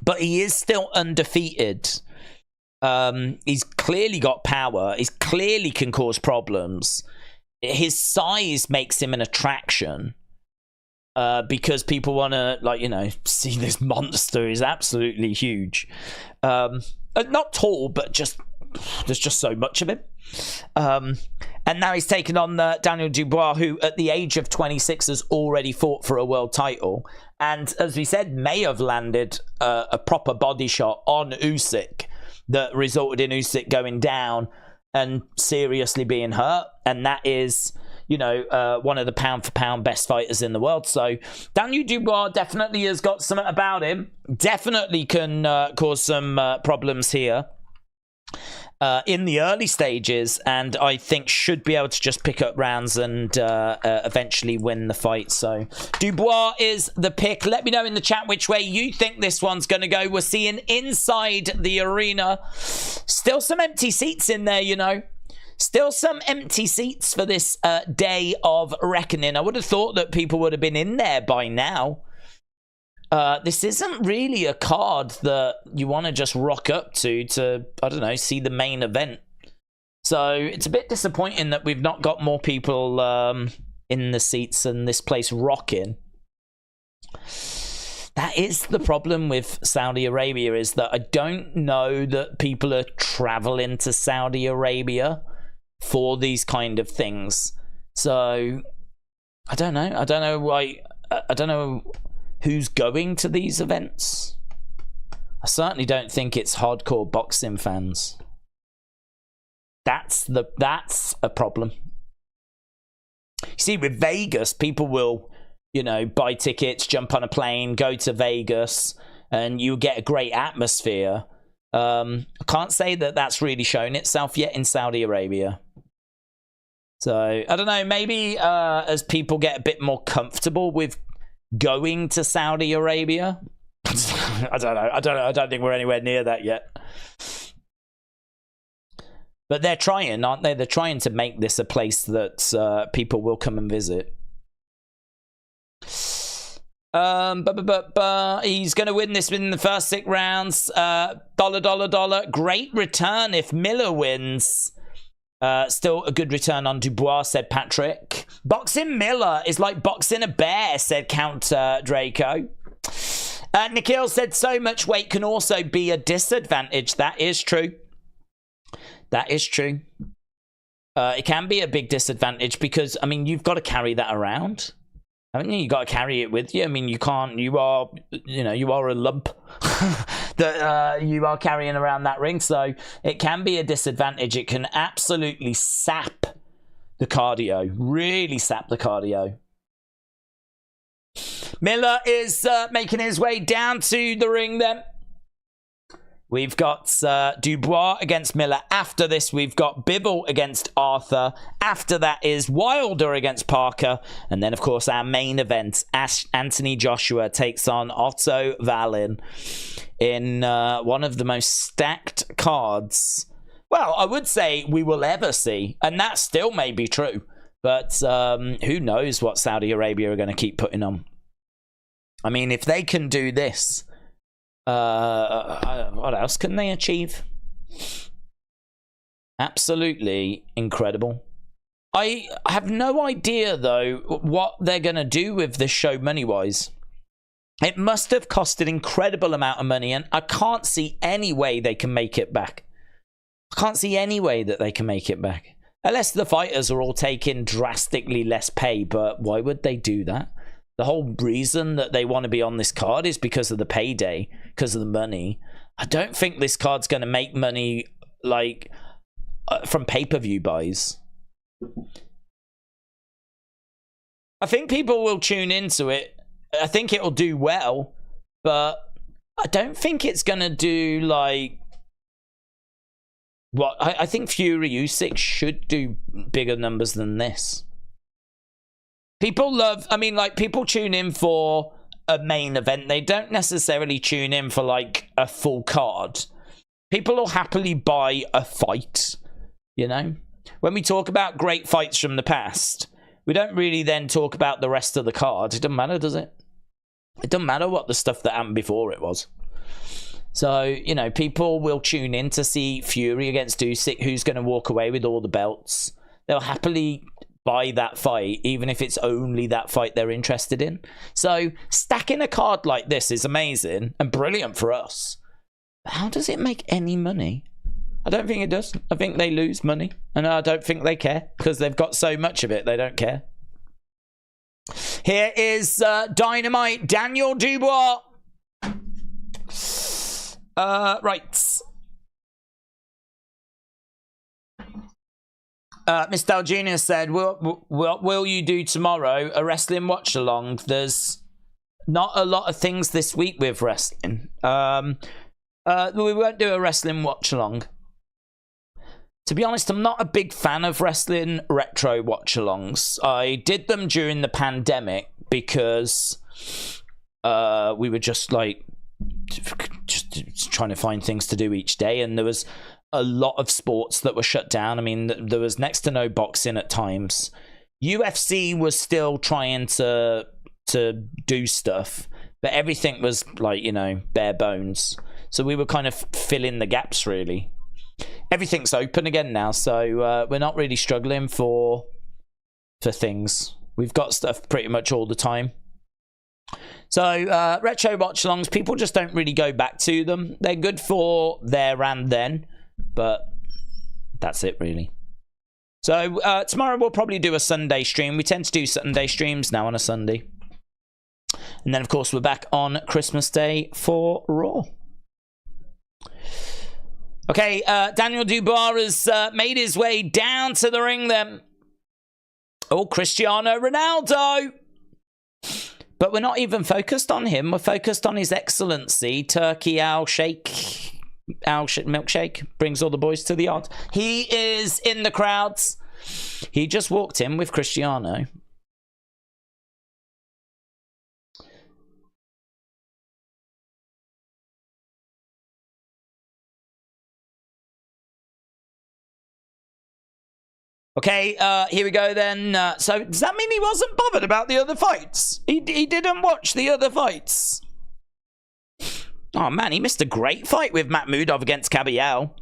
But he is still undefeated. He's clearly got power. He clearly can cause problems. His size makes him an attraction. Because people want to, like, you know, see this monster. He's absolutely huge. Not tall, but just... there's just so much of him. And now he's taken on Daniel Dubois, who at the age of 26 has already fought for a world title. And as we said, may have landed a proper body shot on Usyk that resulted in Usyk going down and seriously being hurt. And that is, you know, one of the pound-for-pound best fighters in the world. So Daniel Dubois definitely has got something about him. Definitely can cause some problems here. In the early stages, and I think should be able to just pick up rounds and eventually win the fight. So Dubois is the pick. Let me know in the chat which way you think this one's going to go. We're seeing inside the arena. Still some empty seats in there, you know. Still some empty seats for this day of reckoning. I would have thought that people would have been in there by now. This isn't really a card that you want to just rock up to, I don't know, see the main event. So it's a bit disappointing that we've not got more people in the seats and this place rocking. That is the problem with Saudi Arabia, is that I don't know that people are traveling to Saudi Arabia for these kind of things. So I don't know. I don't know why. I don't know who's going to these events. I certainly don't think it's hardcore boxing fans. That's a problem. You see, with Vegas, people will, you know, buy tickets, jump on a plane, go to Vegas, and you get a great atmosphere. I can't say that that's really shown itself yet in Saudi Arabia. So, I don't know, maybe as people get a bit more comfortable with going to Saudi Arabia. I don't know. I don't think we're anywhere near that yet. But they're trying, aren't they? They're trying to make this a place that people will come and visit. He's going to win this within the first 6 rounds. $. Great return if Miller wins. Still a good return on Dubois, said Patrick. Boxing Miller is like boxing a bear, said Count Draco. Nikhil said so much weight can also be a disadvantage. That is true. That is true. It can be a big disadvantage because, I mean, you've got to carry that around. Haven't you? You've got to carry it with you. I mean, you can't, you are a lump that you are carrying around that ring. So it can be a disadvantage. It can absolutely sap the cardio. Really sap the cardio. Miller is making his way down to the ring then. We've got Dubois against Miller. After this, we've got Bivol against Arthur. After that is Wilder against Parker. And then, of course, our main event, Anthony Joshua takes on Otto Wallin in one of the most stacked cards, well, I would say we will ever see. And that still may be true. But who knows what Saudi Arabia are going to keep putting on. I mean, if they can do this... what else can they achieve? Absolutely incredible. I have no idea, though, what they're going to do with this show money-wise. It must have cost an incredible amount of money, and I can't see any way they can make it back. I can't see any way that they can make it back. Unless the fighters are all taking drastically less pay, but why would they do that? The whole reason that they want to be on this card is because of the payday, because of the money. I don't think this card's going to make money like from pay-per-view buys. I think people will tune into it. I think it'll do well, but I don't think it's going to do like... What I think Fury U6 should do bigger numbers than this. People love, I mean, like, people tune in for a main event. They don't necessarily tune in for, like, a full card. People will happily buy a fight, you know? When we talk about great fights from the past, we don't really then talk about the rest of the card. It doesn't matter, does it? It doesn't matter what the stuff that happened before it was. So, you know, people will tune in to see Fury against Usyk, who's going to walk away with all the belts. They'll happily... buy that fight, even if it's only that fight they're interested in. So stacking a card like this is amazing and brilliant for us. But how does it make any money? I don't think it does. I think they lose money, and I don't think they care because they've got so much of it, they don't care. Here is Dynamite Daniel Dubois. Right. Miss Dal Jr. said, what will you do tomorrow? A wrestling watch along. There's not a lot of things this week with wrestling. We won't do a wrestling watch along. To be honest, I'm not a big fan of wrestling retro watch alongs. I did them during the pandemic because we were just like just trying to find things to do each day, and there was a lot of sports that were shut down. I mean, there was next to no boxing at times. UFC was still trying to do stuff, but everything was like, you know, bare bones. So we were kind of filling the gaps, really. Everything's open again now, so we're not really struggling for things. We've got stuff pretty much all the time. So retro watch-alongs, people just don't really go back to them. They're good for there and then, but that's it, really. So tomorrow we'll probably do a Sunday stream. We tend to do Sunday streams now on a Sunday. And then, of course, we're back on Christmas Day for Raw. Okay, Daniel Dubois has made his way down to the ring then. Oh, Cristiano Ronaldo. But we're not even focused on him. We're focused on his excellency. Turkey Milkshake brings all the boys to the yard. He is in the crowds. He just walked in with Cristiano. Okay, here we go then. So does that mean he wasn't bothered about the other fights? He didn't watch the other fights. Oh man, he missed a great fight with Makhmudov against Caballel.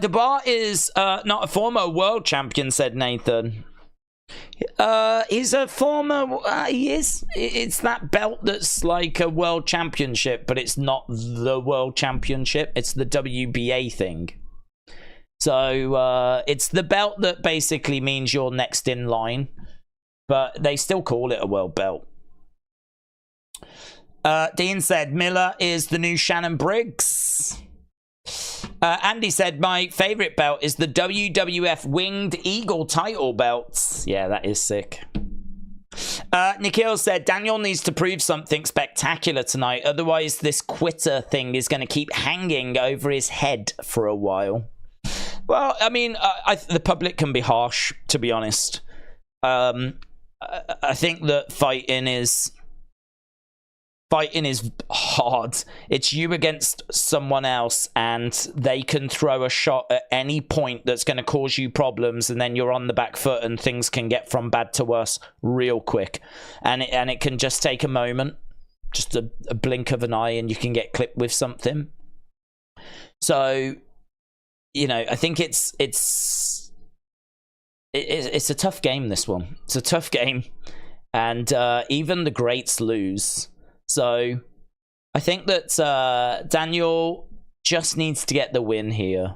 Dubois is not a former world champion, said Nathan. He's a former... he is. It's that belt that's like a world championship, but it's not the world championship. It's the WBA thing. So it's the belt that basically means you're next in line, but they still call it a world belt. Dean said Miller is the new Shannon Briggs. Andy said, my favorite belt is the WWF Winged Eagle title belt. Yeah, that is sick. Nikhil said, Daniel needs to prove something spectacular tonight. Otherwise, this quitter thing is going to keep hanging over his head for a while. Well, I mean, the public can be harsh, to be honest. I think that fighting is hard. It's you against someone else, and they can throw a shot at any point that's going to cause you problems, and then you're on the back foot, and things can get from bad to worse real quick. And it can just take a moment, just a blink of an eye, and you can get clipped with something. So, you know, I think it's a tough game, this one. It's a tough game, and even the greats lose. So I think that Daniel just needs to get the win here.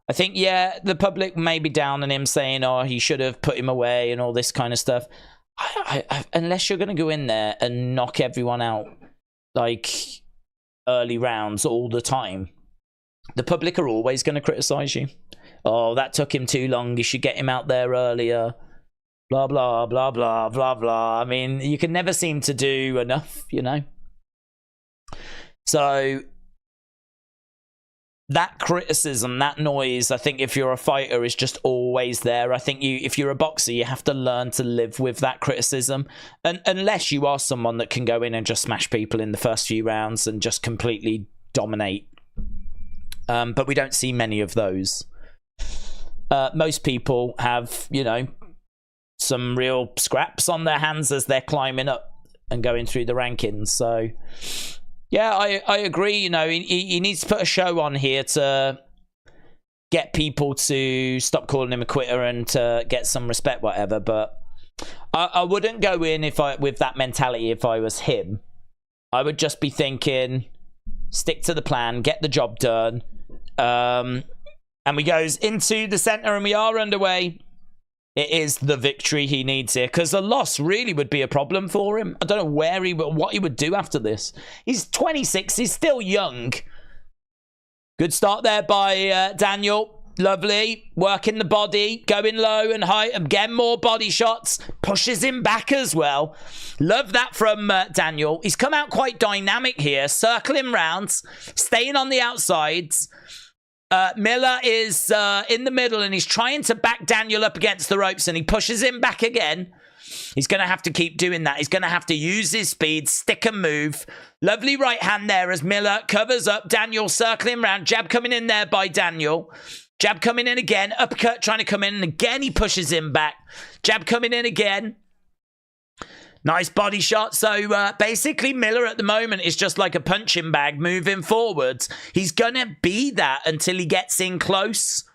I think, yeah, the public may be down on him, saying, oh, he should have put him away and all this kind of stuff. Unless you're going to go in there and knock everyone out like early rounds all the time, the public are always going to criticize you. Oh, that took him too long. You should get him out there earlier. Blah, blah, blah, blah, blah, blah. I mean, you can never seem to do enough, you know? So, that criticism, that noise, I think if you're a fighter, is just always there. I think if you're a boxer, you have to learn to live with that criticism. And unless you are someone that can go in and just smash people in the first few rounds and just completely dominate. But we don't see many of those. Most people have, you know, some real scraps on their hands as they're climbing up and going through the rankings. So yeah, I agree. You know, he needs to put a show on here to get people to stop calling him a quitter and to get some respect, whatever. But I wouldn't go in with that mentality if I was him. I would just be thinking, stick to the plan, get the job done. And we goes into the center and we are underway. It is the victory he needs here, because a loss really would be a problem for him. I don't know what he would do after this. He's 26. He's still young. Good start there by Daniel. Lovely. Working the body. Going low and high. Again, more body shots. Pushes him back as well. Love that from Daniel. He's come out quite dynamic here. Circling rounds. Staying on the outsides. Miller is in the middle, and he's trying to back Daniel up against the ropes, and he pushes him back again. He's going to have to keep doing that. He's going to have to use his speed, stick and move. Lovely right hand there as Miller covers up. Daniel circling around. Jab coming in there by Daniel. Jab coming in again. Uppercut trying to come in, and again he pushes him back. Jab coming in again. Nice body shot. So basically Miller at the moment is just like a punching bag moving forwards. He's going to be that until he gets in close.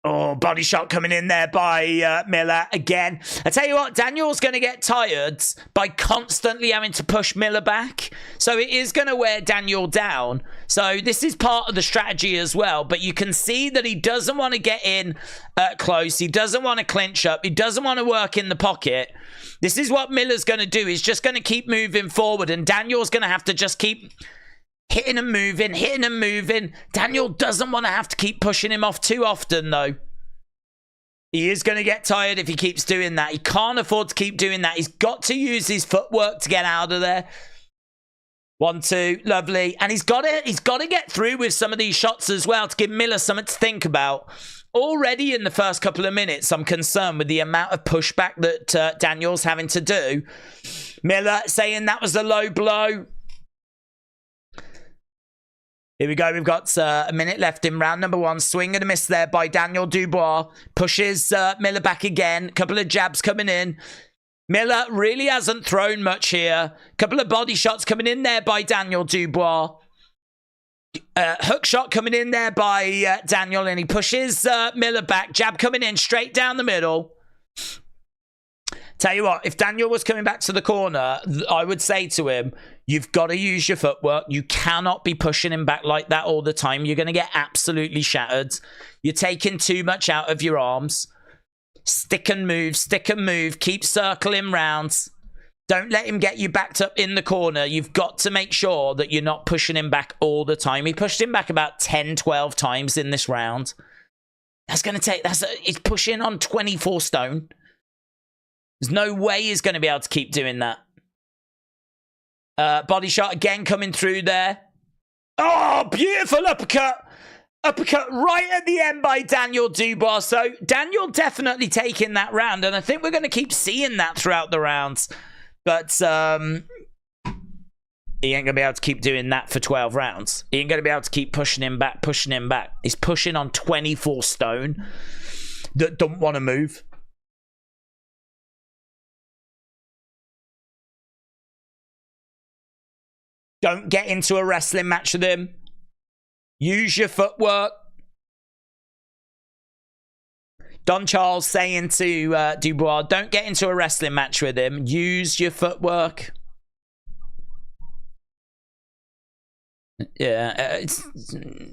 Oh, body shot coming in there by Miller again. I tell you what, Daniel's going to get tired by constantly having to push Miller back. So it is going to wear Daniel down. So this is part of the strategy as well. But you can see that he doesn't want to get in close. He doesn't want to clinch up. He doesn't want to work in the pocket. This is what Miller's going to do. He's just going to keep moving forward. And Daniel's going to have to just keep hitting and moving. Daniel doesn't want to have to keep pushing him off too often, though. He is going to get tired if he keeps doing that. He can't afford to keep doing that. He's got to use his footwork to get out of there. 1, 2, lovely. And he's got to get through with some of these shots as well to give Miller something to think about. Already in the first couple of minutes, I'm concerned with the amount of pushback that Daniel's having to do. Miller saying that was a low blow. Here we go. We've got a minute left in round number 1. Swing and a miss there by Daniel Dubois. Pushes Miller back again. Couple of jabs coming in. Miller really hasn't thrown much here. Couple of body shots coming in there by Daniel Dubois. Hook shot coming in there by Daniel, and he pushes Miller back. Jab coming in straight down the middle. Tell you what, if Daniel was coming back to the corner, I would say to him, you've got to use your footwork. You cannot be pushing him back like that all the time. You're going to get absolutely shattered. You're taking too much out of your arms. Stick and move. Keep circling rounds. Don't let him get you backed up in the corner. You've got to make sure that you're not pushing him back all the time. He pushed him back about 10, 12 times in this round. That's going to take... He's pushing on 24 stone. There's no way he's going to be able to keep doing that. Body shot again coming through there. Oh, beautiful uppercut. Uppercut right at the end by Daniel Dubois. So Daniel definitely taking that round. And I think we're going to keep seeing that throughout the rounds. But he ain't going to be able to keep doing that for 12 rounds. He ain't going to be able to keep pushing him back. He's pushing on 24 stone that don't want to move. Don't get into a wrestling match with him. Use your footwork. Don Charles saying to Dubois, don't get into a wrestling match with him. Use your footwork. Yeah, it's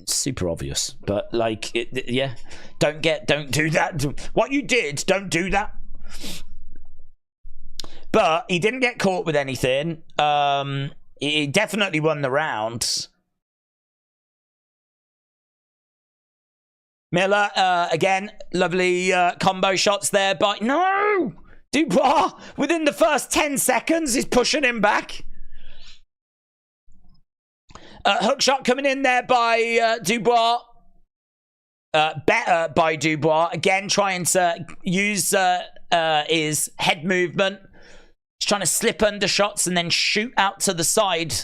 super obvious. But, like, yeah. Don't do that. What you did, don't do that. But he didn't get caught with anything. He definitely won the round. Miller, again, lovely combo shots there. But no! Dubois, within the first 10 seconds, is pushing him back. Hook shot coming in there by Dubois. Better by Dubois. Again, trying to use his head movement. He's trying to slip under shots and then shoot out to the side.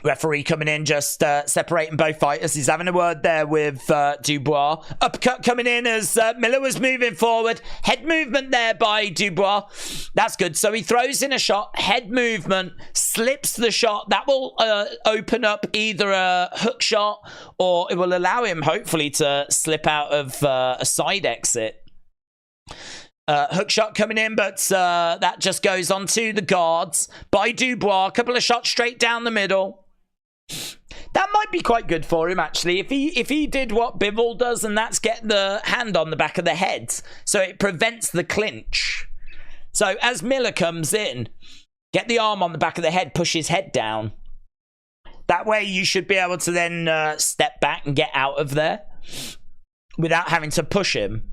Referee coming in, just separating both fighters. He's having a word there with Dubois. Uppercut coming in as Miller was moving forward. Head movement there by Dubois. That's good. So he throws in a shot. Head movement. Slips the shot. That will open up either a hook shot or it will allow him, hopefully, to slip out of a side exit. Hook shot coming in, but that just goes onto the guards by Dubois. A couple of shots straight down the middle. That might be quite good for him, actually, if he did what Bivol does, and that's get the hand on the back of the head, so it prevents the clinch. So as Miller comes in, get the arm on the back of the head, push his head down. That way you should be able to then step back and get out of there without having to push him.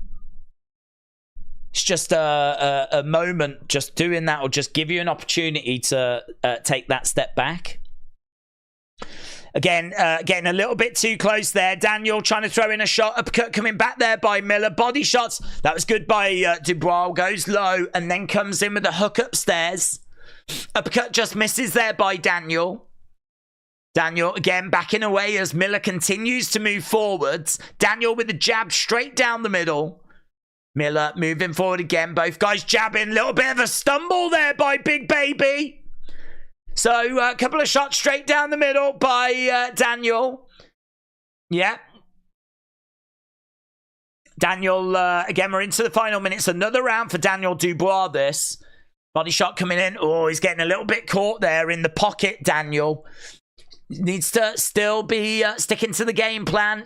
It's just a moment. Just doing that will just give you an opportunity to take that step back. Again, getting a little bit too close there. Daniel trying to throw in a shot. Uppercut coming back there by Miller. Body shots. That was good by Dubois. Goes low and then comes in with a hook upstairs. Uppercut just misses there by Daniel. Daniel again backing away as Miller continues to move forwards. Daniel with a jab straight down the middle. Miller moving forward again. Both guys jabbing. Little bit of a stumble there by Big Baby. So a couple of shots straight down the middle by Daniel. Yeah. Daniel, again, we're into the final minutes. Another round for Daniel Dubois, this. Body shot coming in. Oh, he's getting a little bit caught there in the pocket, Daniel. Needs to still be sticking to the game plan.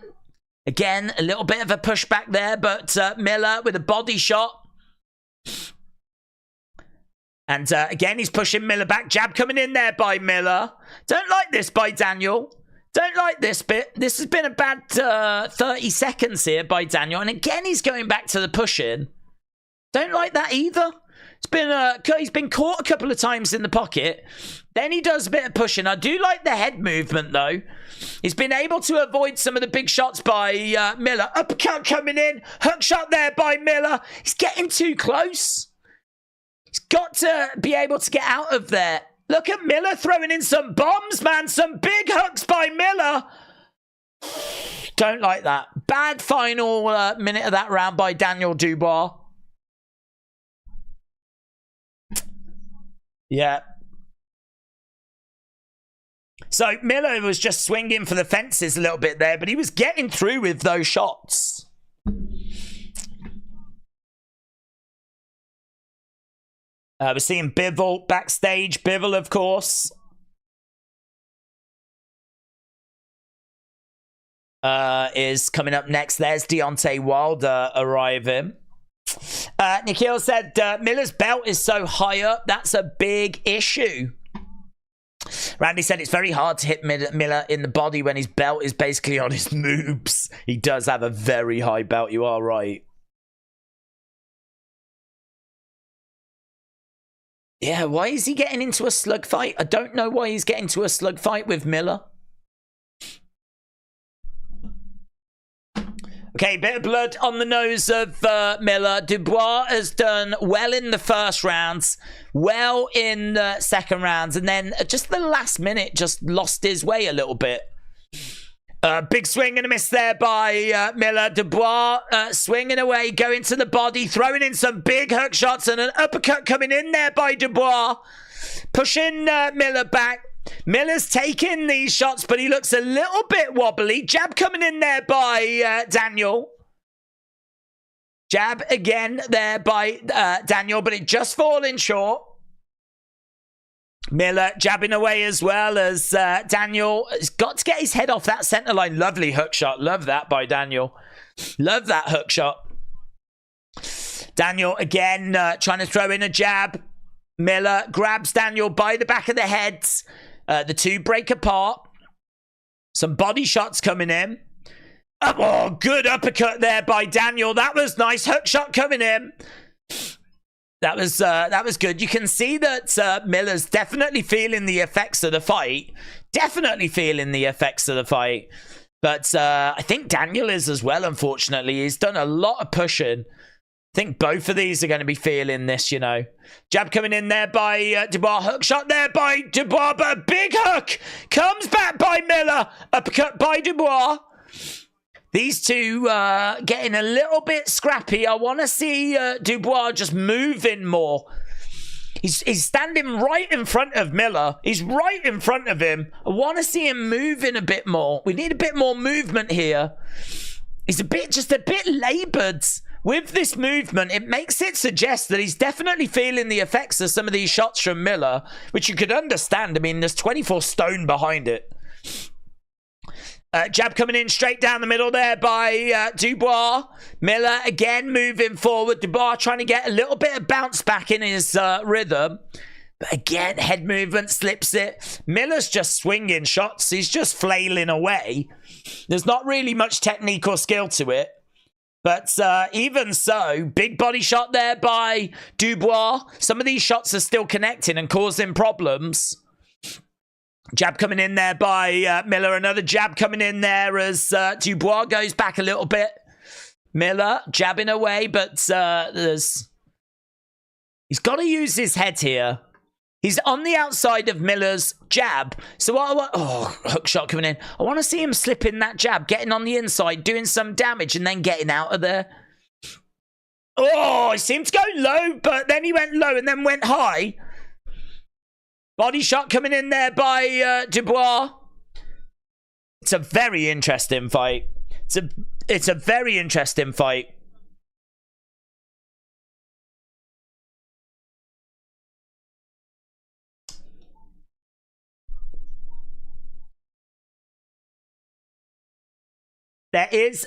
Again, a little bit of a pushback there, but Miller with a body shot. And again, he's pushing Miller back. Jab coming in there by Miller. Don't like this by Daniel. Don't like this bit. This has been a bad 30 seconds here by Daniel. And again, he's going back to the push-in. Don't like that either. It's been he's been caught a couple of times in the pocket. Then he does a bit of pushing. I do like the head movement, though. He's been able to avoid some of the big shots by Miller. Uppercut coming in. Hook shot there by Miller. He's getting too close. He's got to be able to get out of there. Look at Miller throwing in some bombs, man. Some big hooks by Miller. Don't like that. Bad final minute of that round by Daniel Dubois. Yeah. So Miller was just swinging for the fences a little bit there, but he was getting through with those shots. We're seeing Bivol backstage. Bivol, of course. Is coming up next. There's Deontay Wilder arriving. Nikhil said Miller's belt is so high up. That's a big issue. Randy said it's very hard to hit Miller in the body when his belt is basically on his moves. He does have a very high belt. You are right. Yeah, why is he getting into a slug fight? I don't know why he's getting into a slug fight with Miller. Okay, bit of blood on the nose of Miller. Dubois has done well in the first rounds, well in the second rounds, and then just the last minute just lost his way a little bit. Big swing and a miss there by Miller. Dubois swinging away, going to the body, throwing in some big hook shots, and an uppercut coming in there by Dubois. Pushing Miller back. Miller's taking these shots, but he looks a little bit wobbly. Jab coming in there by Daniel. Jab again there by Daniel, but it just falling short. Miller jabbing away as well as Daniel has got to get his head off that center line. Lovely hook shot. Love that by Daniel. Love that hook shot. Daniel again trying to throw in a jab. Miller grabs Daniel by the back of the head. The two break apart. Some body shots coming in. Oh, good uppercut there by Daniel. That was nice. Hook shot coming in. That was good. You can see that Miller's definitely feeling the effects of the fight. Definitely feeling the effects of the fight. But I think Daniel is as well, unfortunately. He's done a lot of pushing. I think both of these are going to be feeling this, you know. Jab coming in there by Dubois. Hook shot there by Dubois, but a big hook comes back by Miller. Uppercut by Dubois. These two getting a little bit scrappy. I want to see Dubois just moving more. He's standing right in front of Miller. He's right in front of him. I want to see him moving a bit more. We need a bit more movement here. He's just a bit laboured with this movement. It makes it suggest that he's definitely feeling the effects of some of these shots from Miller, which you could understand. I mean, there's 24 stone behind it. Jab coming in straight down the middle there by Dubois. Miller again moving forward. Dubois trying to get a little bit of bounce back in his rhythm. But again, head movement slips it. Miller's just swinging shots. He's just flailing away. There's not really much technique or skill to it. But even so, big body shot there by Dubois. Some of these shots are still connecting and causing problems. Jab coming in there by Miller. Another jab coming in there as Dubois goes back a little bit. Miller jabbing away, but he's got to use his head here. He's on the outside of Miller's jab. So what I want... Oh, hook shot coming in. I want to see him slipping that jab, getting on the inside, doing some damage, and then getting out of there. Oh, he seemed to go low, but then he went low and then went high. Body shot coming in there by Dubois. It's a very interesting fight. It's a very interesting fight. there is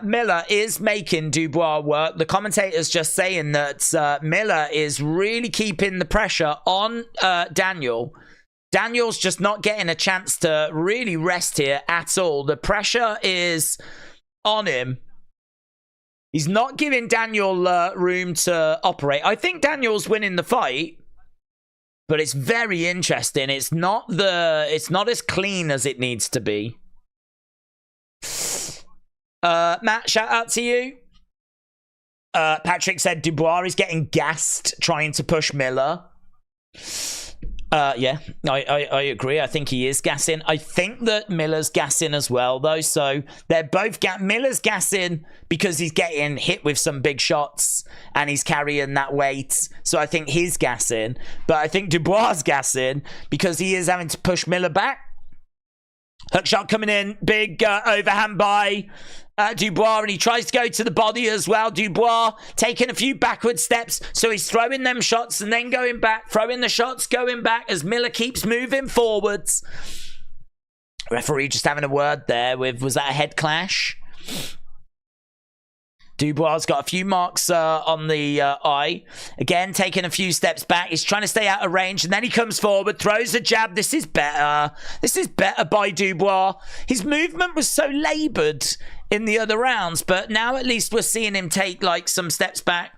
Miller is making Dubois work. The commentator's just saying that Miller is really keeping the pressure on Daniel. Daniel's just not getting a chance to really rest here at all. The pressure is on him. He's not giving Daniel room to operate. I think Daniel's winning the fight, but it's very interesting. It's not as clean as it needs to be. Matt, shout out to you. Patrick said Dubois is getting gassed trying to push Miller. Yeah, I agree. I think he is gassing. I think that Miller's gassing as well, though. So they're both Miller's gassing because he's getting hit with some big shots and he's carrying that weight. So I think he's gassing. But I think Dubois is gassing because he is having to push Miller back. Hook shot coming in. Big overhand by Dubois, and he tries to go to the body as well. Dubois taking a few backward steps, so he's throwing them shots and then going back, throwing the shots, going back as Miller keeps moving forwards. Referee just having a word there with, was that a head clash? Dubois got a few marks on the eye. Again, taking a few steps back. He's trying to stay out of range, and then he comes forward, throws a jab. This is better. This is better by Dubois. His movement was so laboured in the other rounds, but now at least we're seeing him take like some steps back.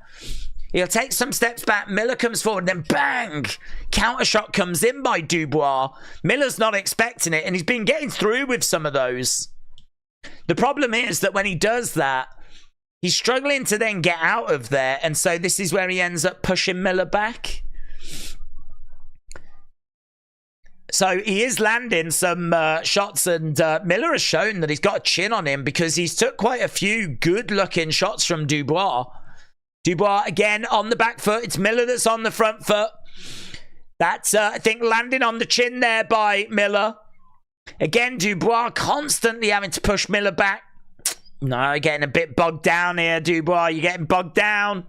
He'll take some steps back. Miller comes forward, then bang! Counter shot comes in by Dubois. Miller's not expecting it, and he's been getting through with some of those. The problem is that when he does that, he's struggling to then get out of there, and so this is where he ends up pushing Miller back. So he is landing some shots, and Miller has shown that he's got a chin on him because he's took quite a few good-looking shots from Dubois. Dubois, again, on the back foot. It's Miller that's on the front foot. That's, I think, landing on the chin there by Miller. Again, Dubois constantly having to push Miller back. No, you're getting a bit bogged down here, Dubois. You're getting bogged down.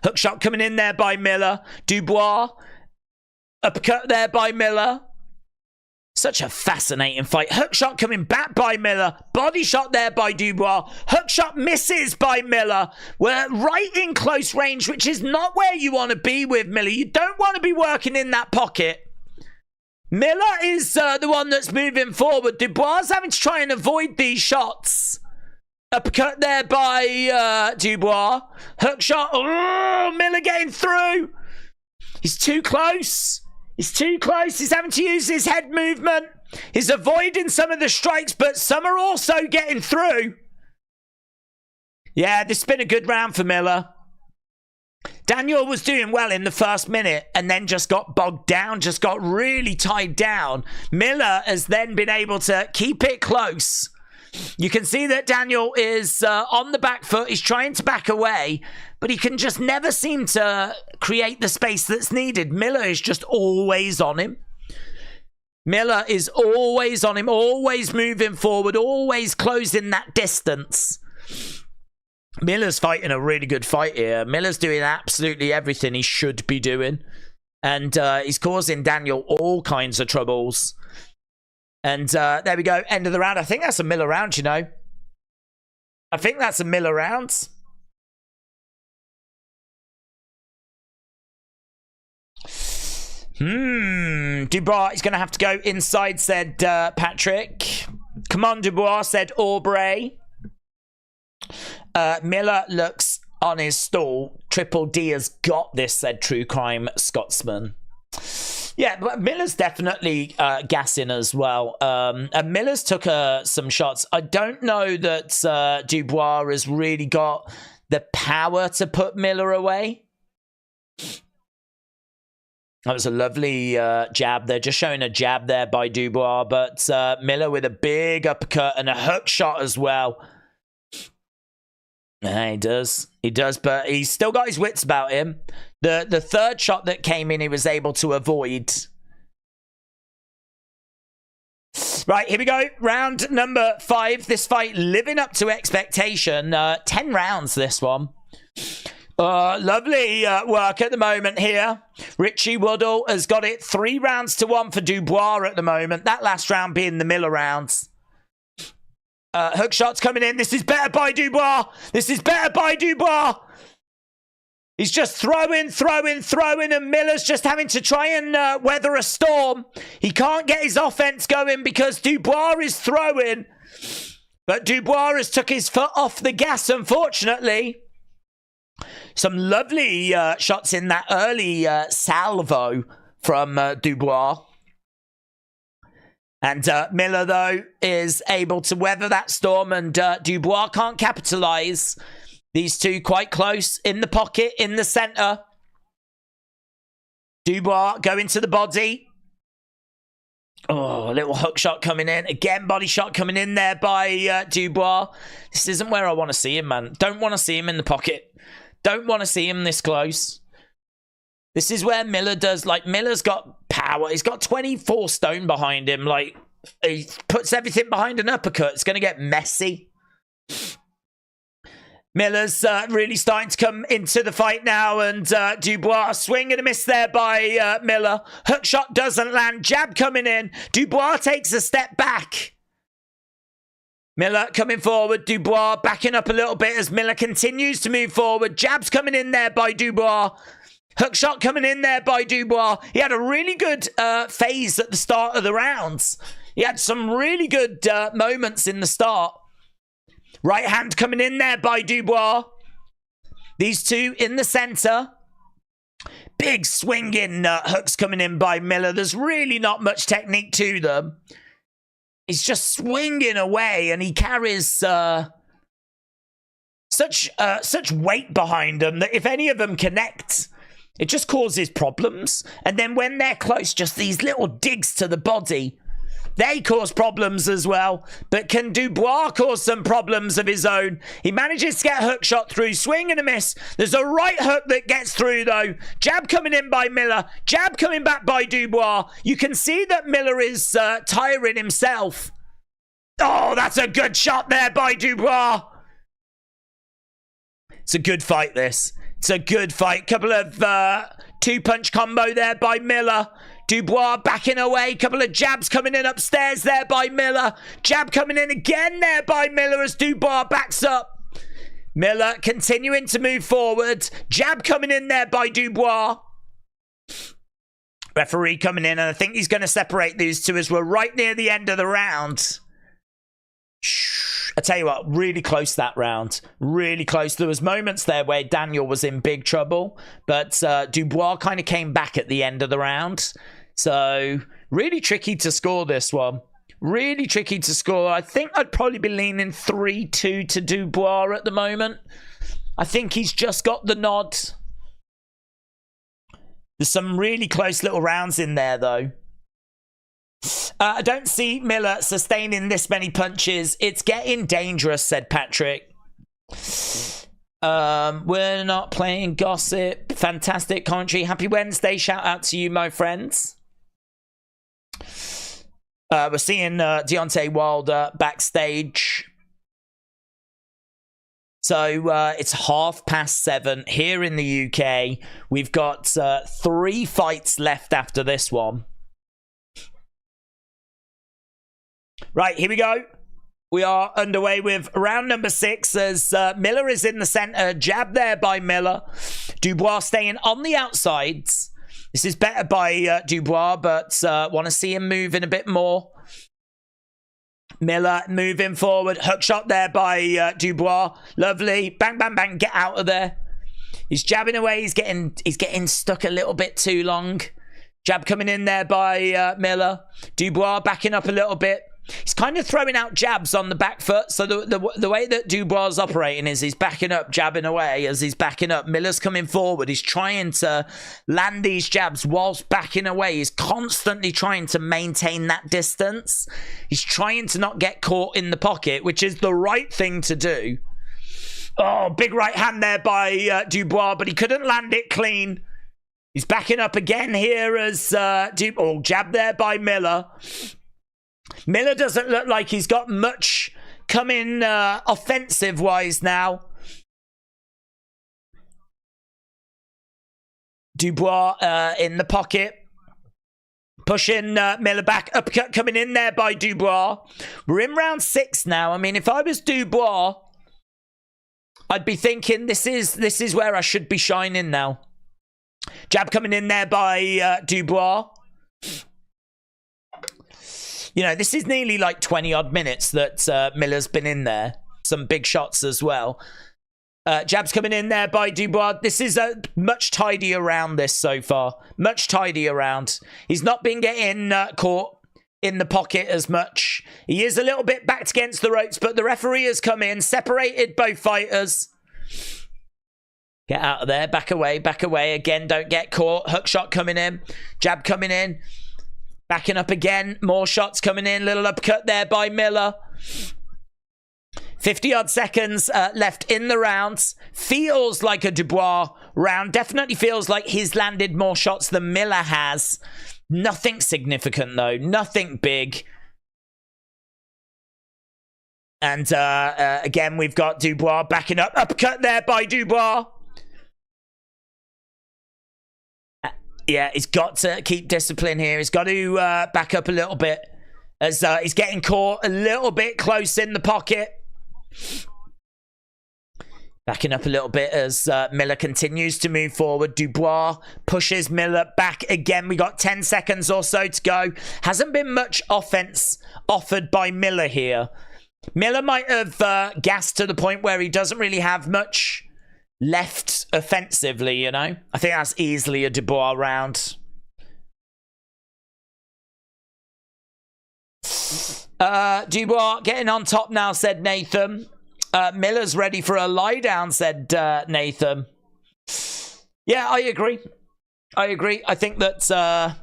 Hook shot coming in there by Miller. Dubois. Uppercut there by Miller. Such a fascinating fight. Hook shot coming back by Miller. Body shot there by Dubois. Hook shot misses by Miller. We're right in close range, which is not where you want to be with Miller. You don't want to be working in that pocket. Miller is the one that's moving forward. Dubois is having to try and avoid these shots. Uppercut there by Dubois. Hook shot. Oh, Miller getting through. He's too close. He's too close. He's having to use his head movement. He's avoiding some of the strikes, but some are also getting through. Yeah, this has been a good round for Miller. Daniel was doing well in the first minute and then just got bogged down, just got really tied down. Miller has then been able to keep it close. You can see that Daniel is on the back foot. He's trying to back away, but he can just never seem to create the space that's needed. Miller is just always on him. Miller is always on him, always moving forward, always closing that distance. Miller's fighting a really good fight here. Miller's doing absolutely everything he should be doing. And he's causing Daniel all kinds of troubles. And there we go. End of the round. I think that's a Miller round, you know. I think that's a Miller round. Dubois is going to have to go inside, said Patrick. Come on, Dubois, said Aubrey. Miller looks on his stall. Triple D has got this, said True Crime Scotsman. Yeah, but Miller's definitely gassing as well. And Miller's took some shots. I don't know that Dubois has really got the power to put Miller away. That was a lovely jab there. Just showing a jab there by Dubois. But Miller with a big uppercut and a hook shot as well. Yeah, he does. He does, but he's still got his wits about him. The third shot that came in, he was able to avoid. Right, here we go. Round number 5. This fight living up to expectation. 10 rounds, this one. Lovely work at the moment here. Richie Woodall has got it 3 rounds to 1 for Dubois at the moment. That last round being the Miller rounds. Hook shot's coming in. This is better by Dubois. This is better by Dubois. He's just throwing, and Miller's just having to try and weather a storm. He can't get his offense going because Dubois is throwing. But Dubois has took his foot off the gas, unfortunately. Some lovely shots in that early salvo from Dubois. And Miller, though, is able to weather that storm, and Dubois can't capitalize. These two quite close in the pocket, in the center. Dubois going to the body. Oh, a little hook shot coming in. Again, body shot coming in there by Dubois. This isn't where I want to see him, man. Don't want to see him in the pocket. Don't want to see him this close. This is where Miller does, like, Miller's got power. He's got 24 stone behind him. Like, he puts everything behind an uppercut. It's going to get messy. Miller's really starting to come into the fight now, and Dubois, swing and a miss there by Miller. Hook shot doesn't land. Jab coming in. Dubois takes a step back. Miller coming forward. Dubois backing up a little bit as Miller continues to move forward. Jab's coming in there by Dubois. Hook shot coming in there by Dubois. He had a really good phase at the start of the rounds. He had some really good moments in the start. Right hand coming in there by Dubois. These two in the center. Big swinging hooks coming in by Miller. There's really not much technique to them. He's just swinging away, and he carries such weight behind him that if any of them connect, it just causes problems. And then when they're close, just these little digs to the body, they cause problems as well. But can Dubois cause some problems of his own? He manages to get a hook shot through. Swing and a miss. There's a right hook that gets through, though. Jab coming in by Miller. Jab coming back by Dubois. You can see that Miller is tiring himself. Oh, that's a good shot there by Dubois. It's a good fight, this. It's a good fight. Couple of two-punch combo there by Miller. Dubois backing away. Couple of jabs coming in upstairs there by Miller. Jab coming in again there by Miller as Dubois backs up. Miller continuing to move forward. Jab coming in there by Dubois. Referee coming in, and I think he's going to separate these two as we're right near the end of the round. I tell you what, really close that round. Really close. There was moments there where Daniel was in big trouble, but Dubois kind of came back at the end of the round. So, really tricky to score this one. Really tricky to score. I think I'd probably be leaning 3-2 to Dubois at the moment. I think he's just got the nod. There's some really close little rounds in there, though. I don't see Miller sustaining this many punches. It's getting dangerous, said Patrick. We're not playing gossip. Fantastic commentary. Happy Wednesday. Shout out to you, my friends. We're seeing Deontay Wilder backstage. So it's 7:30 here in the UK. We've got 3 fights left after this one. Right, here we go. We are underway with round number 6 as Miller is in the center. Jab there by Miller. Dubois staying on the outsides. This is better by Dubois, but want to see him moving a bit more. Miller moving forward. Hook shot there by Dubois. Lovely. Bang, bang, bang. Get out of there. He's jabbing away. He's getting stuck a little bit too long. Jab coming in there by Miller. Dubois backing up a little bit. He's kind of throwing out jabs on the back foot. So the way that Dubois is operating is he's backing up, jabbing away as he's backing up. Miller's coming forward. He's trying to land these jabs whilst backing away. He's constantly trying to maintain that distance. He's trying to not get caught in the pocket, which is the right thing to do. Oh, big right hand there by Dubois, but he couldn't land it clean. He's backing up again here as Dubois. Jab there by Miller. Miller doesn't look like he's got much coming offensive-wise now. Dubois in the pocket. Pushing Miller back. Uppercut coming in there by Dubois. We're in round 6 now. I mean, if I was Dubois, I'd be thinking this is where I should be shining now. Jab coming in there by Dubois. You know, this is nearly like 20-odd minutes that Miller's been in there. Some big shots as well. Jab's coming in there by Dubois. This is a much tidier round this so far. Much tidier round. He's not been getting caught in the pocket as much. He is a little bit backed against the ropes, but the referee has come in, separated both fighters. Get out of there. Back away. Back away. Again, don't get caught. Hook shot coming in. Jab coming in. Backing up again. More shots coming in. Little uppercut there by Miller. 50-odd seconds left in the rounds. Feels like a Dubois round. Definitely feels like he's landed more shots than Miller has. Nothing significant, though. Nothing big. And again, we've got Dubois backing up. Uppercut there by Dubois. Yeah, he's got to keep discipline here. He's got to back up a little bit as he's getting caught a little bit close in the pocket. Backing up a little bit as Miller continues to move forward. Dubois pushes Miller back again. We got 10 seconds or so to go. Hasn't been much offense offered by Miller here. Miller might have gassed to the point where he doesn't really have much left offensively, you know. I think that's easily a Dubois round. Dubois getting on top now, said Nathan. Miller's ready for a lie down, said Nathan. Yeah, I agree. I think that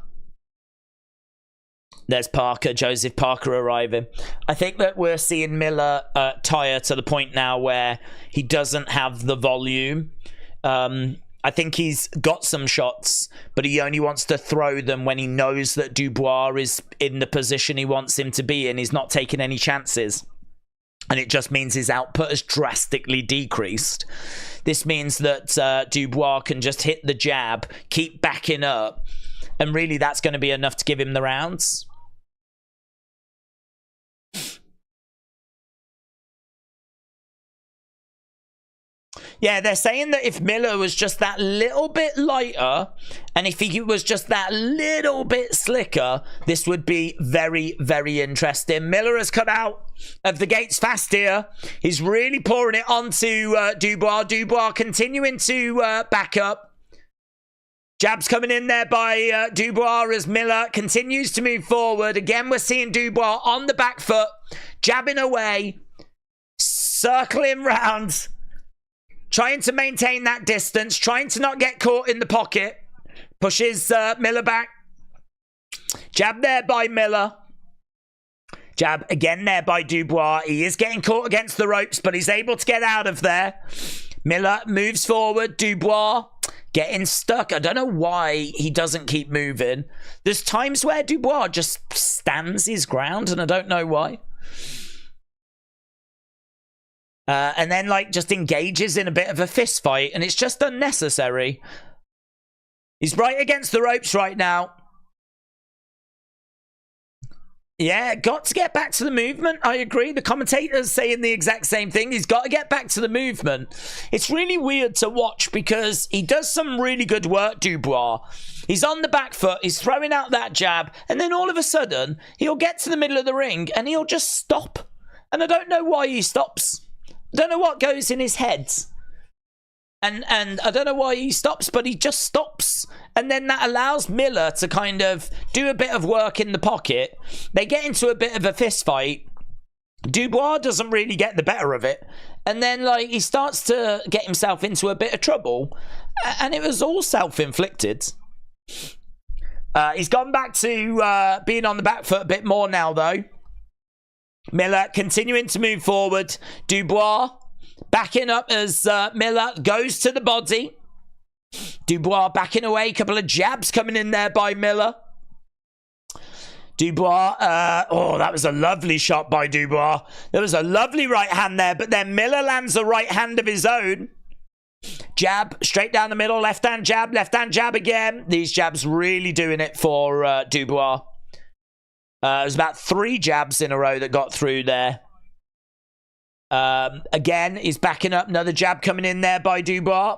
there's Parker, Joseph Parker arriving. I think that we're seeing Miller tire to the point now where he doesn't have the volume. I think he's got some shots, but he only wants to throw them when he knows that Dubois is in the position he wants him to be in. He's not taking any chances. And it just means his output has drastically decreased. This means that Dubois can just hit the jab, keep backing up, and really that's going to be enough to give him the rounds. Yeah, they're saying that if Miller was just that little bit lighter, and if he was just that little bit slicker, this would be very, very interesting. Miller has cut out of the gates fast here. He's really pouring it onto Dubois. Dubois continuing to back up. Jabs coming in there by Dubois as Miller continues to move forward. Again, we're seeing Dubois on the back foot, jabbing away, circling round. Trying to maintain that distance. Trying to not get caught in the pocket. Pushes Miller back. Jab there by Miller. Jab again there by Dubois. He is getting caught against the ropes, but he's able to get out of there. Miller moves forward. Dubois getting stuck. I don't know why he doesn't keep moving. There's times where Dubois just stands his ground, and I don't know why. And then, like, just engages in a bit of a fist fight, and it's just unnecessary. He's right against the ropes right now. Yeah, got to get back to the movement. I agree. The commentator's saying the exact same thing. He's got to get back to the movement. It's really weird to watch because he does some really good work, Dubois. He's on the back foot. He's throwing out that jab, and then all of a sudden, he'll get to the middle of the ring, and he'll just stop. And I don't know why he stops. Don't know what goes in his head. And I don't know why he stops, but he just stops. And then that allows Miller to kind of do a bit of work in the pocket. They get into a bit of a fist fight. Dubois doesn't really get the better of it. And then, like, he starts to get himself into a bit of trouble. And it was all self-inflicted. He's gone back to being on the back foot a bit more now, though. Miller continuing to move forward. Dubois backing up as Miller goes to the body. Dubois backing away. A couple of jabs coming in there by Miller. Dubois. Oh, that was a lovely shot by Dubois. There was a lovely right hand there, but then Miller lands a right hand of his own. Jab, straight down the middle, left hand jab again. These jabs really doing it for Dubois. It was about 3 jabs in a row that got through there. Again, he's backing up. Another jab coming in there by Dubois.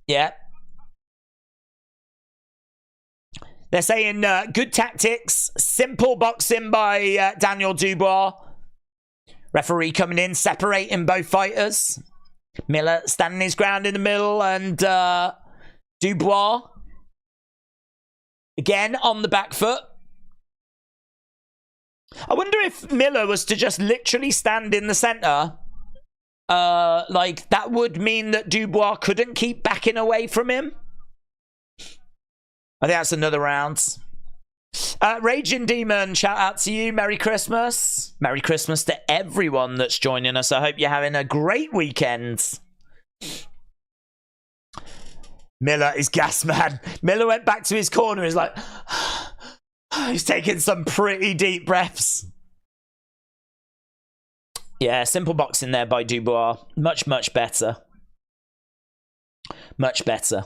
Yeah. They're saying good tactics. Simple boxing by Daniel Dubois. Referee coming in, separating both fighters. Miller standing his ground in the middle, and Dubois again on the back foot. I wonder if Miller was to just literally stand in the center, like that would mean that Dubois couldn't keep backing away from him. I think that's another round. Raging Demon, shout out to you. Merry Christmas. Merry Christmas to everyone that's joining us. I hope you're having a great weekend. Miller is gas mad. Miller went back to his corner. He's like, he's taking some pretty deep breaths. Yeah, simple boxing there by Dubois. Much, much better. Much better.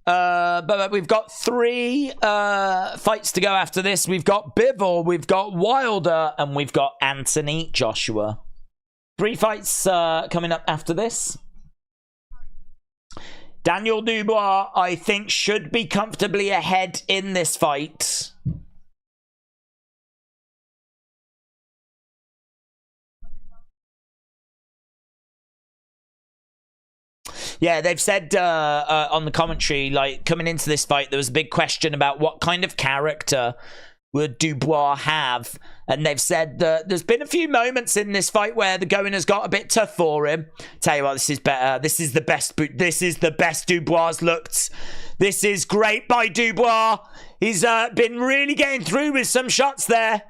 But we've got 3 fights to go after this. We've got Bivol, we've got Wilder, and we've got Anthony Joshua. 3 fights coming up after this. Daniel Dubois, I think, should be comfortably ahead in this fight. Yeah, they've said on the commentary, like, coming into this fight, there was a big question about what kind of character would Dubois have. And they've said that there's been a few moments in this fight where the going has got a bit tough for him. Tell you what, this is better. This is the best. This is the best Dubois looked. This is great by Dubois. He's been really getting through with some shots there.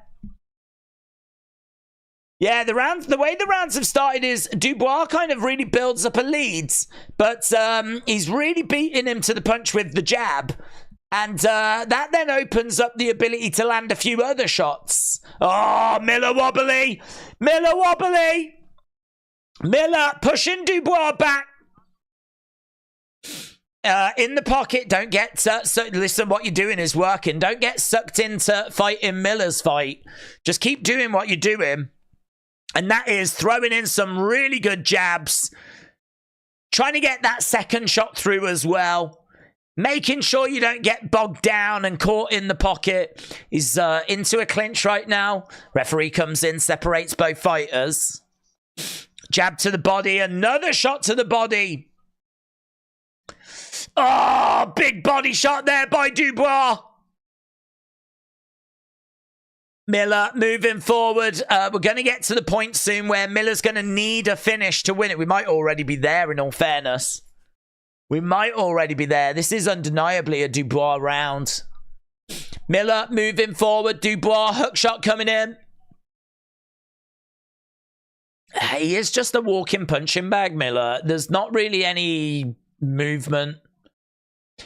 Yeah, the way the rounds have started is Dubois kind of really builds up a lead, but he's really beating him to the punch with the jab, and that then opens up the ability to land a few other shots. Oh, Miller wobbly! Miller wobbly! Miller pushing Dubois back. In the pocket, don't get... listen, what you're doing is working. Don't get sucked into fighting Miller's fight. Just keep doing what you're doing. And that is throwing in some really good jabs. Trying to get that second shot through as well. Making sure you don't get bogged down and caught in the pocket. He's into a clinch right now. Referee comes in, separates both fighters. Jab to the body. Another shot to the body. Oh, big body shot there by Dubois. Miller moving forward. We're going to get to the point soon where Miller's going to need a finish to win it. We might already be there, in all fairness. We might already be there. This is undeniably a Dubois round. Miller moving forward. Dubois, hook shot coming in. He is just a walking punching bag, Miller. There's not really any movement.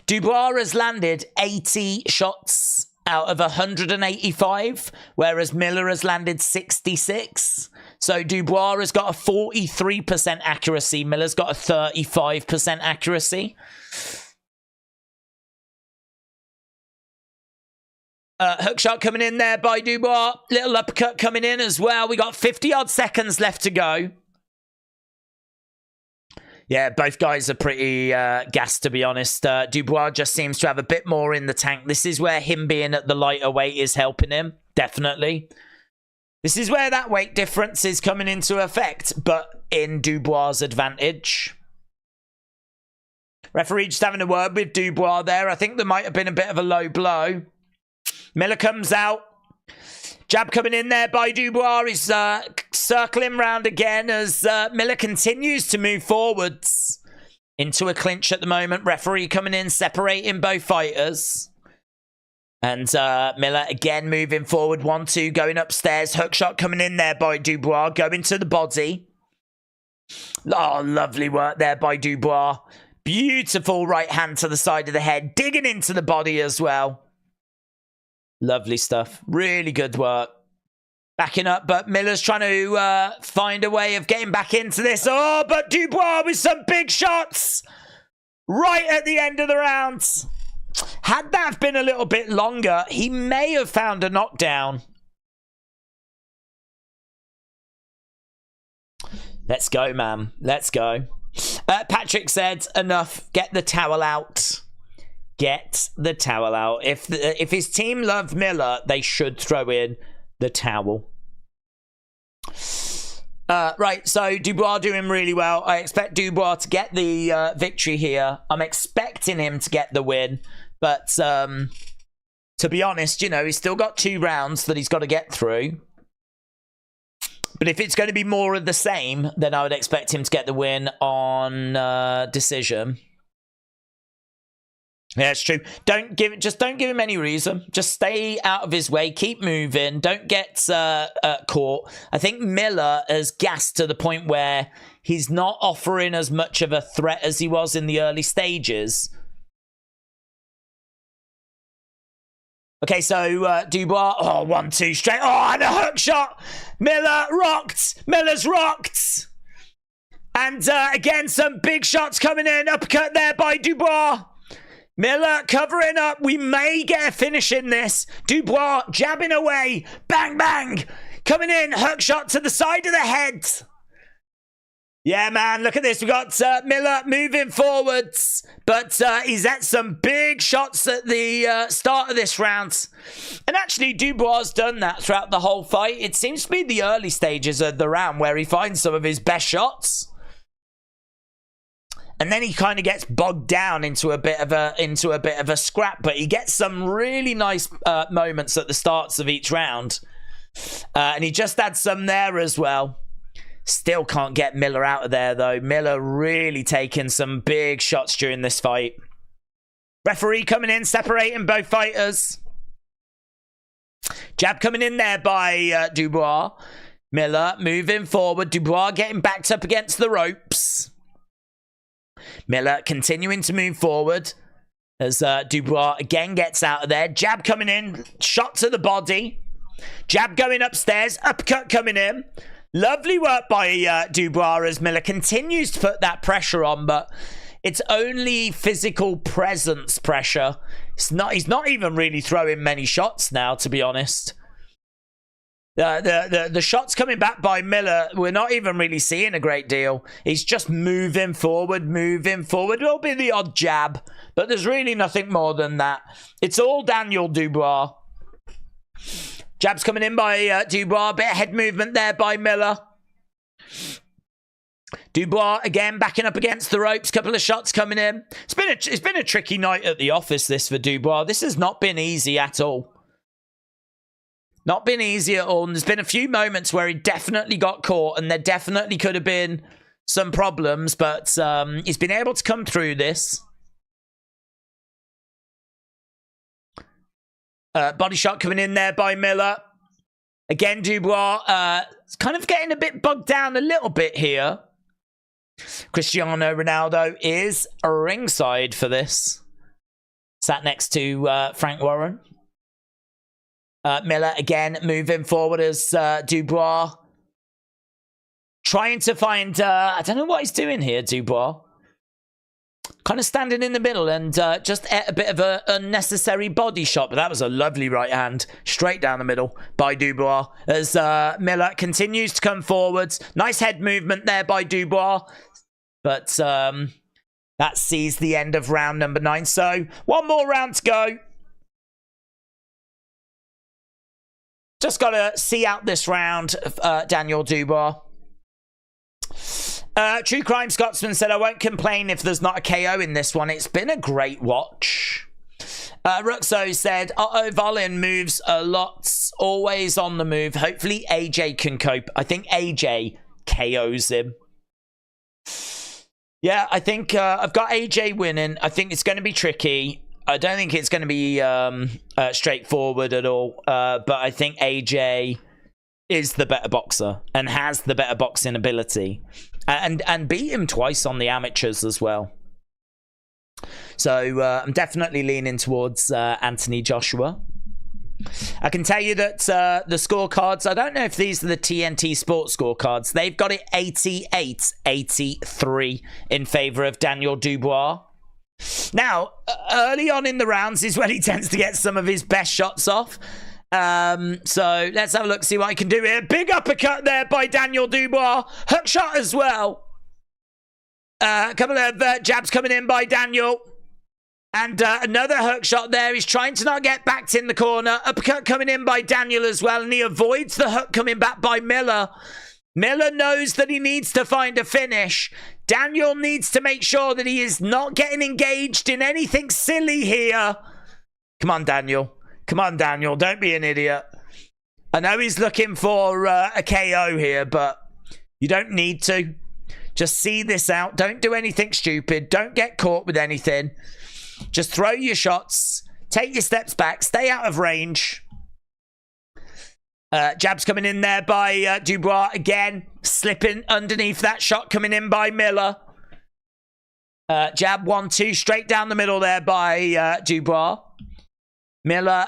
Dubois has landed 80 shots out of 185, whereas Miller has landed 66. So Dubois has got a 43% accuracy. Miller's got a 35% accuracy. Hook shot coming in there by Dubois. Little uppercut coming in as well. We got 50-odd seconds left to go. Yeah, both guys are pretty gassed, to be honest. Dubois just seems to have a bit more in the tank. This is where him being at the lighter weight is helping him, definitely. This is where that weight difference is coming into effect, but in Dubois' advantage. Referee just having a word with Dubois there. I think there might have been a bit of a low blow. Miller comes out. Jab coming in there by Dubois. He's circling round again as Miller continues to move forwards into a clinch at the moment. Referee coming in, separating both fighters. And Miller again moving forward. 1-2 going upstairs. Hook shot coming in there by Dubois. Going to the body. Oh, lovely work there by Dubois. Beautiful right hand to the side of the head. Digging into the body as well. Lovely stuff. Really good work. Backing up, but Miller's trying to find a way of getting back into this. Oh, but Dubois with some big shots right at the end of the round. Had that been a little bit longer, he may have found a knockdown. Let's go, man. Let's go. Patrick said, enough. Get the towel out. Get the towel out. If his team love Miller, they should throw in the towel. Right, so Dubois doing really well. I expect Dubois to get the victory here. I'm expecting him to get the win. But to be honest, you know, he's still got 2 rounds that he's got to get through. But if it's going to be more of the same, then I would expect him to get the win on decision. Yeah, it's true. Just don't give him any reason. Just stay out of his way. Keep moving. Don't get caught. I think Miller has gassed to the point where he's not offering as much of a threat as he was in the early stages. Okay, so Dubois. Oh, 1-2 straight. Oh, and a hook shot. Miller rocked. Miller's rocked. And again, some big shots coming in. Uppercut there by Dubois. Miller covering up. We may get a finish in this. Dubois jabbing away. Bang, bang. Coming in. Hook shot to the side of the head. Yeah, man. Look at this. We got Miller moving forwards. But he's at some big shots at the start of this round. And actually, Dubois has done that throughout the whole fight. It seems to be the early stages of the round where he finds some of his best shots. And then he kind of gets bogged down into a bit of a scrap, but he gets some really nice moments at the starts of each round. And he just had some there as well. Still can't get Miller out of there though. Miller really taking some big shots during this fight. Referee coming in, separating both fighters. Jab coming in there by Dubois. Miller moving forward. Dubois getting backed up against the ropes. Miller continuing to move forward as Dubois again gets out of there. Jab coming in. Shot to the body. Jab going upstairs. Uppercut coming in. Lovely work by Dubois as Miller continues to put that pressure on, but it's only physical presence pressure. He's not even really throwing many shots now, to be honest. The shots coming back by Miller, we're not even really seeing a great deal. He's just moving forward, moving forward. It'll be the odd jab, but there's really nothing more than that. It's all Daniel Dubois. Jabs coming in by Dubois. Bit of head movement there by Miller. Dubois again backing up against the ropes. Couple of shots coming in. It's been a tricky night at the office, this, for Dubois. This has not been easy at all. Not been easy at all. And there's been a few moments where he definitely got caught and there definitely could have been some problems, but he's been able to come through this. Body shot coming in there by Miller. Again, Dubois kind of getting a bit bogged down a little bit here. Cristiano Ronaldo is ringside for this. Sat next to Frank Warren. Miller again moving forward as Dubois trying to find I don't know what he's doing here, Dubois. Kind of standing in the middle and just ate a bit of an unnecessary body shot, but that was a lovely right hand straight down the middle by Dubois as Miller continues to come forwards. Nice head movement there by Dubois, but that sees the end of round number 9. So one more round to go. Just got to see out this round, Daniel Dubois. True Crime Scotsman said, I won't complain if there's not a KO in this one. It's been a great watch. Ruxo said, Otto Wallin moves a lot, always on the move. Hopefully AJ can cope. I think AJ KOs him. Yeah, I think I've got AJ winning. I think it's going to be tricky. I don't think it's going to be straightforward at all. But I think AJ is the better boxer and has the better boxing ability. And beat him twice on the amateurs as well. So I'm definitely leaning towards Anthony Joshua. I can tell you that the scorecards, I don't know if these are the TNT Sports scorecards. They've got it 88-83 in favor of Daniel Dubois. Now, early on in the rounds is when he tends to get some of his best shots off. So let's have a look, see what I can do here. Big uppercut there by Daniel Dubois. Hook shot as well. A couple of jabs coming in by Daniel. And another hook shot there. He's trying to not get backed in the corner. Uppercut coming in by Daniel as well. And he avoids the hook coming back by Miller. Miller knows that he needs to find a finish. Daniel needs to make sure that he is not getting engaged in anything silly here. Come on, Daniel. Come on, Daniel. Don't be an idiot. I know he's looking for a KO here, but you don't need to. Just see this out. Don't do anything stupid. Don't get caught with anything. Just throw your shots. Take your steps back. Stay out of range. Jabs coming in there by Dubois again. Slipping underneath that shot coming in by Miller. Jab 1-2 straight down the middle there by Dubois. Miller,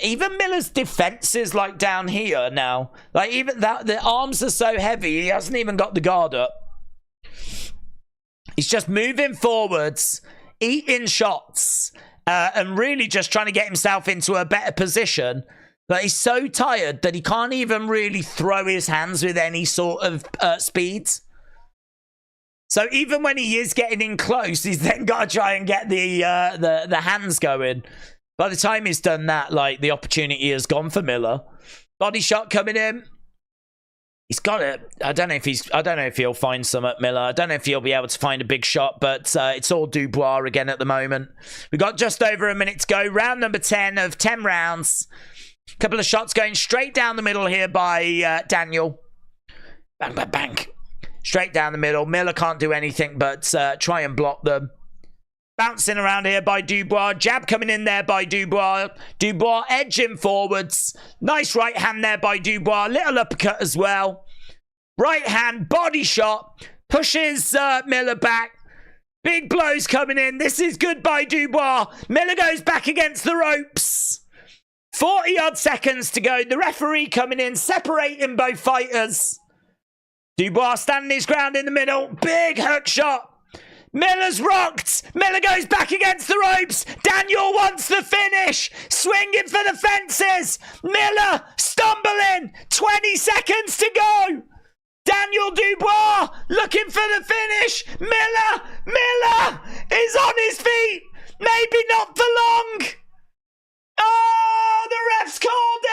even Miller's defense is like down here now. Like even that, the arms are so heavy, he hasn't even got the guard up. He's just moving forwards, eating shots, and really just trying to get himself into a better position. But he's so tired that he can't even really throw his hands with any sort of speed. So even when he is getting in close, he's then got to try and get the hands going. By the time he's done that, like, the opportunity has gone for Miller. Body shot coming in. He's got it. I don't know if he'll find some at Miller. I don't know if he'll be able to find a big shot, but it's all Dubois again at the moment. We've got just over a minute to go. Round number 10 of 10 rounds. A couple of shots going straight down the middle here by Daniel. Bang, bang, bang. Straight down the middle. Miller can't do anything but try and block them. Bouncing around here by Dubois. Jab coming in there by Dubois. Dubois edging forwards. Nice right hand there by Dubois. Little uppercut as well. Right hand, body shot. Pushes Miller back. Big blows coming in. This is good by Dubois. Miller goes back against the ropes. 40-odd seconds to go. The referee coming in, separating both fighters. Dubois standing his ground in the middle. Big hook shot. Miller's rocked. Miller goes back against the ropes. Daniel wants the finish. Swinging for the fences. Miller stumbling. 20 seconds to go. Daniel Dubois looking for the finish. Miller is on his feet. Maybe not for long. Oh, the refs called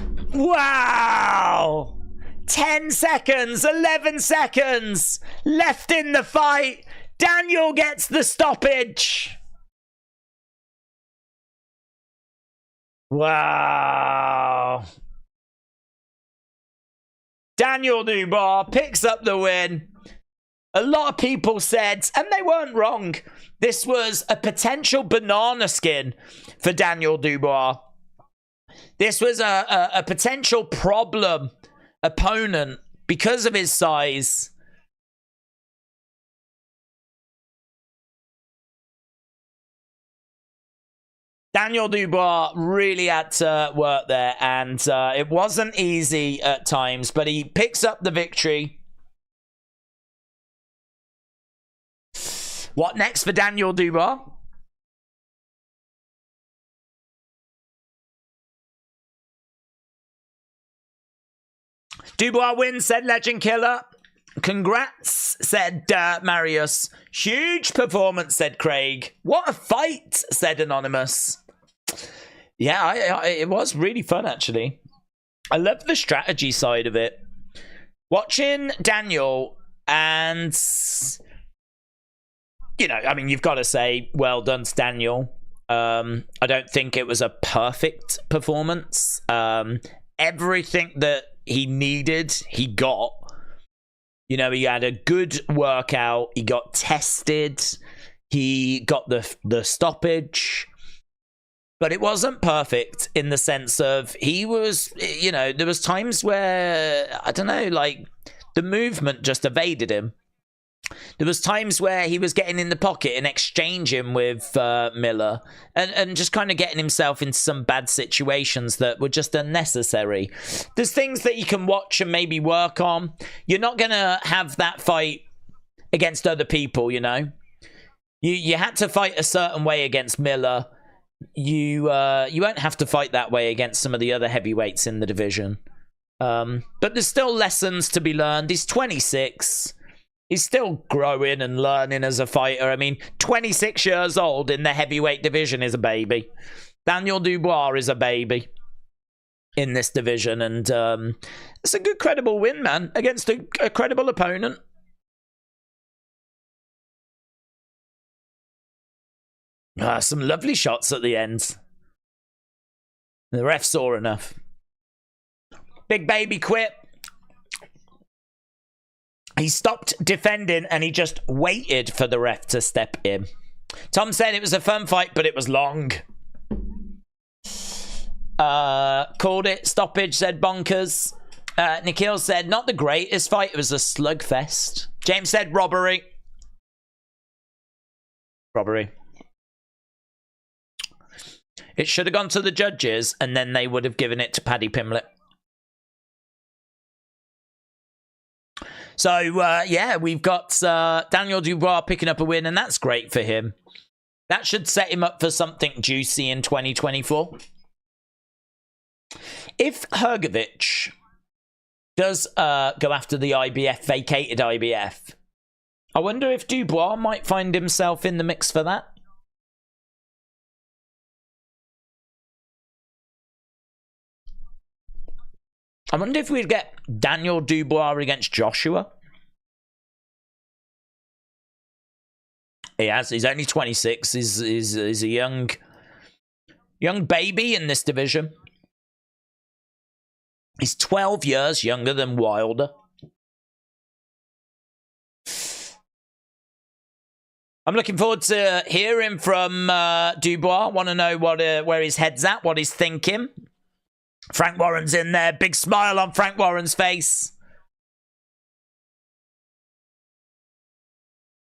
it. Wow. 10 seconds, 11 seconds left in the fight. Daniel gets the stoppage. Wow. Daniel Dubois picks up the win. A lot of people said, and they weren't wrong, this was a potential banana skin for Daniel Dubois. This was a potential problem opponent because of his size. Daniel Dubois really had to work there, and it wasn't easy at times, but he picks up the victory. What next for Daniel Dubois? Dubois wins, said Legend Killer. Congrats, said Marius. Huge performance, said Craig. What a fight, said Anonymous. Yeah, it was really fun, actually. I love the strategy side of it. Watching Daniel and, you know, I mean, you've got to say, well done to Daniel. I don't think it was a perfect performance. Everything that he needed, he got. You know, he had a good workout. He got tested. He got the stoppage. But it wasn't perfect in the sense of he was, you know, there was times where, I don't know, like the movement just evaded him. There was times where he was getting in the pocket and exchanging with Miller and just kind of getting himself into some bad situations that were just unnecessary. There's things that you can watch and maybe work on. You're not going to have that fight against other people, you know. You had to fight a certain way against Miller. You won't have to fight that way against some of the other heavyweights in the division. But there's still lessons to be learned. He's 26. He's still growing and learning as a fighter. I mean, 26 years old in the heavyweight division is a baby. Daniel Dubois is a baby in this division. And it's a good, credible win, man, against a credible opponent. Some lovely shots at the end. The ref saw enough. Big baby quit. He stopped defending and he just waited for the ref to step in. Tom said it was a fun fight, but it was long. Called it stoppage, said bonkers. Nikhil said not the greatest fight. It was a slugfest. James said robbery. Robbery. It should have gone to the judges and then they would have given it to Paddy Pimblett. So, yeah, we've got Daniel Dubois picking up a win, and that's great for him. That should set him up for something juicy in 2024. If Hrgovic does go after the IBF, vacated IBF, I wonder if Dubois might find himself in the mix for that. I wonder if we'd get Daniel Dubois against Joshua. He has. He's only 26. He's a young baby in this division. He's 12 years younger than Wilder. I'm looking forward to hearing from Dubois. Want to know where his head's at, what he's thinking. Frank Warren's in there. Big smile on Frank Warren's face.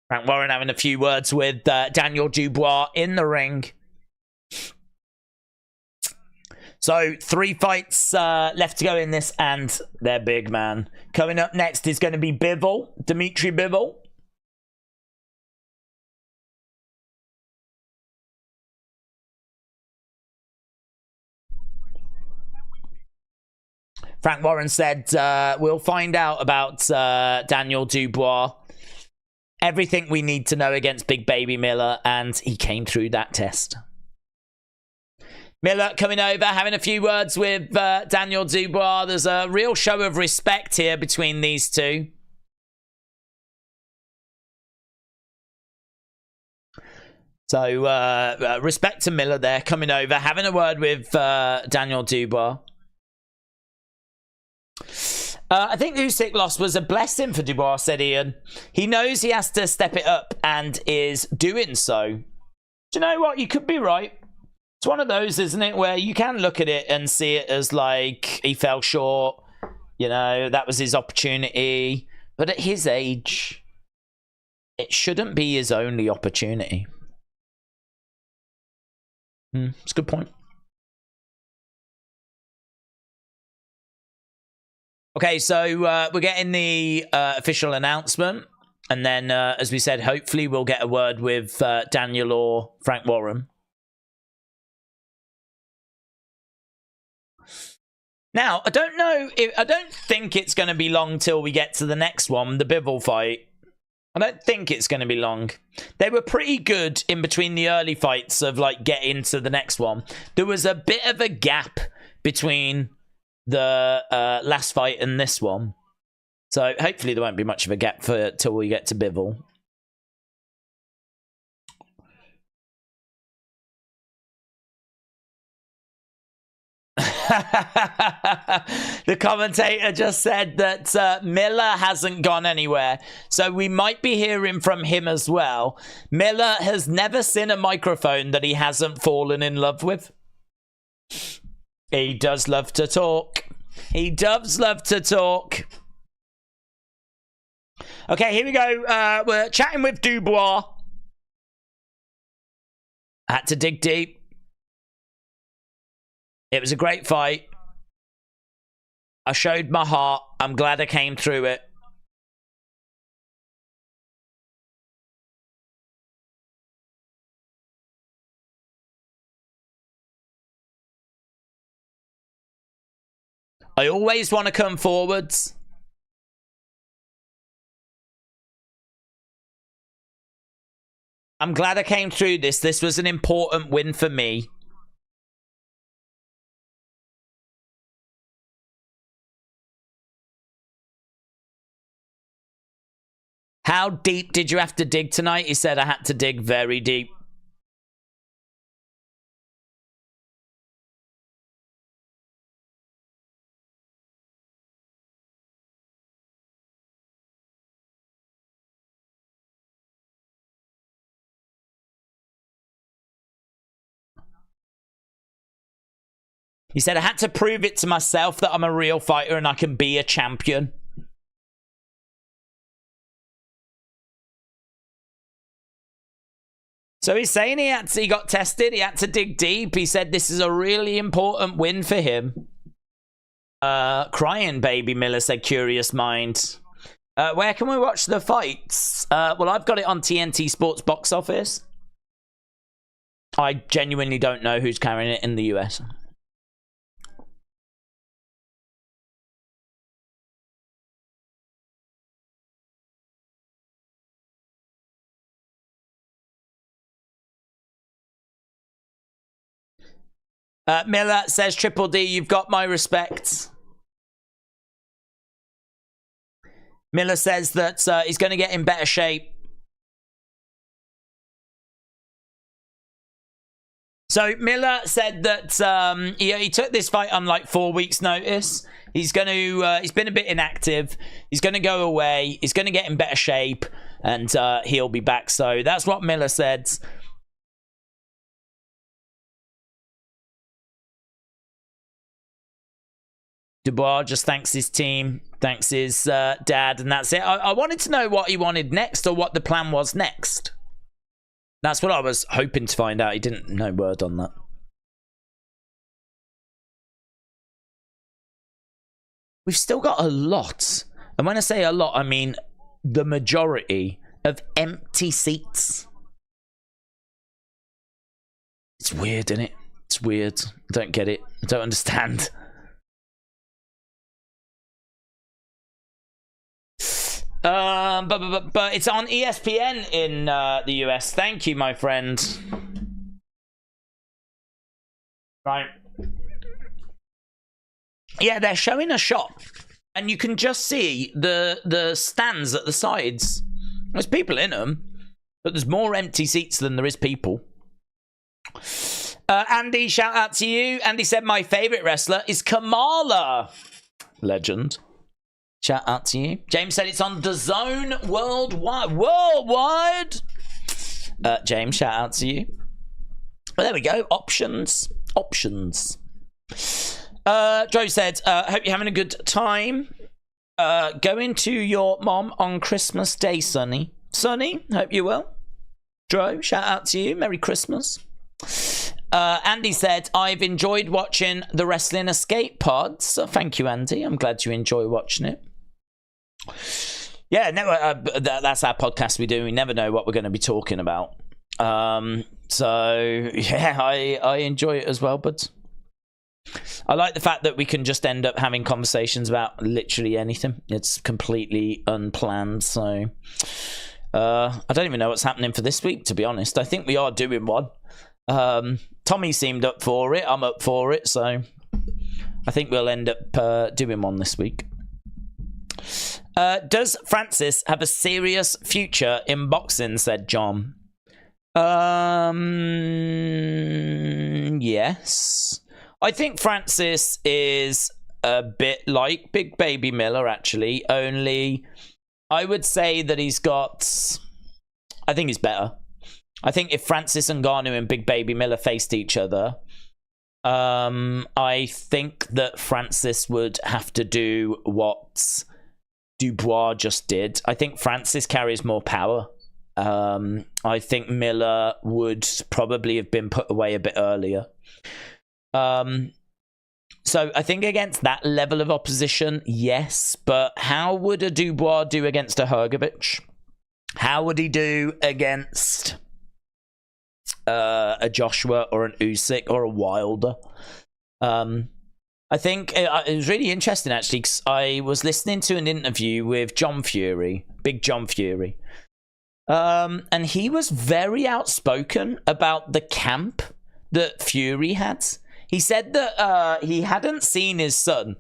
Frank Warren having a few words with Daniel Dubois in the ring. So 3 fights left to go in this, and they're big, man. Coming up next is going to be Bivol, Dmitry Bivol. Frank Warren said, we'll find out about Daniel Dubois. Everything we need to know against Big Baby Miller, and he came through that test. Miller coming over, having a few words with Daniel Dubois. There's a real show of respect here between these two. So, respect to Miller there, coming over, having a word with Daniel Dubois. I think the Usyk loss was a blessing for Dubois, said Ian. He knows he has to step it up and is doing so. Do you know what? You could be right. It's one of those, isn't it, where you can look at it and see it as like he fell short. You know, that was his opportunity. But at his age, it shouldn't be his only opportunity. It's a good point. Okay, so we're getting the official announcement. And then, as we said, hopefully we'll get a word with Daniel or Frank Warren. Now, I don't think it's going to be long till we get to the next one, the Bivol fight. I don't think it's going to be long. They were pretty good in between the early fights of, like, getting to the next one. There was a bit of a gap between the last fight and this one. So hopefully there won't be much of a gap till we get to Bivol. The commentator just said that Miller hasn't gone anywhere, so we might be hearing from him as well. Miller has never seen a microphone that he hasn't fallen in love with. He does love to talk. He does love to talk. Okay, here we go. We're chatting with Dubois. Had to dig deep. It was a great fight. I showed my heart. I'm glad I came through it. I always want to come forwards. I'm glad I came through this. This was an important win for me. How deep did you have to dig tonight? He said I had to dig very deep. He said, I had to prove it to myself that I'm a real fighter and I can be a champion. So he's saying he got tested. He had to dig deep. He said this is a really important win for him. Crying baby, Miller said, curious mind. Where can we watch the fights? Well, I've got it on TNT Sports box office. I genuinely don't know who's carrying it in the US. Miller says, Triple D, you've got my respect. Miller says that he's going to get in better shape. So Miller said that he took this fight on like 4 weeks' notice. He's going to. He's been a bit inactive. He's going to go away. He's going to get in better shape, and he'll be back. So that's what Miller said. Dubois just thanks his team, thanks his dad, and that's it. I wanted to know what he wanted next, or what the plan was next. That's what I was hoping to find out. He didn't know word on that. We've still got a lot, and when I say a lot, I mean the majority of empty seats. It's weird, isn't it? It's weird. I don't get it. I don't understand. But it's on ESPN in the US. Thank you, my friend. Right. Yeah, they're showing a shot, and you can just see the stands at the sides. There's people in them, but there's more empty seats than there is people. Andy, shout out to you. Andy said my favorite wrestler is Kamala. Legend. Shout out to you. James said it's on the Zone worldwide. James, shout out to you. Well, there we go. Options. Joe said, hope you're having a good time. Going to your mom on Christmas Day, Sonny. Sonny, hope you're well. Joe, shout out to you. Merry Christmas. Andy said, I've enjoyed watching the Wrestling Escape Pods. So thank you, Andy. I'm glad you enjoy watching it. Yeah, that's our podcast we do. We never know what we're going to be talking about. So, yeah, I enjoy it as well, but I like the fact that we can just end up having conversations about literally anything. It's completely unplanned, so I don't even know what's happening for this week, to be honest. I think we are doing one. Tommy seemed up for it. I'm up for it, so I think we'll end up doing one this week. Does Francis have a serious future in boxing, said John. Yes. I think Francis is a bit like Big Baby Miller, actually. Only I would say that he's got... I think he's better. I think if Francis Ngannou and Big Baby Miller faced each other, I think that Francis would have to do what Dubois just did. I think Francis carries more power. I think Miller would probably have been put away a bit earlier. So I think against that level of opposition, yes. But how would a Dubois do against a Hrgovic? How would he do against a Joshua or an Usyk or a Wilder? I think it was really interesting, actually, because I was listening to an interview with John Fury, Big John Fury. And he was very outspoken about the camp that Fury had. He said that he hadn't seen his son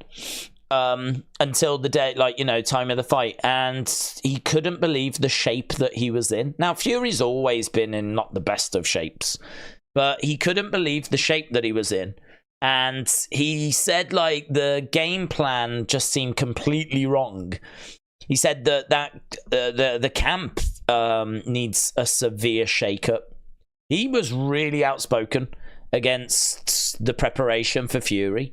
until the day, like, you know, time of the fight. And he couldn't believe the shape that he was in. Now, Fury's always been in not the best of shapes. But he couldn't believe the shape that he was in. And he said, like, the game plan just seemed completely wrong. He said that the camp needs a severe shake-up. He was really outspoken against the preparation for Fury.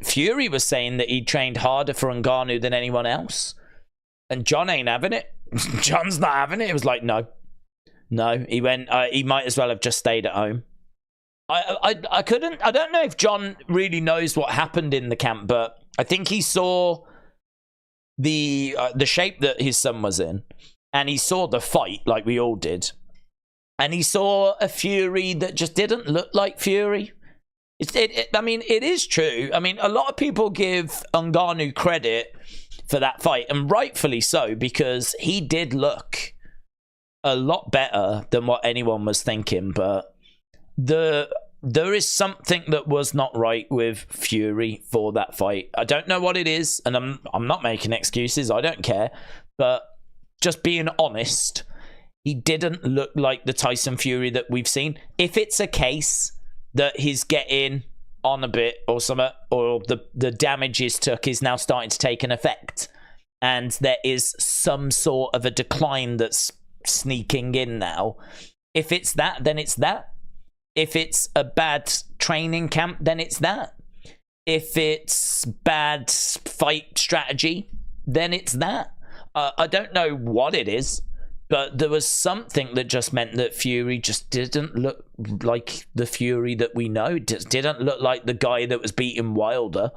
Fury was saying that he trained harder for Ngannou than anyone else. And John ain't having it. John's not having it. It was like, no. No, he went, he might as well have just stayed at home. I don't know if John really knows what happened in the camp, but I think he saw the shape that his son was in, and he saw the fight like we all did, and he saw a Fury that just didn't look like Fury. I mean, it is true. I mean, a lot of people give Ngannou credit for that fight, and rightfully so, because he did look a lot better than what anyone was thinking, but there is something that was not right with Fury for that fight. I don't know what it is, and I'm not making excuses. I don't care, but just being honest, he didn't look like the Tyson Fury that we've seen. If it's a case that he's getting on a bit or something, or the damage he's took is now starting to take an effect, and there is some sort of a decline that's sneaking in now. If it's that, then it's that. If it's a bad training camp, then it's that. If it's bad fight strategy, then it's that. I don't know what it is, but there was something that just meant that Fury just didn't look like the Fury that we know. It just didn't look like the guy that was beating Wilder.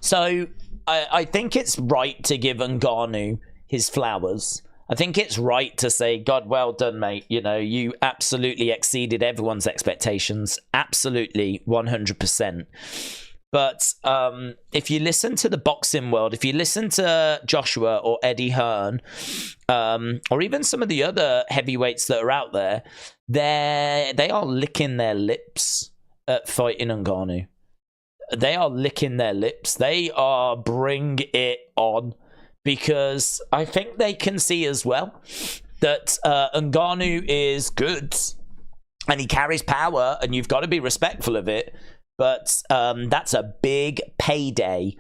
So I think it's right to give Ngannou his flowers. I think it's right to say, God, well done, mate. You know, you absolutely exceeded everyone's expectations. Absolutely, 100%. But if you listen to the boxing world, if you listen to Joshua or Eddie Hearn, or even some of the other heavyweights that are out there, they are licking their lips at fighting Ngannou. They are licking their lips. They are bring it on. Because I think they can see as well that Ngannou is good and he carries power, and you've got to be respectful of it. But that's a big payday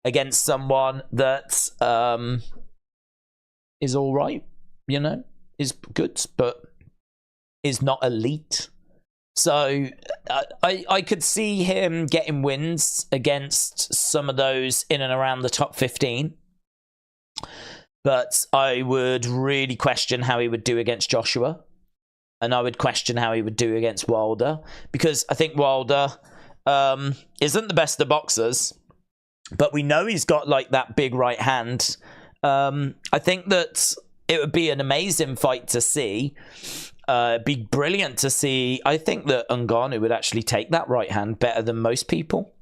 against someone that is all right, you know, is good, but is not elite. So I could see him getting wins against some of those in and around the top 15. But I would really question how he would do against Joshua. And I would question how he would do against Wilder. Because I think Wilder isn't the best of boxers. But we know he's got like that big right hand. I think that it would be an amazing fight to see. It'd be brilliant to see. I think that Ngannou would actually take that right hand better than most people.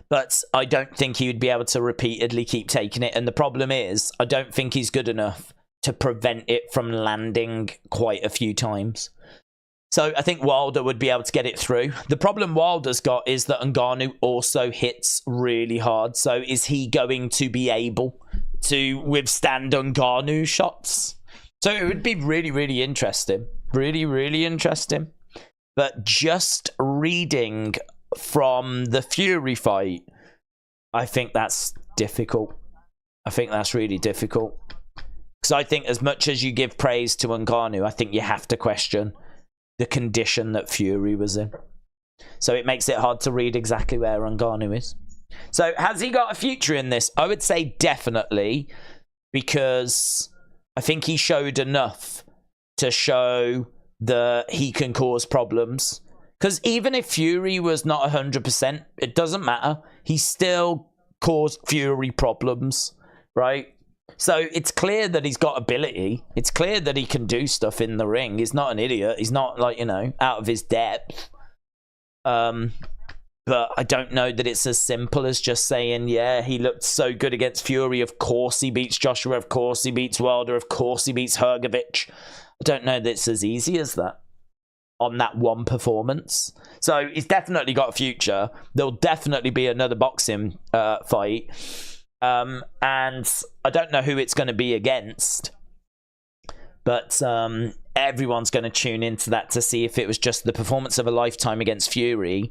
But I don't think he would be able to repeatedly keep taking it. And the problem is, I don't think he's good enough to prevent it from landing quite a few times. So I think Wilder would be able to get it through. The problem Wilder's got is that Ngannou also hits really hard. So is he going to be able to withstand Ngannou's shots? So it would be really, really interesting. Really, really interesting. But just reading from the Fury fight, I think that's difficult. I think that's really difficult. Because I think as much as you give praise to Ngannou, I think you have to question the condition that Fury was in. So it makes it hard to read exactly where Ngannou is. So has he got a future in this? I would say definitely, because I think he showed enough to show that he can cause problems. Because even if Fury was not 100%, it doesn't matter. He still caused Fury problems, right? So it's clear that he's got ability. It's clear that he can do stuff in the ring. He's not an idiot. He's not, like, you know, out of his depth. But I don't know that it's as simple as just saying, yeah, he looked so good against Fury. Of course he beats Joshua. Of course he beats Wilder. Of course he beats Hrgovic. I don't know that it's as easy as that on that one performance. So he's definitely got a future. There'll definitely be another boxing fight. And I don't know who it's going to be against. But everyone's going to tune into that to see if it was just the performance of a lifetime against Fury,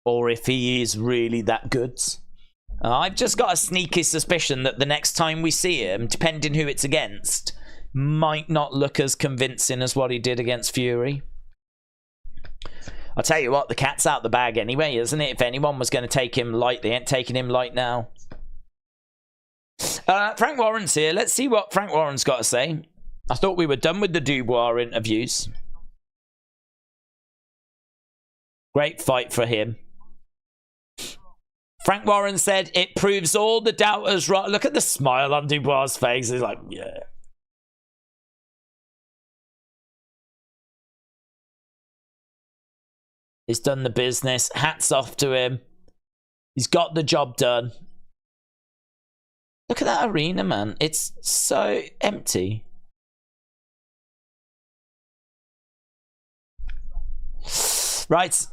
or if he is really that good. I've just got a sneaky suspicion that the next time we see him, depending who it's against, might not look as convincing as what he did against Fury. I'll tell you what, the cat's out the bag anyway, isn't it? If anyone was going to take him light, they ain't taking him light now. Frank Warren's here. Let's see what Frank Warren's got to say. I thought we were done with the Dubois interviews. Great fight for him. Frank Warren said, it proves all the doubters right. Look at the smile on Dubois' face. He's like, yeah. He's done the business. Hats off to him. He's got the job done. Look at that arena, man. It's so empty. Right.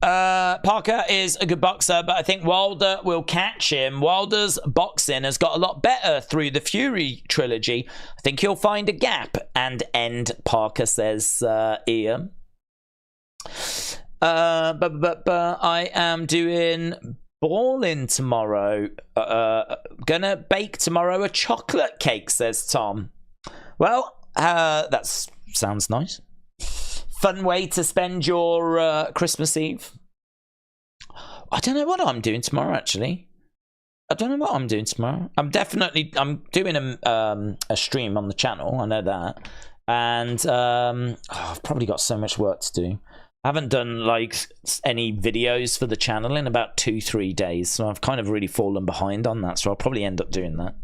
Parker is a good boxer, but I think Wilder will catch him. Wilder's boxing has got a lot better through the Fury trilogy. I think he'll find a gap and end, Parker says, Ian. I am doing balling tomorrow. Gonna bake tomorrow a chocolate cake, says Tom. Well, that sounds nice. Fun way to spend your Christmas Eve. I don't know what I'm doing tomorrow, actually. I don't know what I'm doing tomorrow. I'm doing a stream on the channel. I know that. And I've probably got so much work to do. I haven't done like any videos for the channel in about 2-3 days, so I've kind of really fallen behind on that, so I'll probably end up doing that.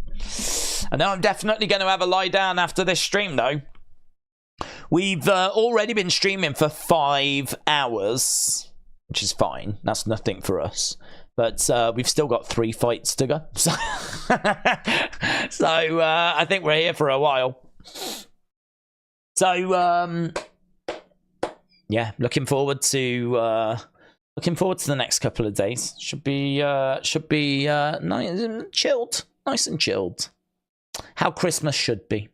I know I'm definitely going to have a lie down after this stream, though. We've already been streaming for 5 hours, which is fine. That's nothing for us. But we've still got 3 fights to go. So, I think we're here for a while. So, yeah, looking forward to the next couple of days. Should be nice and chilled. Nice and chilled. How Christmas should be.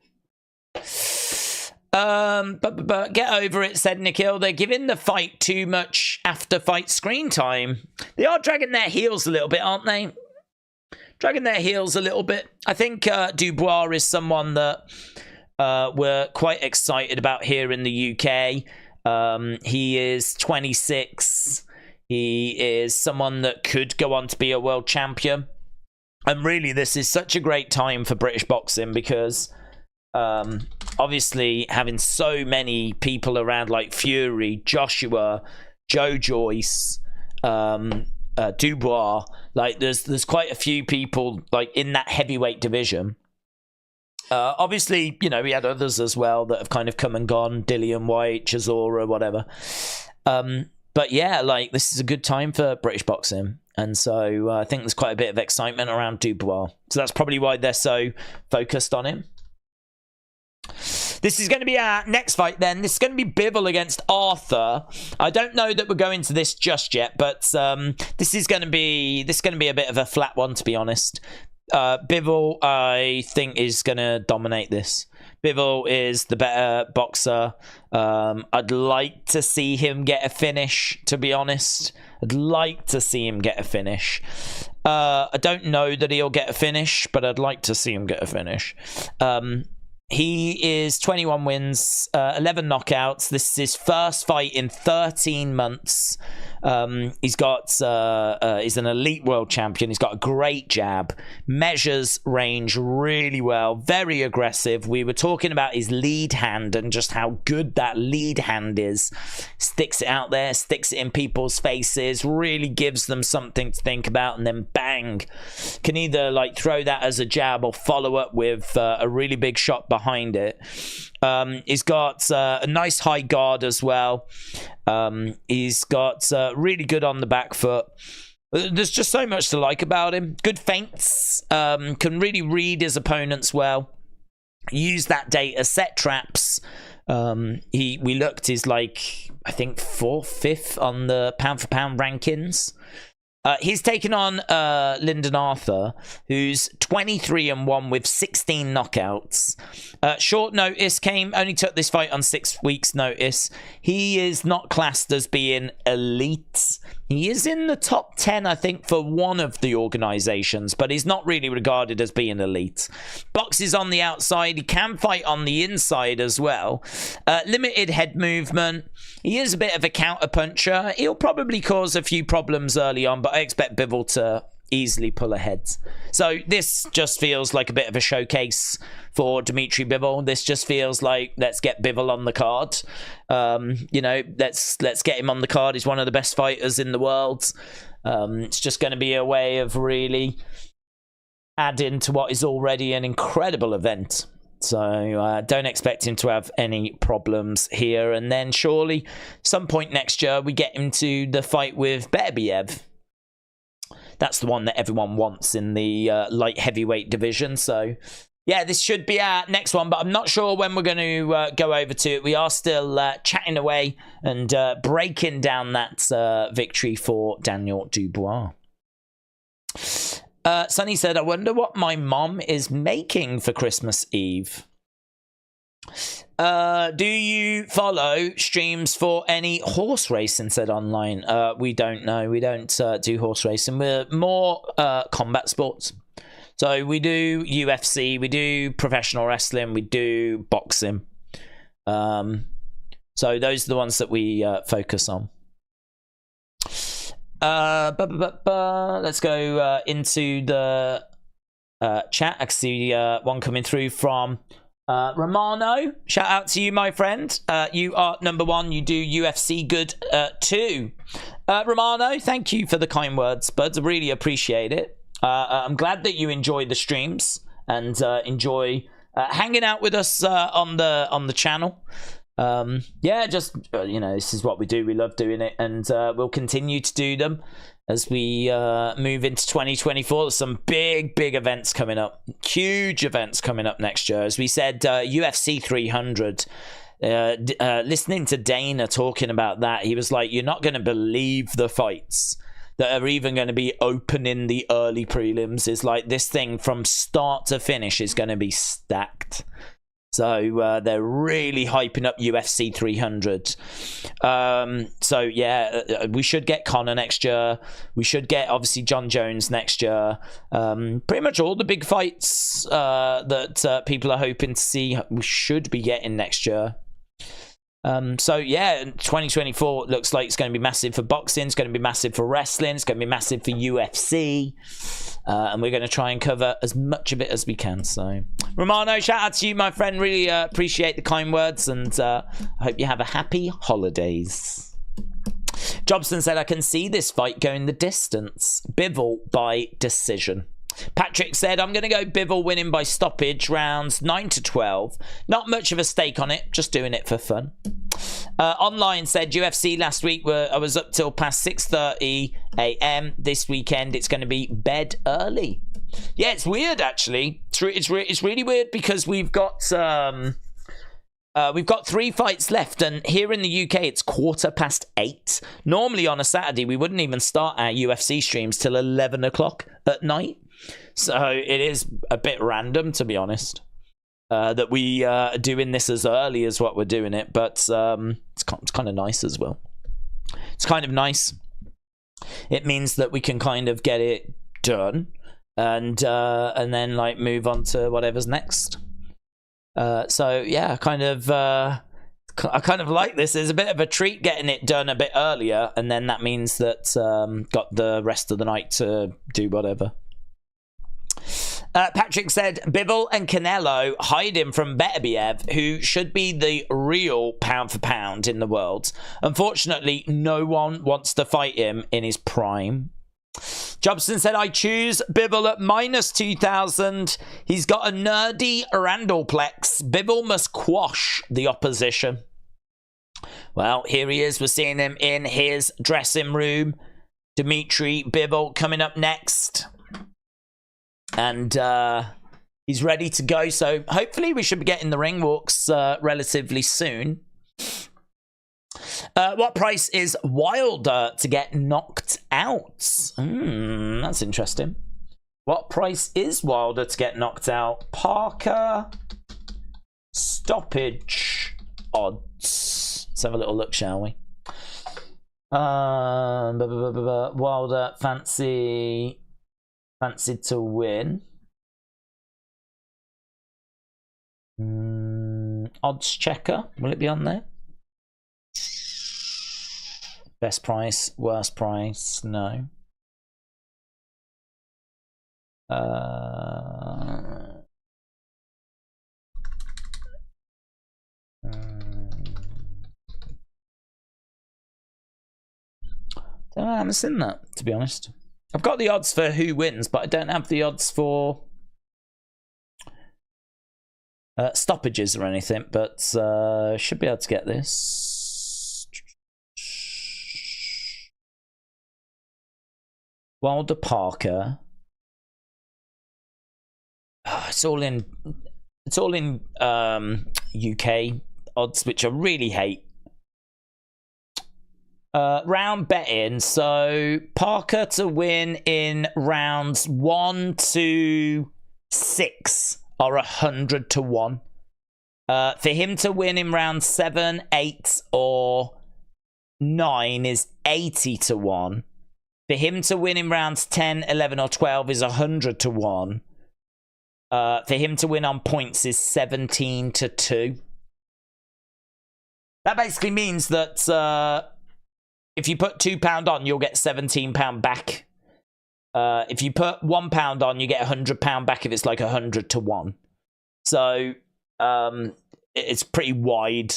But get over it, said Nikhil. They're giving the fight too much after fight screen time. They are dragging their heels a little bit, aren't they? Dragging their heels a little bit. I think Dubois is someone that we're quite excited about here in the UK. He is 26. He is someone that could go on to be a world champion. And really, this is such a great time for British boxing because obviously having so many people around like Fury, Joshua, Joe Joyce, Dubois, like there's quite a few people like in that heavyweight division. Obviously, you know, we had others as well that have kind of come and gone, Dillian White, Chisora, whatever. But yeah, like this is a good time for British boxing. And so I think there's quite a bit of excitement around Dubois. So that's probably why they're so focused on him. This is going to be our next fight then. This is going to be Bivol against Arthur. I don't know that we're going to this just yet, but this is going to be a bit of a flat one, to be honest. Bivol, I think, is going to dominate this. Bivol is the better boxer. I'd like to see him get a finish, to be honest. I'd like to see him get a finish. I don't know that he'll get a finish, but I'd like to see him get a finish. He is 21 wins, 11 knockouts. This is his first fight in 13 months. He's an elite world champion. He's got a great jab, measures range really well, very aggressive. We were talking about his lead hand and just how good that lead hand is. Sticks it out there, sticks it in people's faces, really gives them something to think about, and then bang, can either like throw that as a jab or follow up with a really big shot behind it. He's got a nice high guard as well. He's got really good on the back foot. There's just so much to like about him. Good feints. Can really read his opponents well. Use that data, set traps. We looked, he's like, I think 4th, 5th on the pound for pound rankings. He's taken on Lyndon Arthur, who's 23-1 with 16 knockouts. Short notice only took this fight on 6 weeks' notice. He is not classed as being elite. He is in the top 10, I think, for one of the organizations, but he's not really regarded as being elite. Boxes on the outside. He can fight on the inside as well. Limited head movement. He is a bit of a counter puncher. He'll probably cause a few problems early on, but I expect Bivol to easily pull ahead. So this just feels like a bit of a showcase for Dmitry Bivol. This just feels like, let's get Bivol on the card. You know, let's get him on the card. He's one of the best fighters in the world. It's just going to be a way of really adding to what is already an incredible event. So don't expect him to have any problems here. And then surely some point next year we get him to the fight with Beterbiev. That's the one that everyone wants in the light heavyweight division. So yeah, this should be our next one, but I'm not sure when we're going to go over to it. We are still chatting away and breaking down that victory for Daniel Dubois. Sonny said, I wonder what my mom is making for Christmas Eve. Do you follow streams for any horse racing? Said online. We don't know. We don't do horse racing. We're more combat sports. So we do UFC, we do professional wrestling, we do boxing. So those are the ones that we focus on. Let's go into the chat. I can see one coming through from Romano. Shout out to you, my friend. You are number one. You do UFC good too. Romano, thank you for the kind words, buds. I really appreciate it. I'm glad that you enjoy the streams and enjoy hanging out with us on the channel. Yeah, just you know, this is what we do. We love doing it, and we'll continue to do them as we move into 2024. There's some big events coming up, huge events coming up next year. As we said, UFC 300. Listening to Dana talking about that, he was like, "You're not going to believe the fights that are even going to be open in the early prelims." Is like, this thing from start to finish is going to be stacked. So they're really hyping up UFC 300. So yeah, we should get Conor next year. We should get, obviously, John Jones next year. Pretty much all the big fights that people are hoping to see, we should be getting next year. So yeah, 2024 looks like it's going to be massive for boxing. It's going to be massive for wrestling. It's going to be massive for UFC. And we're going to try and cover as much of it as we can. So Romano, shout out to you, my friend. Really appreciate the kind words, and I hope you have a happy holidays. Jobson said, I can see this fight going the distance. Bivol by decision. Patrick said, I'm going to go Bivol winning by stoppage, rounds 9-12. Not much of a stake on it, just doing it for fun. Online said, UFC last week, I was up till past 6:30 a.m. This weekend, it's going to be bed early. Yeah, it's weird, actually. It's really weird because we've got 3 fights left, and here in the UK, it's 8:15. Normally on a Saturday, we wouldn't even start our UFC streams till 11 o'clock at night. So it is a bit random, to be honest, that we are doing this as early as what we're doing it. But it's kind of nice as well. It's kind of nice. It means that we can kind of get it done and then like move on to whatever's next. So yeah, I kind of like this. There's a bit of a treat getting it done a bit earlier, and then that means that got the rest of the night to do whatever. Patrick said, Bivol and Canelo hide him from Beterbiev, who should be the real pound for pound in the world. Unfortunately, no one wants to fight him in his prime. Jobson said, I choose Bivol at -2,000. He's got a nerdy Randallplex. Bivol must quash the opposition. Well, here he is. We're seeing him in his dressing room. Dmitry Bivol coming up next. And he's ready to go. So hopefully we should be getting the ring walks relatively soon. What price is Wilder to get knocked out? That's interesting. What price is Wilder to get knocked out? Parker stoppage odds. Let's have a little look, shall we? Wilder fancied to win. Odds checker. Will it be on there? Best price, worst price, no. I haven't seen that, to be honest. I've got the odds for who wins, but I don't have the odds for stoppages or anything, but should be able to get this. Wilder Parker. Oh, it's all in UK odds, which I really hate. Round betting, so Parker to win in rounds 1 to 6 are 100 to 1. For him to win in round 7, 8, or 9 is 80 to 1. For him to win in rounds 10, 11, or 12 is 100 to 1. For him to win on points is 17 to 2. That basically means that if you put £2 on, you'll get £17 back. If you put £1 on, you get £100 back if it's like 100 to 1. So it's pretty wide.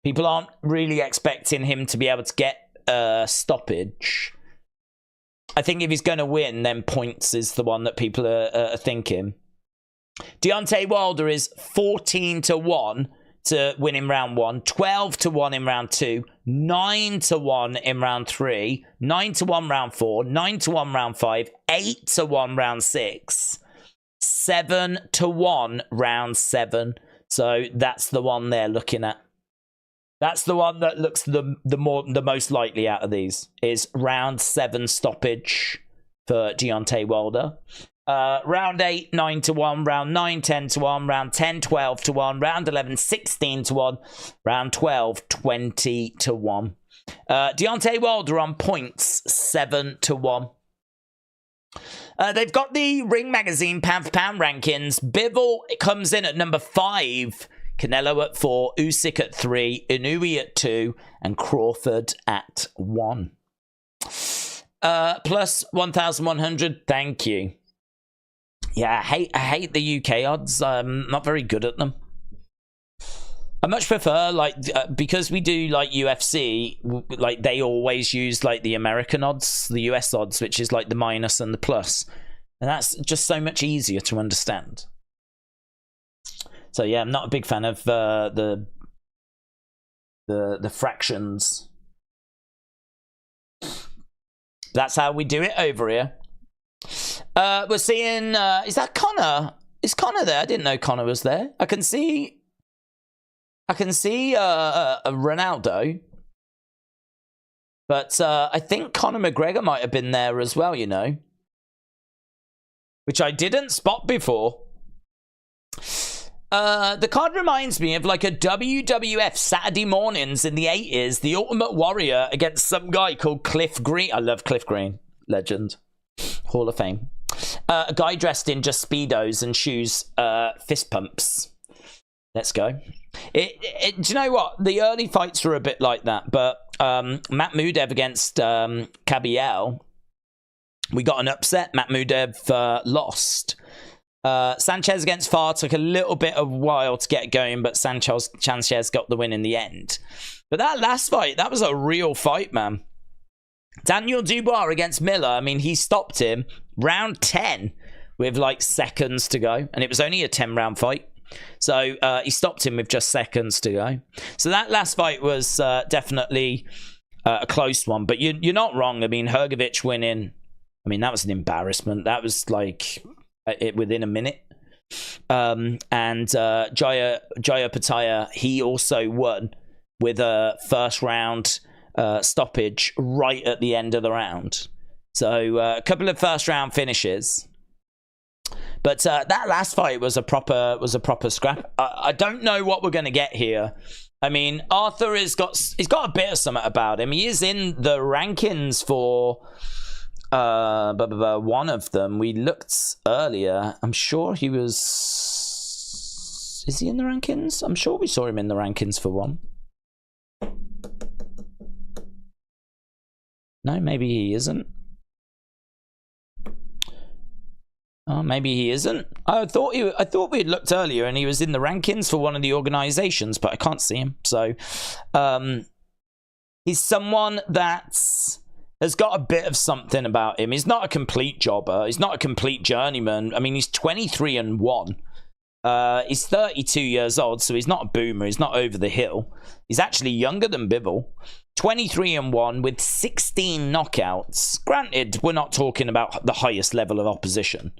People aren't really expecting him to be able to get a stoppage. I think if he's going to win, then points is the one that people are thinking. Deontay Wilder is 14 to 1 to win in round 1, 12 to 1 in round 2, 9 to 1 in round 3, 9 to 1 round 4, 9 to 1 round 5, 8 to 1 round 6, 7 to 1 round 7. So that's the one they're looking at. That's the one that looks the most likely out of these, is round 7 stoppage for Deontay Wilder. Round 8, 9 to 1. Round 9, 10 to 1. Round 10, 12 to 1. Round 11, 16 to 1. Round 12, 20 to 1. Deontay Wilder on points, 7 to 1. They've got the Ring Magazine pound for pound rankings. Bivol comes in at number 5. Canelo at 4. Usyk at 3. Inoue at 2. And Crawford at 1. Plus 1,100. Thank you. Yeah, I hate the UK odds. I'm not very good at them. I much prefer, like, because we do, like, UFC, like, they always use, like, the American odds, the US odds, which is, like, the minus and the plus. And that's just so much easier to understand. So, yeah, I'm not a big fan of the fractions. That's how we do it over here. We're seeing, is that Connor? Is Connor there? I didn't know Connor was there. I can see a Ronaldo. But I think Conor McGregor might have been there as well, you know. Which I didn't spot before. The card reminds me of like a WWF Saturday mornings in the 80s. The Ultimate Warrior against some guy called Cliff Green. I love Cliff Green. Legend. Hall of Fame. A guy dressed in just Speedos and shoes, fist pumps. Let's go. Do you know what? The early fights were a bit like that, but Makhmudev against Kabiel, we got an upset. Makhmudev lost. Sanchez against Farr took a little bit of a while to get going, but Sanchez got the win in the end. But that last fight, that was a real fight, man. Daniel Dubois against Miller, I mean, he stopped him round 10 with like seconds to go, and it was only a 10-round fight. So he stopped him with just seconds to go. So that last fight was definitely a close one, but you're not wrong. I mean, Hrgovic winning, I mean, that was an embarrassment. That was like within a minute. And Jaya Pataya, he also won with a first round stoppage right at the end of the round. So a couple of first round finishes. But that last fight was a proper scrap. I don't know what we're going to get here. I mean, Arthur he's got a bit of something about him. He is in the rankings for one of them. We looked earlier. I'm sure he was. Is he in the rankings? I'm sure we saw him in the rankings for one. No, maybe he isn't. Oh, maybe he isn't. I thought we had looked earlier and he was in the rankings for one of the organizations, but I can't see him. So he's someone that has got a bit of something about him. He's not a complete jobber. He's not a complete journeyman. I mean, he's 23-1. He's 32 years old, so he's not a boomer. He's not over the hill. He's actually younger than Bivol. 23-1 with 16 knockouts. Granted, we're not talking about the highest level of opposition.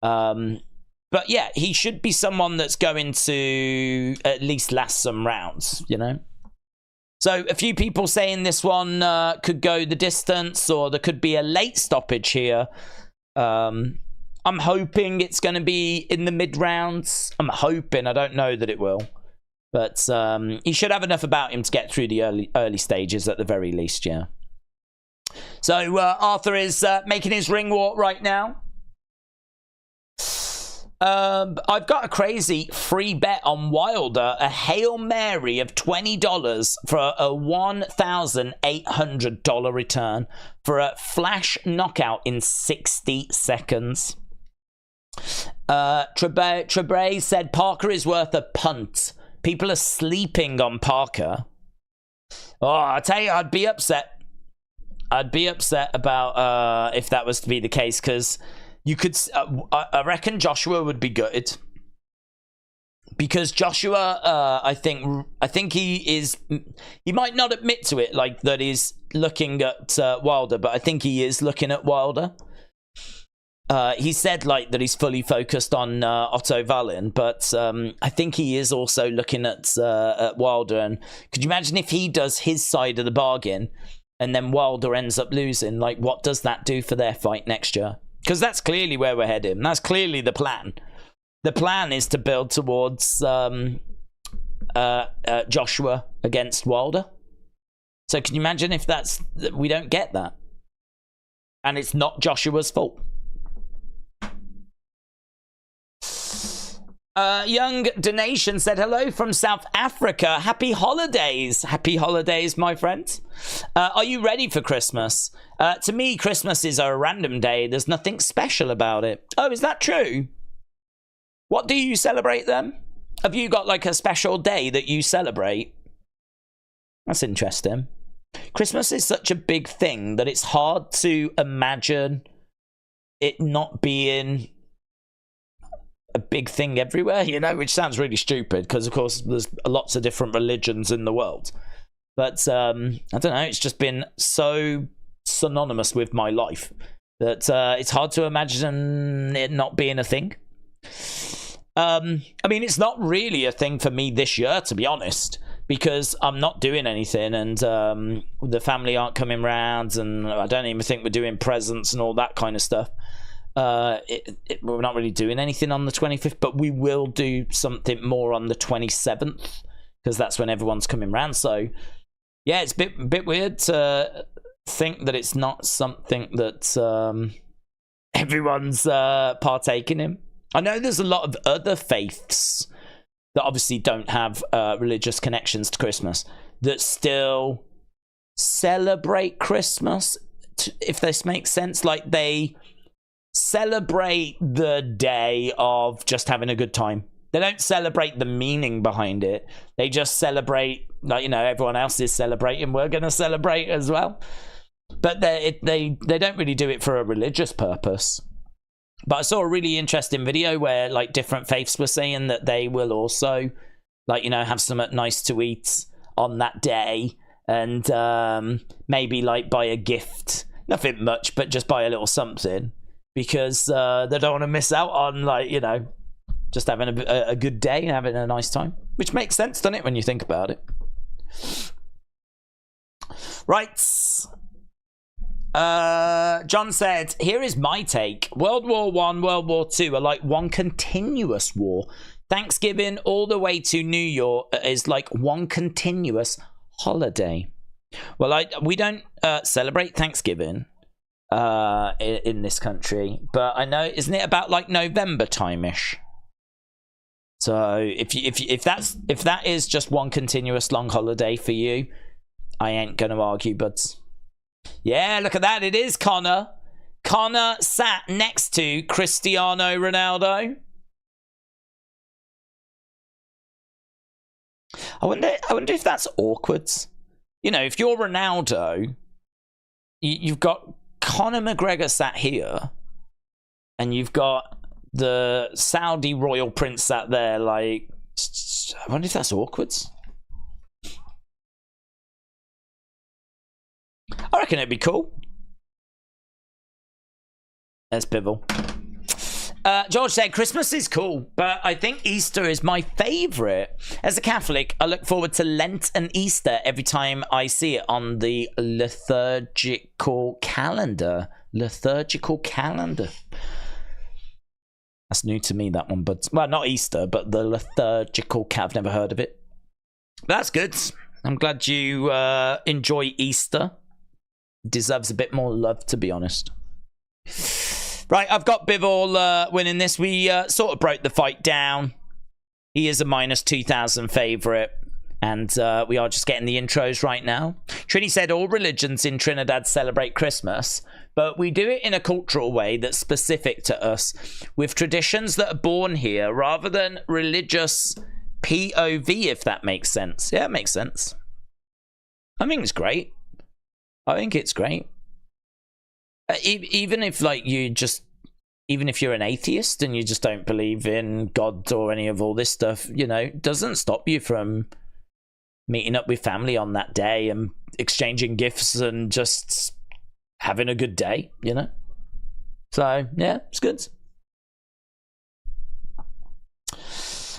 But yeah, he should be someone that's going to at least last some rounds, you know? So a few people saying this one could go the distance, or there could be a late stoppage here. I'm hoping it's going to be in the mid-rounds. I'm hoping. I don't know that it will. But he should have enough about him to get through the early stages at the very least, yeah. So Arthur is making his ring walk right now. I've got a crazy free bet on Wilder, a Hail Mary of $20 for a $1,800 return for a flash knockout in 60 seconds. Trebre said Parker is worth a punt. People are sleeping on Parker. Oh, I tell you, I'd be upset. I'd be upset about if that was to be the case, because you could. I reckon Joshua would be gutted, because Joshua, I think he is. He might not admit to it, like that he's looking at Wilder, but I think he is looking at Wilder. He said like that he's fully focused on Otto Wallin, but I think he is also looking at Wilder. And could you imagine if he does his side of the bargain, and then Wilder ends up losing? Like, what does that do for their fight next year? Because that's clearly where we're heading. That's clearly the plan. The plan is to build towards Joshua against Wilder. So can you imagine if we don't get that? And it's not Joshua's fault. Young Donation said, hello from South Africa. Happy holidays. Happy holidays, my friend. Are you ready for Christmas? To me, Christmas is a random day. There's nothing special about it. Oh, is that true? What do you celebrate then? Have you got like a special day that you celebrate? That's interesting. Christmas is such a big thing that it's hard to imagine it not being a big thing everywhere, you know, which sounds really stupid because, of course, there's lots of different religions in the world. But I don't know, it's just been so synonymous with my life that it's hard to imagine it not being a thing. I mean, it's not really a thing for me this year, to be honest, because I'm not doing anything, and the family aren't coming round, and I don't even think we're doing presents and all that kind of stuff. We're not really doing anything on the 25th, but we will do something more on the 27th, because that's when everyone's coming round. So yeah, it's a bit weird to think that it's not something that everyone's partaking in. I know there's a lot of other faiths that obviously don't have religious connections to Christmas that still celebrate Christmas, if this makes sense. Like, they celebrate the day of just having a good time. They don't celebrate the meaning behind it. They just celebrate, like, you know, everyone else is celebrating, we're going to celebrate as well. But they don't really do it for a religious purpose. But I saw a really interesting video where, like, different faiths were saying that they will also, like, you know, have something nice to eat on that day, and maybe, like, buy a gift. Nothing much, but just buy a little something, because they don't want to miss out on, like, you know, just having a good day and having a nice time. Which makes sense, doesn't it, when you think about it? Right. John said, here is my take. World War I, World War II are like one continuous war. Thanksgiving all the way to New Year is like one continuous holiday. Well, we don't celebrate Thanksgiving in this country, but I know, isn't it about like November time-ish? So if that is just one continuous long holiday for you, I ain't gonna argue, buds. Yeah, look at that. It is Connor. Connor sat next to Cristiano Ronaldo. I wonder if that's awkward. You know, if you're Ronaldo, you've got Conor McGregor sat here, and you've got the Saudi royal prince sat there. Like, I wonder if that's awkward. I reckon it'd be cool. There's Bivol. George said, Christmas is cool, but I think Easter is my favourite. As a Catholic, I look forward to Lent and Easter every time I see it on the liturgical calendar. Liturgical calendar. That's new to me, that one, but... Well, not Easter, but the liturgical calendar. I've never heard of it. That's good. I'm glad you enjoy Easter. Deserves a bit more love, to be honest. Right, I've got Bivol winning this. We sort of broke the fight down. He is a minus 2,000 favourite. And we are just getting the intros right now. Trini said all religions in Trinidad celebrate Christmas, but we do it in a cultural way that's specific to us, with traditions that are born here rather than religious POV, if that makes sense. Yeah, it makes sense. I think it's great. I think it's great. Even if, like, even if you're an atheist and you just don't believe in God or any of all this stuff, you know, doesn't stop you from meeting up with family on that day and exchanging gifts and just having a good day, you know? So, yeah, it's good.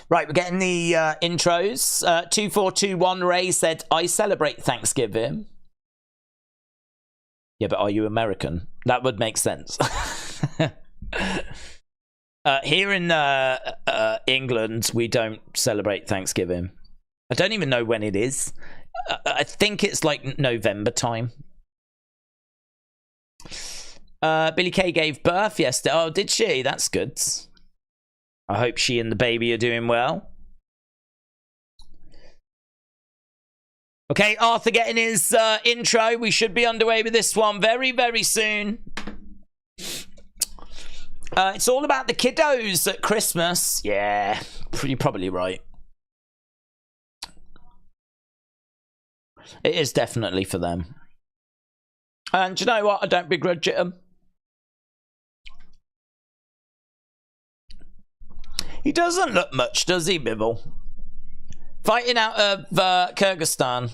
Right, we're getting the intros. 2421 Ray said, I celebrate Thanksgiving. Yeah, but are you American? That would make sense. Here in England, we don't celebrate Thanksgiving. I don't even know when it is. I think it's like November time. Billy Kay gave birth yesterday. Oh, did she? That's good. I hope she and the baby are doing well. Okay, Arthur getting his intro. We should be underway with this one very, very soon. It's all about the kiddos at Christmas. Yeah, you're probably right. It is definitely for them. And do you know what? I don't begrudge it them. He doesn't look much, does he, Bivol? Fighting out of Kyrgyzstan.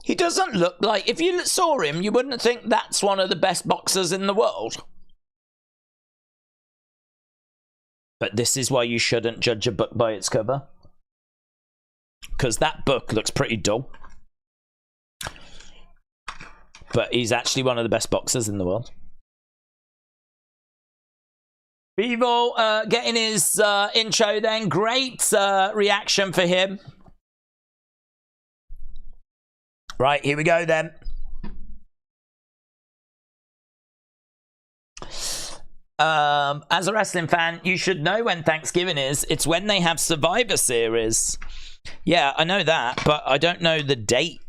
He doesn't look like... If you saw him, you wouldn't think that's one of the best boxers in the world. But this is why you shouldn't judge a book by its cover. Because that book looks pretty dull. But he's actually one of the best boxers in the world. Bivol getting his intro then. Great reaction for him. Right, here we go then. As a wrestling fan, you should know when Thanksgiving is. It's when they have Survivor Series. Yeah, I know that, but I don't know the date.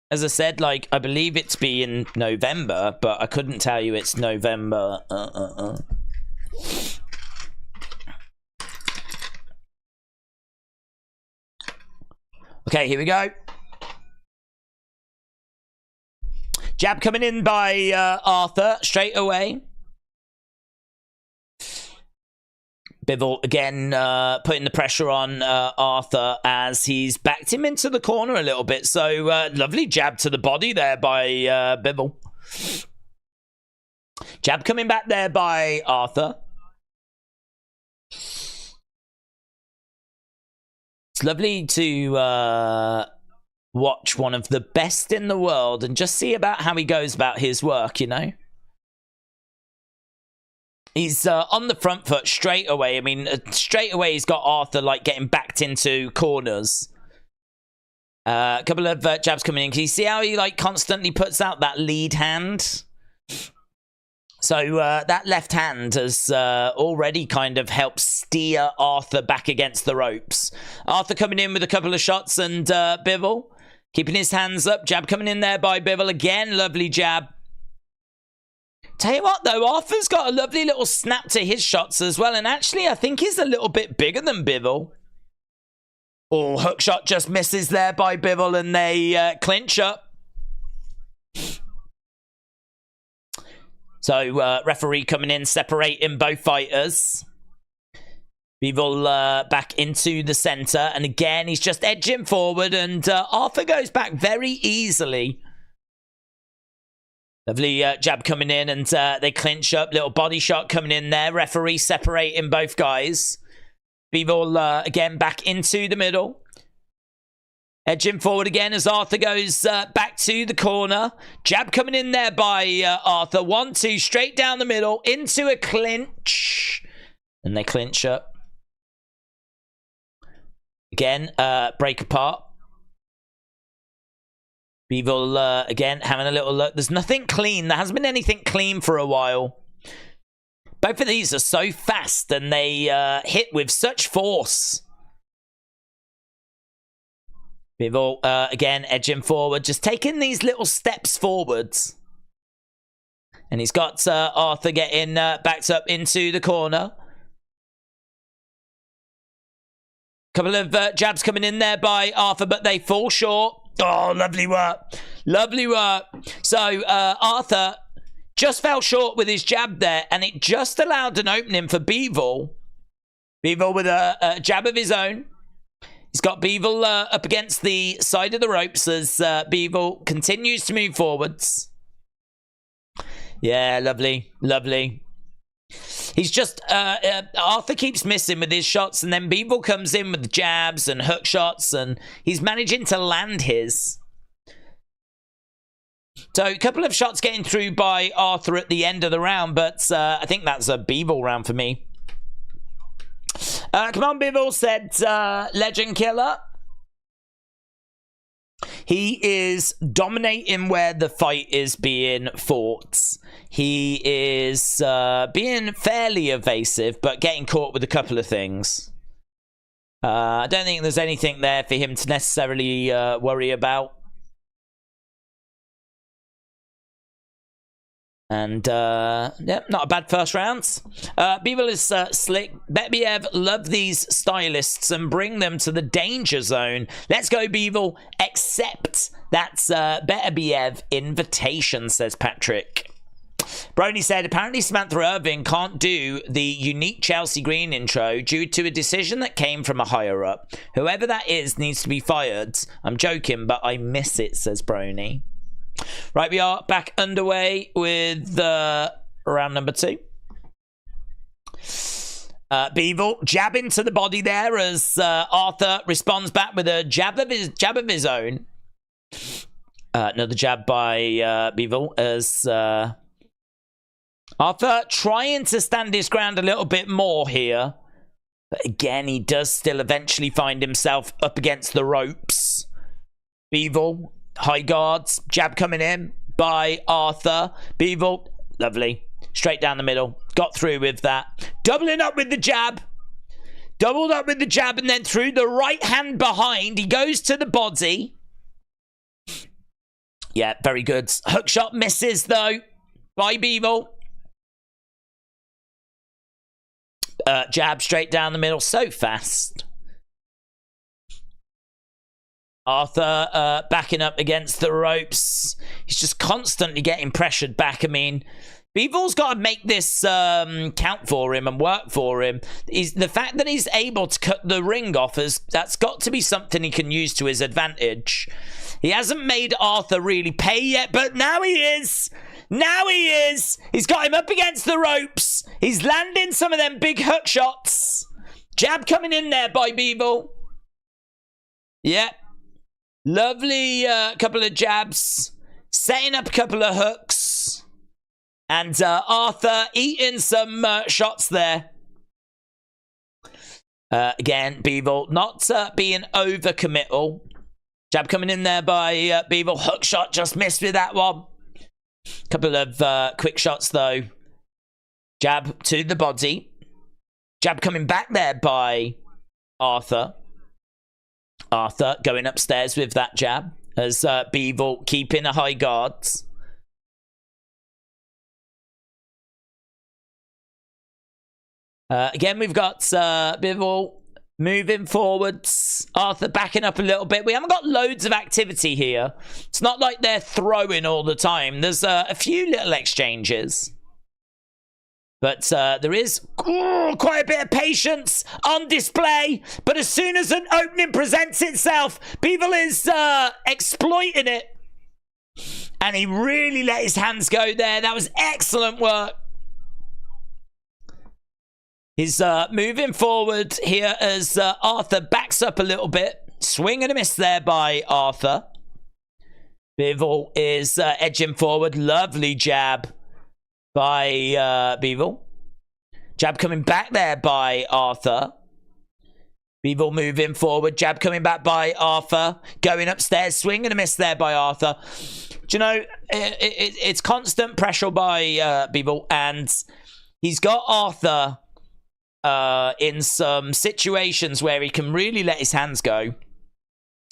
As I said, like, I believe it's be in November, but I couldn't tell you it's November. Okay, here we go. Jab coming in by Arthur straight away. Bivol again putting the pressure on Arthur as he's backed him into the corner a little bit. So lovely jab to the body there by Bivol. Jab coming back there by Arthur. It's lovely to watch one of the best in the world and just see about how he goes about his work, you know. He's on the front foot straight away. I mean, straight away he's got Arthur like getting backed into corners. A couple of jabs coming in. Can you see how he like constantly puts out that lead hand? So that left hand has already kind of helped steer Arthur back against the ropes. Arthur coming in with a couple of shots and Bivol keeping his hands up. Jab coming in there by Bivol again. Lovely jab. Tell you what, though, Arthur's got a lovely little snap to his shots as well. And actually, I think he's a little bit bigger than Bivol. Oh, hook shot just misses there by Bivol and they clinch up. So, referee coming in, separating both fighters. Bivol back into the center. And again, he's just edging forward. And Arthur goes back very easily. Lovely jab coming in and they clinch up. Little body shot coming in there. Referee separating both guys. Bivol again back into the middle. Edging forward again as Arthur goes back to the corner. Jab coming in there by Arthur. 1-2 straight down the middle into a clinch. And they clinch up. Again, break apart. Bivol again having a little look. There's nothing clean. There hasn't been anything clean for a while. Both of these are so fast and they hit with such force. Bivol again edging forward, just taking these little steps forwards. And he's got Arthur getting backed up into the corner. Couple of jabs coming in there by Arthur, but they fall short. Oh, lovely work. Lovely work. So, Arthur just fell short with his jab there, and it just allowed an opening for Bivol. Bivol with a jab of his own. He's got Bivol up against the side of the ropes as Bivol continues to move forwards. Yeah, lovely. Lovely. He's just, Arthur keeps missing with his shots, and then Bivol comes in with jabs and hook shots, and he's managing to land his. So, a couple of shots getting through by Arthur at the end of the round, but I think that's a Bivol round for me. Come on, Bivol, said Legend Killer. He is dominating where the fight is being fought. He is being fairly evasive, but getting caught with a couple of things. I don't think there's anything there for him to necessarily worry about. And, yeah, not a bad first round. Bivol is slick. Beviev love these stylists and bring them to the danger zone. Let's go, Bivol. Accept that's Beviev invitation, says Patrick. Brony said, apparently Samantha Irving can't do the unique Chelsea Green intro due to a decision that came from a higher up. Whoever that is needs to be fired. I'm joking, but I miss it, says Brony. Right, we are back underway with round number 2. Bivol jabbing to the body there as Arthur responds back with a jab of his own. Another jab by Bivol as Arthur trying to stand his ground a little bit more here. But again, he does still eventually find himself up against the ropes. Bivol, high guards, jab coming in by Arthur. Bivol, lovely. Straight down the middle. Got through with that. Doubling up with the jab. Doubled up with the jab and then through the right hand behind. He goes to the body. Yeah, very good. Hook shot misses, though, by Bivol. Jab straight down the middle. So fast. Arthur backing up against the ropes. He's just constantly getting pressured back. I mean, Bivol's got to make this count for him and work for him. The fact that he's able to cut the ring off, that's got to be something he can use to his advantage. He hasn't made Arthur really pay yet, but now he is. Now he is. He's got him up against the ropes. He's landing some of them big hook shots. Jab coming in there by Bivol. Yeah. Lovely couple of jabs. Setting up a couple of hooks. And Arthur eating some shots there. Again, Bivol not being overcommittal. Jab coming in there by Bivol. Hook shot just missed with that one. Couple of quick shots though. Jab to the body. Jab coming back there by Arthur. Arthur going upstairs with that jab. As Bivol keeping a high guard. Again, we've got Bivol moving forwards. Arthur backing up a little bit. We haven't got loads of activity here. It's not like they're throwing all the time. There's a few little exchanges. But there is quite a bit of patience on display. But as soon as an opening presents itself, Bivol is exploiting it. And he really let his hands go there. That was excellent work. He's moving forward here as Arthur backs up a little bit. Swing and a miss there by Arthur. Bivol is edging forward. Lovely jab by Bivol. Jab coming back there by Arthur. Bivol moving forward. Jab coming back by Arthur. Going upstairs. Swing and a miss there by Arthur. Do you know, it's constant pressure by Bivol. And he's got Arthur in some situations where he can really let his hands go.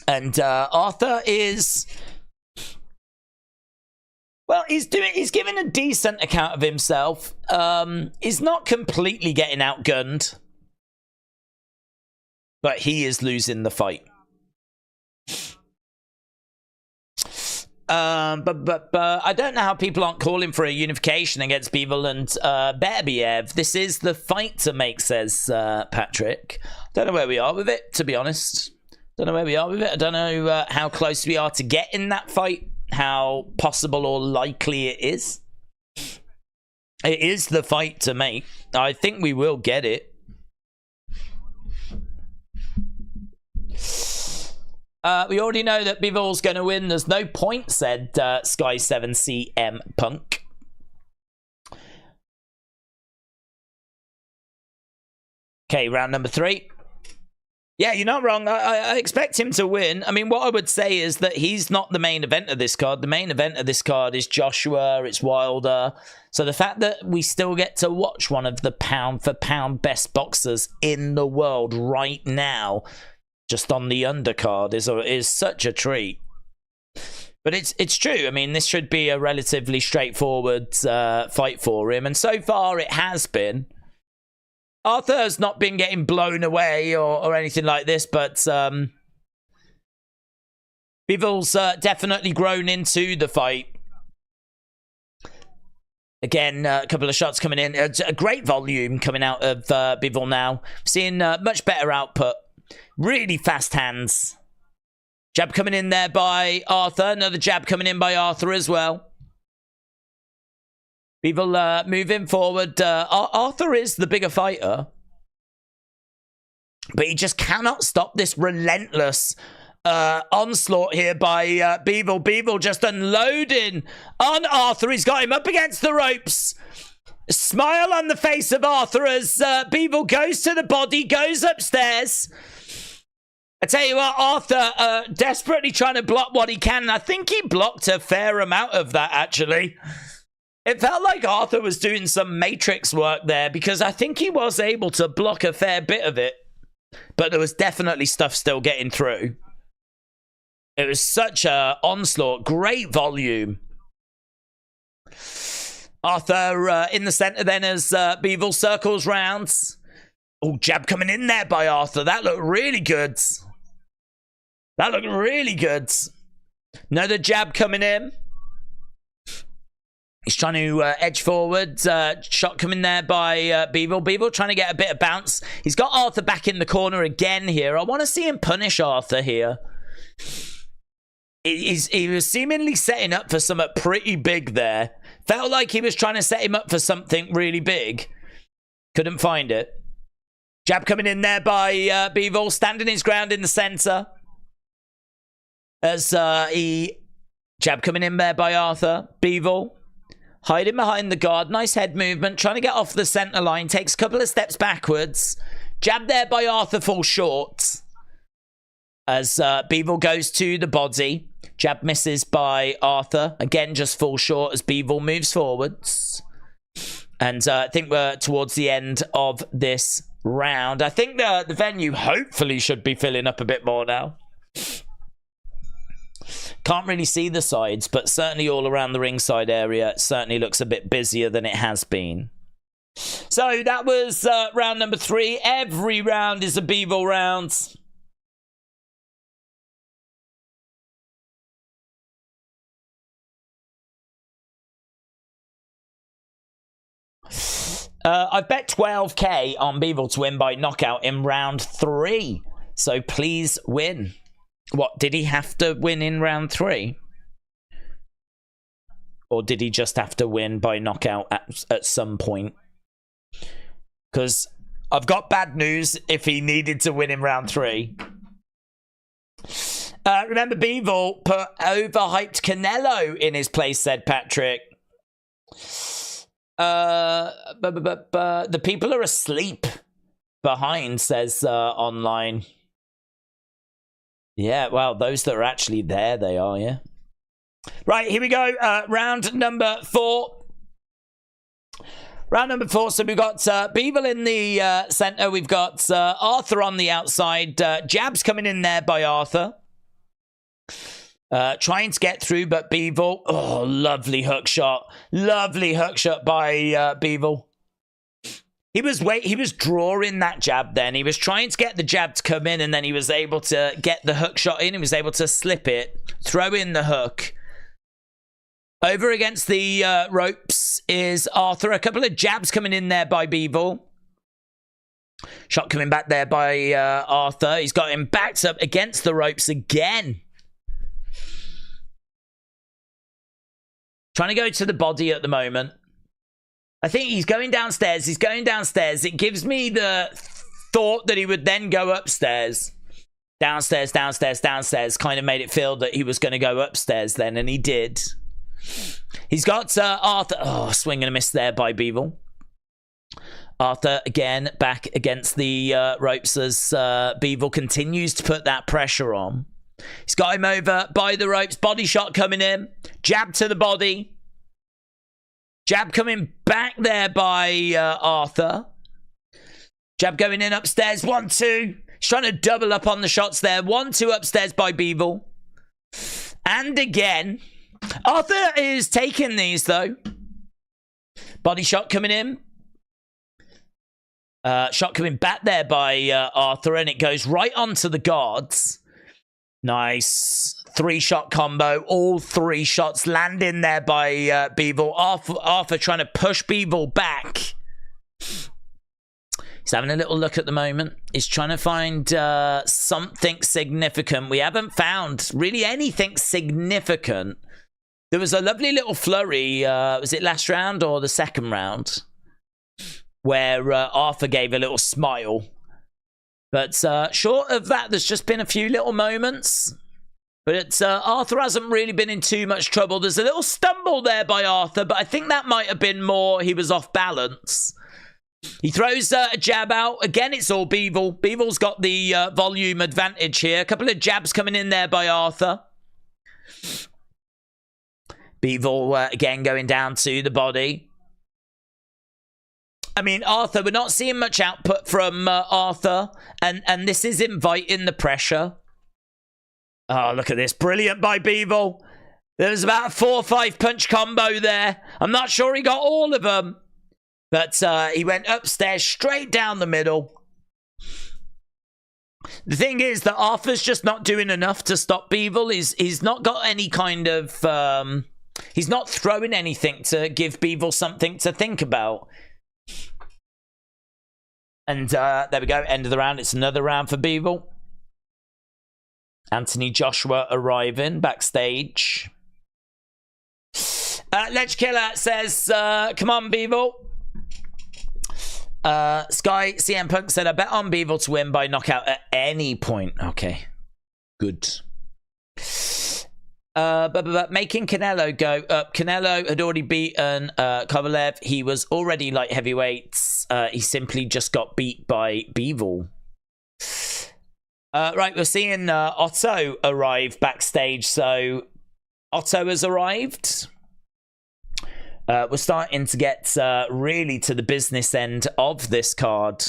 And Arthur is... Well, he's giving a decent account of himself. He's not completely getting outgunned. But he is losing the fight. But I don't know how people aren't calling for a unification against Bivol and Berbiev. This is the fight to make, says Patrick. Don't know where we are with it, to be honest. Don't know where we are with it. I don't know how close we are to getting that fight. How possible or likely it is. It is the fight to make. I think we will get it. We already know that Bivol's going to win. There's no point, said Sky7CM Punk. Okay, round number 3. Yeah, you're not wrong. I expect him to win. I mean, what I would say is that he's not the main event of this card. The main event of this card is Joshua, it's Wilder. So the fact that we still get to watch one of the pound-for-pound best boxers in the world right now, just on the undercard, is such a treat. But it's true. I mean, this should be a relatively straightforward fight for him. And so far, it has been. Arthur has not been getting blown away or anything like this, but Bivol's definitely grown into the fight. Again, a couple of shots coming in. A great volume coming out of Bivol now. Seeing much better output. Really fast hands. Jab coming in there by Arthur. Another jab coming in by Arthur as well. Bivol moving forward. Arthur is the bigger fighter. But he just cannot stop this relentless onslaught here by Bivol. Bivol just unloading on Arthur. He's got him up against the ropes. A smile on the face of Arthur as Bivol goes to the body, goes upstairs. I tell you what, Arthur desperately trying to block what he can. And I think he blocked a fair amount of that, actually. It felt like Arthur was doing some Matrix work there because I think he was able to block a fair bit of it. But there was definitely stuff still getting through. It was such a onslaught. Great volume. Arthur in the center then as Bivol circles round. Oh, jab coming in there by Arthur. That looked really good. That looked really good. Another jab coming in. He's trying to edge forward. Shot coming there by Bivol. Bivol trying to get a bit of bounce. He's got Arthur back in the corner again here. I want to see him punish Arthur here. He was seemingly setting up for something pretty big there. Felt like he was trying to set him up for something really big. Couldn't find it. Jab coming in there by Bivol. Standing his ground in the center. As jab coming in there by Arthur. Bivol. Hiding behind the guard. Nice head movement. Trying to get off the center line. Takes a couple of steps backwards. Jab there by Arthur. Falls short. As Bivol goes to the body. Jab misses by Arthur. Again, just falls short as Bivol moves forwards. And I think we're towards the end of this round. I think the venue hopefully should be filling up a bit more now. Can't really see the sides, but certainly all around the ringside area, it certainly looks a bit busier than it has been. So that was round number 3. Every round is a Bivol round. I bet 12k on Bivol to win by knockout in round 3. So please win. What, did he have to win in round 3? Or did he just have to win by knockout at some point? Because I've got bad news if he needed to win in round 3. Remember, Bivol put overhyped Canelo in his place, said Patrick. The people are asleep behind, says online. Yeah, well, those that are actually there, they are, yeah. Right, here we go. Round number 4. Round number 4. So we've got Bivol in the center. We've got Arthur on the outside. Jabs coming in there by Arthur. Trying to get through, but Bivol. Oh, lovely hook shot. Lovely hook shot by Bivol. He was drawing that jab then. He was trying to get the jab to come in, and then he was able to get the hook shot in. He was able to slip it, throw in the hook. Over against the ropes is Arthur. A couple of jabs coming in there by Bivol. Shot coming back there by Arthur. He's got him backed up against the ropes again. Trying to go to the body at the moment. I think he's going downstairs. He's going downstairs. It gives me the thought that he would then go upstairs. Downstairs, downstairs, downstairs. Kind of made it feel that he was going to go upstairs then, and he did. He's got Arthur. Oh, swing and a miss there by Bivol. Arthur again back against the ropes as Bivol continues to put that pressure on. He's got him over by the ropes. Body shot coming in. Jab to the body. Jab coming back there by Arthur. Jab going in upstairs. 1-2. He's trying to double up on the shots there. 1-2 upstairs by Bivol. And again. Arthur is taking these though. Body shot coming in. Shot coming back there by Arthur. And it goes right onto the guards. Nice. 3-shot combo. All 3 shots landing there by Bivol. Arthur trying to push Bivol back. He's having a little look at the moment. He's trying to find something significant. We haven't found really anything significant. There was a lovely little flurry. Was it last round or the second round? Where Arthur gave a little smile. But short of that, there's just been a few little moments. But Arthur hasn't really been in too much trouble. There's a little stumble there by Arthur, but I think that might have been more he was off balance. He throws a jab out. Again, it's all Bivol. Bivol's got the volume advantage here. A couple of jabs coming in there by Arthur. Bivol again going down to the body. I mean, Arthur, we're not seeing much output from Arthur, and this is inviting the pressure. Oh, look at this. Brilliant by Bivol. There was about a 4 or 5 punch combo there. I'm not sure he got all of them, but he went upstairs straight down the middle. The thing is that Arthur's just not doing enough to stop Bivol. He's not got any kind of... he's not throwing anything to give Bivol something to think about. And there we go, end of the round. It's another round for Bivol. Anthony Joshua arriving backstage. Ledge Killer says, come on, Bivol. Sky CM Punk said, I bet on Bivol to win by knockout at any point. Okay, good. But making Canelo go up. Canelo had already beaten Kovalev. He was already light heavyweights. He simply just got beat by Bivol. Right, we're seeing Otto arrive backstage. So Otto has arrived. We're starting to get really to the business end of this card.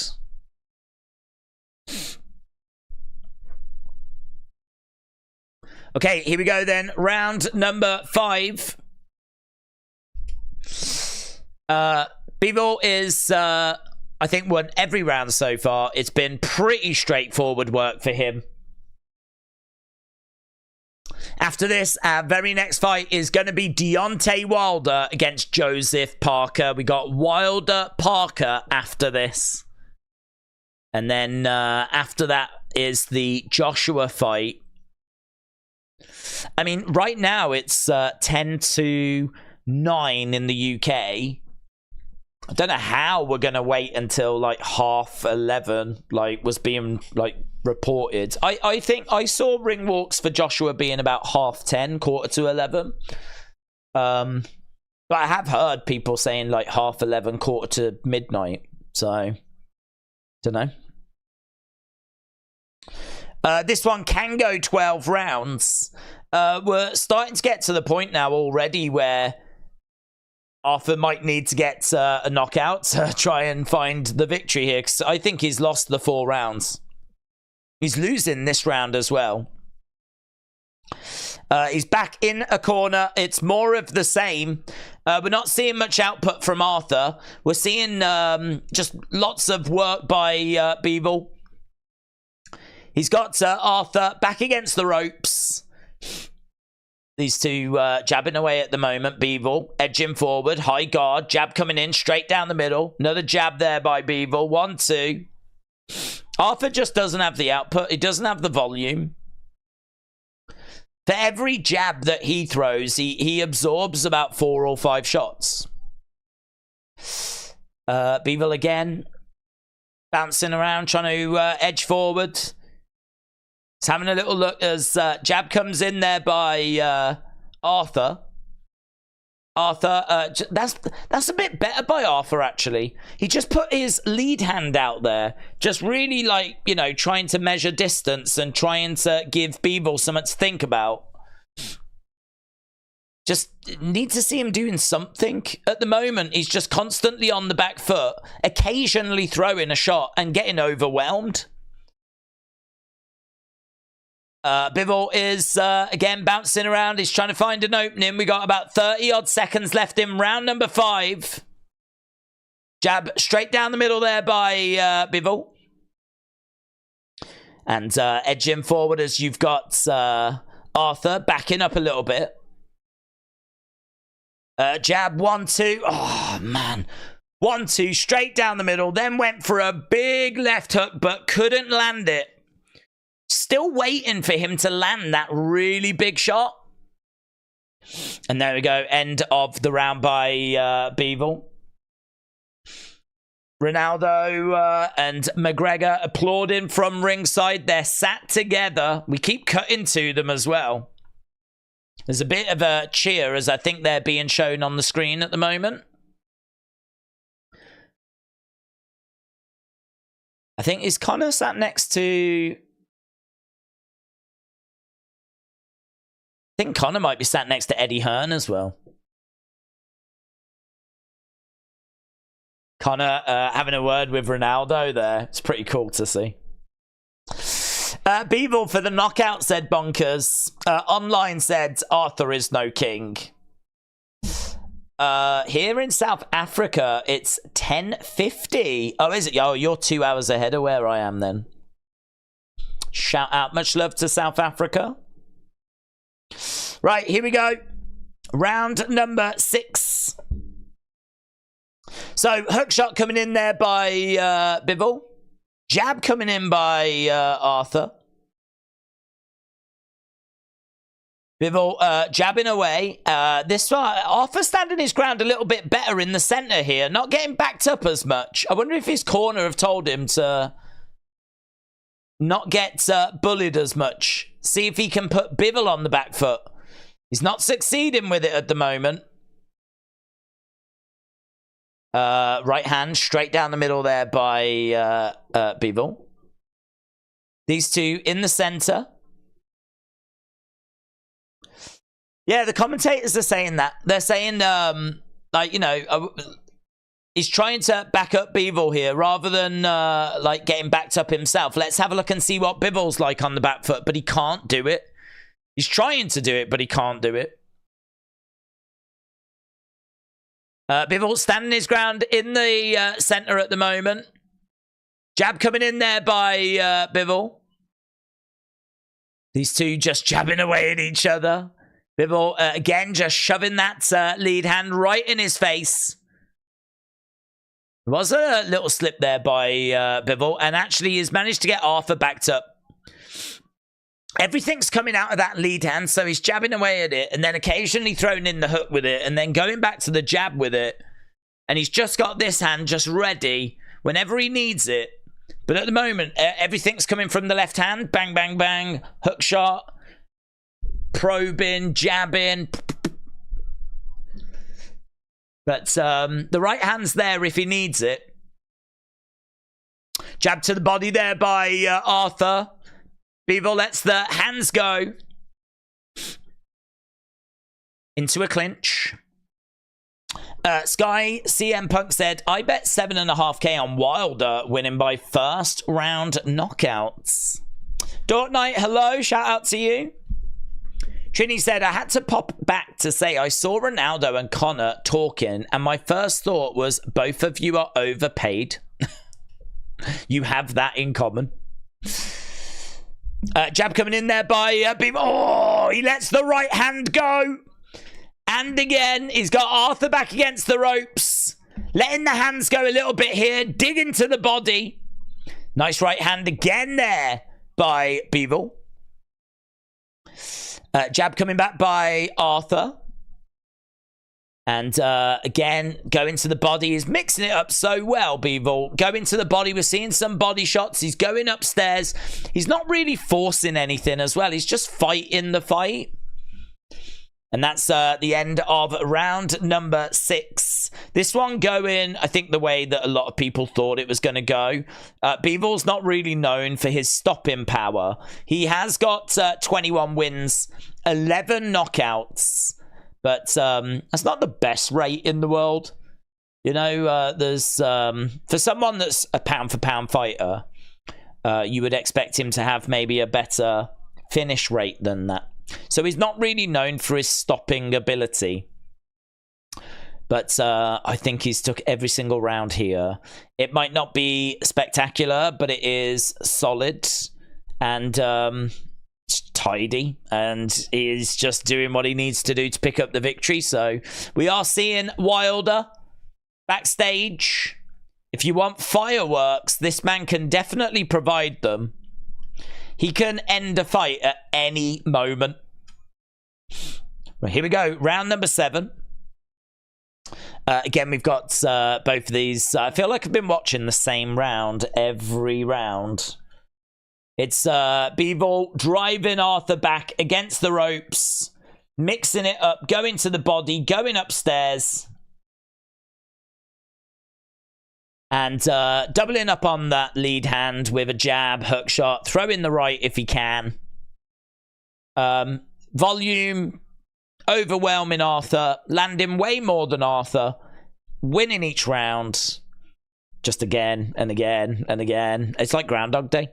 Okay, here we go then. Round number 5. Bivol is, I think, won every round so far. It's been pretty straightforward work for him. After this, our very next fight is going to be Deontay Wilder against Joseph Parker. We got Wilder Parker after this. And then after that is the Joshua fight. I mean, right now it's 10-9 in the UK. I don't know how we're going to wait until like 11:30, like was being like reported. I think I saw ring walks for Joshua being about 10:30, 11:15. But I have heard people saying like 11:30, 12:45 midnight. So, don't know. This one can go 12 rounds. We're starting to get to the point now already where Arthur might need to get a knockout to try and find the victory here, because I think he's lost the 4 rounds. He's losing this round as well. He's back in a corner. It's more of the same. We're not seeing much output from Arthur. We're seeing just lots of work by Bivol. He's got Arthur back against the ropes. These two jabbing away at the moment. Bivol edging forward. High guard. Jab coming in straight down the middle. Another jab there by Bivol. 1, 2. Arthur just doesn't have the output. He doesn't have the volume. For every jab that he throws, he absorbs about 4 or 5 shots. Bivol again. Bouncing around, trying to edge forward. He's having a little look as jab comes in there by Arthur. Arthur, that's a bit better by Arthur, actually. He just put his lead hand out there. Just really, like, you know, trying to measure distance and trying to give Bivol something to think about. Just need to see him doing something. At the moment, he's just constantly on the back foot, occasionally throwing a shot and getting overwhelmed. Bivol is, again, bouncing around. He's trying to find an opening. We got about 30-odd seconds left in round number 5. Jab straight down the middle there by Bivol. And edging forward as you've got Arthur backing up a little bit. Jab, 1, 2. Oh, man. 1, 2, straight down the middle. Then went for a big left hook, but couldn't land it. Still waiting for him to land that really big shot. And there we go. End of the round by Bivol. Ronaldo and McGregor applauding from ringside. They're sat together. We keep cutting to them as well. There's a bit of a cheer as I think they're being shown on the screen at the moment. I think he's Connor sat next to... I think Connor might be sat next to Eddie Hearn as well. Connor having a word with Ronaldo there. It's pretty cool to see. Bivol for the knockout, said Bonkers. Online said Arthur is no king. Here in South Africa, it's 10:50. Oh, is it? Oh, you're 2 hours ahead of where I am then. Shout out. Much love to South Africa. Right, here we go. Round number 6. So, hook shot coming in there by Bivol. Jab coming in by Arthur. Bivol jabbing away. This one, Arthur standing his ground a little bit better in the centre here. Not getting backed up as much. I wonder if his corner have told him to not get bullied as much. See if he can put Bivol on the back foot. He's not succeeding with it at the moment. Right hand straight down the middle there by Bivol. These two in the centre. Yeah, the commentators are saying that. They're saying, like, you know, he's trying to back up Bivol here rather than, like, getting backed up himself. Let's have a look and see what Bivol's like on the back foot, but he can't do it. He's trying to do it, but he can't do it. Bivol standing his ground in the centre at the moment. Jab coming in there by Bivol. These two just jabbing away at each other. Bivol, again, just shoving that lead hand right in his face. There was a little slip there by Bivol, and actually he's managed to get Arthur backed up. Everything's coming out of that lead hand, so he's jabbing away at it, and then occasionally throwing in the hook with it, and then going back to the jab with it. And he's just got this hand just ready whenever he needs it. But at the moment, everything's coming from the left hand. Bang, bang, bang. Hook shot. Probing, jabbing. But the right hand's there if he needs it. Jab to the body there by Arthur. Bivol lets the hands go into a clinch. Sky CM Punk said, I bet 7.5k on Wilder winning by first round knockouts. Dort Knight, hello, shout out to you. Trini said, I had to pop back to say I saw Ronaldo and Connor talking, and my first thought was both of you are overpaid. You have that in common. Jab coming in there by Bivol. Oh, he lets the right hand go. And again, he's got Arthur back against the ropes. Letting the hands go a little bit here. Dig into the body. Nice right hand again there by Bivol. Jab coming back by Arthur. And again, going to the body. He's mixing it up so well, Bivol. Going to the body. We're seeing some body shots. He's going upstairs. He's not really forcing anything as well. He's just fighting the fight. And that's the end of round number 6. This one going, I think, the way that a lot of people thought it was going to go. Bivol's not really known for his stopping power. He has got 21 wins, 11 knockouts. But that's not the best rate in the world. You know, there's for someone that's a pound-for-pound fighter, you would expect him to have maybe a better finish rate than that. So he's not really known for his stopping ability. But I think he's took every single round here. It might not be spectacular, but it is solid and tidy. And he's just doing what he needs to do to pick up the victory. So we are seeing Wilder backstage. If you want fireworks, this man can definitely provide them. He can end a fight at any moment. Right, here we go. Round number 7. Again, we've got both of these. I feel like I've been watching the same round every round. It's Bivol driving Arthur back against the ropes. Mixing it up. Going to the body. Going upstairs. And doubling up on that lead hand with a jab, hook shot, throw in the right if he can. Volume, overwhelming Arthur, landing way more than Arthur, winning each round. Just again and again and again. It's like Groundhog Day.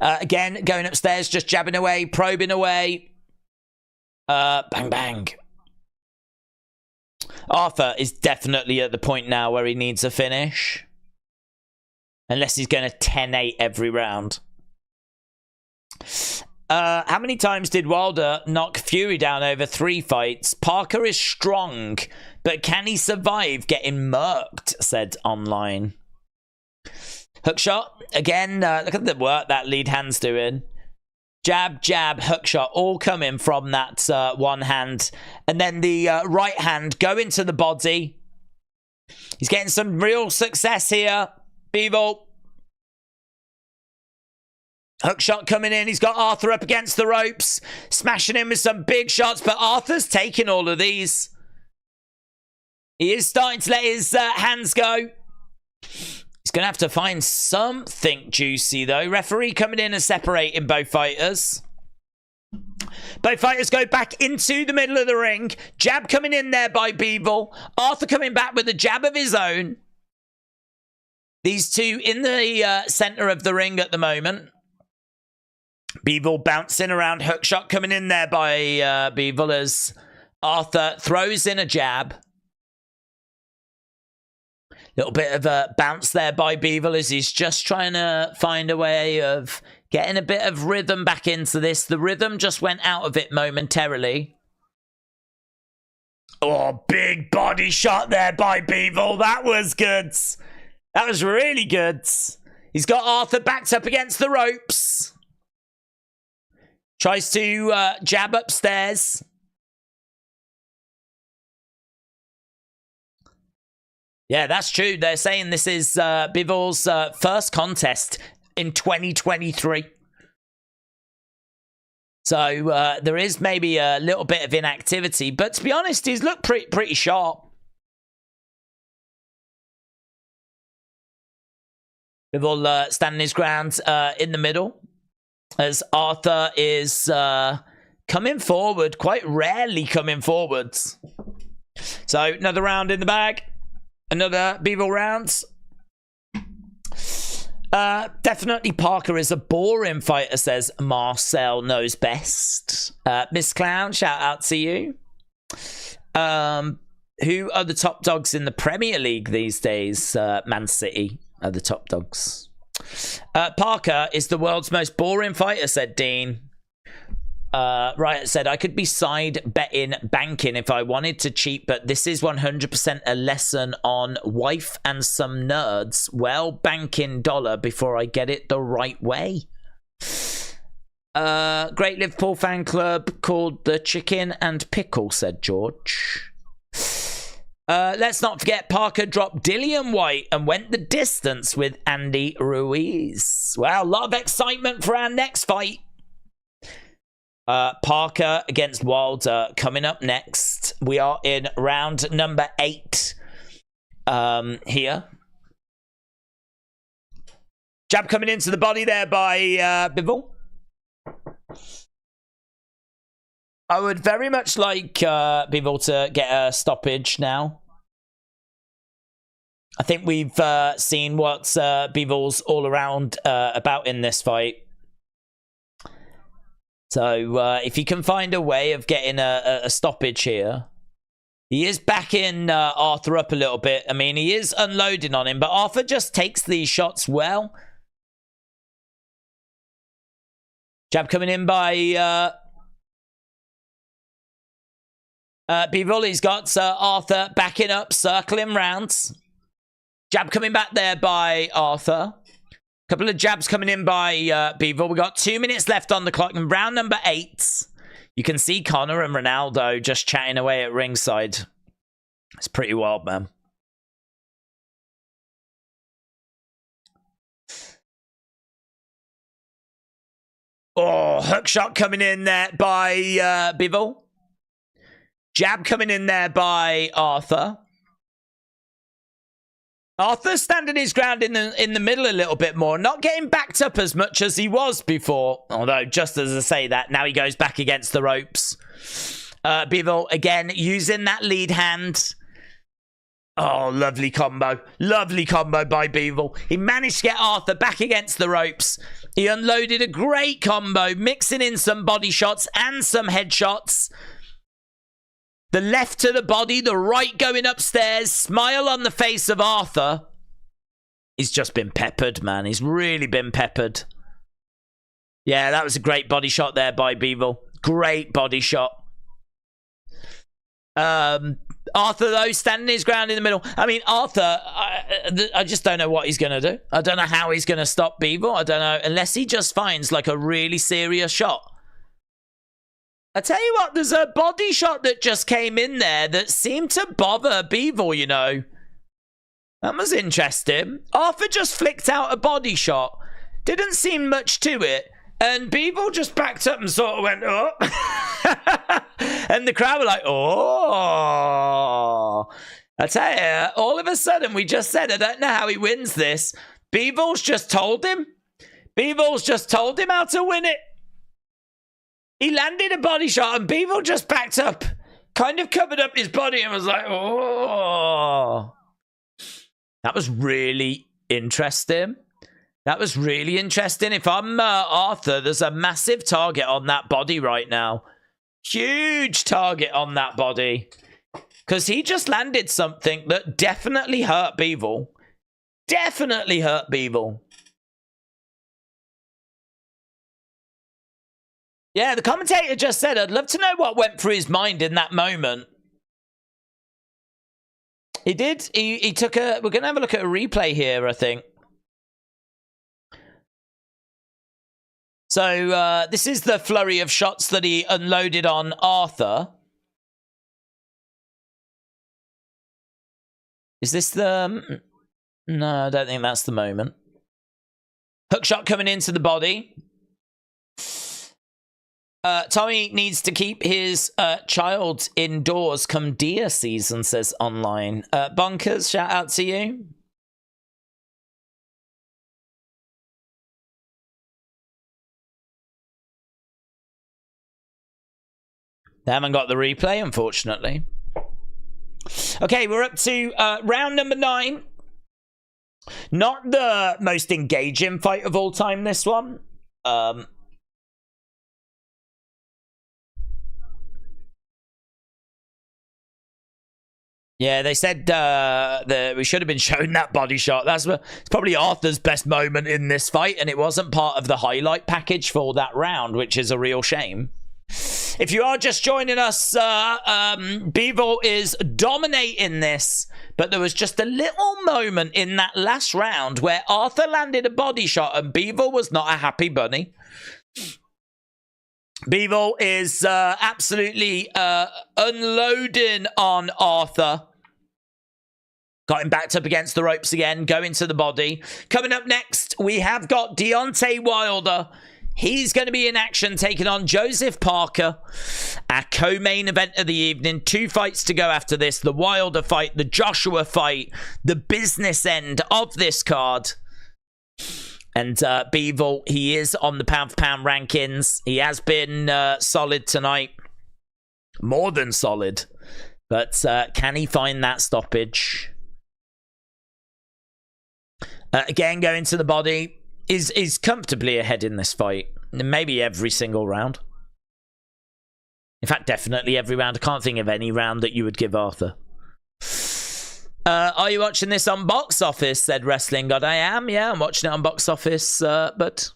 Again, going upstairs, just jabbing away, probing away. Bang, bang. Arthur is definitely at the point now where he needs a finish. Unless he's going to 10-8 every round. How many times did Wilder knock Fury down over 3 fights? Parker is strong, but can he survive getting murked? Said online. Hook shot. Again, look at the work that lead hand's doing. Jab, jab, hook shot, all coming from that one hand. And then the right hand going to the body. He's getting some real success here. Bivol. Hook shot coming in. He's got Arthur up against the ropes. Smashing him with some big shots. But Arthur's taking all of these. He is starting to let his hands go. He's going to have to find something juicy, though. Referee coming in and separating both fighters. Both fighters go back into the middle of the ring. Jab coming in there by Bivol. Arthur coming back with a jab of his own. These two in the center of the ring at the moment. Bivol bouncing around. Hook shot coming in there by Bivol as Arthur throws in a jab. Little bit of a bounce there by Bivol as he's just trying to find a way of getting a bit of rhythm back into this. The rhythm just went out of it momentarily. Oh, big body shot there by Bivol. That was good. That was really good. He's got Arthur backed up against the ropes. Tries to jab upstairs. Yeah, that's true. They're saying this is Bivol's first contest in 2023. So there is maybe a little bit of inactivity. But to be honest, he's looked pretty sharp. Bivol standing his ground in the middle. As Arthur is coming forward, quite rarely coming forwards. So another round in the bag. Another Bivol round. Definitely Parker is a boring fighter, says Marcel knows best. Miss Clown, shout out to you. Who are the top dogs in the Premier League these days? Man City are the top dogs. Parker is the world's most boring fighter, said Dean. Riot said, I could be side betting banking if I wanted to cheat, but this is 100% a lesson on wife and some nerds. Well, banking dollar before I get it the right way. Great Liverpool fan club called the Chicken and Pickle, said George. Let's not forget Parker dropped Dillian White and went the distance with Andy Ruiz. Well, a lot of excitement for our next fight. Parker against Wilder coming up next. We are in round number 8 here. Jab coming into the body there by Bivol. I would very much like Bivol to get a stoppage now. I think we've seen what Bivol's all around about in this fight. So if he can find a way of getting a stoppage here. He is backing Arthur up a little bit. I mean, he is unloading on him, but Arthur just takes these shots well. Jab coming in by Bivol. He's got Arthur backing up, circling rounds. Jab coming back there by Arthur. Couple of jabs coming in by Bivol. We got 2 minutes left on the clock in round number 8. You can see Connor and Ronaldo just chatting away at ringside. It's pretty wild, man. Oh, hook shot coming in there by Bivol. Jab coming in there by Arthur. Arthur standing his ground in the middle a little bit more, not getting backed up as much as he was before. Although, just as I say that, now he goes back against the ropes. Bivol, again, using that lead hand. Oh, lovely combo. Lovely combo by Bivol. He managed to get Arthur back against the ropes. He unloaded a great combo, mixing in some body shots and some headshots. The left to the body, the right going upstairs. Smile on the face of Arthur. He's just been peppered, man. He's really been peppered. Yeah, that was a great body shot there by Bivol. Great body shot. Arthur, though, standing his ground in the middle. I mean, Arthur, I just don't know what he's going to do. I don't know how he's going to stop Bivol. I don't know. Unless he just finds, like, a really serious shot. I tell you what, there's a body shot that just came in there that seemed to bother Bivol, you know. That was interesting. Arthur just flicked out a body shot. Didn't seem much to it. And Bivol just backed up and sort of went, oh. And the crowd were like, oh. I tell you, all of a sudden, we just said, I don't know how he wins this. Bivol's just told him. Bivol's just told him how to win it. He landed a body shot and Bivol just backed up. Kind of covered up his body and was like, oh. That was really interesting. That was really interesting. If I'm Arthur, there's a massive target on that body right now. Huge target on that body. Because he just landed something that definitely hurt Bivol. Definitely hurt Bivol. Yeah, the commentator just said, I'd love to know what went through his mind in that moment. He did. He took a... We're going to have a look at a replay here, I think. So, this is the flurry of shots that he unloaded on Arthur. Is this the... No, I don't think that's the moment. Hook shot coming into the body. Tommy needs to keep his child indoors come deer season, says online. Bonkers, shout out to you. They haven't got the replay, unfortunately. Okay, we're up to round number 9. Not the most engaging fight of all time, this one. Yeah, they said that we should have been shown that body shot. It's probably Arthur's best moment in this fight, and it wasn't part of the highlight package for that round, which is a real shame. If you are just joining us, Bivol is dominating this, but there was just a little moment in that last round where Arthur landed a body shot and Bivol was not a happy bunny. Bivol is absolutely unloading on Arthur. Got him backed up against the ropes again, going to the body. Coming up next, we have got Deontay Wilder. He's going to be in action, taking on Joseph Parker. Our co-main event of the evening. 2 fights to go after this. The Wilder fight, the Joshua fight, the business end of this card. And Bivol, he is on the pound-for-pound rankings. He has been solid tonight. More than solid. But can he find that stoppage? Again, going to the body. Is comfortably ahead in this fight. Maybe every single round. In fact, definitely every round. I can't think of any round that you would give Arthur. Are you watching this on Box Office? Said Wrestling God. I am, yeah. I'm watching it on Box Office, but...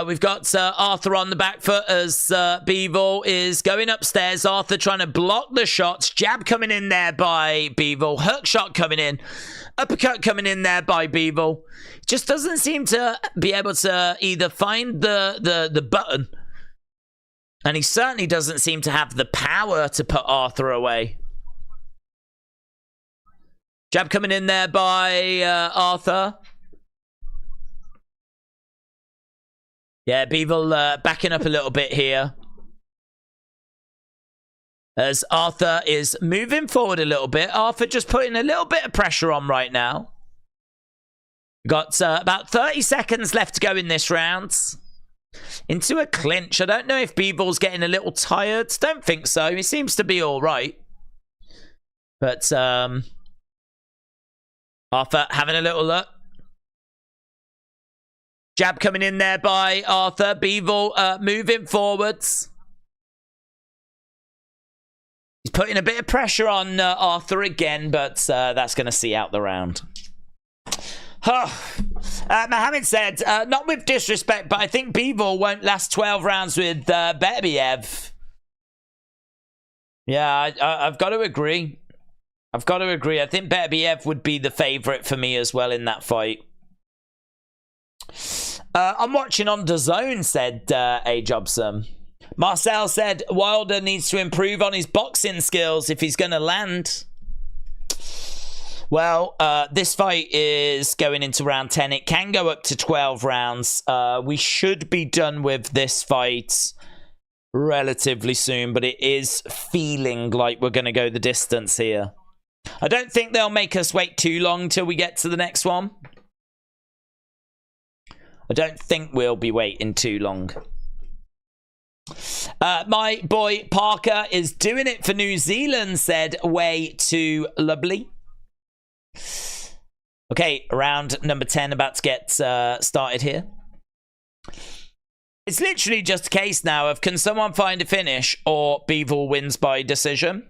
we've got Arthur on the back foot as Bivol is going upstairs. Arthur trying to block the shots. Jab coming in there by Bivol. Hook shot coming in. Uppercut coming in there by Bivol. Just doesn't seem to be able to either find the button. And he certainly doesn't seem to have the power to put Arthur away. Jab coming in there by Arthur. Yeah, Bivol backing up a little bit here. As Arthur is moving forward a little bit. Arthur just putting a little bit of pressure on right now. Got about 30 seconds left to go in this round. Into a clinch. I don't know if Bivol's getting a little tired. Don't think so. He seems to be all right. But Arthur having a little look. Jab coming in there by Arthur. Bivol moving forwards. He's putting a bit of pressure on Arthur again, but that's going to see out the round. Mohammed said, not with disrespect, but I think Bivol won't last 12 rounds with Beterbiev. Yeah, I've got to agree. I think Beterbiev would be the favourite for me as well in that fight. I'm watching on DAZN, said A. Jobson. Marcel said Wilder needs to improve on his boxing skills if he's going to land. Well, this fight is going into round 10. It can go up to 12 rounds. We should be done with this fight relatively soon, but it is feeling like we're going to go the distance here. I don't think they'll make us wait too long till we get to the next one. I don't think we'll be waiting too long. My boy Parker is doing it for New Zealand, said way too lovely. Okay, round number 10 about to get started here. It's literally just a case now of can someone find a finish or Bivol wins by decision.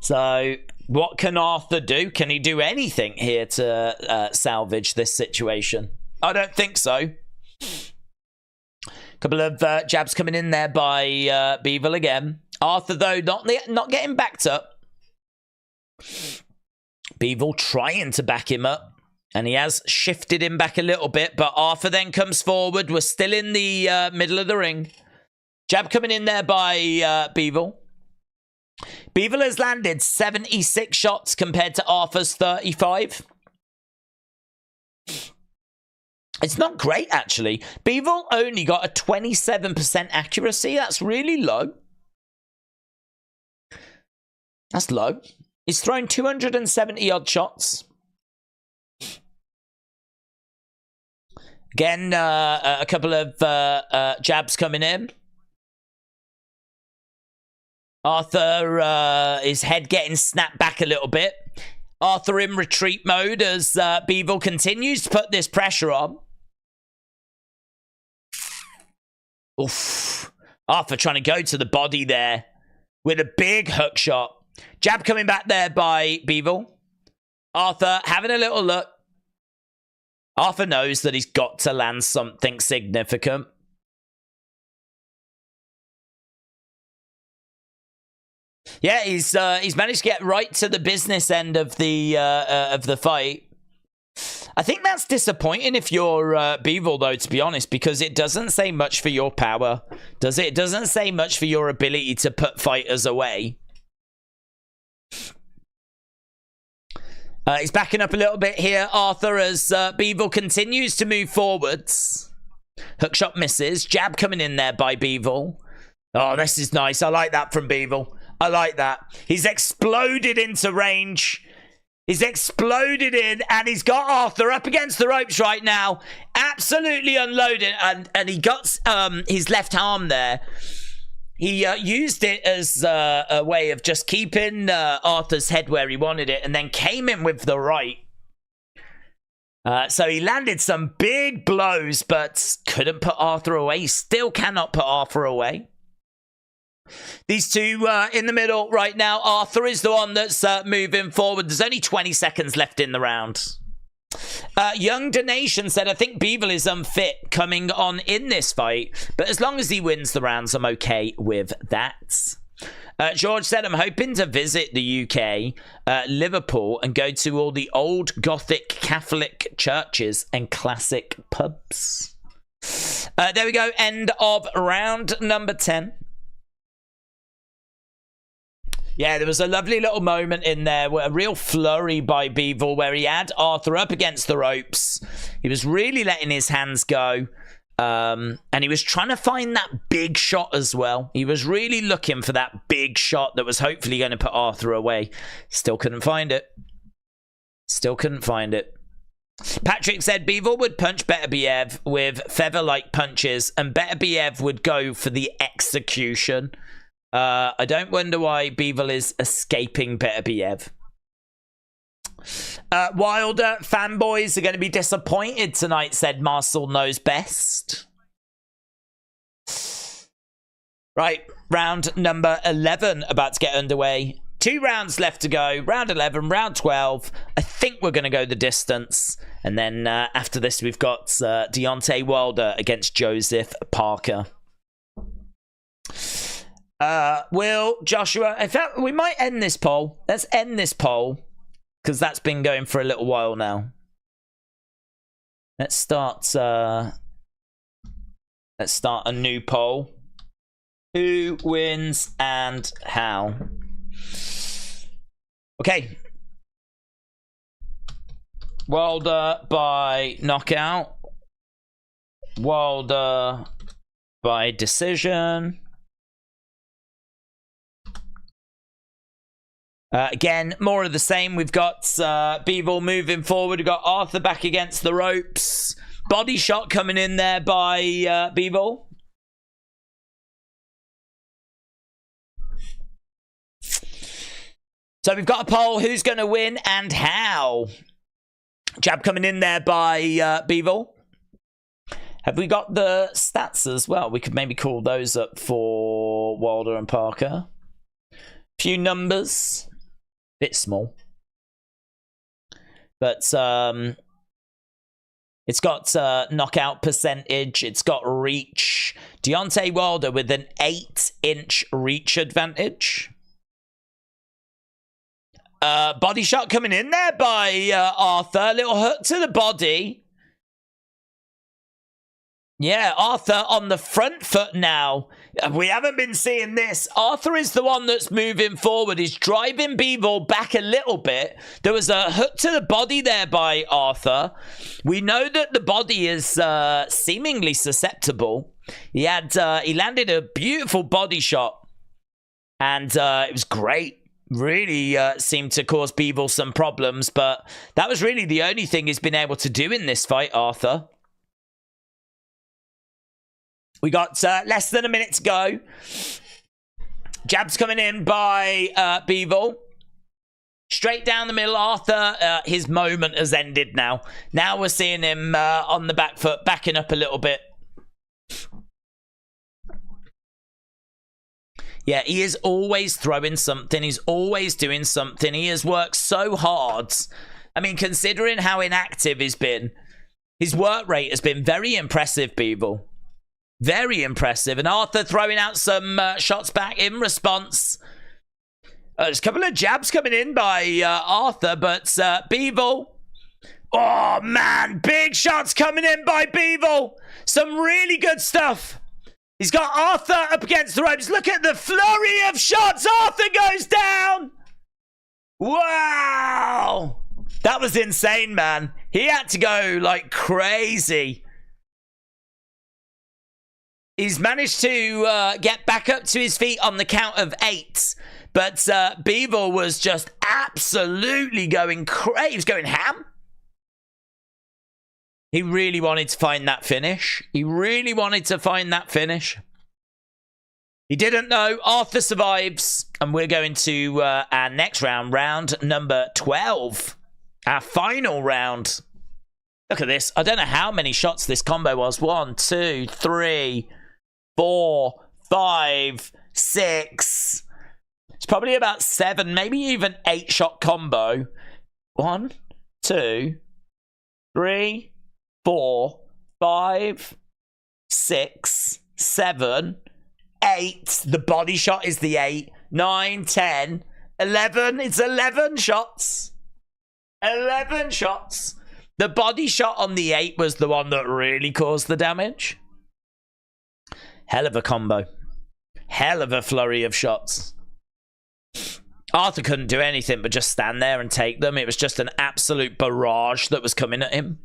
So what can Arthur do? Can he do anything here to salvage this situation? I don't think so. Couple of jabs coming in there by Bivol again. Arthur, though, not getting backed up. Bivol trying to back him up. And he has shifted him back a little bit. But Arthur then comes forward. We're still in the middle of the ring. Jab coming in there by Bivol. Bivol has landed 76 shots compared to Arthur's 35. It's not great, actually. Bivol only got a 27% accuracy. That's really low. That's low. He's thrown 270-odd shots. Again, a couple of jabs coming in. Arthur, his head getting snapped back a little bit. Arthur in retreat mode as Bivol continues to put this pressure on. Oof. Arthur trying to go to the body there with a big hook shot. Jab coming back there by Bivol. Arthur having a little look. Arthur knows that he's got to land something significant. Yeah, he's managed to get right to the business end of the fight. I think that's disappointing if you're Bivol, though, to be honest, because it doesn't say much for your power, does it? It doesn't say much for your ability to put fighters away. He's backing up a little bit here, Arthur, as Bivol continues to move forwards. Hookshot misses. Jab coming in there by Bivol. Oh, this is nice. I like that from Bivol. I like that. He's exploded into range. He's exploded in, and he's got Arthur up against the ropes right now. Absolutely unloaded, and he got his left arm there. He used it as a way of just keeping Arthur's head where he wanted it, and then came in with the right. So he landed some big blows, but couldn't put Arthur away. He still cannot put Arthur away. These two in the middle right now. Arthur is the one that's moving forward. There's only 20 seconds left in the round. Young Donation said, I think Bivol is unfit coming on in this fight, but as long as he wins the rounds, I'm okay with that. George said, I'm hoping to visit the UK, Liverpool, and go to all the old Gothic Catholic churches and classic pubs. There we go. End of round number 10. Yeah, there was a lovely little moment in there, a real flurry by Bivol where he had Arthur up against the ropes. He was really letting his hands go. And he was trying to find that big shot as well. He was really looking for that big shot that was hopefully going to put Arthur away. Still couldn't find it. Still couldn't find it. Patrick said Bivol would punch Beterbiev with feather-like punches, and Beterbiev would go for the execution. I don't wonder why Bivol is escaping Beterbiev. Wilder fanboys are going to be disappointed tonight, said Marcel Knows Best. Right, round number 11 about to get underway. 2 rounds left to go. Round 11, round 12. I think we're going to go the distance. And then after this, we've got Deontay Wilder against Joseph Parker. Will, Joshua, in fact, we might end this poll. Let's end this poll because that's been going for a little while now. Let's start a new poll. Who wins and how? Okay. Wilder by knockout. Wilder by decision. Again, more of the same. We've got Bivol moving forward. We've got Arthur back against the ropes. Body shot coming in there by Bivol. So we've got a poll. Who's going to win and how? Jab coming in there by Bivol. Have we got the stats as well? We could maybe call those up for Wilder and Parker. Few numbers. Bit small. But it's got knockout percentage. It's got reach. Deontay Wilder with an 8-inch reach advantage. Body shot coming in there by Arthur. Little hook to the body. Yeah, Arthur on the front foot now. We haven't been seeing this. Arthur is the one that's moving forward. He's driving Bivol back a little bit. There was a hook to the body there by Arthur. We know that the body is seemingly susceptible. He landed a beautiful body shot. And it was great. Really seemed to cause Bivol some problems. But that was really the only thing he's been able to do in this fight, Arthur. We got less than a minute to go. Jabs coming in by Bivol. Straight down the middle. Arthur, his moment has ended now. Now we're seeing him on the back foot, backing up a little bit. Yeah, he is always throwing something. He's always doing something. He has worked so hard. I mean, considering how inactive he's been, his work rate has been very impressive, Bivol. Very impressive. And Arthur throwing out some shots back in response. There's a couple of jabs coming in by Arthur, but Bivol. Oh, man. Big shots coming in by Bivol. Some really good stuff. He's got Arthur up against the ropes. Look at the flurry of shots. Arthur goes down. Wow. That was insane, man. He had to go like crazy. He's managed to get back up to his feet on the count of 8. But Bivol was just absolutely going crazy. He was going ham. He really wanted to find that finish. He really wanted to find that finish. He didn't know. Arthur survives. And we're going to our next round. Round number 12. Our final round. Look at this. I don't know how many shots this combo was. 1, 2, 3... 4, 5, 6. It's probably about 7, maybe even 8 shot combo. 1, 2, 3, 4, 5, 6, 7, 8. The body shot is the 8. 9, 10, 11. It's 11 shots. 11 shots. The body shot on the 8 was the one that really caused the damage. Hell of a combo. Hell of a flurry of shots. Arthur couldn't do anything but just stand there and take them. It was just an absolute barrage that was coming at him.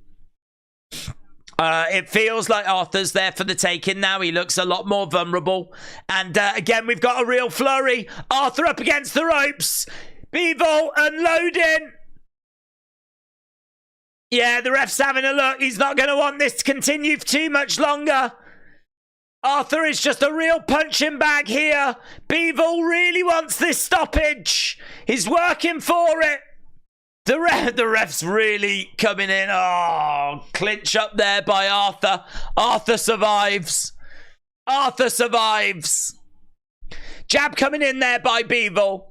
It feels like Arthur's there for the taking now. He looks a lot more vulnerable. And again, we've got a real flurry. Arthur up against the ropes. Bivol unloading. Yeah, the ref's having a look. He's not going to want this to continue for too much longer. Arthur is just a real punching bag here. Bivol really wants this stoppage. He's working for it. The ref's really coming in. Oh, clinch up there by Arthur. Arthur survives. Arthur survives. Jab coming in there by Bivol.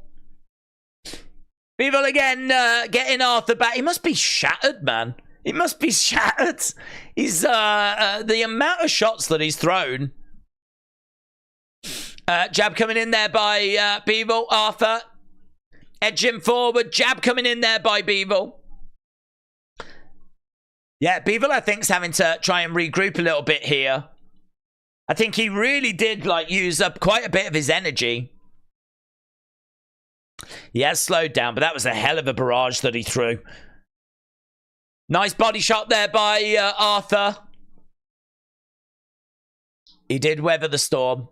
Bivol again getting Arthur back. He must be shattered, man. He must be shattered. He's the amount of shots that he's thrown. Jab coming in there by Bivol. Arthur edging forward. Jab coming in there by Bivol. Yeah, Bivol, I think, is having to try and regroup a little bit here. I think he really did use up quite a bit of his energy. He has slowed down, but that was a hell of a barrage that he threw. Nice body shot there by Arthur. He did weather the storm.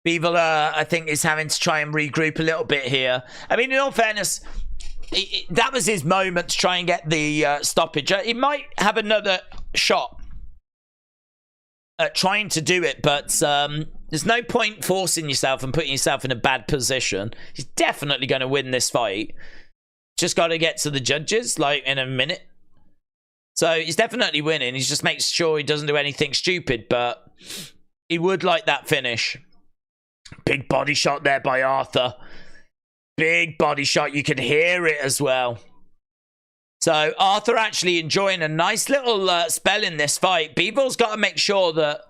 Bivol, I think, is having to try and regroup a little bit here. I mean, in all fairness, that was his moment to try and get the stoppage. He might have another shot at trying to do it, but there's no point forcing yourself and putting yourself in a bad position. He's definitely going to win this fight. Just got to get to the judges, in a minute. So he's definitely winning. He just makes sure he doesn't do anything stupid, but he would like that finish. Big body shot there by Arthur. Big body shot. You can hear it as well. So Arthur actually enjoying a nice little spell in this fight. Bivol's got to make sure that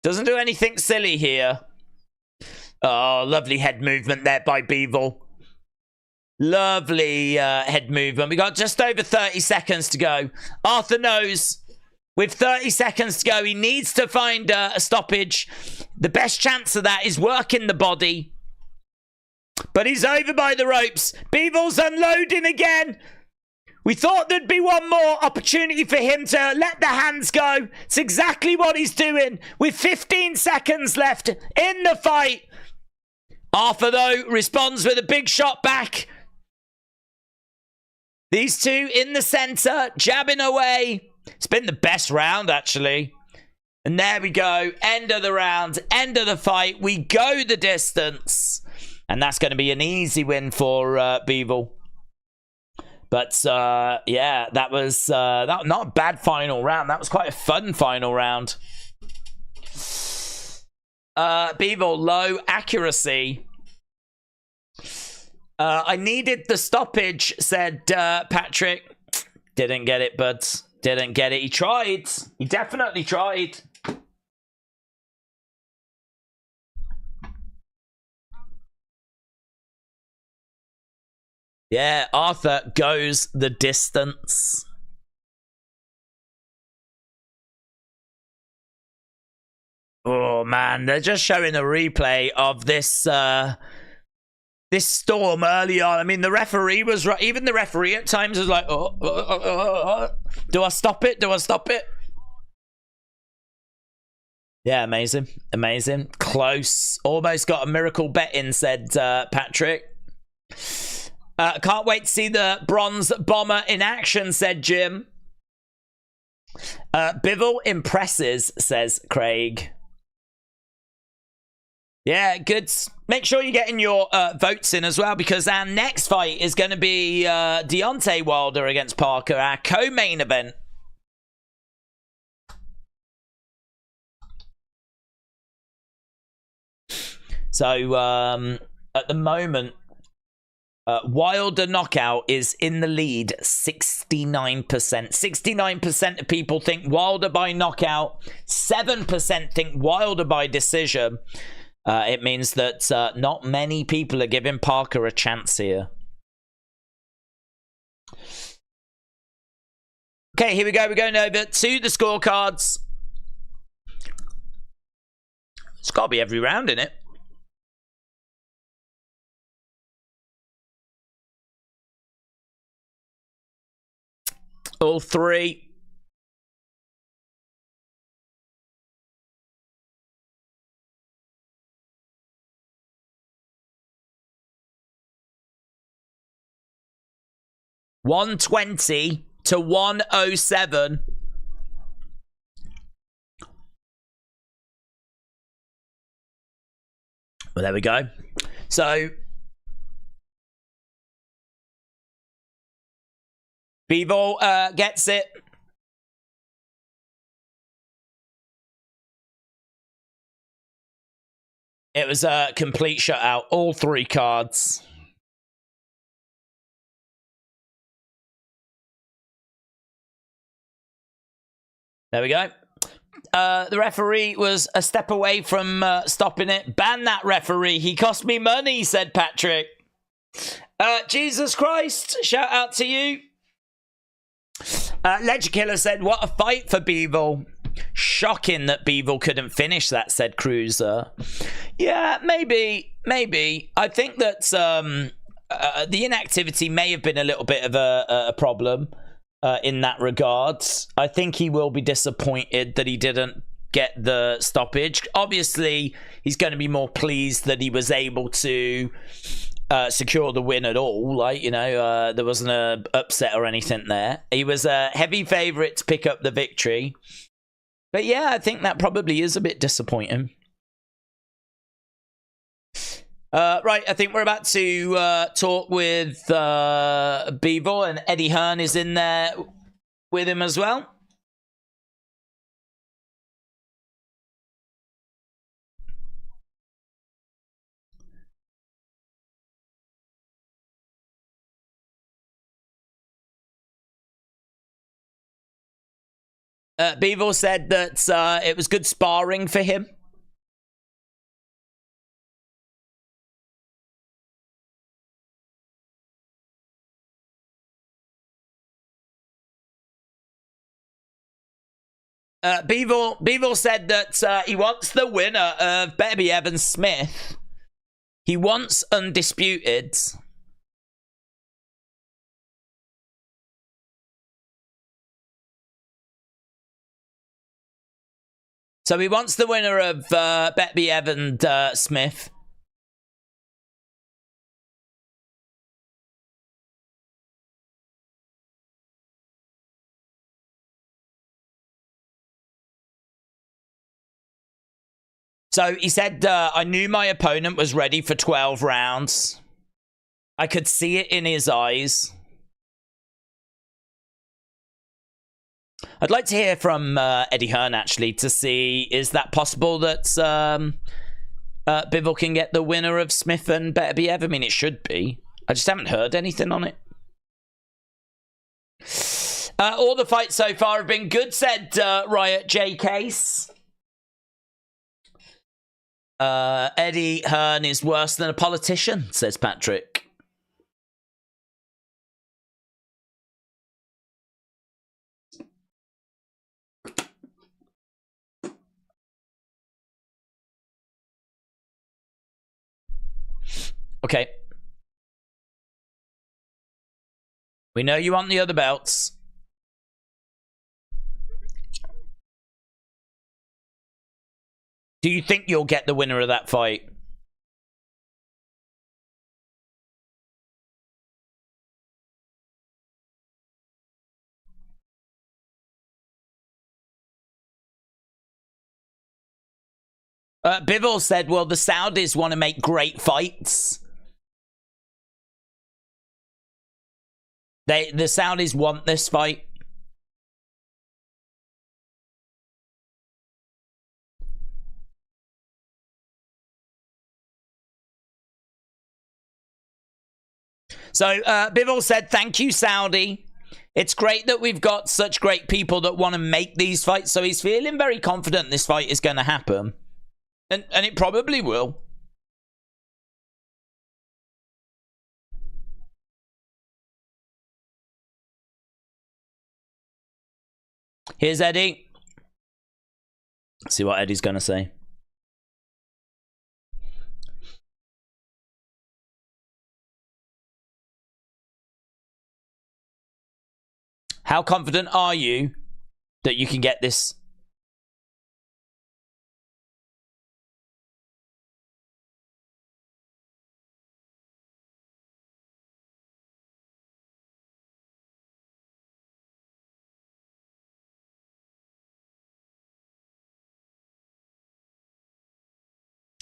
doesn't do anything silly here. Oh, lovely head movement there by Bivol. Lovely head movement. We got just over 30 seconds to go. Arthur knows with 30 seconds to go, he needs to find a stoppage. The best chance of that is working the body. But he's over by the ropes. Bivol's unloading again. We thought there'd be one more opportunity for him to let the hands go. It's exactly what he's doing. With 15 seconds left in the fight. Arthur, though, responds with a big shot back. These two in the center, jabbing away. It's been the best round, actually. And there we go. End of the round. End of the fight. We go the distance. And that's going to be an easy win for Bivol. But, yeah, that was not a bad final round. That was quite a fun final round. Bivol, low accuracy. I needed the stoppage, said Patrick. Didn't get it, bud. Didn't get it. He tried. He definitely tried. Yeah, Arthur goes the distance. Oh, man. They're just showing a replay of this this storm early on. I mean, the referee was right. Even the referee at times was like, do I stop it? Do I stop it? Yeah, amazing. Amazing. Close. Almost got a miracle bet in, said Patrick. Can't wait to see the bronze bomber in action, said Jim. Bivol impresses, says Craig. Yeah, good. Make sure you're getting your votes in as well, because our next fight is going to be Deontay Wilder against Parker, our co-main event. So, at the moment, Wilder knockout is in the lead 69%. 69% of people think Wilder by knockout. 7% think Wilder by decision. It means that not many people are giving Parker a chance here. Okay, here we go. We're going over to the scorecards. It's got to be every round in it. All three. $120 to $107. Well, there we go. So Bivol gets it. It was a complete shutout. All 3 cards. There we go. The referee was a step away from stopping it. Ban that referee. He cost me money, said Patrick. Jesus Christ. Shout out to you. Ledger Killer said, what a fight for Bivol. Shocking that Bivol couldn't finish that, said Cruiser. Yeah, maybe. I think that the inactivity may have been a little bit of a problem in that regard. I think he will be disappointed that he didn't get the stoppage. Obviously, he's going to be more pleased that he was able to secure the win at all. Like, you know, there wasn't an upset or anything there. He was a heavy favourite to pick up the victory. But yeah, I think that probably is a bit disappointing. Right, I think we're about to talk with Bivol, and Eddie Hearn is in there with him as well. Bivol said that it was good sparring for him. Bivol said that he wants the winner of Baby Evans Smith. He wants undisputed. So he wants the winner of Baby Evans Smith. So he said, I knew my opponent was ready for 12 rounds. I could see it in his eyes. I'd like to hear from Eddie Hearn, actually, to see, is that possible that Bivol can get the winner of Smith and Better Be Ever? I mean, it should be. I just haven't heard anything on it. All the fights so far have been good, said Riot J Case. Eddie Hearn is worse than a politician, says Patrick. Okay. We know you want the other belts. Do you think you'll get the winner of that fight? Bivol said, well, the Saudis want to make great fights. The Saudis want this fight. So Bivol said, thank you, Saudi. It's great that we've got such great people that want to make these fights. So he's feeling very confident this fight is going to happen. And it probably will. Here's Eddie. Let's see what Eddie's going to say. How confident are you that you can get this?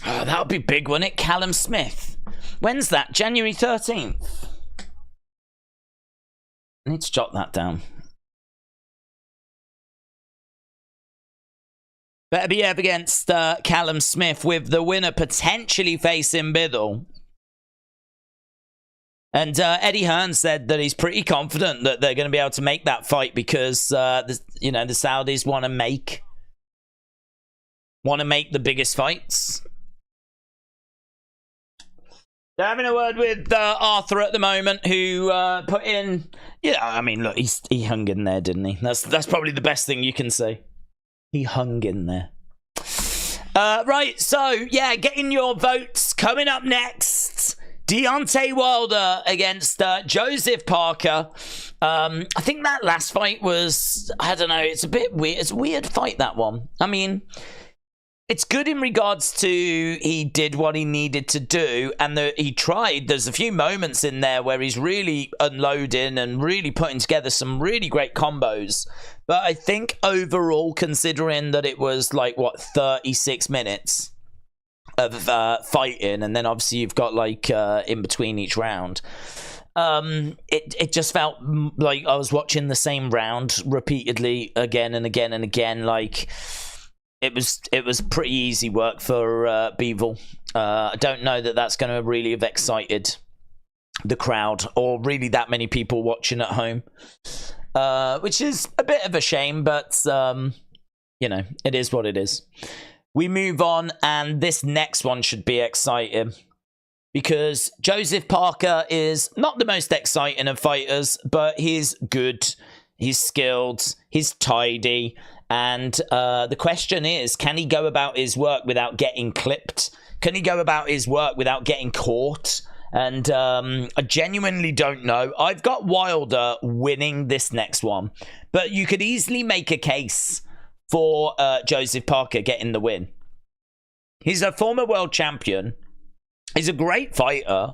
Oh, that would be big, wouldn't it? Callum Smith. When's that? January 13th. I need to jot that down. Better be up against Callum Smith, with the winner potentially facing Bivol. And Eddie Hearn said that he's pretty confident that they're going to be able to make that fight because, the Saudis want to make the biggest fights. They're having a word with Arthur at the moment, who put in... I mean, look, he hung in there, didn't he? That's probably the best thing you can say. He hung in there. Right, so, yeah, getting your votes. Coming up next, Deontay Wilder against Joseph Parker. I think that last fight was... I don't know, it's a bit weird. It's a weird fight, that one. I mean... It's good in regards to he did what he needed to do, and he tried. There's a few moments in there where he's really unloading and really putting together some really great combos. But I think overall, considering that it was like, 36 minutes of fighting, and then obviously you've got like in between each round, it just felt like I was watching the same round repeatedly again and again and again. Like... It was pretty easy work for Bivol. I don't know that that's going to really have excited the crowd or really that many people watching at home, which is a bit of a shame, but it is what it is. We move on, and this next one should be exciting because Joseph Parker is not the most exciting of fighters, but he's good, he's skilled, he's tidy. And the question is, can he go about his work without getting clipped? Can he go about his work without getting caught? And I genuinely don't know. I've got Wilder winning this next one. But you could easily make a case for Joseph Parker getting the win. He's a former world champion. He's a great fighter.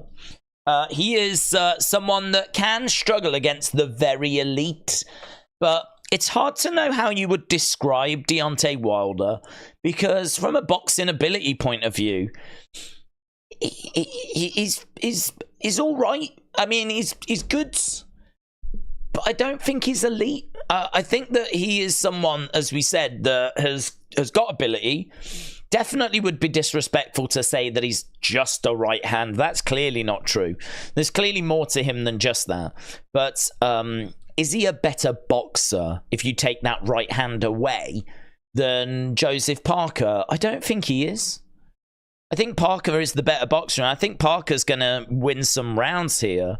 He is someone that can struggle against the very elite. But... it's hard to know how you would describe Deontay Wilder, because from a boxing ability point of view, he's all right. I mean, he's good, but I don't think he's elite. I think that he is someone, as we said, that has got ability. Definitely would be disrespectful to say that he's just a right hand. That's clearly not true. There's clearly more to him than just that. But is he a better boxer if you take that right hand away than Joseph Parker? I don't think he is. I think Parker is the better boxer, and I think Parker's going to win some rounds here.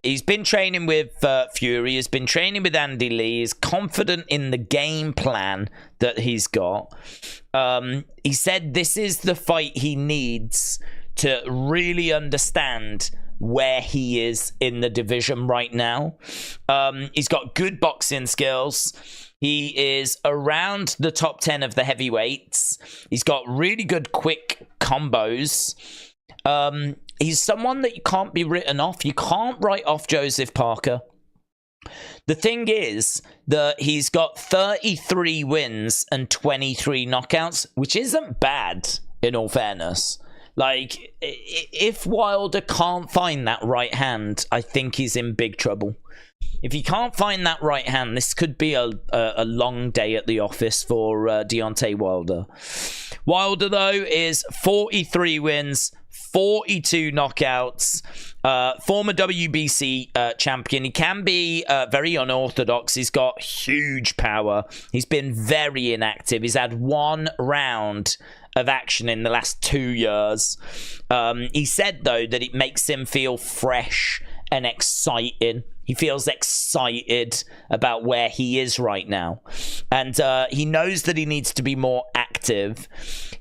He's been training with Fury. He's been training with Andy Lee. He's confident in the game plan that he's got. He said this is the fight he needs to really understand where he is in the division right now. He's got good boxing skills. He is around the top 10 of the heavyweights. He's got really good quick combos. He's someone that you can't be written off. You can't write off Joseph Parker. The thing is that he's got 33 wins and 23 knockouts, which isn't bad, in all fairness. Like, if Wilder can't find that right hand, I think he's in big trouble. If he can't find that right hand, this could be a long day at the office for Deontay Wilder. Wilder, though, is 43 wins, 42 knockouts, former WBC champion. He can be very unorthodox. He's got huge power. He's been very inactive. He's had one round of action in the last 2 years. He said, though, that it makes him feel fresh and exciting. He feels excited about where he is right now. And he knows that he needs to be more active.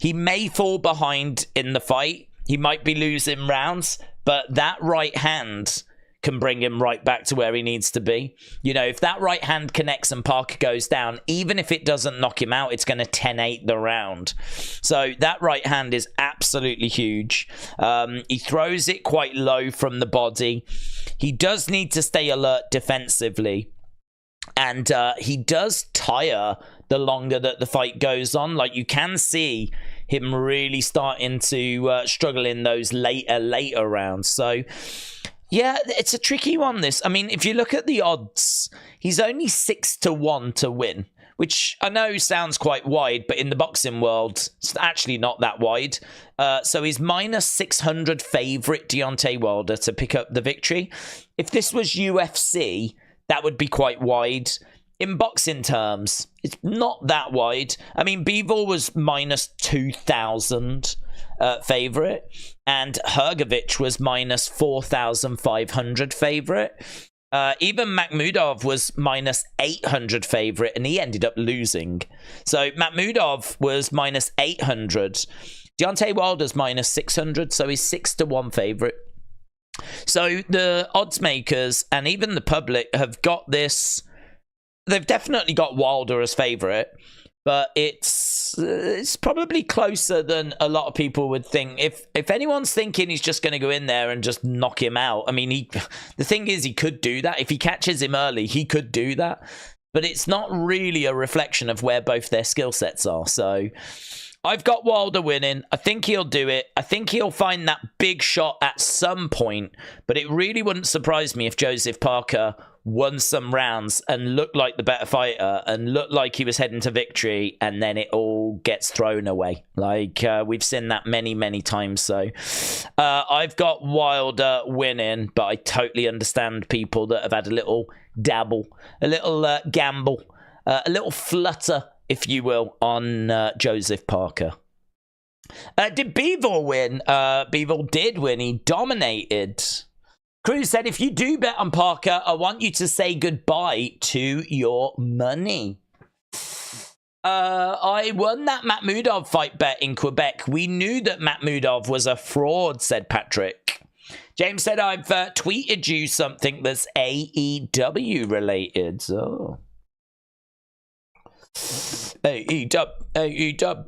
He may fall behind in the fight. He might be losing rounds, but that right hand can bring him right back to where he needs to be. You know, if that right hand connects and Parker goes down, even if it doesn't knock him out, it's going to 10-8 the round. So that right hand is absolutely huge. He throws it quite low from the body. He does need to stay alert defensively. And he does tire the longer that the fight goes on. Like, you can see him really starting to struggle in those later rounds. So yeah, it's a tricky one, this. I mean, if you look at the odds, he's only 6-1 to win, which I know sounds quite wide, but in the boxing world, it's actually not that wide. So he's minus 600 favourite Deontay Wilder to pick up the victory. If this was UFC, that would be quite wide. In boxing terms, it's not that wide. I mean, Bivol was minus 2,000 favourite, and Hrgovic was minus 4,500 favourite. Even Makhmudov was minus 800 favourite, and he ended up losing. So Makhmudov was minus 800. Deontay Wilder's minus 600, so he's 6-1 favourite. So the odds makers and even the public have got this. They've definitely got Wilder as favourite, but it's probably closer than a lot of people would think. If anyone's thinking he's just going to go in there and just knock him out, I mean, the thing is, he could do that. If he catches him early, he could do that. But it's not really a reflection of where both their skill sets are. So I've got Wilder winning. I think he'll do it. I think he'll find that big shot at some point. But it really wouldn't surprise me if Joseph Parker won some rounds and looked like the better fighter and looked like he was heading to victory, and then it all gets thrown away. Like, we've seen that many times. So I've got Wilder winning, but I totally understand people that have had a little dabble, a little gamble, a little flutter, if you will, on Joseph Parker. Did Bivol win? Bivol did win. He dominated. Cruz said, if you do bet on Parker, I want you to say goodbye to your money. I won that Makhmudov fight bet in Quebec. We knew that Makhmudov was a fraud, said Patrick. James said, I've tweeted you something that's AEW related. Oh. AEW.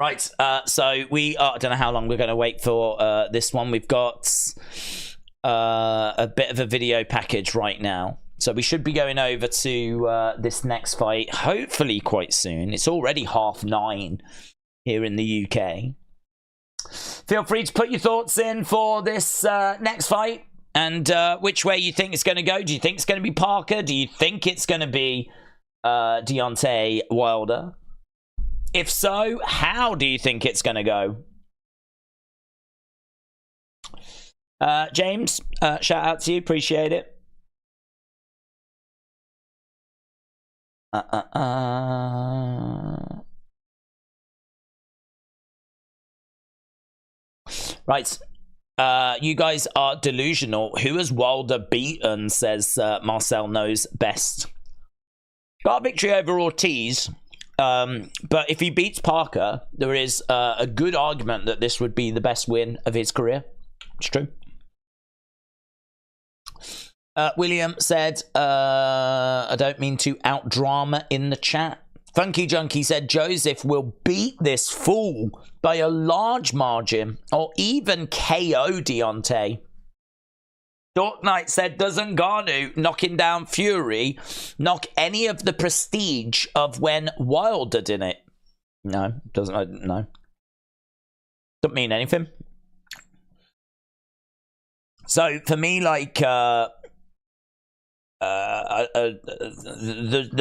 Right, so we are, I don't know how long we're going to wait for this one. We've got a bit of a video package right now. So we should be going over to this next fight, hopefully quite soon. It's already 9:30 here in the UK. Feel free to put your thoughts in for this next fight and which way you think it's going to go. Do you think it's going to be Parker? Do you think it's going to be Deontay Wilder? If so, how do you think it's going to go? James, shout out to you. Appreciate it. Right. You guys are delusional. Who has Wilder beaten, says Marcel knows best. Got a victory over Ortiz. But if he beats Parker, there is a good argument that this would be the best win of his career. It's true. William said, I don't mean to out-drama in the chat. Funky Junkie said, Joseph will beat this fool by a large margin or even KO Deontay. Dark Knight said, doesn't Ngannou knocking down Fury knock any of the prestige of when Wilder did it? No, doesn't. No. Doesn't mean anything. So, for me, like, there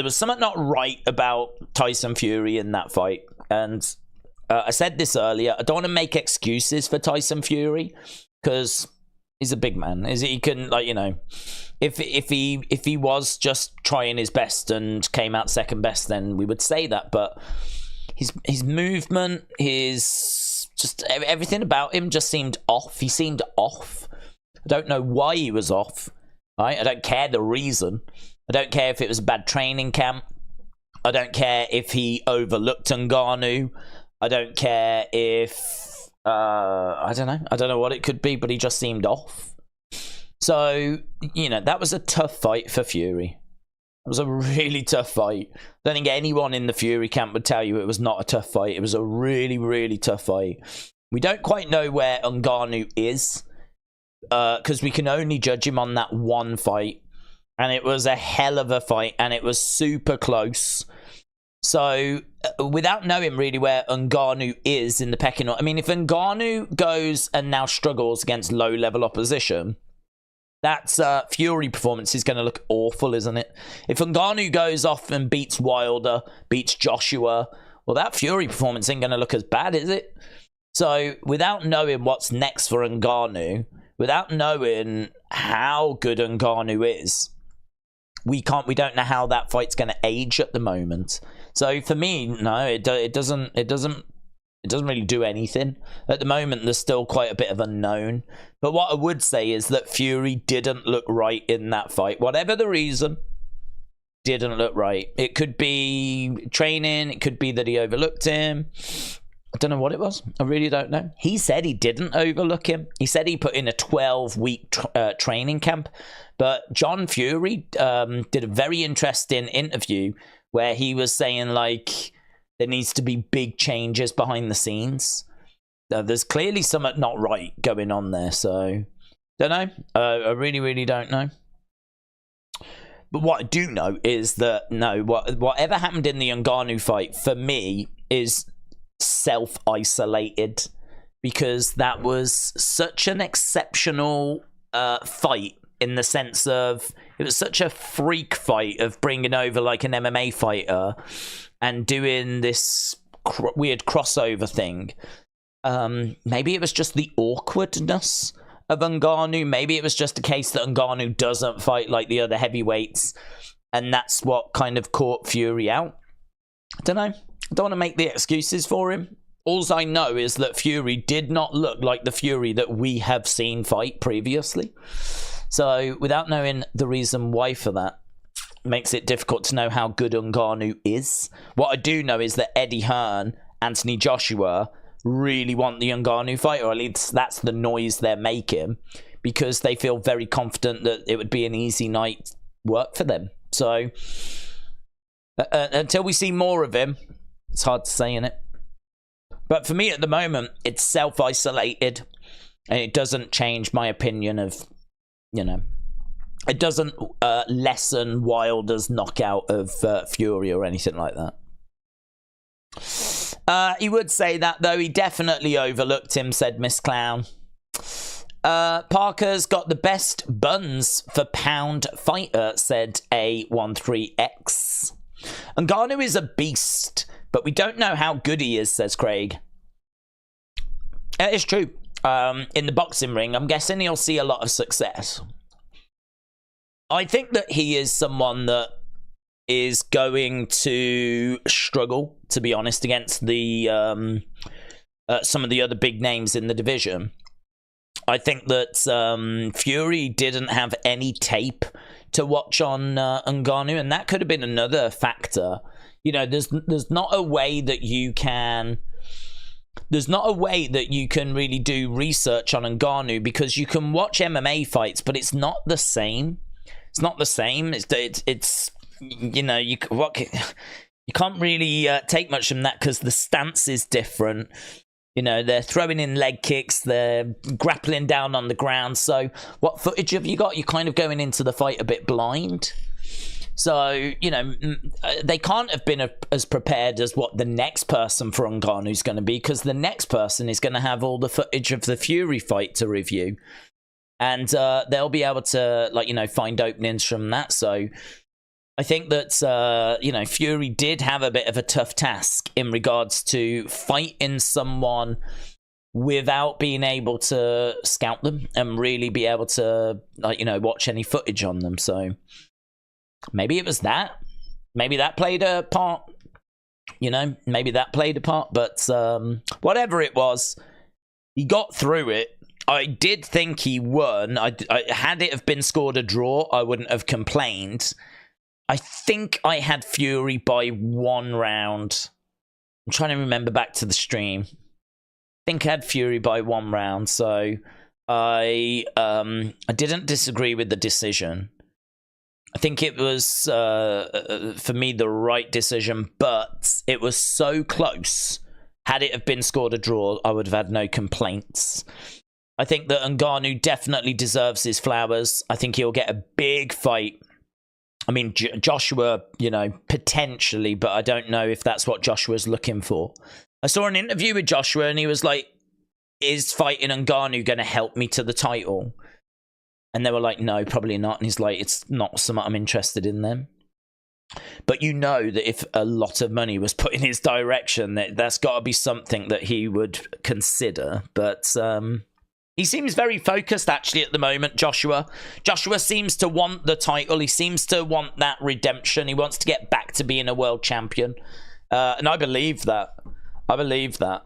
was something not right about Tyson Fury in that fight. And I said this earlier, I don't want to make excuses for Tyson Fury, because he's a big man. He can, like, you know, if he was just trying his best and came out second best, then we would say that. But his movement, his just everything about him just seemed off. He seemed off. I don't know why he was off. Right? I don't care the reason. I don't care if it was a bad training camp. I don't care if he overlooked Ngannou. I don't care if I don't know what it could be, but he just seemed off. So, you know, that was a tough fight for Fury. It was a really tough fight. I don't think anyone in the Fury camp would tell you it was not a tough fight. It was a really tough fight. We don't quite know where Ngannou is, because we can only judge him on that one fight. And it was a hell of a fight, and it was super close. So, without knowing really where Ngannou is in the pecking order, I mean, if Ngannou goes and now struggles against low-level opposition, that Fury performance is going to look awful, isn't it? If Ngannou goes off and beats Wilder, beats Joshua, well, that Fury performance ain't going to look as bad, is it? So, without knowing what's next for Ngannou, without knowing how good Ngannou is, we don't know how that fight's going to age at the moment. So for me, no, it doesn't really do anything at the moment. There's still quite a bit of unknown. But what I would say is that Fury didn't look right in that fight, whatever the reason. Didn't look right. It could be training. It could be that he overlooked him. I don't know what it was. I really don't know. He said he didn't overlook him. He said he put in a 12-week training camp. But John Fury did a very interesting interview where he was saying, like, there needs to be big changes behind the scenes. There's clearly something not right going on there. So, don't know. I really, really don't know. But what I do know is that, no, whatever happened in the Ngannou fight, for me, is self-isolated, because that was such an exceptional fight, in the sense of it was such a freak fight of bringing over like an MMA fighter and doing this weird crossover thing. Maybe it was just the awkwardness of Ngannou. Maybe it was just a case that Ngannou doesn't fight like the other heavyweights, and that's what kind of caught Fury out. I don't know. I don't want to make the excuses for him. All I know is that Fury did not look like the Fury that we have seen fight previously. So, without knowing the reason why for that, makes it difficult to know how good Ngannou is. What I do know is that Eddie Hearn, Anthony Joshua, really want the Ngannou fight, or at least that's the noise they're making, because they feel very confident that it would be an easy night work for them. So, until we see more of him, it's hard to say, innit? But for me at the moment, it's self-isolated, and it doesn't change my opinion of, you know, it doesn't lessen Wilder's knockout of Fury or anything like that. He would say that, though. He definitely overlooked him, said Miss Clown. Parker's got the best buns for pound fighter, said A13X. Ngannou is a beast, but we don't know how good he is, says Craig. It's true. In the boxing ring, I'm guessing he'll see a lot of success. I think that he is someone that is going to struggle, to be honest, against the some of the other big names in the division. I think that Fury didn't have any tape to watch on Ngannou, and that could have been another factor. You know, there's not a way that you can... There's not a way that you can really do research on Ngannou, because you can watch MMA fights, but it's not the same. It's not the same. It's you know, you can't really take much from that, because the stance is different. You know, they're throwing in leg kicks, they're grappling down on the ground. So what footage have you got? You're kind of going into the fight a bit blind. So, you know, they can't have been as prepared as what the next person for Ngannou is going to be, because the next person is going to have all the footage of the Fury fight to review. And they'll be able to, like, you know, find openings from that. So I think that, you know, Fury did have a bit of a tough task in regards to fighting someone without being able to scout them and really be able to, like, you know, watch any footage on them. So maybe it was that. Maybe that played a part. You know, maybe that played a part. But whatever it was, he got through it. I did think he won. Had it have been scored a draw, I wouldn't have complained. I think I had Fury by 1 round. I'm trying to remember back to the stream. I think I had Fury by 1 round. So I didn't disagree with the decision. I think it was, for me, the right decision, but it was so close. Had it have been scored a draw, I would have had no complaints. I think that Ngannou definitely deserves his flowers. I think he'll get a big fight I mean, Joshua, you know, potentially, but I don't know if that's what Joshua's looking for. I saw an interview with Joshua and he was like, is fighting Ngannou going to help me to the title? And they were like, no, probably not. And he's like, it's not something I'm interested in then. But you know that if a lot of money was put in his direction, that's got to be something that he would consider. But he seems very focused, actually, at the moment, Joshua. Joshua seems to want the title. He seems to want that redemption. He wants to get back to being a world champion. And I believe that. I believe that.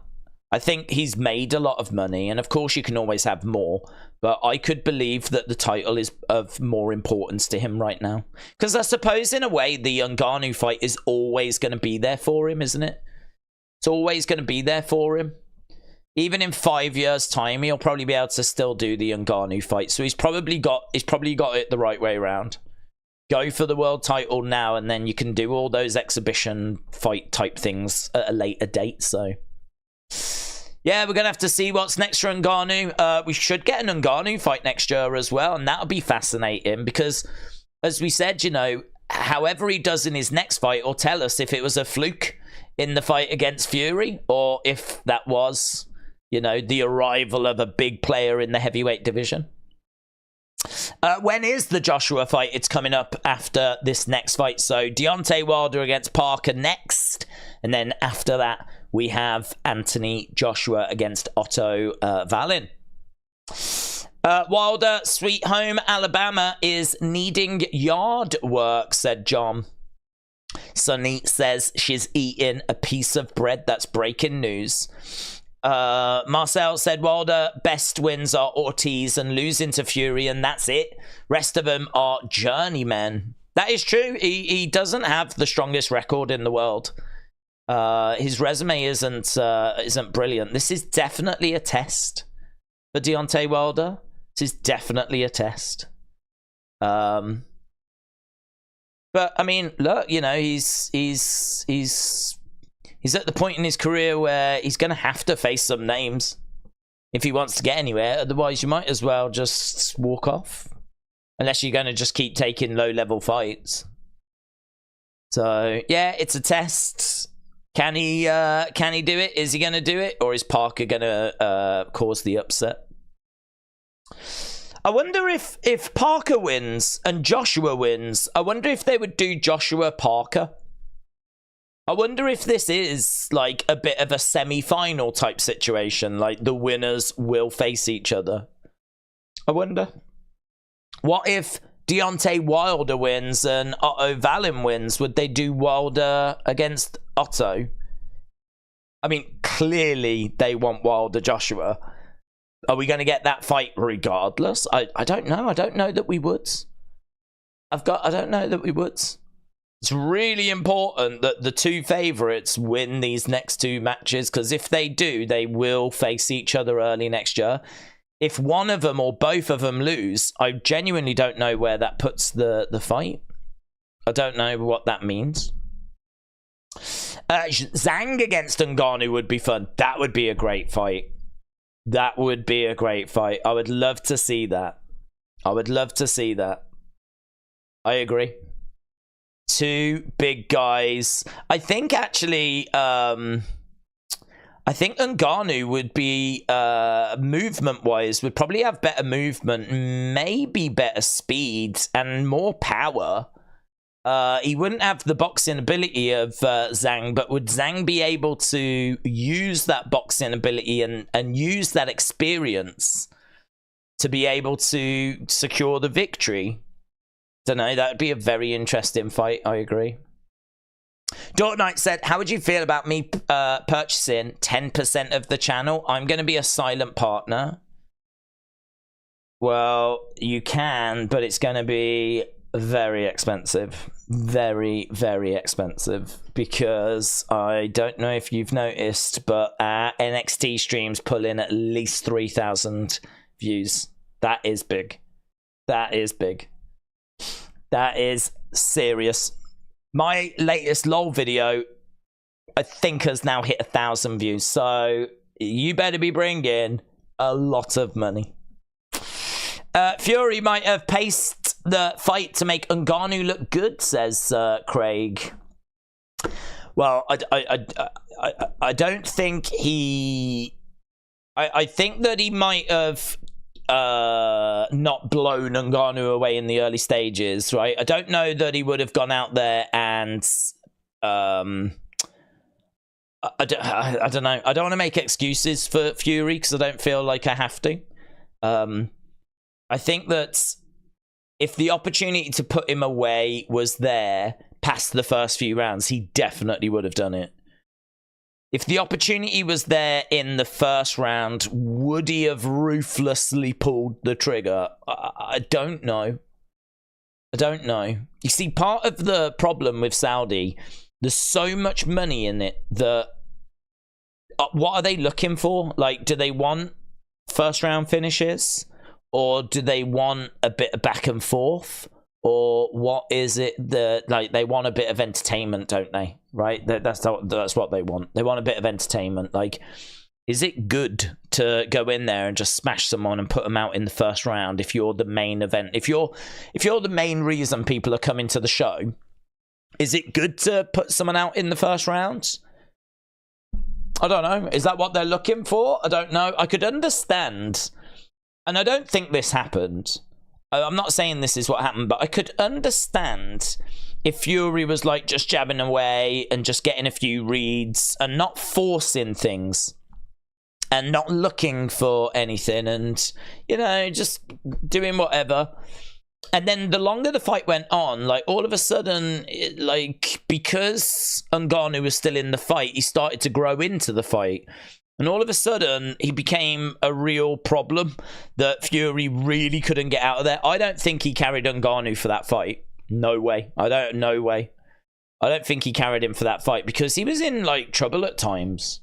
I think he's made a lot of money. And, of course, you can always have more. But I could believe that the title is of more importance to him right now. Because I suppose, in a way, the Ngannou fight is always going to be there for him, isn't it? It's always going to be there for him. Even in 5 years' time, he'll probably be able to still do the Ngannou fight. So he's probably got it the right way around. Go for the world title now, and then you can do all those exhibition fight type things at a later date. So yeah, we're gonna have to see what's next for Ngannou. We should get an Ngannou fight next year as well, and that'll be fascinating because, as we said, you know, however he does in his next fight, will tell us if it was a fluke in the fight against Fury or if that was, you know, the arrival of a big player in the heavyweight division. When is the Joshua fight? It's coming up after this next fight. So Deontay Wilder against Parker next. And then after that, we have Anthony Joshua against Otto Wallin. Wilder, Sweet Home Alabama is needing yard work, said John. Sunny says she's eating a piece of bread. That's breaking news. Marcel said Wilder best wins are Ortiz and losing to Fury, and that's it. Rest of them are journeymen. That is true. He doesn't have the strongest record in the world. His resume isn't brilliant. This is definitely a test for Deontay Wilder. This is definitely a test. But I mean, look, you know, he's at the point in his career where he's going to have to face some names if he wants to get anywhere. Otherwise, you might as well just walk off. Unless you're going to just keep taking low-level fights. So, yeah, it's a test. Can he do it? Is he going to do it? Or is Parker going to cause the upset? I wonder if Parker wins and Joshua wins, I wonder if they would do Joshua-Parker. I wonder if this is like a bit of a semi-final type situation, like the winners will face each other. I wonder. What if Deontay Wilder wins and Otto Wallin wins? Would they do Wilder against Otto? I mean, clearly they want Wilder Joshua. Are we going to get that fight regardless? I don't know. I don't know that we would. I don't know that we would. It's really important that the two favourites win these next two matches, because if they do, they will face each other early next year. If one of them or both of them lose, I genuinely don't know where that puts the fight. I don't know what that means. Zhang against Ngannou would be fun. That would be a great fight. That would be a great fight. I would love to see that. I would love to see that. I agree. Two big guys. I think actually, I think Ngannou would be, movement-wise, would probably have better movement, maybe better speed, and more power. He wouldn't have the boxing ability of Zhang, but would Zhang be able to use that boxing ability and use that experience to be able to secure the victory? Don't know, that would be a very interesting fight. I agree. Dork Knight said, how would you feel about me purchasing 10% of the channel? I'm going to be a silent partner. Well, you can, but it's going to be very expensive. Very, very expensive. Because I don't know if you've noticed, but our NXT streams pull in at least 3,000 views. That is big. That is big. That is serious. My latest LOL video, I think, has now hit 1,000 views. So you better be bringing a lot of money. Fury might have paced the fight to make Ngannou look good, says Craig. Well, I don't think he... I think that he might have not blown Ngannou away in the early stages, right? I don't know that he would have gone out there and... I don't know. I don't want to make excuses for Fury because I don't feel like I have to. I think that if the opportunity to put him away was there past the first few rounds, he definitely would have done it. If the opportunity was there in the first round, would he have ruthlessly pulled the trigger? I don't know. I don't know. You see, part of the problem with Saudi, there's so much money in it that what are they looking for? Like, do they want first round finishes? Or do they want a bit of back and forth? Or what is it that, like, they want a bit of entertainment, don't they? Right? That's what they want. They want a bit of entertainment. Like, is it good to go in there and just smash someone and put them out in the first round if you're the main event? If you're the main reason people are coming to the show, is it good to put someone out in the first round? I don't know. Is that what they're looking for? I don't know. I could understand, and I don't think this happened. I'm not saying this is what happened, but I could understand if Fury was like just jabbing away and just getting a few reads and not forcing things and not looking for anything and, you know, just doing whatever. And then the longer the fight went on, like, all of a sudden, like, because Ngannou was still in the fight, he started to grow into the fight. And all of a sudden, he became a real problem that Fury really couldn't get out of there. I don't think he carried Ngannou for that fight. No way. No way. I don't think he carried him for that fight because he was in, like, trouble at times.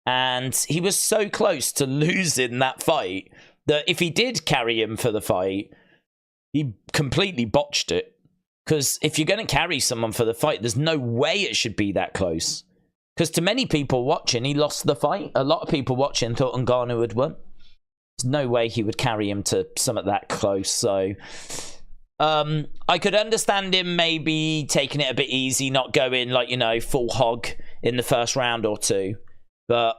And he was so close to losing that fight that if he did carry him for the fight, he completely botched it. Because if you're going to carry someone for the fight, there's no way it should be that close. Because to many people watching, he lost the fight. A lot of people watching thought Ngannou had won. There's no way he would carry him to something that close. So I could understand him maybe taking it a bit easy, not going, like, you know, full hog in the first round or two. But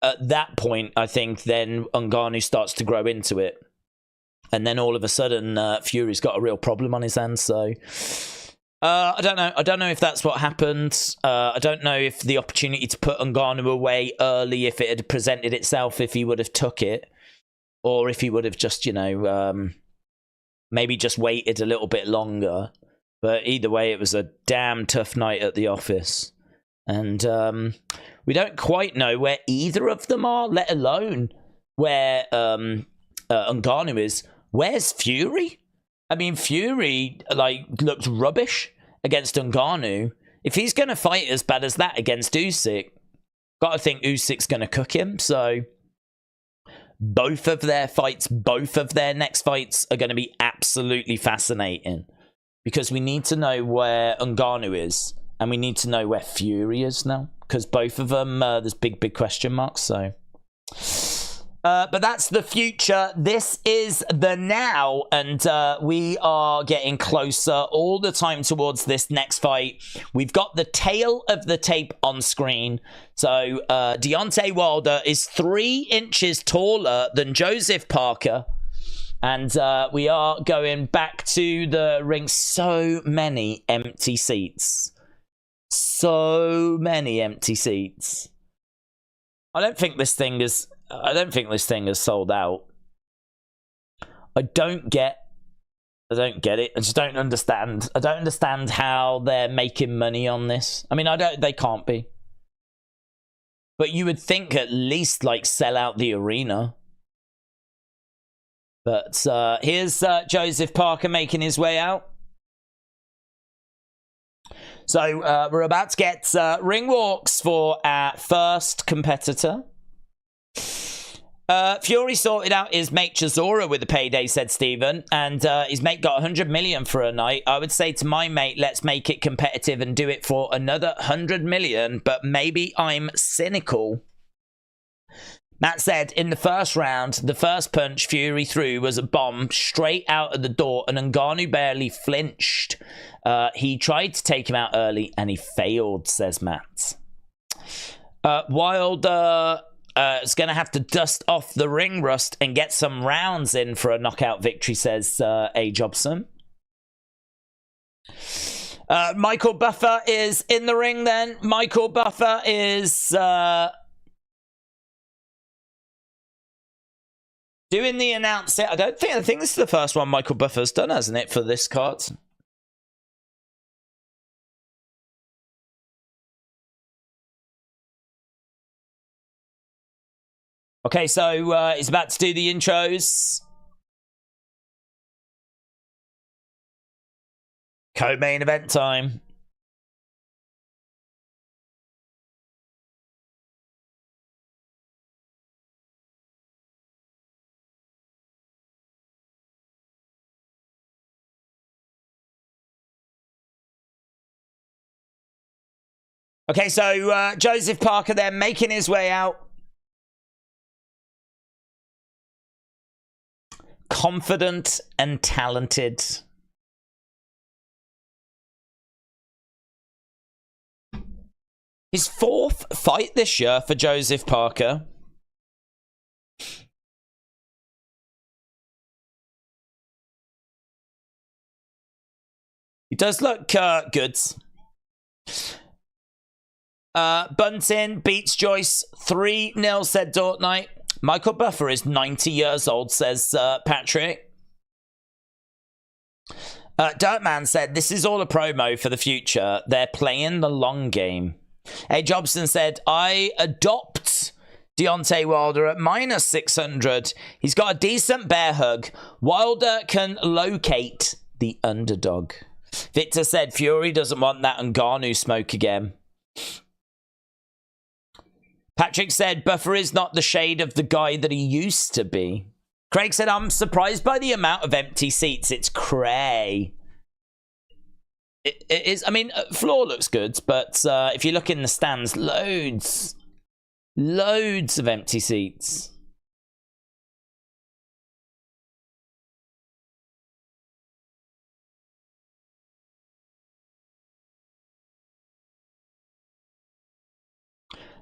at that point, I think then Ngannou starts to grow into it. And then all of a sudden, Fury's got a real problem on his hands. So I don't know. I don't know if that's what happened. I don't know if the opportunity to put Ngannou away early, if it had presented itself, if he would have took it, or if he would have just, you know, maybe just waited a little bit longer. But either way, it was a damn tough night at the office. And we don't quite know where either of them are, let alone where Ngannou is. Where's Fury? I mean, Fury, like, looked rubbish against Ngannou. If he's going to fight as bad as that against Usyk, got to think Usyk's going to cook him. So both of their fights, both of their next fights are going to be absolutely fascinating. Because we need to know where Ngannou is. And we need to know where Fury is now. Because both of them, there's big question marks. So... but that's the future. This is the now, and we are getting closer all the time towards this next fight. We've got the tail of the tape on screen. So Deontay Wilder is 3 inches taller than Joseph Parker, and we are going back to the ring. So many empty seats. So many empty seats. I don't think this thing is sold out. I don't get it. I just don't understand. I don't understand how they're making money on this. I mean, they can't be. But you would think at least, like, sell out the arena. But here's Joseph Parker making his way out. So we're about to get ring walks for our first competitor. Fury sorted out his mate Chisora with the payday, said Stephen, and his mate got 100 million for a night. I would say to my mate, let's make it competitive and do it for another 100 million, but maybe I'm cynical. Matt said, in the first round, the first punch Fury threw was a bomb straight out of the door, and Ngannou barely flinched. He tried to take him out early, and he failed, says Matt. Wilder is going to have to dust off the ring rust and get some rounds in for a knockout victory, says A. Jobson. Michael Buffer is in the ring then. Michael Buffer is... doing the announcing. I think this is the first one Michael Buffer's done, hasn't it, for this card? Okay, so he's about to do the intros. Co-main event time. Okay, so Joseph Parker there making his way out. Confident and talented. His fourth fight this year for Joseph Parker. He does look good. Bunting beats Joyce 3-0, said Deontay. Michael Buffer is 90 years old, says Patrick. Dirtman said, this is all a promo for the future. They're playing the long game. A. Jobson said, I adopt Deontay Wilder at minus 600. He's got a decent bear hug. Wilder can locate the underdog. Victor said, Fury doesn't want that Ngannou smoke again. Patrick said, Buffer is not the shade of the guy that he used to be. Craig said, I'm surprised by the amount of empty seats. It's cray. It is, I mean, floor looks good, but if you look in the stands, loads of empty seats.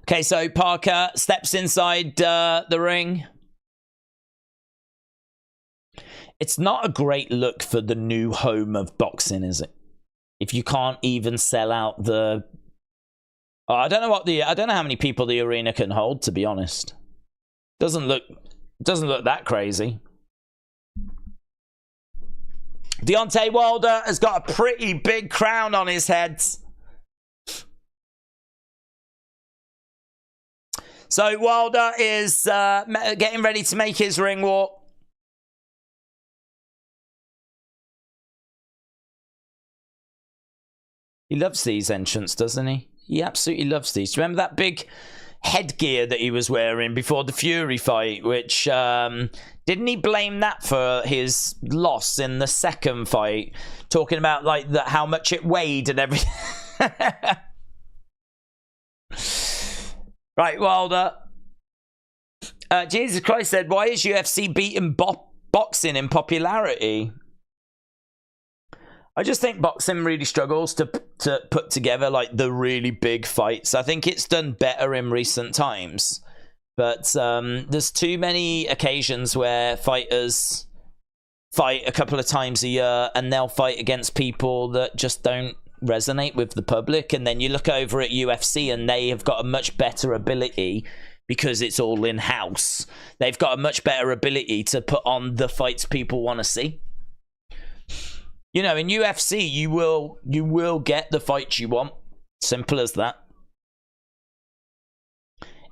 Okay, so Parker steps inside the ring. It's not a great look for the new home of boxing, is it? If you can't even sell out the... Oh, I don't know how many people the arena can hold, to be honest. Doesn't look that crazy. Deontay Wilder has got a pretty big crown on his head. So Wilder is getting ready to make his ring walk. He loves these entrants, doesn't he? He absolutely loves these. Do you remember that big headgear that he was wearing before the Fury fight? Which, didn't he blame that for his loss in the second fight? Talking about, like, how much it weighed and everything. Right, Wilder. Jesus Christ said, why is UFC beating boxing in popularity? I just think boxing really struggles to put together, like, the really big fights. I think it's done better in recent times. But there's too many occasions where fighters fight a couple of times a year and they'll fight against people that just don't resonate with the public. And then you look over at UFC and they have got a much better ability, because it's all in-house. They've got a much better ability to put on the fights people want to see. You know, in UFC, you will get the fights you want. Simple as that.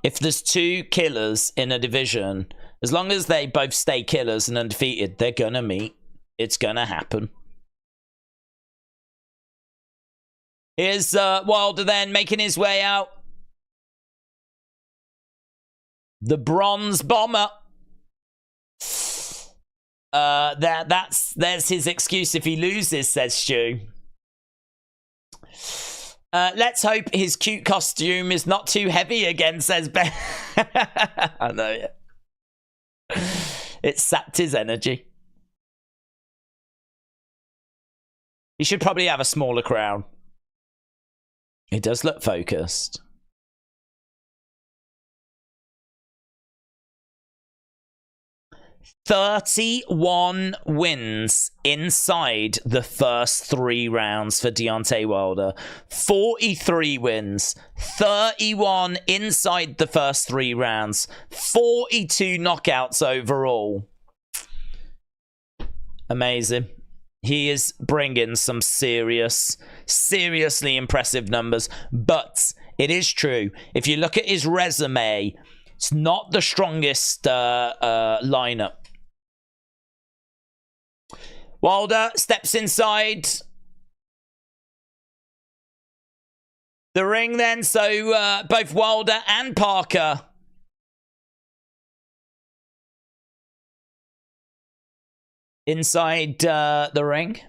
If there's two killers in a division, as long as they both stay killers and undefeated, they're gonna meet. It's gonna happen. Here's Wilder then making his way out. The Bronze Bomber. There's his excuse if he loses, says Stu. Let's hope his cute costume is not too heavy again, says Ben. I know, yeah. It sapped his energy. He should probably have a smaller crown. He does look focused. "31 wins inside the first 3 rounds for Deontay Wilder. 43 wins. 31 inside the first 3 rounds. 42 knockouts overall. Amazing. He is bringing some seriously impressive numbers. But it is true. If you look at his resume, it's not the strongest lineup. Wilder steps inside the ring then. So both Wilder and Parker inside the ring.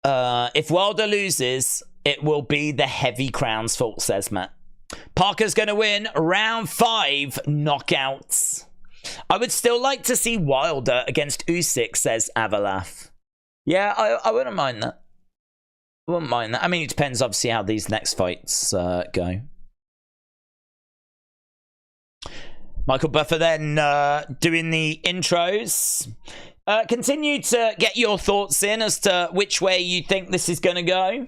If Wilder loses, it will be the heavy crown's fault, says Matt. Parker's going to win round 5 knockouts. I would still like to see Wilder against Usyk, says Avalaf. Yeah, I wouldn't mind that. I wouldn't mind that. I mean, it depends, obviously, how these next fights go. Michael Buffer then doing the intros. Continue to get your thoughts in as to which way you think this is going to go.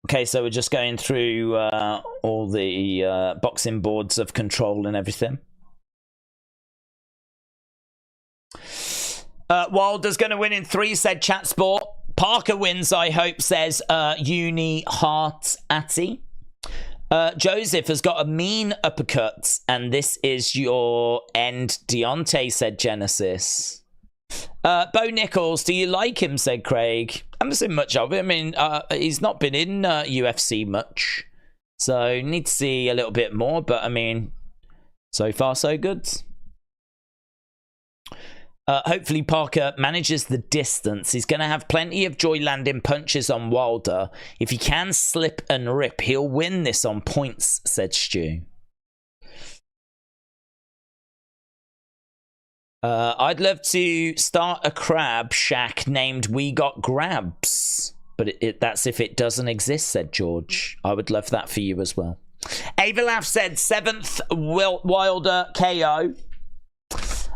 Okay, so we're just going through all the boxing boards of control and everything. Wilder's going to win in 3, said Chat Sport. Parker wins, I hope, says Uni Heart Atty. Joseph has got a mean uppercut, and this is your end, Deontay, said Genesis. Bo Nichols, do you like him, said Craig. I haven't seen much of him. I mean, he's not been in UFC much, so need to see a little bit more, but I mean, so far so good. Hopefully Parker manages the distance. He's going to have plenty of joy landing punches on Wilder. If he can slip and rip, he'll win this on points, said Stu. I'd love to start a crab shack named We Got Grabs. But that's if it doesn't exist, said George. I would love that for you as well. Avalaf said 7th Wilder KO.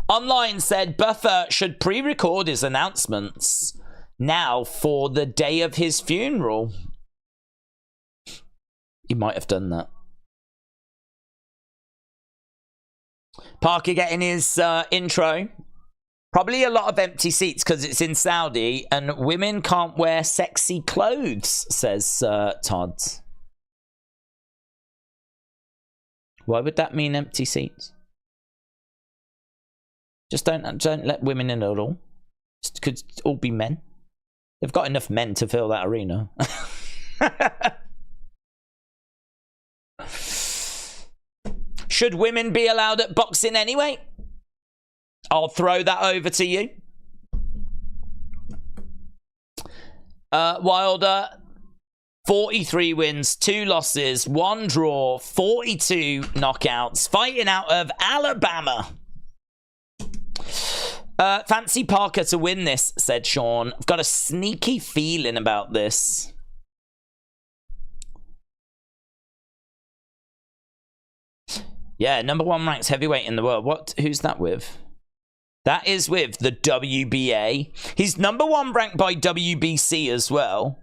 Online said Buffer should pre-record his announcements now for the day of his funeral. He might have done that. Parker getting his intro. Probably a lot of empty seats because it's in Saudi and women can't wear sexy clothes, says Todd. Why would that mean empty seats? Just don't let women in at all. It could all be men. They've got enough men to fill that arena. Should women be allowed at boxing anyway? I'll throw that over to you. Wilder, 43 wins, 2 losses, 1 draw, 42 knockouts, fighting out of Alabama. Fancy Parker to win this, said Sean. I've got a sneaky feeling about this. Yeah, #1 ranked heavyweight in the world. Who's that with? That is with the WBA. He's #1 ranked by WBC as well.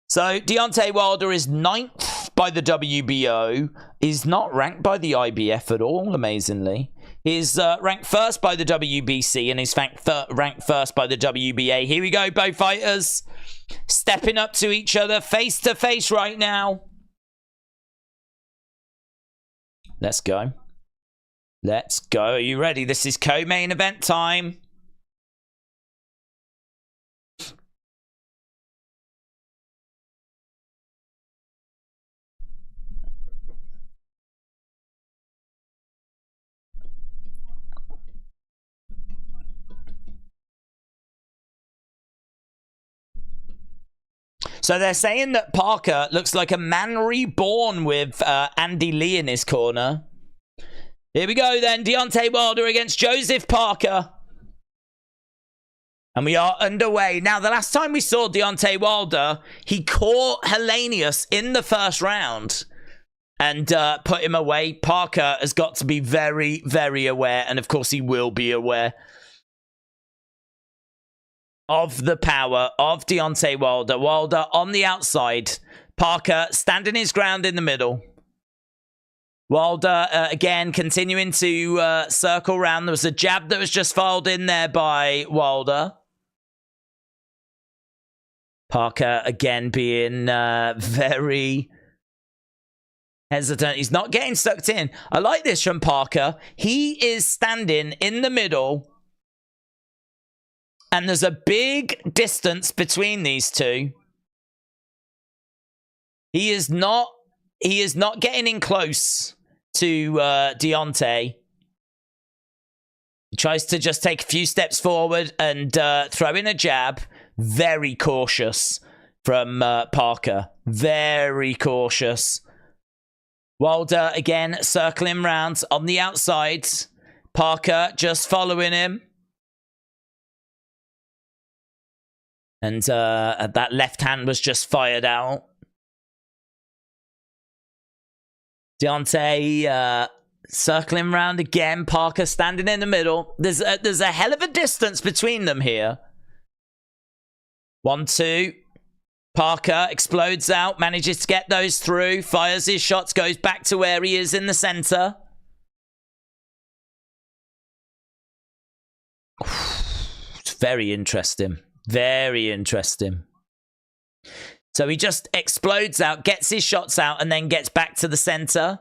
So Deontay Wilder is 9th by the WBO. He's not ranked by the IBF at all, amazingly. He's ranked 1st by the WBC and he's ranked 1st by the WBA. Here we go, both fighters stepping up to each other face to face right now. Let's go. Let's go. Are you ready? This is co-main event time. So they're saying that Parker looks like a man reborn with Andy Lee in his corner. Here we go then. Deontay Wilder against Joseph Parker. And we are underway. Now, the last time we saw Deontay Wilder, he caught Hellenius in the first round and put him away. Parker has got to be very, very aware. And, of course, he will be aware of the power of Deontay Wilder. Wilder on the outside. Parker standing his ground in the middle. Wilder, again, continuing to circle round. There was a jab that was just filed in there by Wilder. Parker, again, being very hesitant. He's not getting sucked in. I like this from Parker. He is standing in the middle. And there's a big distance between these two. He is not getting in close to Deontay. He tries to just take a few steps forward and throw in a jab. Very cautious from Parker. Very cautious. Wilder again circling round on the outside. Parker just following him. And that left hand was just fired out. Deontay circling round again. Parker standing in the middle. There's a hell of a distance between them here. 1-2. Parker explodes out. Manages to get those through. Fires his shots. Goes back to where he is in the center. It's very interesting. Very interesting. So he just explodes out, gets his shots out, and then gets back to the center.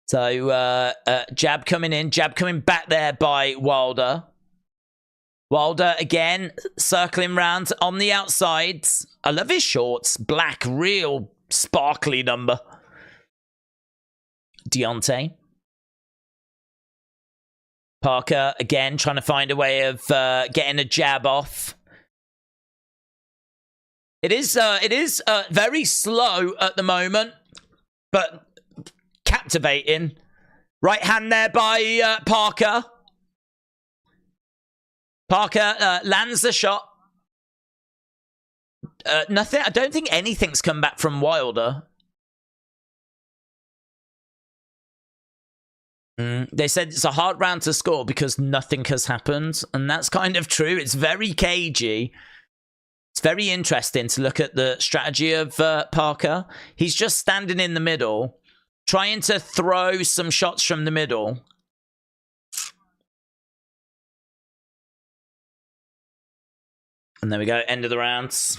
So jab coming in, jab coming back there by Wilder. Wilder again, circling round on the outsides. I love his shorts. Black, real sparkly number. Deontay. Parker again trying to find a way of getting a jab off. It is very slow at the moment, but captivating. Right hand there by Parker. Parker lands the shot. Nothing. I don't think anything's come back from Wilder. They said it's a hard round to score because nothing has happened. And that's kind of true. It's very cagey. It's very interesting to look at the strategy of Parker. He's just standing in the middle, trying to throw some shots from the middle. And there we go. End of the rounds.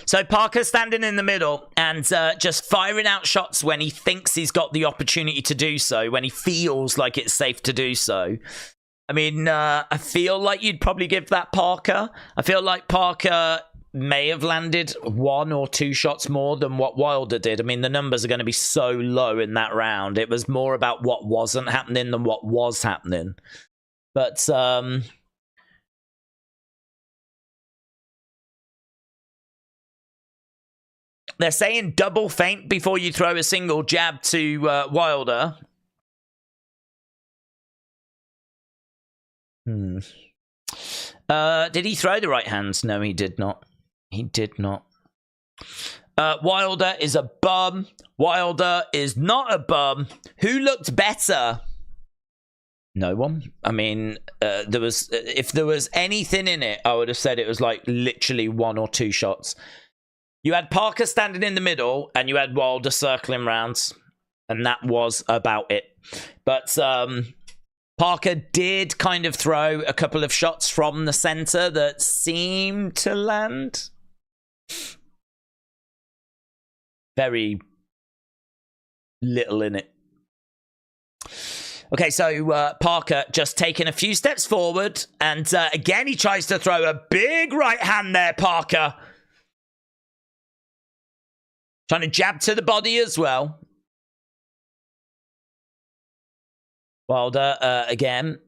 So Parker standing in the middle and just firing out shots when he thinks he's got the opportunity to do so, when he feels like it's safe to do so. I mean, I feel like you'd probably give that Parker. I feel like Parker may have landed 1 or 2 shots more than what Wilder did. I mean, the numbers are going to be so low in that round. It was more about what wasn't happening than what was happening. But they're saying double feint before you throw a single jab to Wilder. Did he throw the right hands? No, he did not. He did not. Wilder is a bum. Wilder is not a bum. Who looked better? No one. I mean, if there was anything in it, I would have said it was like literally 1 or 2 shots. You had Parker standing in the middle, and you had Wilder circling round, and that was about it. But Parker did kind of throw a couple of shots from the center that seemed to land. Very little in it. Okay, so Parker just taking a few steps forward, and again he tries to throw a big right hand there, Parker. Trying to jab to the body as well. Wilder, again,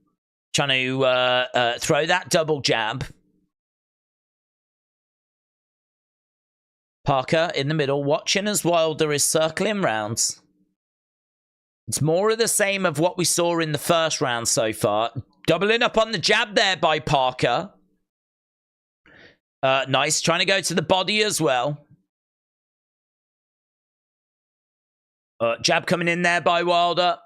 trying to throw that double jab. Parker in the middle, watching as Wilder is circling rounds. It's more of the same of what we saw in the first round so far. Doubling up on the jab there by Parker. Nice, trying to go to the body as well. Jab coming in there by Wilder.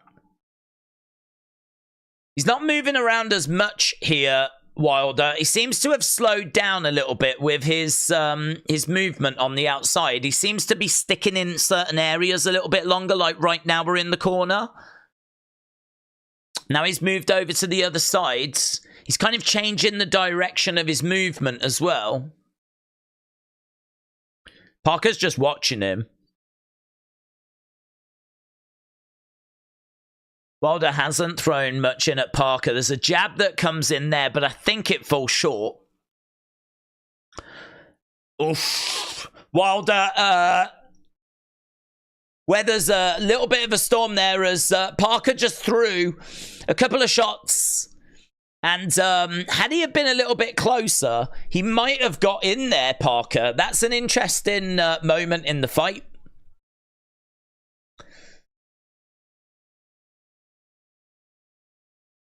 He's not moving around as much here, Wilder. He seems to have slowed down a little bit with his movement on the outside. He seems to be sticking in certain areas a little bit longer, like right now we're in the corner. Now he's moved over to the other side. He's kind of changing the direction of his movement as well. Parker's just watching him. Wilder hasn't thrown much in at Parker. There's a jab that comes in there, but I think it falls short. Oof. Wilder, where there's a little bit of a storm there as Parker just threw a couple of shots. And had he have been a little bit closer, he might have got in there, Parker. That's an interesting moment in the fight.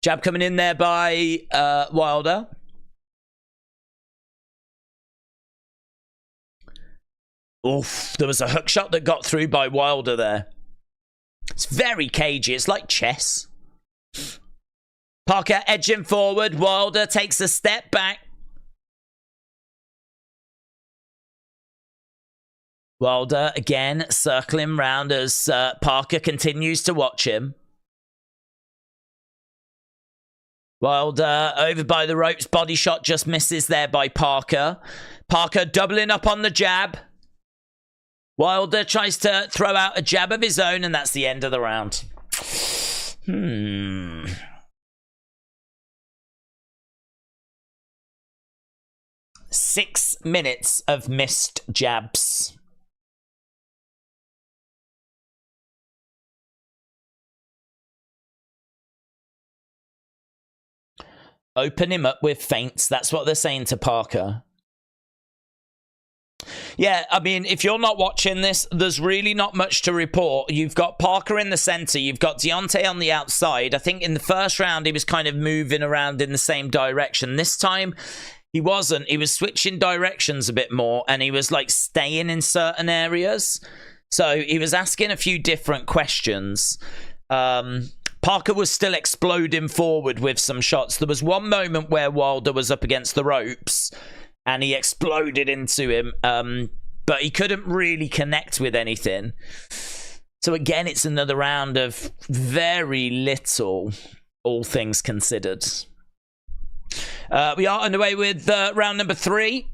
Jab coming in there by Wilder. Oof, there was a hook shot that got through by Wilder there. It's very cagey. It's like chess. Parker edging forward. Wilder takes a step back. Wilder again circling round as Parker continues to watch him. Wilder over by the ropes. Body shot just misses there by Parker. Parker doubling up on the jab. Wilder tries to throw out a jab of his own, and that's the end of the round. 6 minutes of missed jabs. Open him up with feints. That's what they're saying to Parker. Yeah, I mean, if you're not watching this, there's really not much to report. You've got Parker in the center. You've got Deontay on the outside. I think in the first round, he was kind of moving around in the same direction. This time, he wasn't. He was switching directions a bit more, and he was, like, staying in certain areas. So he was asking a few different questions. Parker was still exploding forward with some shots. There was one moment where Wilder was up against the ropes and he exploded into him, but he couldn't really connect with anything. So again, it's another round of very little, all things considered. We are underway with round number 3.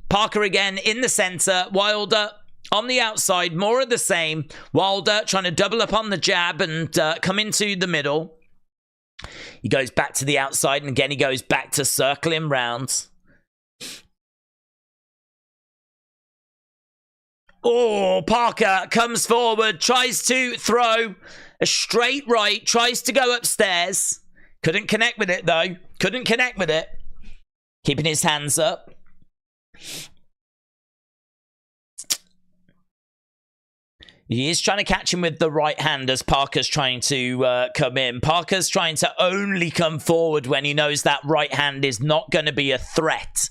Parker again in the center. Wilder on the outside, more of the same. Wilder trying to double up on the jab and come into the middle. He goes back to the outside, and again he goes back to circling rounds. Oh, Parker comes forward, tries to throw a straight right, tries to go upstairs. Couldn't connect with it, though. Couldn't connect with it. Keeping his hands up. He is trying to catch him with the right hand as Parker's trying to come in. Parker's trying to only come forward when he knows that right hand is not going to be a threat.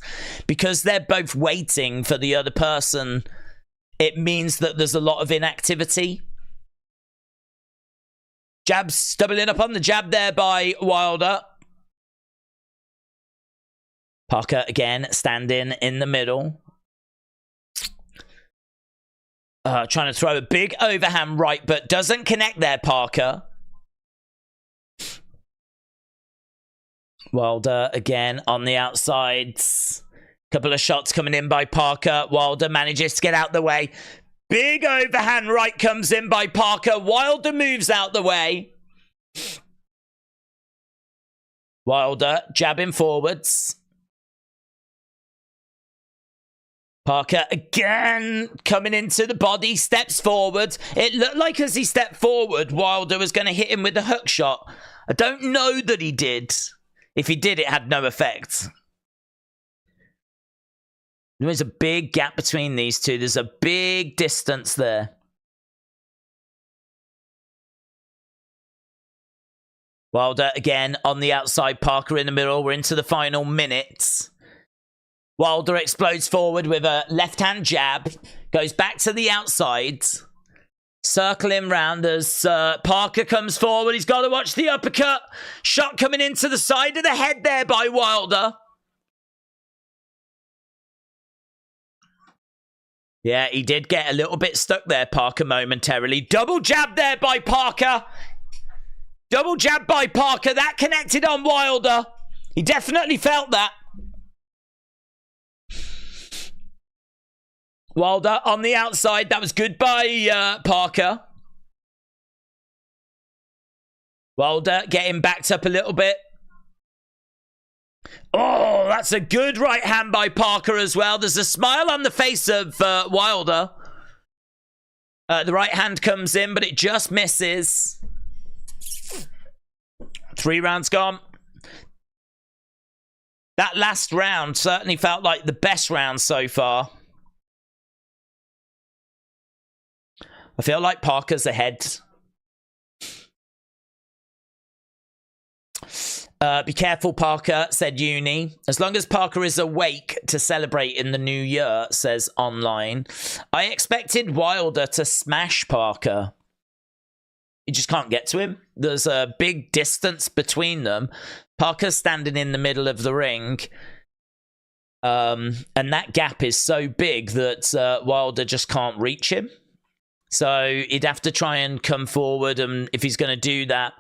Because they're both waiting for the other person, it means that there's a lot of inactivity. Jabs doubling up on the jab there by Wilder. Parker again standing in the middle. Trying to throw a big overhand right, but doesn't connect there, Parker. Wilder again on the outsides. Couple of shots coming in by Parker. Wilder manages to get out the way. Big overhand right comes in by Parker. Wilder moves out the way. Wilder jabbing forwards. Parker again coming into the body, steps forward. It looked like as he stepped forward, Wilder was going to hit him with the hook shot. I don't know that he did. If he did, it had no effect. There's a big gap between these two. There's a big distance there. Wilder again on the outside, Parker in the middle. We're into the final minutes. Wilder explodes forward with a left-hand jab. Goes back to the outside. Circle him round as Parker comes forward. He's got to watch the uppercut. Shot coming into the side of the head there by Wilder. Yeah, he did get a little bit stuck there, Parker, momentarily. Double jab there by Parker. Double jab by Parker. That connected on Wilder. He definitely felt that. Wilder on the outside. That was good by Parker. Wilder getting backed up a little bit. Oh, that's a good right hand by Parker as well. There's a smile on the face of Wilder. The right hand comes in, but it just misses. 3 rounds gone. That last round certainly felt like the best round so far. I feel like Parker's ahead. Be careful, Parker, said Uni. As long as Parker is awake to celebrate in the new year, says online. I expected Wilder to smash Parker. You just can't get to him. There's a big distance between them. Parker's standing in the middle of the ring. And that gap is so big that Wilder just can't reach him. So he'd have to try and come forward, and if he's going to do that,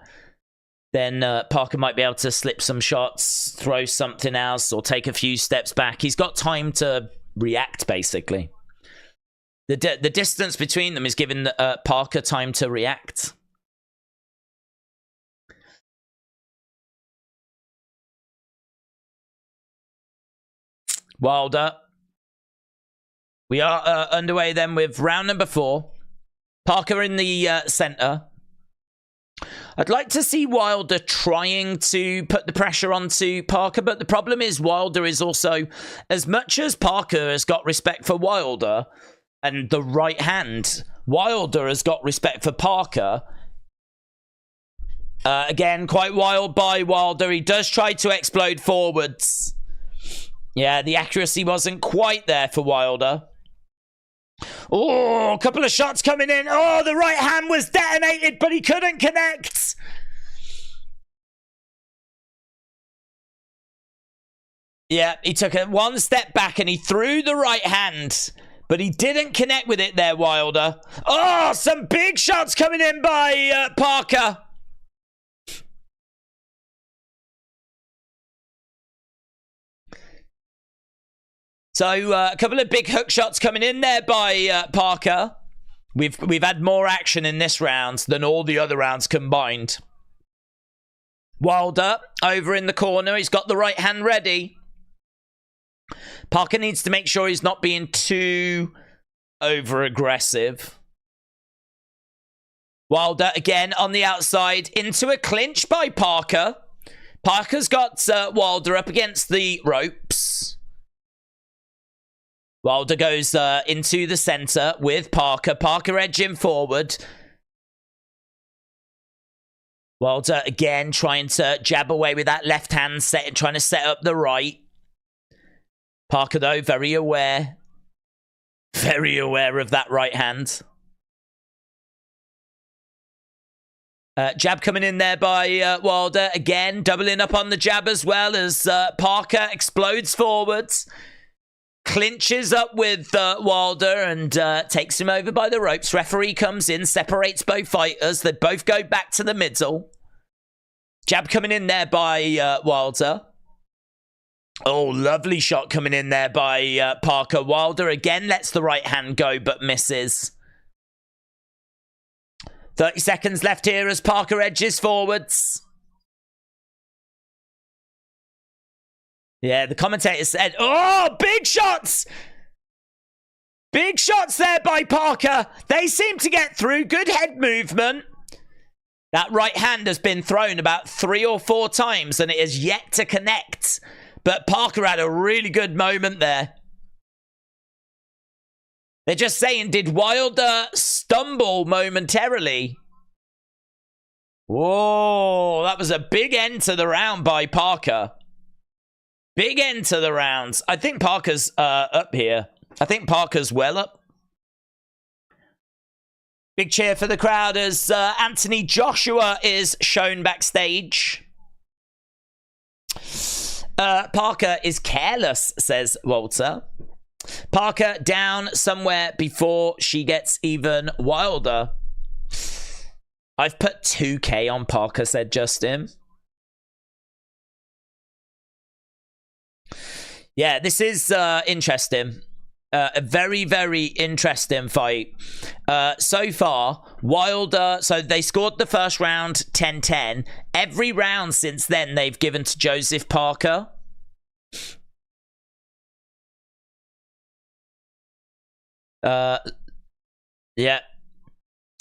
then Parker might be able to slip some shots, throw something else, or take a few steps back. He's got time to react, basically. The distance between them is giving Parker time to react. Wilder. We are underway then with round number 4. Parker in the center. I'd like to see Wilder trying to put the pressure onto Parker, but the problem is Wilder is also, as much as Parker has got respect for Wilder and the right hand, Wilder has got respect for Parker. Again, quite wild by Wilder. He does try to explode forwards. Yeah, the accuracy wasn't quite there for Wilder. Oh, a couple of shots coming in. Oh, the right hand was detonated, but he couldn't connect. Yeah, he took one step back and he threw the right hand, but he didn't connect with it there, Wilder. Oh, some big shots coming in by Parker. So a couple of big hook shots coming in there by Parker. We've had more action in this round than all the other rounds combined. Wilder over in the corner. He's got the right hand ready. Parker needs to make sure he's not being too over-aggressive. Wilder again on the outside into a clinch by Parker. Parker's got Wilder up against the ropes. Wilder goes into the center with Parker. Parker edging forward. Wilder again trying to jab away with that left hand, trying to set up the right. Parker, though, very aware. Very aware of that right hand. Jab coming in there by Wilder. Again, doubling up on the jab as well as Parker explodes forwards. Clinches up with Wilder and takes him over by the ropes. Referee comes in, separates both fighters. They both go back to the middle. Jab coming in there by Wilder. Oh, lovely shot coming in there by Parker. Wilder again lets the right hand go but misses. 30 seconds left here as Parker edges forwards. Yeah, the commentator said, oh, big shots! Big shots there by Parker. They seem to get through. Good head movement. That right hand has been thrown about 3 or 4 times and it has yet to connect. But Parker had a really good moment there. They're just saying, did Wilder stumble momentarily? Whoa, that was a big end to the round by Parker. Big end to the rounds. I think Parker's up here. I think Parker's well up. Big cheer for the crowd as Anthony Joshua is shown backstage. Parker is careless, says Walter. Parker down somewhere before she gets even wilder. I've put 2K on Parker, said Justin. Yeah, this is interesting. A very, very interesting fight. So far, Wilder... So they scored the first round 10-10. Every round since then, they've given to Joseph Parker. Yeah.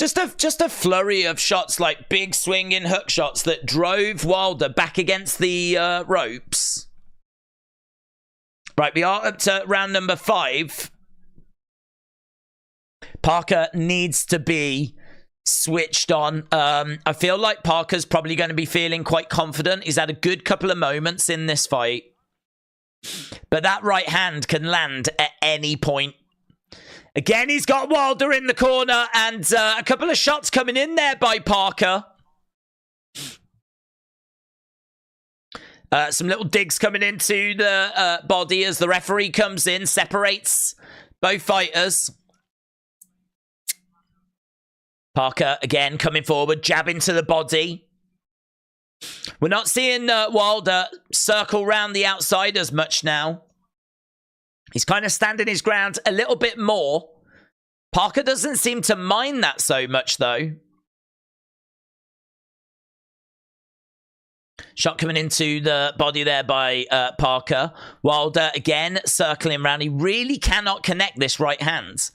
Just a flurry of shots, like big swinging hook shots that drove Wilder back against the ropes. Right, we are up to round number 5. Parker needs to be switched on. I feel like Parker's probably going to be feeling quite confident. He's had a good couple of moments in this fight. But that right hand can land at any point. Again, he's got Wilder in the corner and a couple of shots coming in there by Parker. Some little digs coming into the body as the referee comes in, separates both fighters. Parker, again, coming forward, jabbing to the body. We're not seeing Wilder circle round the outside as much now. He's kind of standing his ground a little bit more. Parker doesn't seem to mind that so much, though. Shot coming into the body there by Parker. Wilder, again, circling around. He really cannot connect this right hand.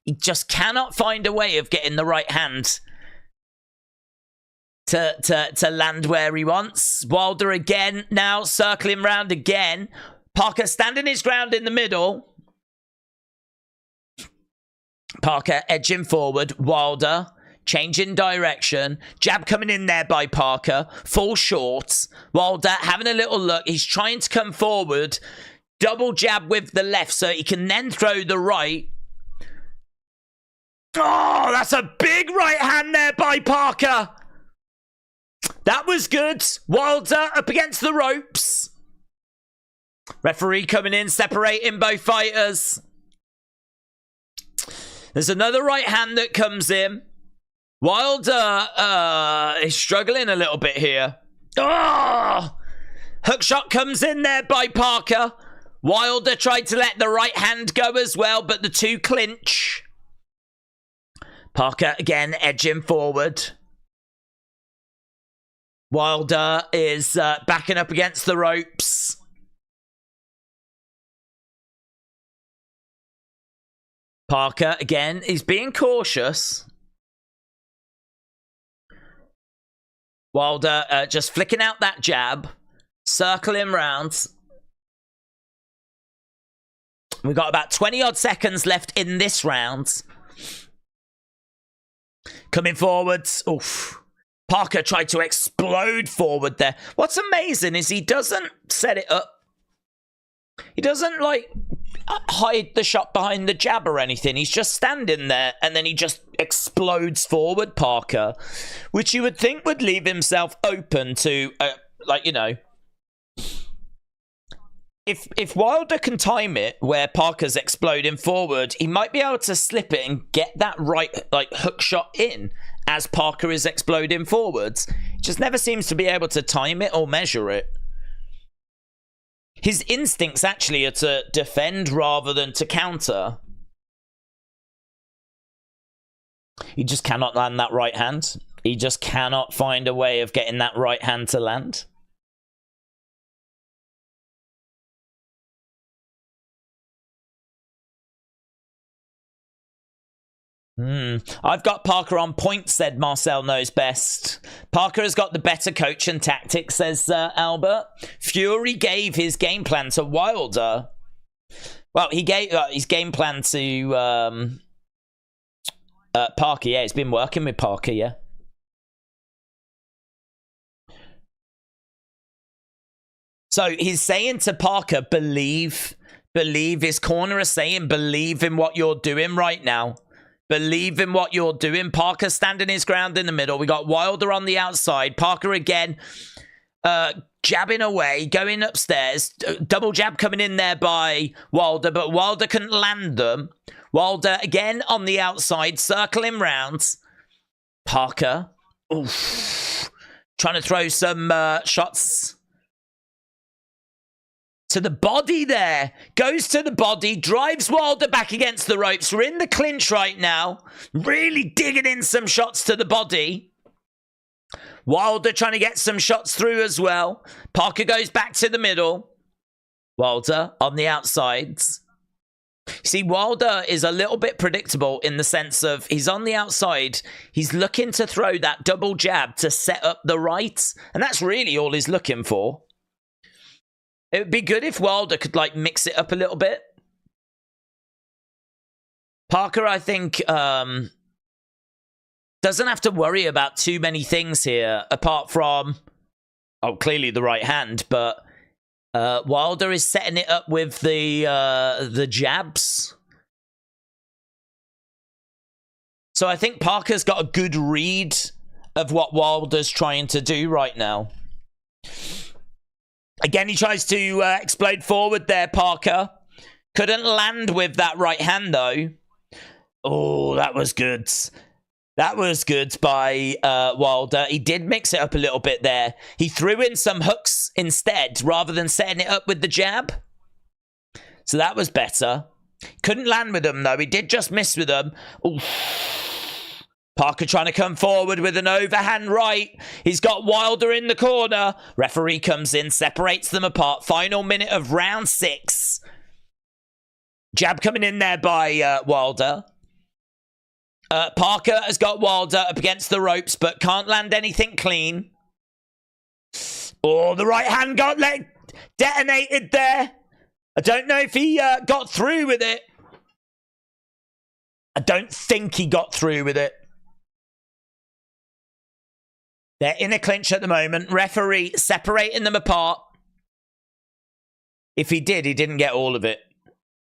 He just cannot find a way of getting the right hand to land where he wants. Wilder again, now circling round again. Parker standing his ground in the middle. Parker edging forward. Wilder changing direction. Jab coming in there by Parker. Full short. Wilder having a little look. He's trying to come forward. Double jab with the left so he can then throw the right. Oh, that's a big right hand there by Parker. That was good. Wilder up against the ropes. Referee coming in, separating both fighters. There's another right hand that comes in. Wilder is struggling a little bit here. Oh! Hook shot comes in there by Parker. Wilder tried to let the right hand go as well, but the two clinch. Parker again edging forward. Wilder is backing up against the ropes. Parker, again, he's being cautious. Wilder just flicking out that jab. Circling round. We've got about 20-odd seconds left in this round. Coming forwards. Oof. Parker tried to explode forward there. What's amazing is he doesn't set it up. He doesn't, like, hide the shot behind the jab or anything. He's just standing there and then he just explodes forward, Parker, which you would think would leave himself open to, like, you know, if Wilder can time it where Parker's exploding forward, he might be able to slip it and get that right, like, hook shot in as Parker is exploding forwards. He just never seems to be able to time it or measure it. His instincts actually are to defend rather than to counter. He just cannot land that right hand. He just cannot find a way of getting that right hand to land. I've got Parker on point, said Marcel knows best. Parker has got the better coach and tactics, says Albert. Fury gave his game plan to Wilder. Well, he gave his game plan to Parker. Yeah, he's been working with Parker, yeah. So he's saying to Parker, believe. His corner is saying, believe in what you're doing right now. Believe in what you're doing. Parker standing his ground in the middle. We got Wilder on the outside. Parker again jabbing away, going upstairs. Double jab coming in there by Wilder, but Wilder couldn't land them. Wilder again on the outside, circling round. Parker, oof, trying to throw some shots to the body there. Goes to the body, drives Wilder back against the ropes. We're in the clinch right now. Really digging in some shots to the body. Wilder trying to get some shots through as well. Parker goes back to the middle. Wilder on the outsides. See, Wilder is a little bit predictable in the sense of he's on the outside. He's looking to throw that double jab to set up the right. And that's really all he's looking for. It would be good if Wilder could, like, mix it up a little bit. Parker, I think, doesn't have to worry about too many things here, apart from, clearly the right hand, but Wilder is setting it up with the jabs. So I think Parker's got a good read of what Wilder's trying to do right now. Again, he tries to explode forward there, Parker. Couldn't land with that right hand, though. Oh, that was good. That was good by Wilder. He did mix it up a little bit there. He threw in some hooks instead, rather than setting it up with the jab. So that was better. Couldn't land with them, though. He did just miss with them. Oof. Parker trying to come forward with an overhand right. He's got Wilder in the corner. Referee comes in, separates them apart. Final minute of round 6. Jab coming in there by Wilder. Parker has got Wilder up against the ropes, but can't land anything clean. Oh, the right hand got detonated there. I don't know if he got through with it. I don't think he got through with it. They're in a clinch at the moment. Referee separating them apart. If he did, he didn't get all of it.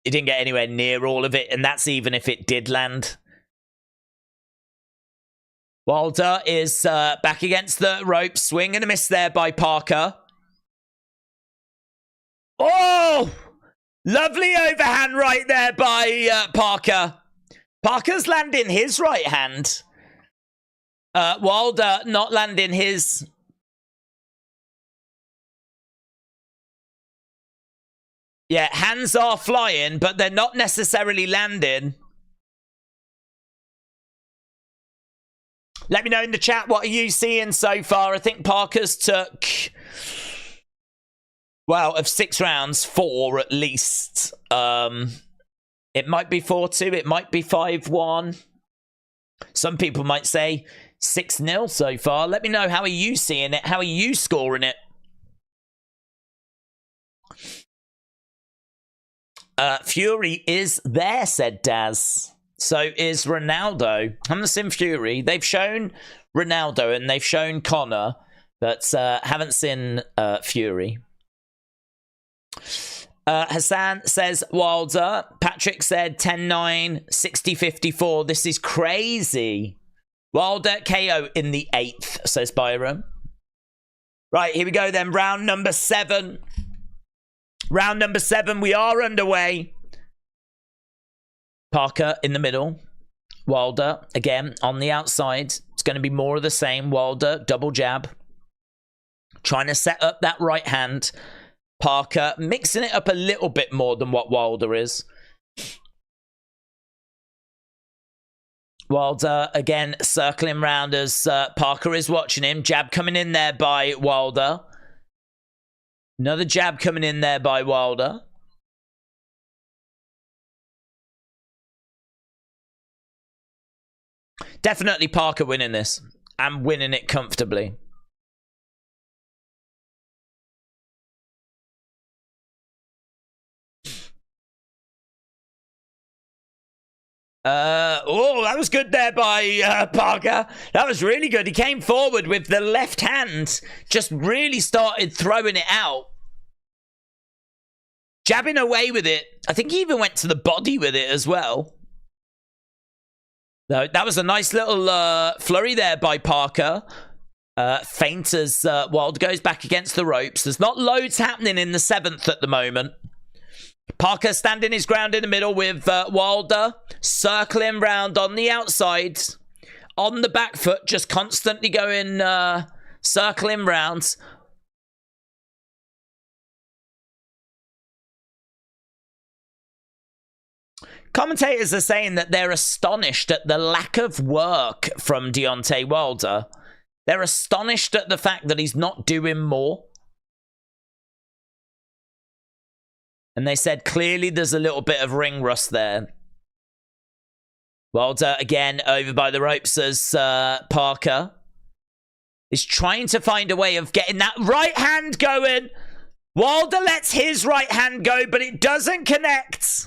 He didn't get anywhere near all of it, and that's even if it did land. Wilder is back against the rope. Swing and a miss there by Parker. Oh! Lovely overhand right there by Parker. Parker's landing his right hand. Wilder not landing his. Yeah, hands are flying, but they're not necessarily landing. Let me know in the chat, what are you seeing so far? I think Parker's took, well, of 6 rounds, 4 at least. It might be 4-2, it might be 5-1. Some people might say 6-0 so far. Let me know, how are you seeing it? How are you scoring it? Fury is there, said Daz. So is Ronaldo. Haven't seen Fury. They've shown Ronaldo and they've shown Connor, but haven't seen Fury. Hassan says Wilder. Patrick said 10-9, 60-54. This is crazy. Wilder KO in the 8th, says Byron. Right, here we go then. Round number 7. Round number 7, we are underway. Parker in the middle. Wilder, again, on the outside. It's going to be more of the same. Wilder, double jab. Trying to set up that right hand. Parker mixing it up a little bit more than what Wilder is. Wilder, again, circling round as Parker is watching him. Jab coming in there by Wilder. Another jab coming in there by Wilder. Definitely Parker winning this. And winning it comfortably. Oh, that was good there by Parker. That was really good. He came forward with the left hand. Just really started throwing it out. Jabbing away with it. I think he even went to the body with it as well. No, that was a nice little flurry there by Parker. Feint as Wild goes back against the ropes. There's not loads happening in the 7th at the moment. Parker standing his ground in the middle with Wilder circling round on the outside. On the back foot, just constantly going, circling round. Commentators are saying that they're astonished at the lack of work from Deontay Wilder. They're astonished at the fact that he's not doing more. And they said clearly there's a little bit of ring rust there. Wilder again over by the ropes as Parker is trying to find a way of getting that right hand going. Wilder lets his right hand go, but it doesn't connect.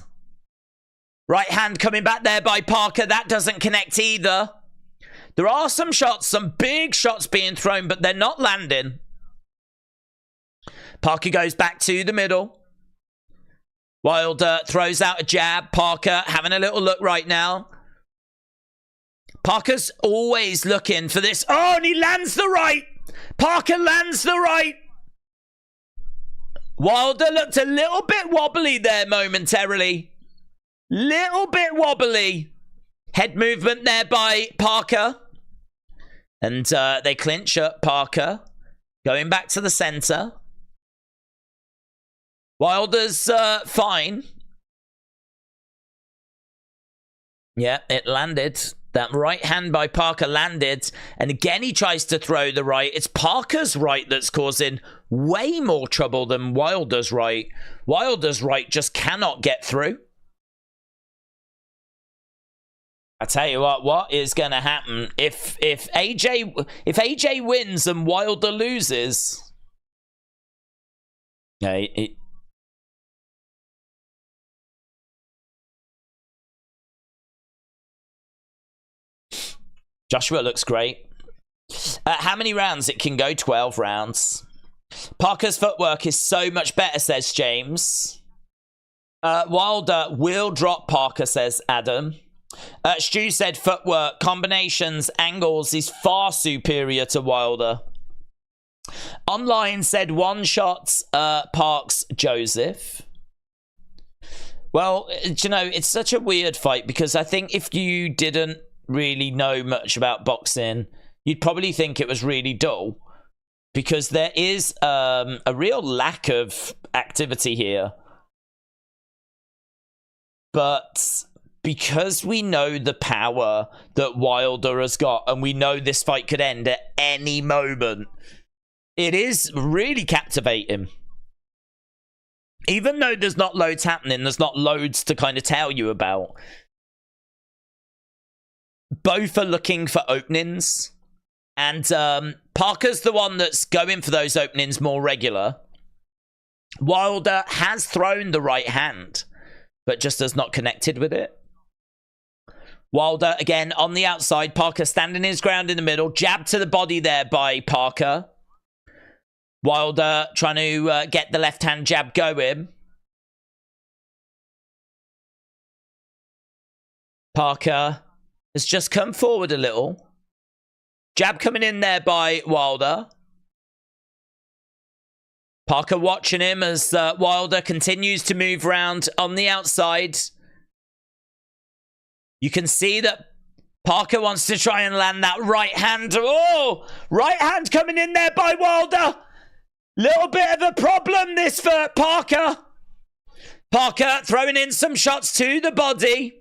Right hand coming back there by Parker. That doesn't connect either. There are some shots, some big shots being thrown, but they're not landing. Parker goes back to the middle. Wilder throws out a jab. Parker having a little look right now. Parker's always looking for this. Oh, and he lands the right. Parker lands the right. Wilder looked a little bit wobbly there momentarily. Little bit wobbly. Head movement there by Parker. And they clinch up. Parker going back to the center. Wilder's fine. Yeah, it landed. That right hand by Parker landed. And again, he tries to throw the right. It's Parker's right that's causing way more trouble than Wilder's right. Wilder's right just cannot get through. I tell you what is going to happen if AJ wins and Wilder loses? Yeah, Joshua looks great. How many rounds? It can go 12 rounds. Parker's footwork is so much better, says James. Wilder will drop Parker, says Adam. Stu said footwork, combinations, angles is far superior to Wilder. Online said one shot Parks Joseph. Well, you know, it's such a weird fight because I think if you didn't really know much about boxing, you'd probably think it was really dull because there is a real lack of activity here. But because we know the power that Wilder has got and we know this fight could end at any moment, it is really captivating. Even though there's not loads happening, there's not loads to kind of tell you about. Both are looking for openings. And Parker's the one that's going for those openings more regular. Wilder has thrown the right hand, but just has not connected with it. Wilder, again, on the outside. Parker standing his ground in the middle. Jab to the body there by Parker. Wilder trying to get the left-hand jab going. Parker has just come forward a little. Jab coming in there by Wilder. Parker watching him as Wilder continues to move around on the outside. You can see that Parker wants to try and land that right hand. Oh, right hand coming in there by Wilder. Little bit of a problem this for Parker. Parker throwing in some shots to the body.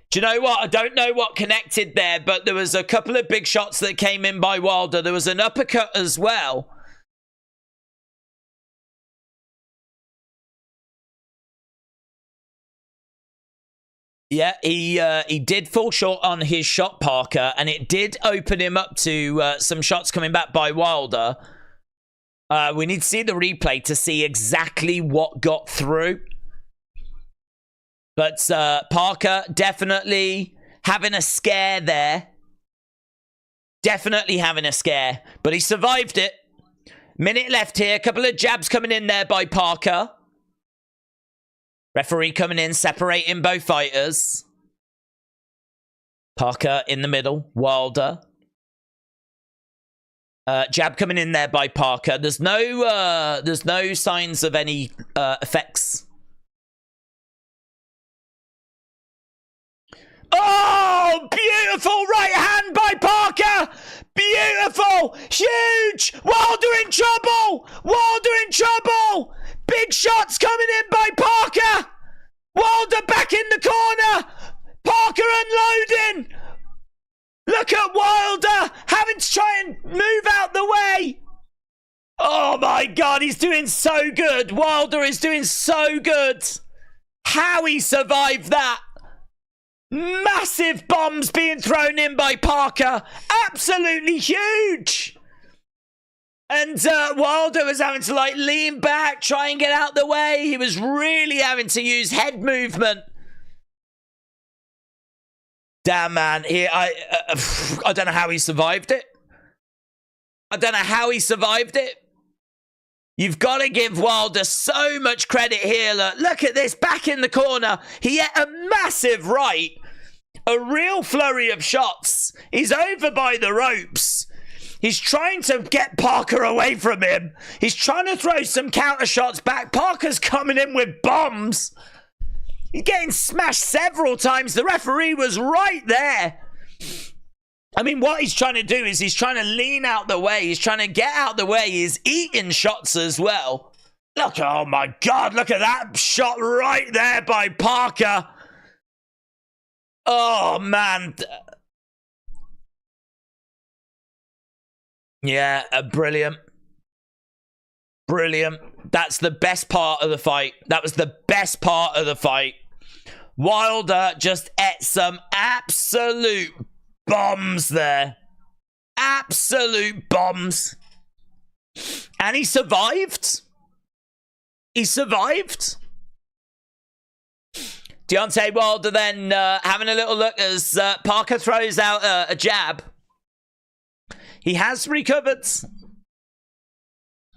Do you know what? I don't know what connected there, but there was a couple of big shots that came in by Wilder. There was an uppercut as well. Yeah, he did fall short on his shot, Parker, and it did open him up to some shots coming back by Wilder. We need to see the replay to see exactly what got through. But Parker definitely having a scare there. Definitely having a scare. But he survived it. Minute left here. A couple of jabs coming in there by Parker. Referee coming in, separating both fighters. Parker in the middle. Wilder. Jab coming in there by Parker. There's no signs of any effects. Oh, beautiful right hand by Parker. Beautiful. Huge. Wilder in trouble. Wilder in trouble. Big shots coming in by Parker. Wilder back in the corner. Parker unloading. Look at Wilder having to try and move out the way. Oh my God, he's doing so good. Wilder is doing so good. How he survived that. Massive bombs being thrown in by Parker. Absolutely huge. And Wilder was having to like lean back, try and get out the way. He was really having to use head movement. Damn, man. I don't know how he survived it. I don't know how he survived it. You've got to give Wilder so much credit here. Look at this, back in the corner. He hit a massive right. A real flurry of shots. He's over by the ropes. He's trying to get Parker away from him. He's trying to throw some counter shots back. Parker's coming in with bombs. He's getting smashed several times. The referee was right there. I mean, what he's trying to do is he's trying to lean out the way. He's trying to get out the way. He's eating shots as well. Look, oh my God, look at that shot right there by Parker. Oh, man. Yeah, brilliant. Brilliant. That's the best part of the fight. That was the best part of the fight. Wilder just ate some absolute bombs there. Absolute bombs. And he survived. He survived. Deontay Wilder then having a little look as Parker throws out a jab. He has recovered.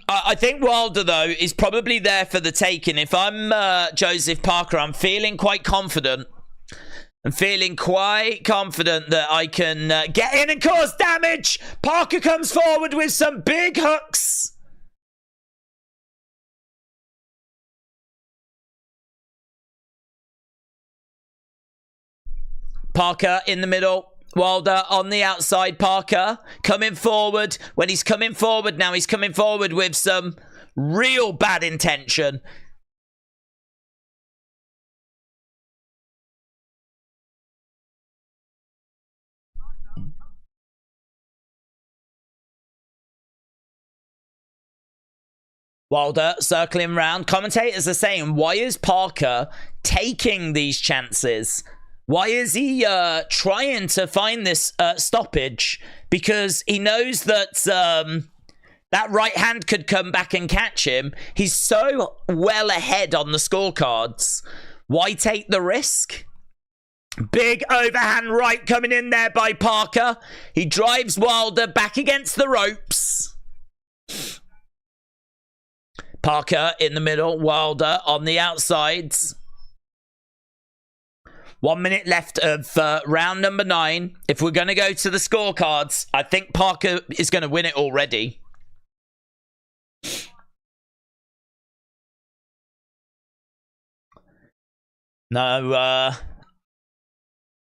I think Wilder, though, is probably there for the taking. If I'm Joseph Parker, I'm feeling quite confident. I'm feeling quite confident that I can get in and cause damage. Parker comes forward with some big hooks. Parker in the middle. Wilder on the outside. Parker coming forward. When he's coming forward now, he's coming forward with some real bad intention. Wilder circling round. Commentators are saying, why is Parker taking these chances? Why is he trying to find this stoppage? Because he knows that that right hand could come back and catch him. He's so well ahead on the scorecards. Why take the risk? Big overhand right coming in there by Parker. He drives Wilder back against the ropes. Parker in the middle. Wilder on the outsides. 1 minute left of round number 9. If we're going to go to the scorecards, I think Parker is going to win it already. No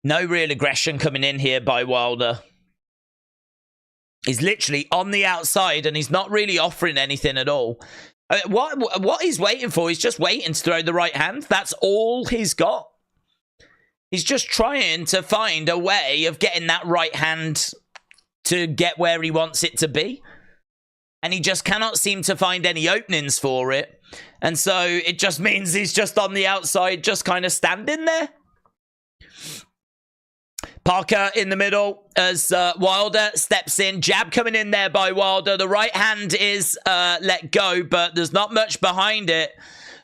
real aggression coming in here by Wilder. He's literally on the outside and he's not really offering anything at all. What he's waiting for, he's just waiting to throw the right hand. That's all he's got. He's just trying to find a way of getting that right hand to get where he wants it to be. And he just cannot seem to find any openings for it. And so it just means he's just on the outside, just kind of standing there. Parker in the middle as Wilder steps in. Jab coming in there by Wilder. The right hand is let go, but there's not much behind it.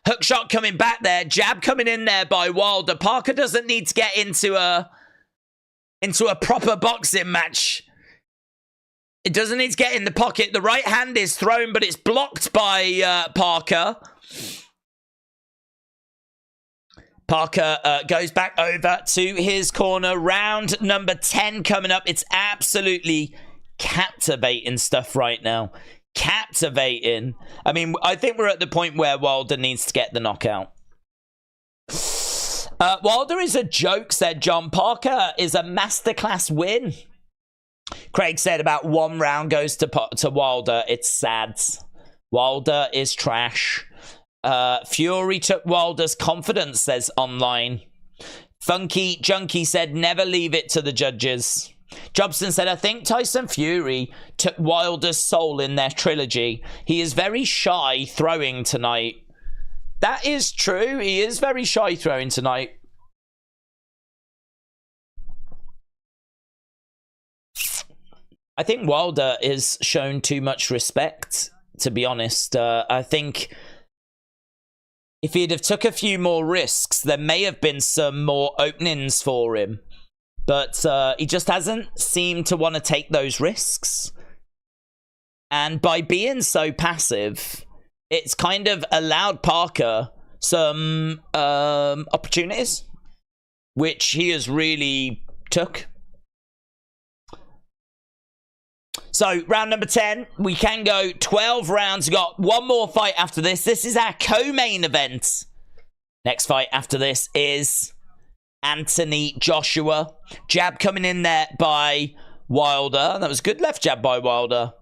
Hook shot coming back there. Jab coming in there by Wilder. Parker doesn't need to get into a proper boxing match. It doesn't need to get in the pocket. The right hand is thrown, but it's blocked by Parker. Parker goes back over to his corner. Round number 10 coming up. It's absolutely captivating stuff right now. Captivating. I mean, I think we're at the point where Wilder needs to get the knockout. Wilder is a joke, said John. Parker is a masterclass win. Craig said about 1 round goes to Wilder. It's sad. Wilder is trash. Fury took Wilder's confidence, says online. Funky Junkie said, never leave it to the judges. Jobson said, I think Tyson Fury took Wilder's soul in their trilogy. He is very shy throwing tonight. That is true. He is very shy throwing tonight. I think Wilder is shown too much respect, to be honest. I think if he'd have took a few more risks, there may have been some more openings for him. But he just hasn't seemed to want to take those risks. And by being so passive, it's kind of allowed Parker some opportunities, which he has really took. So, round number 10, we can go 12 rounds. We've got one more fight after this. This is our co-main event. Next fight after this is Anthony Joshua. Jab coming in there by Wilder. That was a good left jab by Wilder.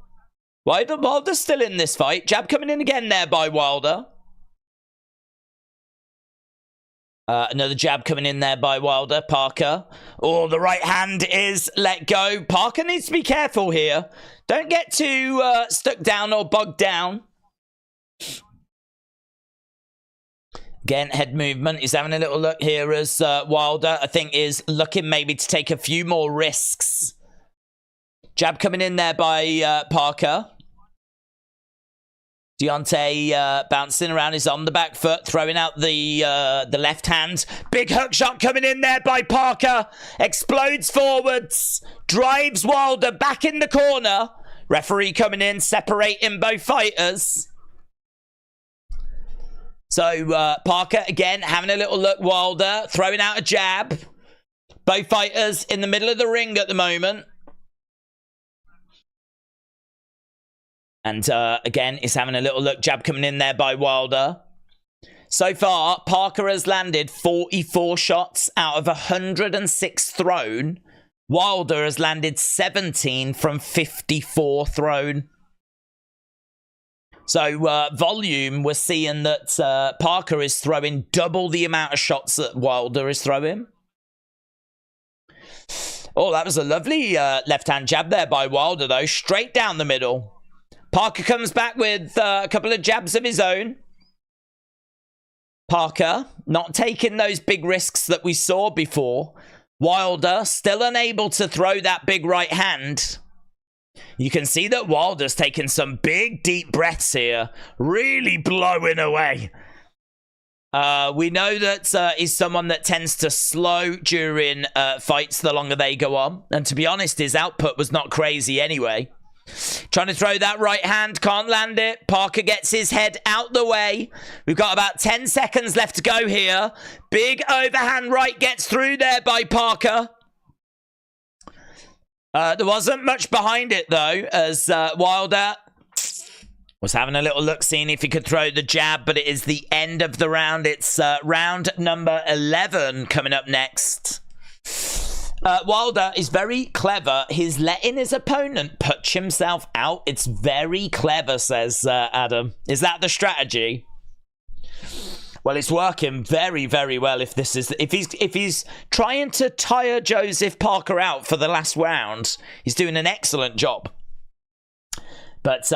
Wilder's still in this fight. Jab coming in again there by Wilder. Another jab coming in there by Wilder. Parker. Oh, the right hand is let go. Parker needs to be careful here. Don't get too stuck down or bogged down. Again, head movement. He's having a little look here as Wilder, I think, is looking maybe to take a few more risks. Jab coming in there by Parker. Deontay bouncing around, is on the back foot, throwing out the left hand. Big hook shot coming in there by Parker. Explodes forwards. Drives Wilder back in the corner. Referee coming in, separating both fighters. So Parker, again, having a little look. Wilder throwing out a jab. Both fighters in the middle of the ring at the moment. And again, is having a little look. Jab coming in there by Wilder. So far, Parker has landed 44 shots out of 106 thrown. Wilder has landed 17 from 54 thrown. So, volume, we're seeing that Parker is throwing double the amount of shots that Wilder is throwing. Oh, that was a lovely left-hand jab there by Wilder, though. Straight down the middle. Parker comes back with a couple of jabs of his own. Parker not taking those big risks that we saw before. Wilder still unable to throw that big right hand. You can see that Wilder's taking some big deep breaths here. Really blowing away. We know that he's someone that tends to slow during fights the longer they go on. And to be honest, his output was not crazy anyway. Trying to throw that right hand, can't land it. Parker gets his head out the way. We've got about 10 seconds left to go here. Big overhand right gets through there by Parker. There wasn't much behind it though, as Wilder was having a little look, seeing if he could throw the jab, but it is the end of the round. It's round number 11 coming up next. Wilder is very clever. He's letting his opponent punch himself out. It's very clever, says Adam. Is that the strategy? Well, it's working very, very well. If he's trying to tire Joseph Parker out for the last round, he's doing an excellent job. But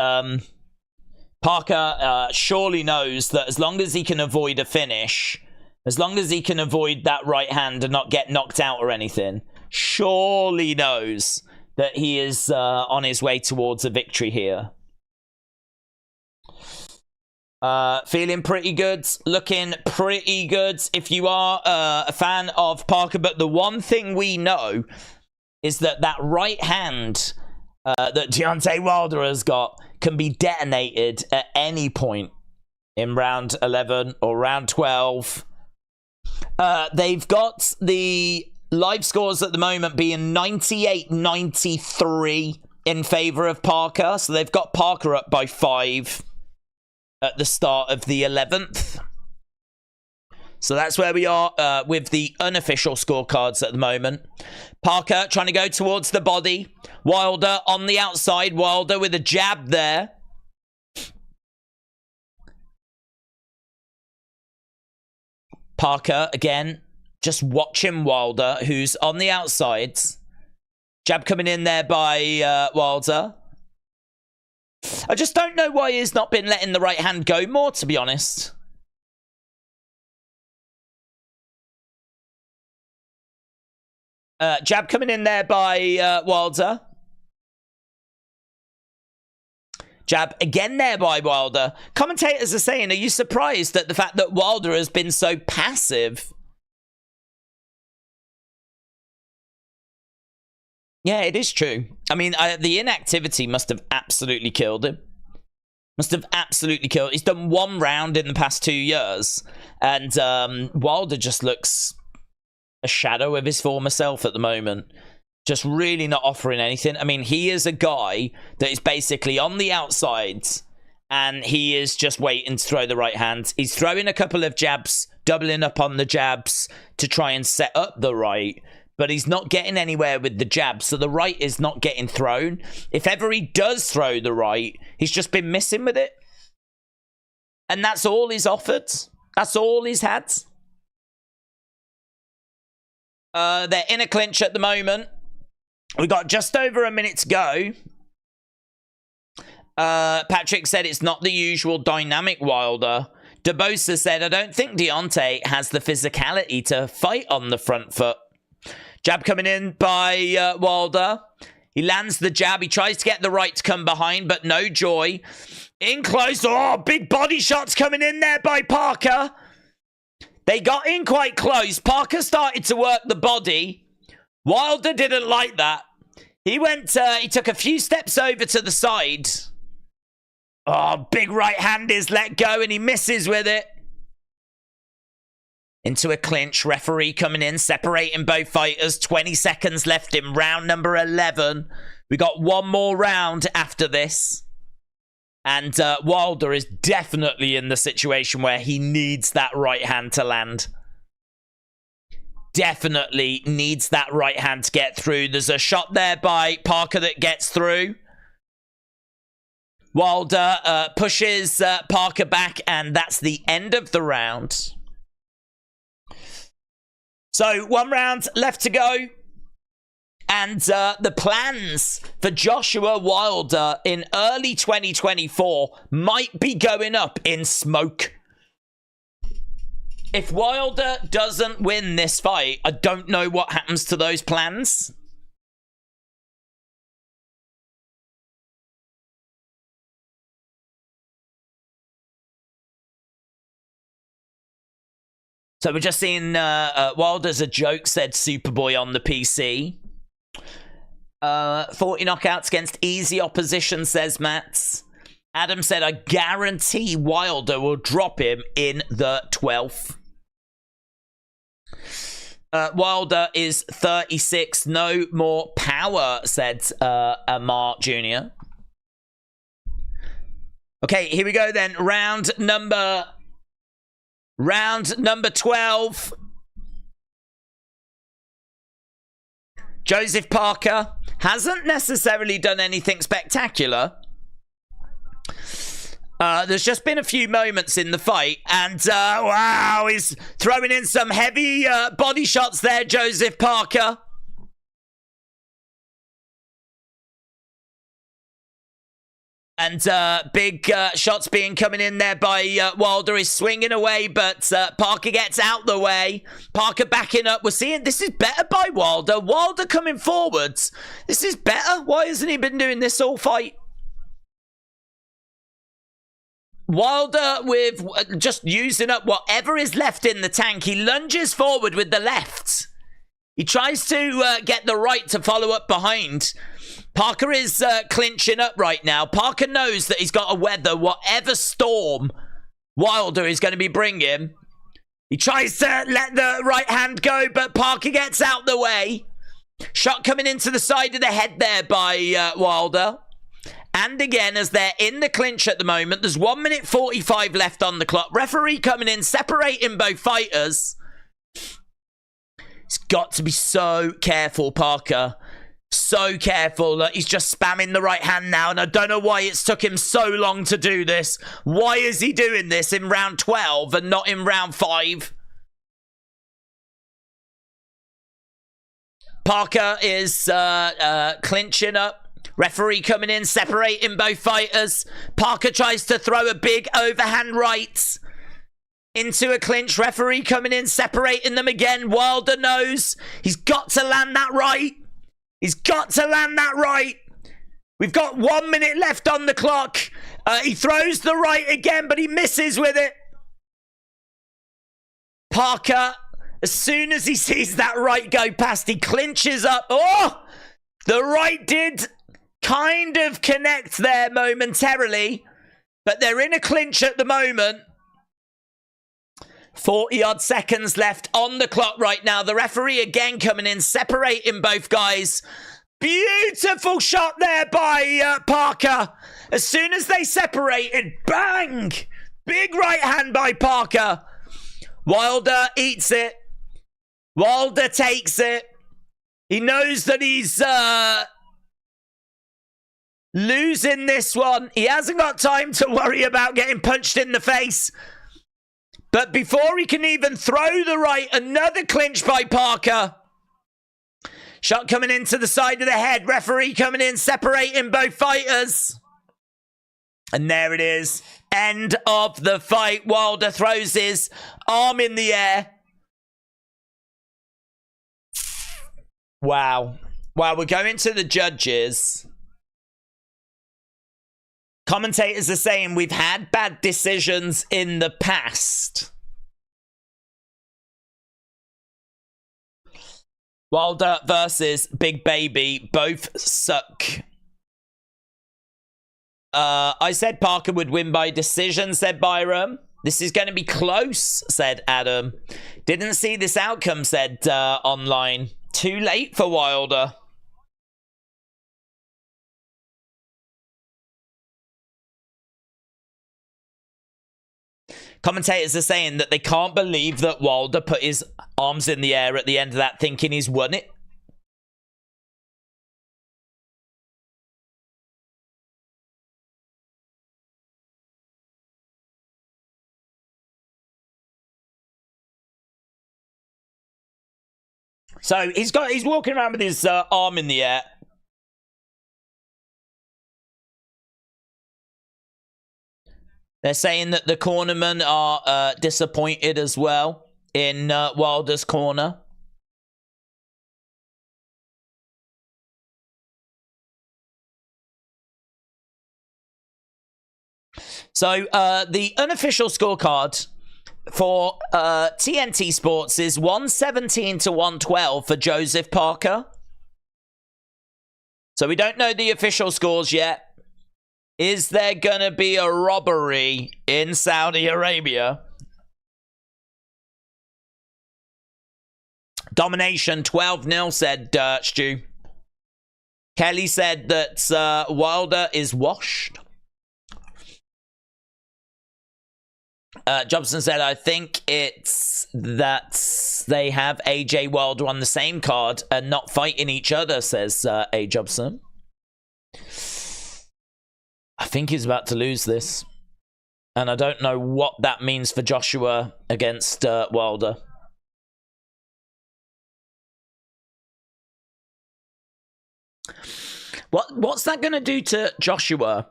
Parker surely knows that as long as he can avoid a finish, as long as he can avoid that right hand and not get knocked out or anything, surely knows that he is on his way towards a victory here. Feeling pretty good, looking pretty good if you are a fan of Parker. But the one thing we know is that that right hand that Deontay Wilder has got can be detonated at any point in round 11 or round 12. They've got the live scores at the moment being 98-93 in favor of Parker. So they've got Parker up by 5 at the start of the 11th. So that's where we are with the unofficial scorecards at the moment. Parker trying to go towards the body. Wilder on the outside. Wilder with a jab there. Parker again, just watching Wilder, who's on the outside. Jab coming in there by Wilder. I just don't know why he's not been letting the right hand go more, to be honest. Jab coming in there by Wilder. Jab again there by Wilder. Commentators are saying, are you surprised at the fact that Wilder has been so passive? Yeah, it is true. I mean, the inactivity must have absolutely killed him. Must have absolutely killed him. He's done 1 round in the past 2 years. And Wilder just looks a shadow of his former self at the moment. Just really not offering anything. I mean, he is a guy that is basically on the outside. And he is just waiting to throw the right hand. He's throwing a couple of jabs, doubling up on the jabs to try and set up the right. But he's not getting anywhere with the jab, so the right is not getting thrown. If ever he does throw the right, he's just been missing with it. And that's all he's offered. That's all he's had. They're in a clinch at the moment. We got just over a minute to go. Patrick said it's not the usual dynamic Wilder. Dubois said, I don't think Deontay has the physicality to fight on the front foot. Jab coming in by Wilder. He lands the jab. He tries to get the right to come behind, but no joy. In close. Oh, big body shots coming in there by Parker. They got in quite close. Parker started to work the body. Wilder didn't like that. He went, he took a few steps over to the side. Oh, big right hand is let go and he misses with it. Into a clinch, referee coming in, separating both fighters. 20 seconds left in round number 11. We got 1 more round after this. And Wilder is definitely in the situation where he needs that right hand to land. Definitely needs that right hand to get through. There's a shot there by Parker that gets through. Wilder pushes Parker back, and that's the end of the round. So 1 round left to go. And the plans for Joshua Wilder in early 2024 might be going up in smoke. If Wilder doesn't win this fight, I don't know what happens to those plans. So we're just seeing Wilder's a joke, said Superboy on the PC. 40 knockouts against easy opposition, says Mats. Adam said, I guarantee Wilder will drop him in the 12th. Wilder is 36. No more power, said Amar Jr. Okay, here we go then. Round number 12. Joseph Parker hasn't necessarily done anything spectacular. There's just been a few moments in the fight, and wow, he's throwing in some heavy body shots there, Joseph Parker. And big shots being coming in there by Wilder. Is swinging away, but Parker gets out the way. Parker backing up. We're seeing this is better by Wilder. Wilder coming forwards. This is better. Why hasn't he been doing this all fight? Wilder with just using up whatever is left in the tank. He lunges forward with the left. He tries to get the right to follow up behind. Parker is clinching up right now. Parker knows that he's got to weather whatever storm Wilder is going to be bringing. He tries to let the right hand go, but Parker gets out the way. Shot coming into the side of the head there by Wilder. And again, as they're in the clinch at the moment, there's 1 minute 45 left on the clock. Referee coming in, separating both fighters. He's got to be so careful, Parker. So careful. Look, he's just spamming the right hand now, and I don't know why it's took him so long to do this. Why is he doing this in round 12 and not in round 5? Parker is clinching up. Referee coming in, separating both fighters. Parker tries to throw a big overhand right into a clinch. Referee coming in, separating them again. Wilder knows he's got to land that right. He's got to land that right. We've got 1 minute left on the clock. He throws the right again, but he misses with it. Parker, as soon as he sees that right go past, he clinches up. Oh! The right did kind of connect there momentarily, but they're in a clinch at the moment. 40-odd seconds left on the clock right now. The referee again coming in, separating both guys. Beautiful shot there by Parker. As soon as they separated, bang! Big right hand by Parker. Wilder eats it. Wilder takes it. He knows that he's losing this one. He hasn't got time to worry about getting punched in the face. But before he can even throw the right, another clinch by Parker. Shot coming into the side of the head. Referee coming in, separating both fighters. And there it is. End of the fight. Wilder throws his arm in the air. Wow. Wow, we're going to the judges. Commentators are saying we've had bad decisions in the past. Wilder versus Big Baby both suck. I said Parker would win by decision, said Byram. This is going to be close, said Adam. Didn't see this outcome, said online. Too late for Wilder. Commentators are saying that they can't believe that Wilder put his arms in the air at the end of that, thinking he's won it. So he's walking around with his arm in the air. They're saying that the cornermen are disappointed as well in Wilder's corner. So the unofficial scorecard for TNT Sports is 117 to 112 for Joseph Parker. So we don't know the official scores yet. Is there going to be a robbery in Saudi Arabia? Domination 12-0, said Stu. Kelly said that Wilder is washed. Jobson said, I think it's that they have AJ Wilder on the same card and not fighting each other, says A. Jobson. I think he's about to lose this. And I don't know what that means for Joshua against Wilder. What's that going to do to Joshua?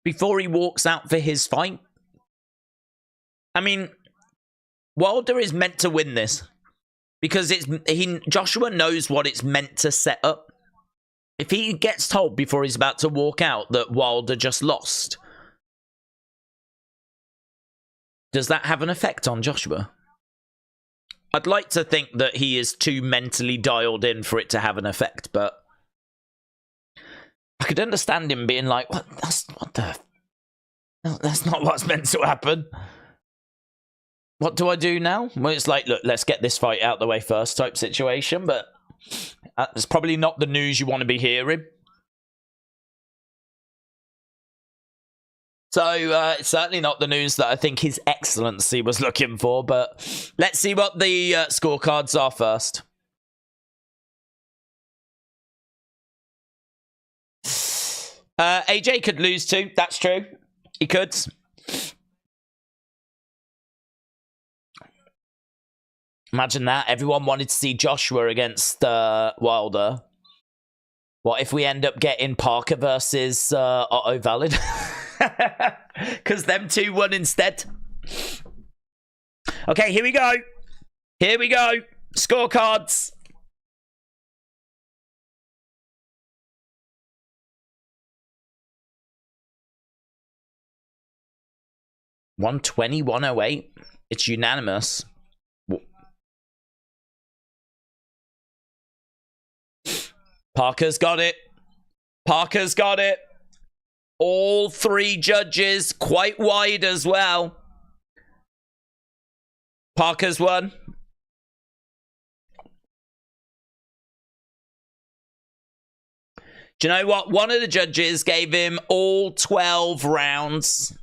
before he walks out for his fight? I mean, Wilder is meant to win this because Joshua knows what it's meant to set up. If he gets told before he's about to walk out that Wilder just lost, does that have an effect on Joshua? I'd like to think that he is too mentally dialed in for it to have an effect, but I could understand him being like, that's not what's meant to happen. What do I do now? Well, it's like, look, let's get this fight out the way first type situation, but that's probably not the news you want to be hearing. So, it's certainly not the news that I think His Excellency was looking for, but let's see what the scorecards are first. AJ could lose too, that's true. He could. Imagine that. Everyone wanted to see Joshua against Wilder. What if we end up getting Parker versus Otto Wallin? Because them two won instead. Okay, here we go. Here we go. Scorecards. $120-108. It's unanimous. Parker's got it. Parker's got it. All three judges quite wide as well. Parker's won. Do you know what? One of the judges gave him all 12 rounds.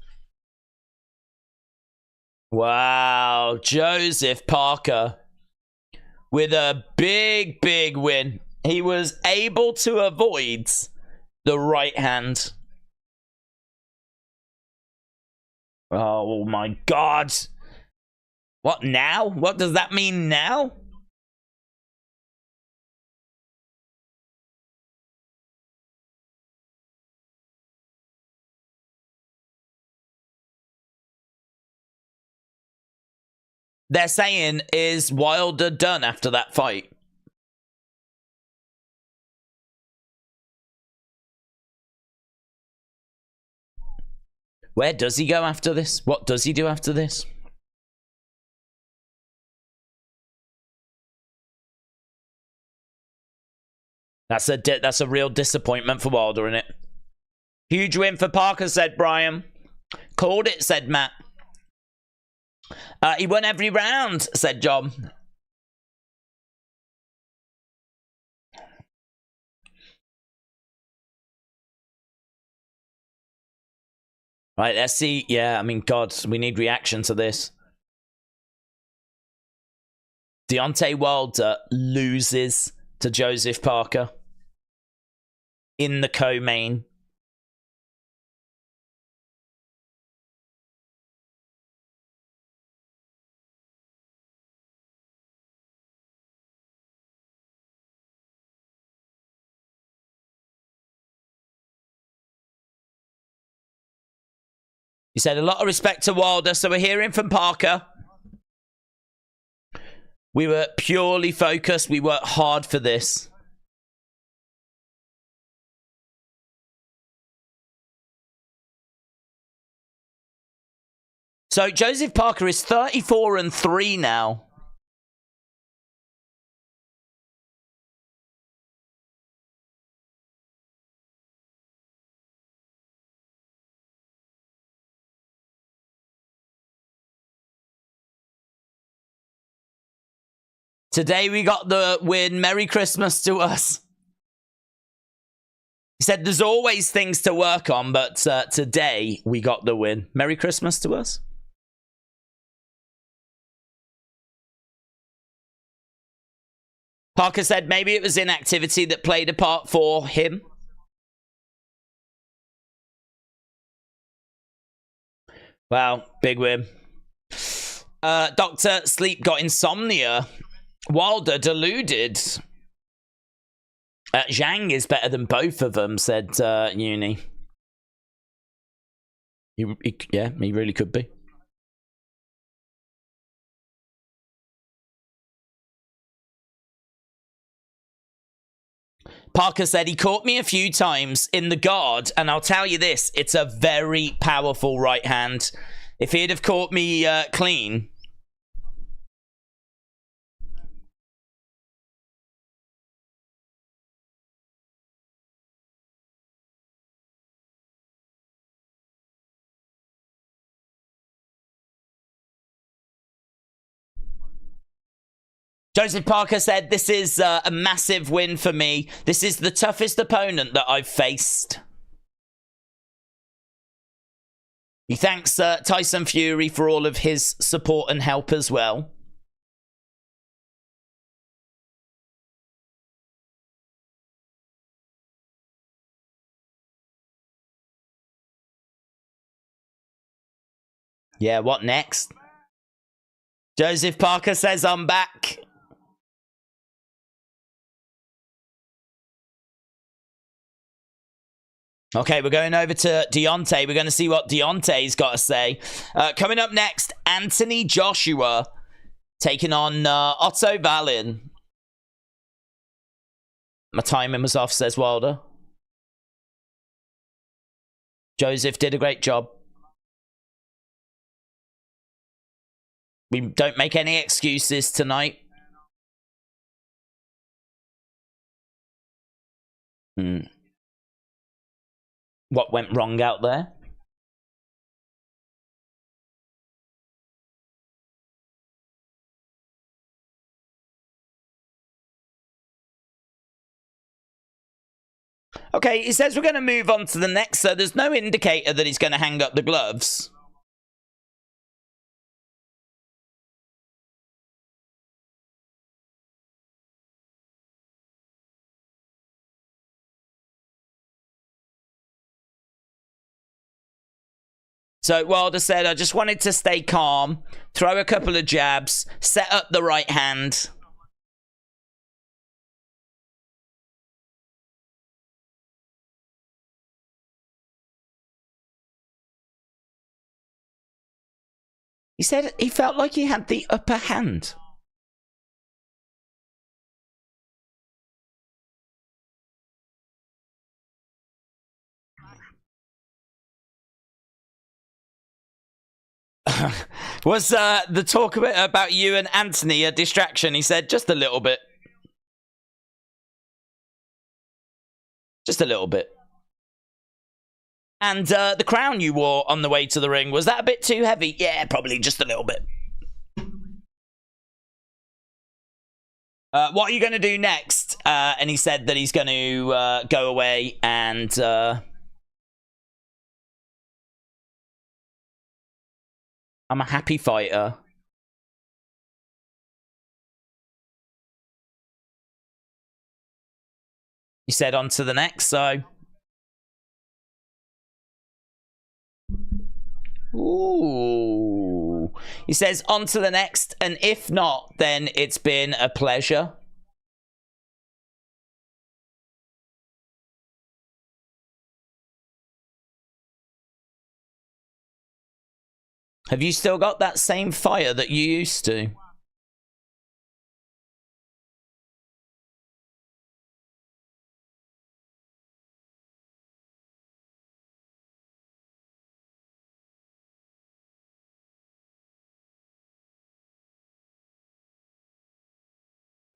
Wow. Joseph Parker with a big, big win. He was able to avoid the right hand. Oh my God. What now? What does that mean now? They're saying, is Wilder done after that fight? Where does he go after this? What does he do after this? That's a real disappointment for Wilder, isn't it? Huge win for Parker, said Brian. Called it, said Matt. He won every round, said John. Right, let's see. Yeah, I mean, God, we need reaction to this. Deontay Wilder loses to Joseph Parker in the co-main. He said a lot of respect to Wilder, so we're hearing from Parker. We were purely focused. We worked hard for this. So Joseph Parker is 34-3 now. Today we got the win. Merry Christmas to us. He said there's always things to work on, but today we got the win. Merry Christmas to us. Parker said maybe it was inactivity that played a part for him. Wow, big win. Dr. Sleep got insomnia. Wilder deluded. Zhang is better than both of them, said Uni. Yeah, he really could be. Parker said he caught me a few times in the guard, and I'll tell you this, it's a very powerful right hand. If he'd have caught me clean... Joseph Parker said, this is a massive win for me. This is the toughest opponent that I've faced. He thanks Tyson Fury for all of his support and help as well. Yeah, what next? Joseph Parker says, I'm back. Okay, we're going over to Deontay. We're going to see what Deontay's got to say. Coming up next, Anthony Joshua taking on Otto Wallin. My timing was off, says Wilder. Joseph did a great job. We don't make any excuses tonight. What went wrong out there? Okay, he says we're going to move on to the next, so there's no indicator that he's going to hang up the gloves. So Wilder said, I just wanted to stay calm, throw a couple of jabs, set up the right hand. He said he felt like he had the upper hand. Was the talk about you and Anthony a distraction? He said, just a little bit. Just a little bit. And the crown you wore on the way to the ring, was that a bit too heavy? Yeah, probably just a little bit. What are you going to do next? And he said that he's going to go away and... I'm a happy fighter. He said on to the next, so... Ooh. He says on to the next, and if not, then it's been a pleasure. Have you still got that same fire that you used to?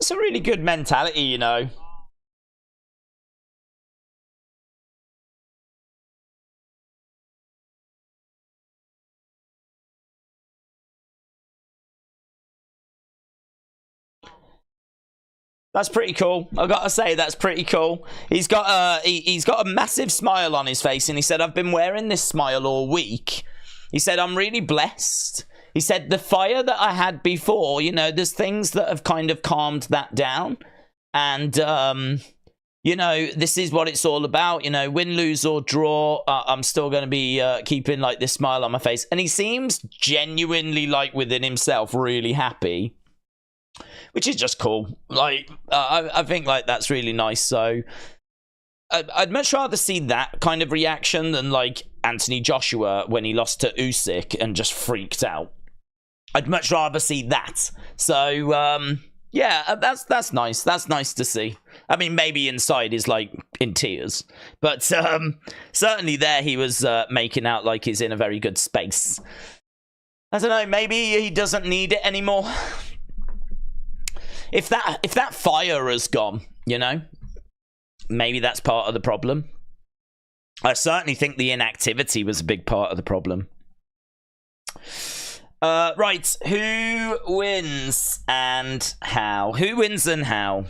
It's a really good mentality, you know. That's pretty cool. I've got to say, that's pretty cool. He's got a massive smile on his face, and he said, I've been wearing this smile all week. He said, I'm really blessed. He said, the fire that I had before, you know, there's things that have kind of calmed that down. And, you know, this is what it's all about. You know, win, lose, or draw, I'm still going to be keeping, like, this smile on my face. And he seems genuinely, like, within himself, really happy. Which is just cool. Like, I think, like, that's really nice. So, I'd much rather see that kind of reaction than, like, Anthony Joshua when he lost to Usyk and just freaked out. I'd much rather see that. So, yeah, that's nice. That's nice to see. I mean, maybe inside he's like in tears, but certainly there he was making out like he's in a very good space. I don't know. Maybe he doesn't need it anymore. If that fire has gone, you know, maybe that's part of the problem. I certainly think the inactivity was a big part of the problem. Right, who wins and how? Who wins and how?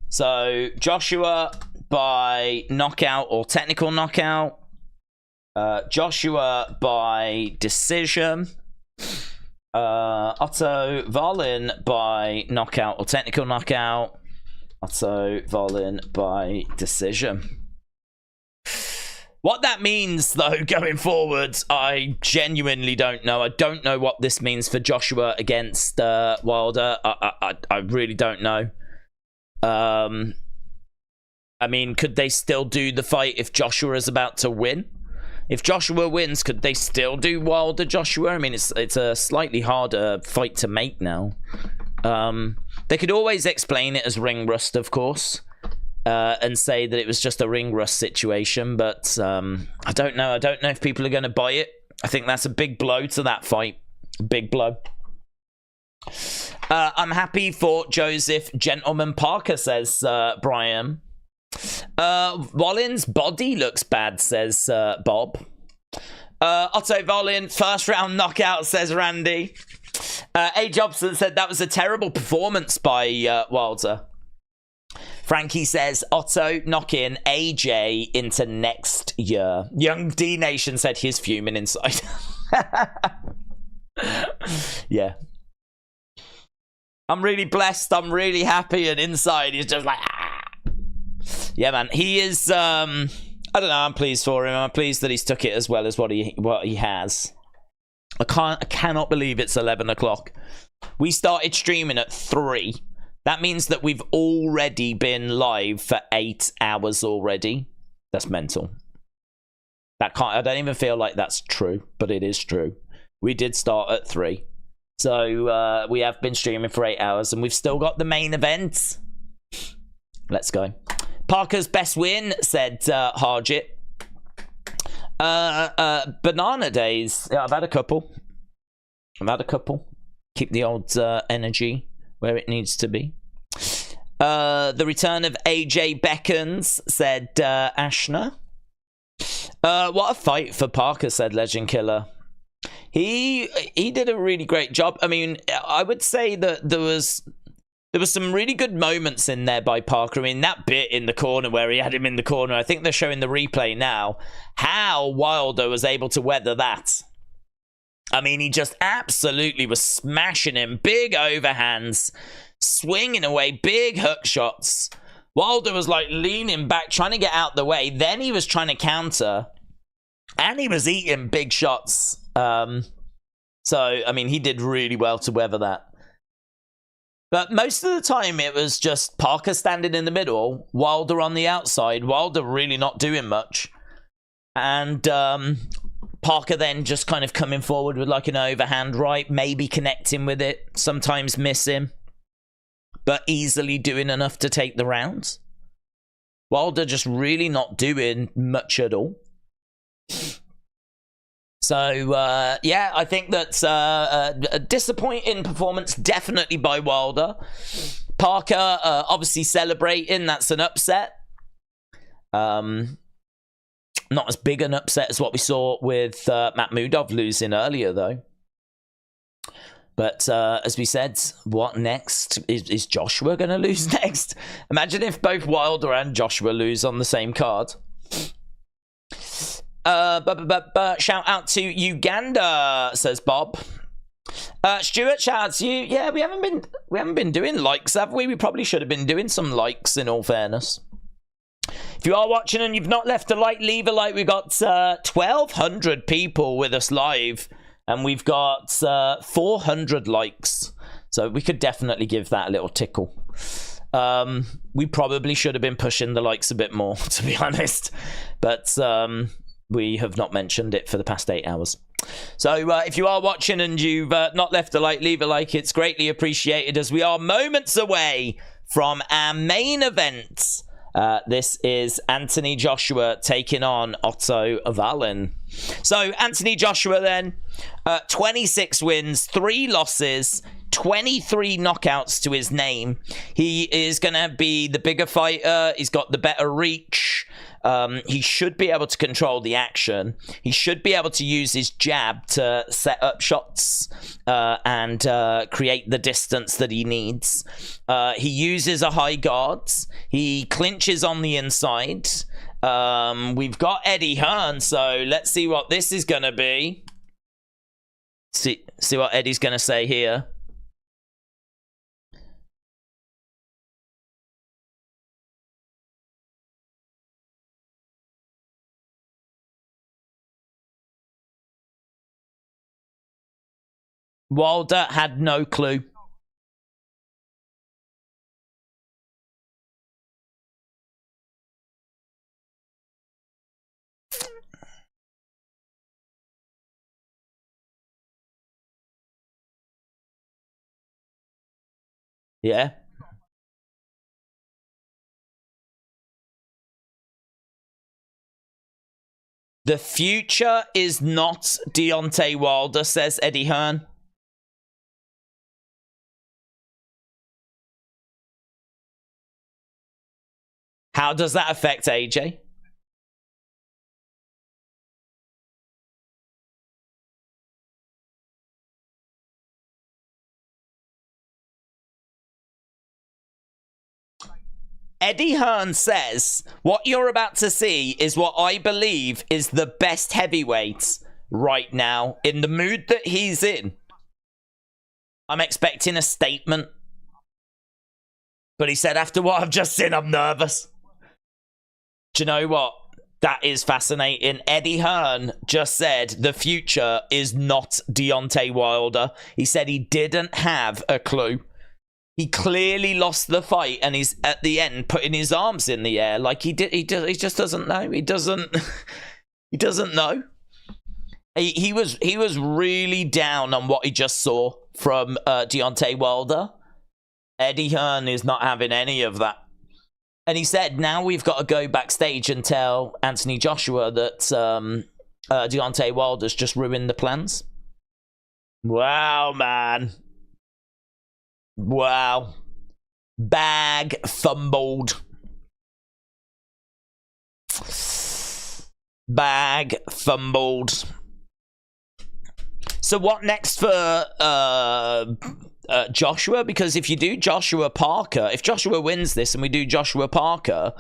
So, Joshua by knockout or technical knockout. Joshua by decision. Otto Wallin by knockout or technical knockout. Otto Wallin by decision. What that means, though, going forward, I genuinely don't know. I don't know what this means for Joshua against Wilder. I really don't know. I mean, could they still do the fight if Joshua is about to win? If Joshua wins, could they still do Wilder Joshua? I mean, it's a slightly harder fight to make now. They could always explain it as ring rust, of course. And say that it was just a ring rust situation, but I don't know. I don't know if people are going to buy it. I think that's a big blow to that fight. Big blow. I'm happy for Joseph Gentleman Parker, says Brian. Wallin's body looks bad, says Bob. Otto Wallin, first round knockout, says Randy. A. Jobson said that was a terrible performance by Wilder. Frankie says, Otto knocking AJ into next year. Young D Nation said he's fuming inside. Yeah. I'm really blessed. I'm really happy. And inside, he's just like, ah. Yeah, man. He is, I don't know. I'm pleased for him. I'm pleased that he's took it as well as what he has. I cannot believe it's 11 o'clock. We started streaming at 3. That means that we've already been live for 8 hours already. That's mental. I don't even feel like that's true, but it is true. We did start at 3. So we have been streaming for 8 hours and we've still got the main event. Let's go. Parker's best win, said Harjit. Banana days. Yeah, I've had a couple. Keep the old energy where it needs to be. The return of AJ beckons, said Ashna. What a fight for Parker, said Legend Killer. He did a really great job. I mean, I would say that there was some really good moments in there by Parker. I mean, that bit in the corner where he had him in the corner, I think they're showing the replay now, how Wilder was able to weather that. I mean, he just absolutely was smashing him. Big overhands, swinging away, big hook shots. Wilder was like leaning back, trying to get out the way. Then he was trying to counter. And he was eating big shots. So, I mean, he did really well to weather that. But most of the time, it was just Parker standing in the middle, Wilder on the outside. Wilder really not doing much. And Parker then just kind of coming forward with like an overhand right, maybe connecting with it, sometimes missing, but easily doing enough to take the rounds. Wilder just really not doing much at all. So, yeah, I think that's a disappointing performance, definitely by Wilder. Parker obviously celebrating, that's an upset. Not as big an upset as what we saw with Makhmudov losing earlier, though. But as we said, what next? Is Joshua going to lose next? Imagine if both Wilder and Joshua lose on the same card. Shout out to Uganda, says Bob. Stuart, shout out to you. Yeah, we haven't been doing likes, have we? We probably should have been doing some likes, in all fairness. If you are watching and you've not left a like, leave a like. We've got 1,200 people with us live, and we've got 400 likes. So we could definitely give that a little tickle. We probably should have been pushing the likes a bit more, to be honest. But We have not mentioned it for the past 8 hours. So if you are watching and you've not left a like, leave a like. It's greatly appreciated as we are moments away from our main event. This is Anthony Joshua taking on Otto Wallin. So Anthony Joshua then, 26 wins, 3 losses, 23 knockouts to his name. He is going to be the bigger fighter. He's got the better reach. He should be able to control the action. He should be able to use his jab to set up shots and create the distance that he needs. He uses a high guard. He clinches on the inside. We've got Eddie Hearn, so let's see what this is going to be. See what Eddie's going to say here. Wilder had no clue. Yeah. The future is not Deontay Wilder, says Eddie Hearn. How does that affect AJ? Eddie Hearn says, what you're about to see is what I believe is the best heavyweight right now in the mood that he's in. I'm expecting a statement. But he said, after what I've just seen, I'm nervous. Do you know what? That is fascinating. Eddie Hearn just said the future is not Deontay Wilder. He said he didn't have a clue. He clearly lost the fight and he's at the end putting his arms in the air like he just doesn't know. He doesn't know. He was really down on what he just saw from Deontay Wilder. Eddie Hearn is not having any of that. And he said, now we've got to go backstage and tell Anthony Joshua that Deontay Wilder's just ruined the plans. Wow, man. Wow. Bag fumbled. Bag fumbled. So what next for Joshua? Because if you do Joshua Parker, if Joshua wins this and we do Joshua Parker,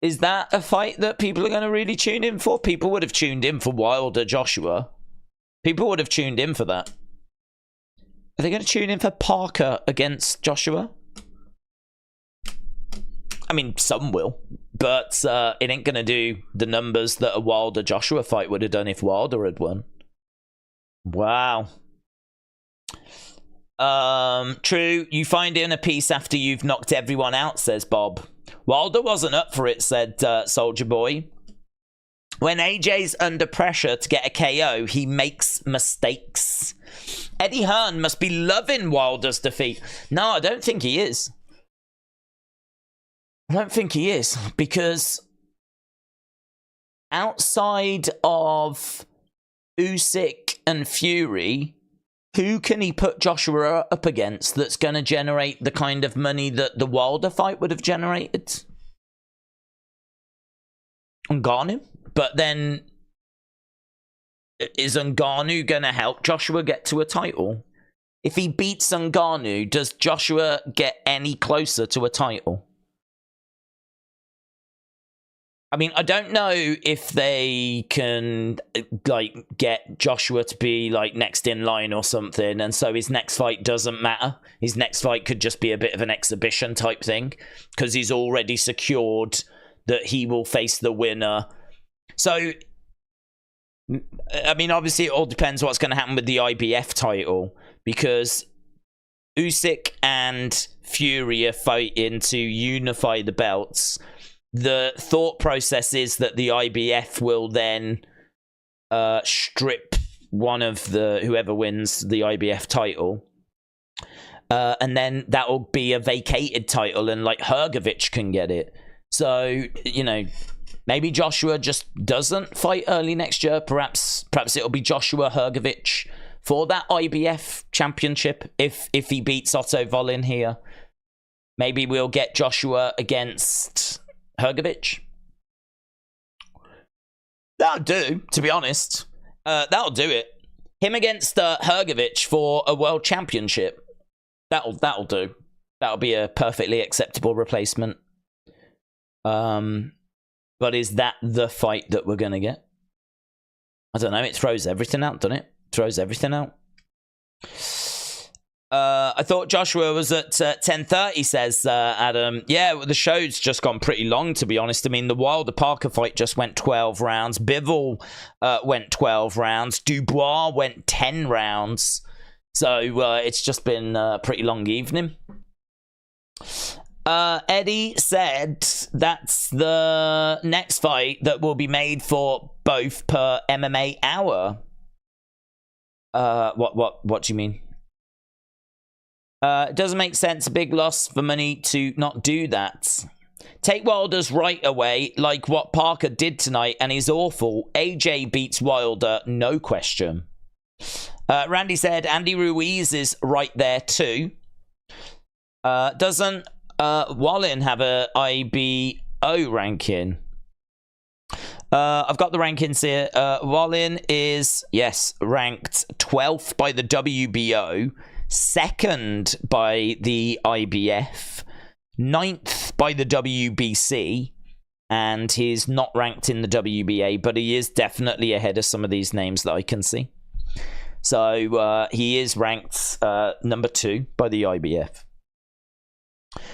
is that a fight that people are going to really tune in for? People would have tuned in for Wilder Joshua. People would have tuned in for that. Are they going to tune in for Parker against Joshua? I mean, some will, but it ain't going to do the numbers that a Wilder Joshua fight would have done if Wilder had won. Wow. True, you find it in a piece after you've knocked everyone out, says Bob. Wilder wasn't up for it, said Soldier Boy. When AJ's under pressure to get a KO, he makes mistakes. Eddie Hearn must be loving Wilder's defeat. No, I don't think he is. I don't think he is, because outside of Usyk and Fury, who can he put Joshua up against that's going to generate the kind of money that the Wilder fight would have generated? Ngannou? But then, is Ngannou going to help Joshua get to a title? If he beats Ngannou, does Joshua get any closer to a title? I mean, I don't know if they can, like, get Joshua to be, like, next in line or something, and so his next fight doesn't matter. His next fight could just be a bit of an exhibition type thing, because he's already secured that he will face the winner. So, I mean, obviously it all depends what's going to happen with the IBF title, because Usyk and Fury are fighting to unify the belts. the thought process is that the IBF will then strip one of the whoever wins the IBF title, and then that will be a vacated title, and like Hrgovic can get it. So you know, maybe Joshua just doesn't fight early next year. Perhaps it'll be Joshua Hrgovic for that IBF championship if he beats Otto Wallin here. Maybe we'll get Joshua against Hrgovic. That'll do, to be honest. That'll do it. Him against Hrgovic for a world championship. That'll do. That'll be a perfectly acceptable replacement. But is that the fight that we're gonna get? I don't know. It throws everything out, doesn't it? Throws everything out. I thought Joshua was at 10:30, says Adam. Yeah, well, the show's just gone pretty long, to be honest. I mean, the Wilder-Parker fight just went 12 rounds. Bivol went 12 rounds. Dubois went 10 rounds. So it's just been a pretty long evening. Eddie said that's the next fight that will be made for both per MMA hour. What do you mean? It doesn't make sense. A big loss for money to not do that. Take Wilder's right away, like what Parker did tonight, and he's awful. AJ beats Wilder, no question. Randy said Andy Ruiz is right there too. Doesn't Wallin have a IBO ranking? I've got the rankings here. Wallin is, yes, ranked 12th by the WBO, 2nd by the IBF, 9th by the WBC, and he's not ranked in the WBA, but he is definitely ahead of some of these names that I can see. So he is ranked number 2 by the IBF.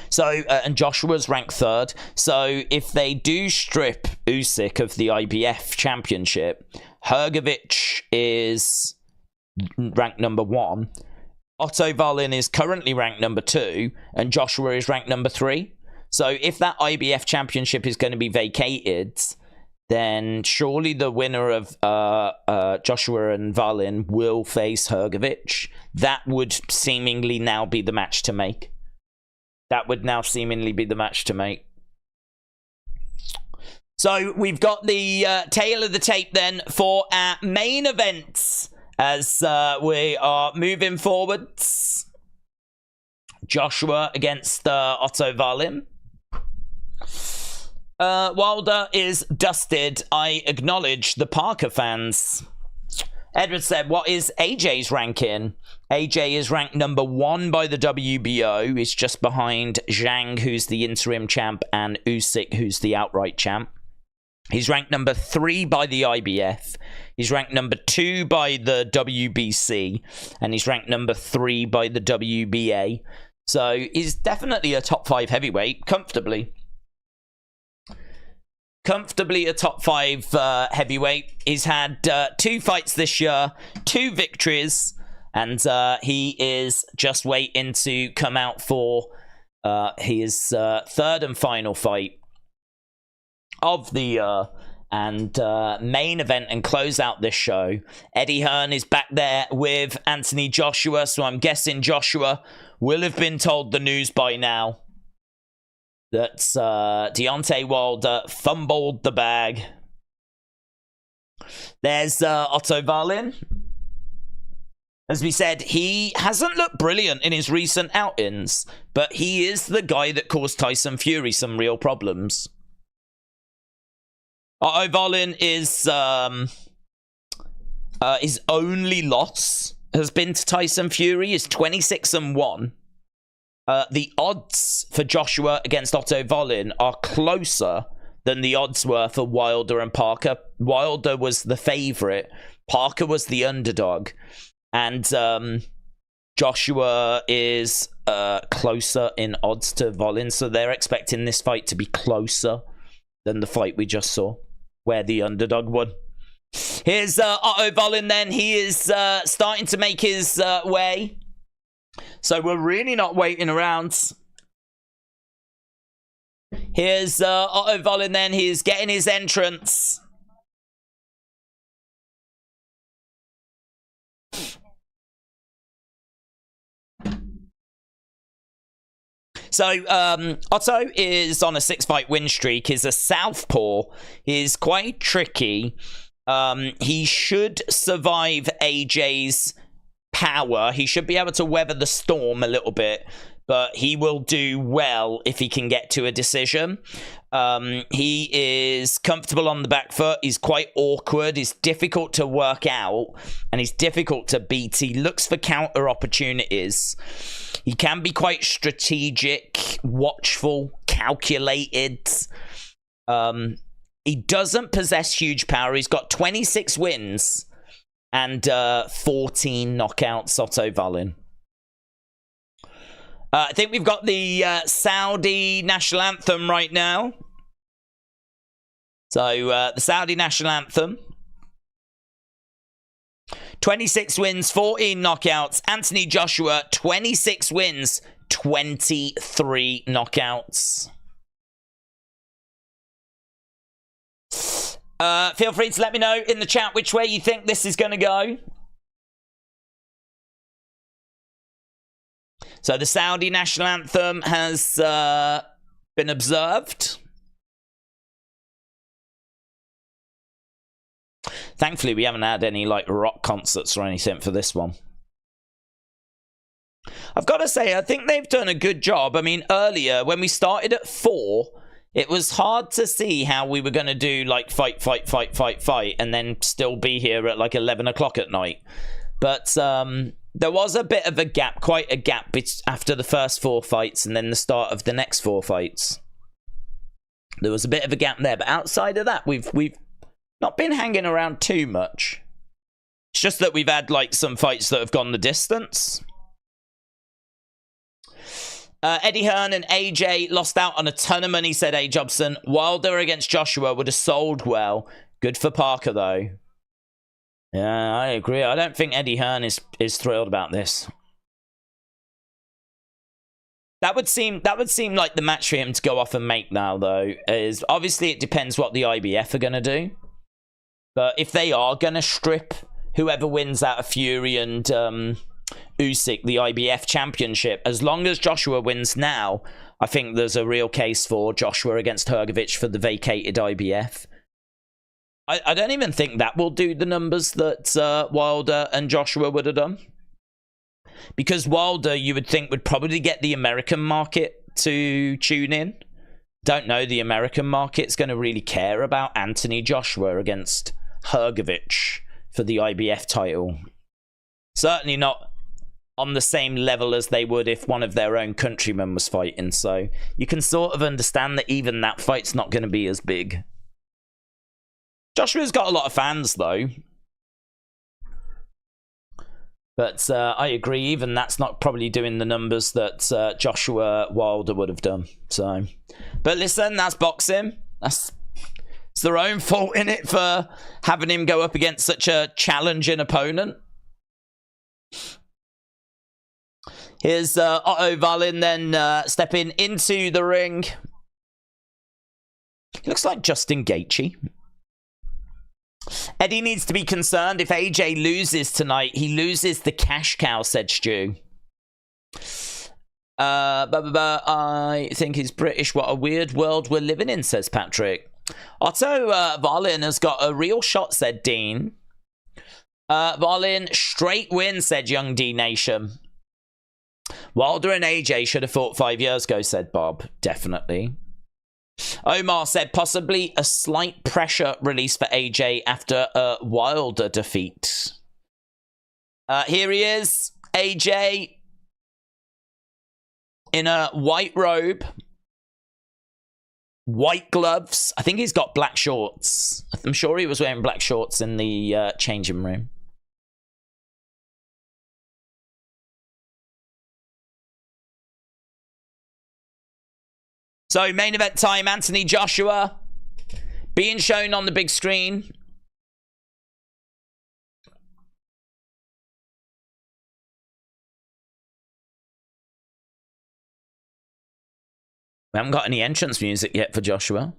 So, and Joshua's ranked 3rd. So, if they do strip Usyk of the IBF championship, Hrgovic is ranked number 1. Otto Wallin is currently ranked number 2, and Joshua is ranked number 3. So, if that IBF championship is going to be vacated, then surely the winner of Joshua and Wallin will face Hrgovic. That would seemingly now be the match to make. That would now seemingly be the match to make. So we've got the tail of the tape then for our main events as we are moving forwards. Joshua against Otto Wallin. Wilder is dusted. I acknowledge the Parker fans. Edward said, what is AJ's ranking? AJ is ranked number 1 by the WBO. He's just behind Zhang, who's the interim champ, and Usyk, who's the outright champ. He's ranked number 3 by the IBF. He's ranked number 2 by the WBC. And he's ranked number 3 by the WBA. So he's definitely a top 5 heavyweight, comfortably. Comfortably a top 5 heavyweight. He's had 2 fights this year, 2 victories, and he is just waiting to come out for his 3rd and final fight of the year and main event and close out this show. Eddie Hearn is back there with Anthony Joshua, so I'm guessing Joshua will have been told the news by now that Deontay Wilder fumbled the bag. There's Otto Wallin. As we said, he hasn't looked brilliant in his recent outings, but he is the guy that caused Tyson Fury some real problems. Otto Wallin is his only loss has been to Tyson Fury, is 26-1. The odds for Joshua against Otto Wallin are closer than the odds were for Wilder and Parker. Wilder was the favourite. Parker was the underdog. And Joshua is closer in odds to Wallin. So they're expecting this fight to be closer than the fight we just saw, where the underdog won. Here's Otto Wallin then. He is starting to make his way. So we're really not waiting around. Here's Otto Wallin then. He's getting his entrance. So, Otto is on a 6-fight win streak. He's a southpaw. He's quite tricky. He should survive AJ's power. He should be able to weather the storm a little bit, but he will do well if he can get to a decision. He is comfortable on the back foot. He's quite awkward. He's difficult to work out, and he's difficult to beat. He looks for counter opportunities. He can be quite strategic, watchful, calculated. He doesn't possess huge power. He's got 26 wins and 14 knockouts, Otto Wallin. I think we've got the Saudi national anthem right now. So, the Saudi national anthem. 26 wins, 14 knockouts. Anthony Joshua, 26 wins, 23 knockouts. Feel free to let me know in the chat which way you think this is going to go. So the Saudi national anthem has been observed. Thankfully, we haven't had any like rock concerts or anything for this one. I've got to say, I think they've done a good job. I mean, earlier when we started at 4, it was hard to see how we were going to do like fight, and then still be here at like 11 o'clock at night. But there was a bit of a gap, quite a gap after the first 4 fights and then the start of the next 4 fights. There was a bit of a gap there, but outside of that, we've not been hanging around too much. It's just that we've had like some fights that have gone the distance. Eddie Hearn and AJ lost out on a ton of money, said A. Jobson. Wilder against Joshua would have sold well. Good for Parker, though. Yeah, I agree. I don't think Eddie Hearn is thrilled about this. That would seem like the match for him to go off and make now, though. Is obviously it depends what the IBF are going to do. But if they are going to strip whoever wins out of Fury and Usyk the IBF championship, as long as Joshua wins now, I think there's a real case for Joshua against Hrgovic for the vacated IBF. I don't even think that will do the numbers that Wilder and Joshua would have done. Because Wilder, you would think, would probably get the American market to tune in. Don't know the American market's going to really care about Anthony Joshua against Hrgovic for the IBF title. Certainly not on the same level as they would if one of their own countrymen was fighting. So you can sort of understand that even that fight's not going to be as big. Joshua's got a lot of fans, though. But I agree, even that's not probably doing the numbers that Joshua Wilder would have done. So, but listen, that's boxing. It's their own fault in it for having him go up against such a challenging opponent. Here's Otto Wallin then stepping into the ring. He looks like Justin Gaethje. Eddie needs to be concerned. If AJ loses tonight, he loses the cash cow, said Stu. I think he's British. What a weird world we're living in, says Patrick. Otto Wallin has got a real shot, said Dean. Wallin, straight win, said Young D Nation. Wilder and AJ should have fought 5 years ago, said Bob. Definitely. Omar said possibly a slight pressure release for AJ after a Wilder defeat. Here he is, AJ in a white robe, white gloves. I think he's got black shorts. I'm sure he was wearing black shorts in the changing room. So, main event time, Anthony Joshua being shown on the big screen. We haven't got any entrance music yet for Joshua.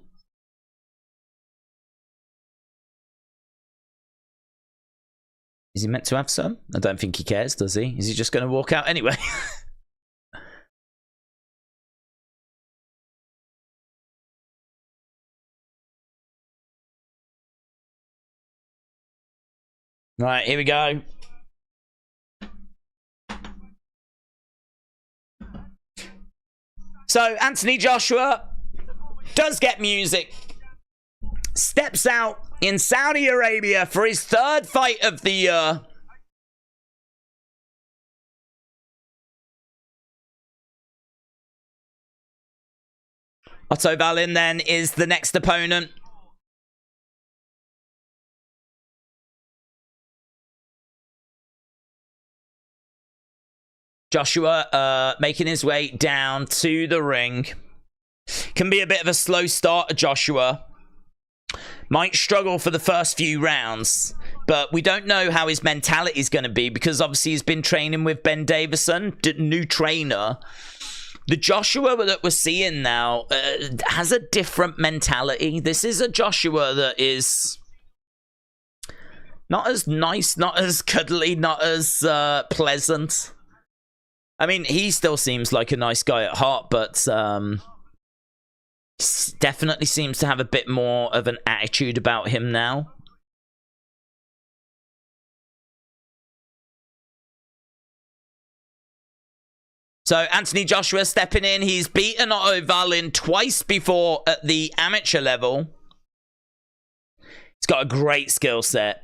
Is he meant to have some? I don't think he cares, does he? Is he just going to walk out anyway? Right, here we go. So, Anthony Joshua does get music. Steps out in Saudi Arabia for his third fight of the year. Otto Wallin then is the next opponent. Joshua making his way down to the ring. Can be a bit of a slow start to Joshua. Might struggle for the first few rounds, but we don't know how his mentality is going to be because obviously he's been training with Ben Davison, new trainer. The Joshua that we're seeing now has a different mentality. This is a Joshua that is not as nice, not as cuddly, not as pleasant. I mean, he still seems like a nice guy at heart, but definitely seems to have a bit more of an attitude about him now. So, Anthony Joshua stepping in. He's beaten Otto Wallin twice before at the amateur level. He's got a great skill set.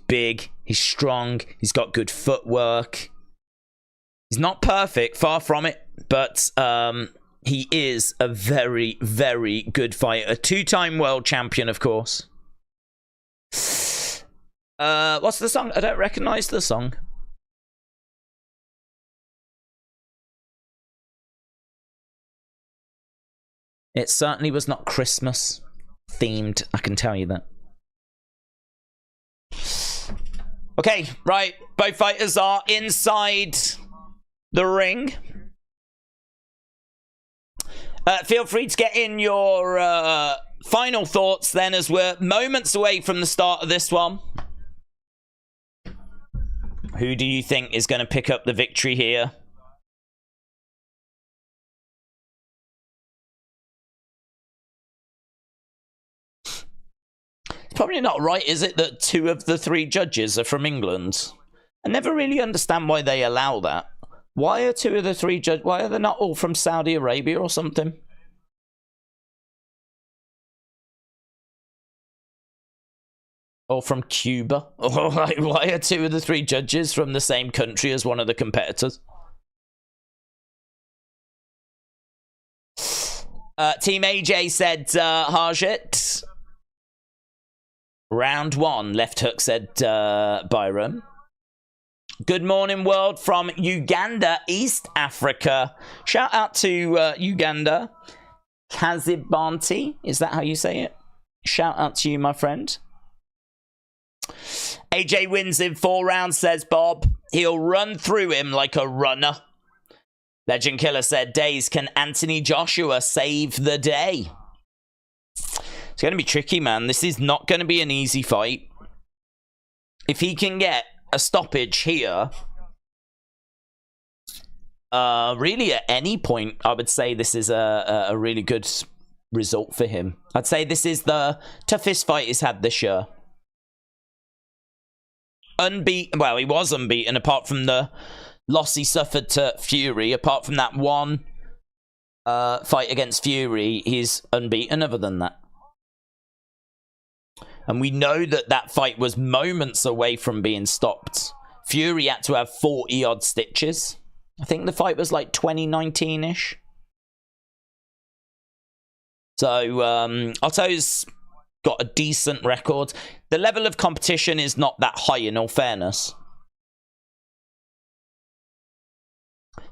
Big, he's strong, he's got good footwork. He's not perfect, far from it, but he is a very, very good fighter. A two-time world champion, of course. What's the song? I don't recognize the song. It certainly was not Christmas themed, I can tell you that. Okay, right. Both fighters are inside the ring. Feel free to get in your final thoughts then, as we're moments away from the start of this one. Who do you think is going to pick up the victory here? Probably not right, is it, that 2 of the 3 judges are from England? I never really understand why they allow that. Why are 2 of the 3 judges... Why are they not all from Saudi Arabia or something? Or from Cuba? Or like, why are 2 of the 3 judges from the same country as one of the competitors? Team AJ said Harjit. Round 1, left hook, said Byron. Good morning, world, from Uganda, East Africa. Shout out to Uganda. Kazibanti, is that how you say it? Shout out to you, my friend. AJ wins in 4 rounds, says Bob. He'll run through him like a runner. Legend Killer said, Days, can Anthony Joshua save the day? It's going to be tricky, man. This is not going to be an easy fight. If he can get a stoppage here, really at any point, I would say this is a really good result for him. I'd say this is the toughest fight he's had this year. Unbeaten. Well, he was unbeaten apart from the loss he suffered to Fury. Apart from that one fight against Fury, he's unbeaten other than that. And we know that that fight was moments away from being stopped. Fury had to have 40-odd stitches. I think the fight was like 2019-ish. So, Otto's got a decent record. The level of competition is not that high, in all fairness.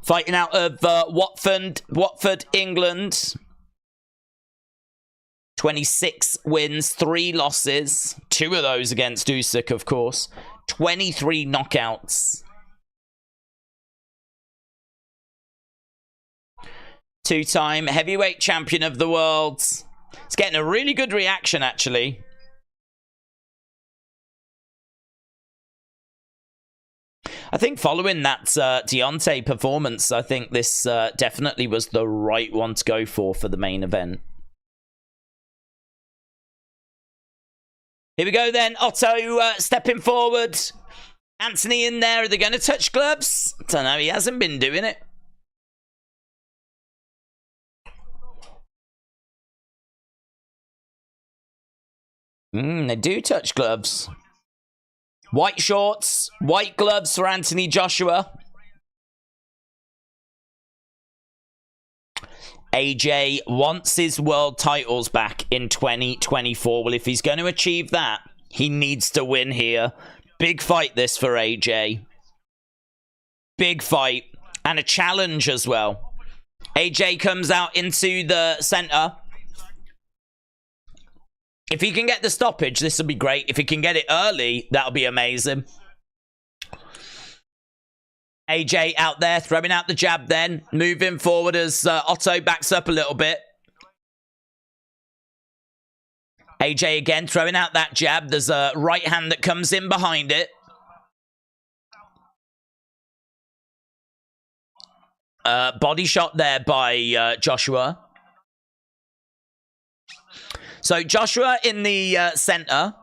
Fighting out of Watford, England. 26 wins, 3 losses. 2 of those against Usyk, of course. 23 knockouts. 2-time heavyweight champion of the world. It's getting a really good reaction, actually. I think following that Deontay performance, I think this definitely was the right one to go for the main event. Here we go then. Otto stepping forward. Anthony in there. Are they going to touch gloves? I don't know. He hasn't been doing it. They do touch gloves. White shorts, white gloves for Anthony Joshua. AJ wants his world titles back in 2024. Well, if he's going to achieve that, he needs to win here. Big fight this for AJ. Big fight. And a challenge as well. AJ comes out into the center. If he can get the stoppage, this will be great. If he can get it early, that'll be amazing. AJ out there, throwing out the jab then. Moving forward as Otto backs up a little bit. AJ again, throwing out that jab. There's a right hand that comes in behind it. Body shot there by Joshua. So Joshua in the center.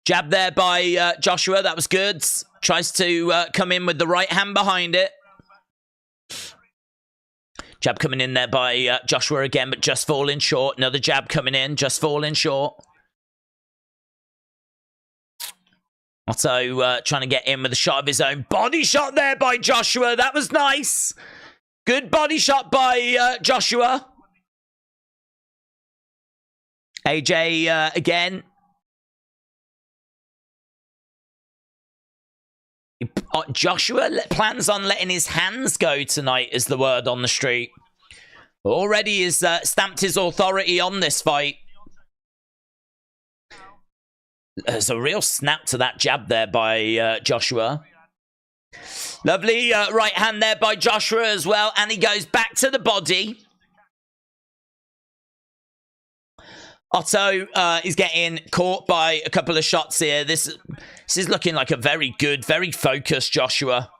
Jab there by Joshua. That was good. Tries to come in with the right hand behind it. Jab coming in there by Joshua again, but just falling short. Another jab coming in, just falling short. Otto trying to get in with a shot of his own. Body shot there by Joshua. That was nice. Good body shot by Joshua. AJ again. Joshua plans on letting his hands go tonight, is the word on the street. Already has stamped his authority on this fight. There's a real snap to that jab there by Joshua. Lovely right hand there by Joshua as well. And he goes back to the body. Otto is getting caught by a couple of shots here. This is looking like a very good, very focused Joshua.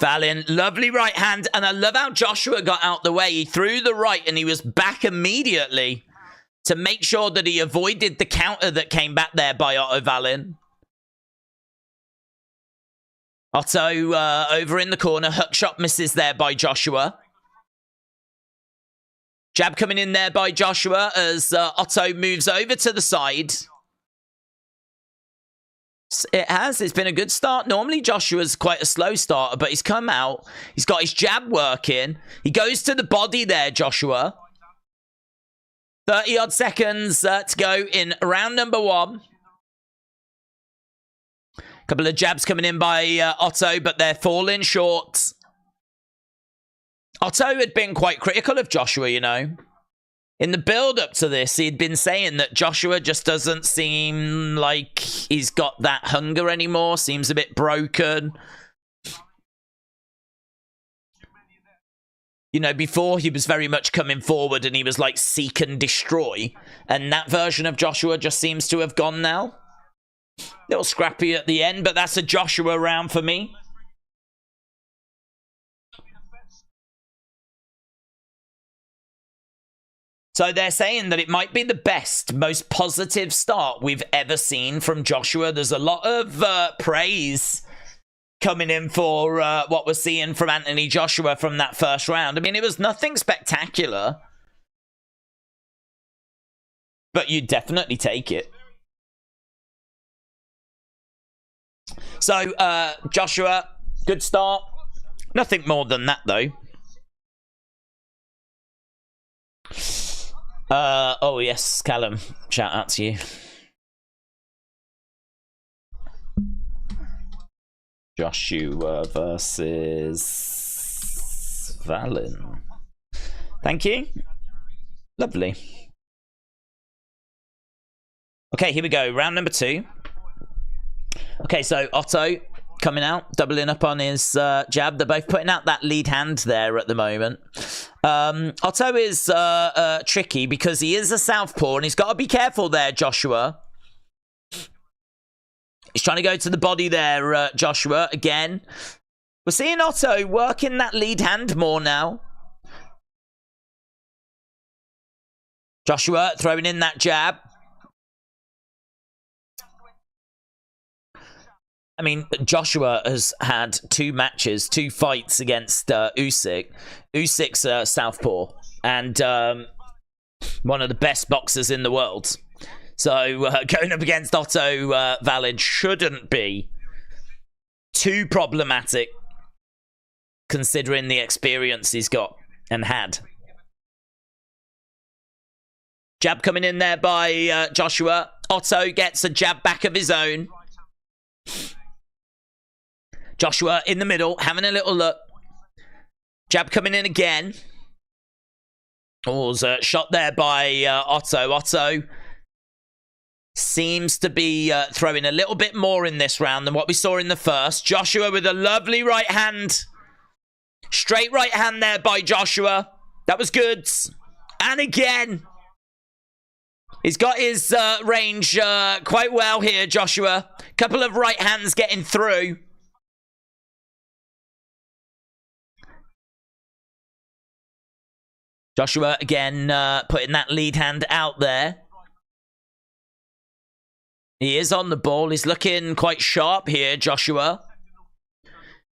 Wallin, lovely right hand. And I love how Joshua got out the way. He threw the right and he was back immediately to make sure that he avoided the counter that came back there by Otto Wallin. Otto over in the corner. Hook shot misses there by Joshua. Jab coming in there by Joshua as Otto moves over to the side. It's been a good start. Normally Joshua's quite a slow starter, but he's come out. He's got his jab working. He goes to the body there, Joshua. 30-odd seconds to go in round number 1. Couple of jabs coming in by Otto, but they're falling short. Otto had been quite critical of Joshua, you know. In the build-up to this, he'd been saying that Joshua just doesn't seem like he's got that hunger anymore. Seems a bit broken. You know, before he was very much coming forward and he was like seek and destroy. And that version of Joshua just seems to have gone now. Little scrappy at the end, but that's a Joshua round for me. So they're saying that it might be the best, most positive start we've ever seen from Joshua. There's a lot of praise coming in for what we're seeing from Anthony Joshua from that first round. I mean, it was nothing spectacular, but you'd definitely take it. So, Joshua, good start. Nothing more than that, though. Oh yes, Callum, shout out to you. Joshua versus Wallin. Thank you. Lovely. Okay, here we go. Round number 2. Okay, so Otto coming out, doubling up on his jab. They're both putting out that lead hand there at the moment. Otto is tricky because he is a southpaw and he's got to be careful there, Joshua. He's trying to go to the body there, Joshua, again. We're seeing Otto working that lead hand more now. Joshua throwing in that jab. I mean, Joshua has had 2 matches, 2 fights against Usyk. Usyk's southpaw and one of the best boxers in the world. So going up against Otto Wallin shouldn't be too problematic considering the experience he's got and had. Jab coming in there by Joshua. Otto gets a jab back of his own. Joshua in the middle, having a little look. Jab coming in again. Oh, there's a shot there by Otto. Otto seems to be throwing a little bit more in this round than what we saw in the first. Joshua with a lovely right hand. Straight right hand there by Joshua. That was good. And again. He's got his range quite well here, Joshua. Couple of right hands getting through. Joshua again putting that lead hand out there. He is on the ball. He's looking quite sharp here, Joshua.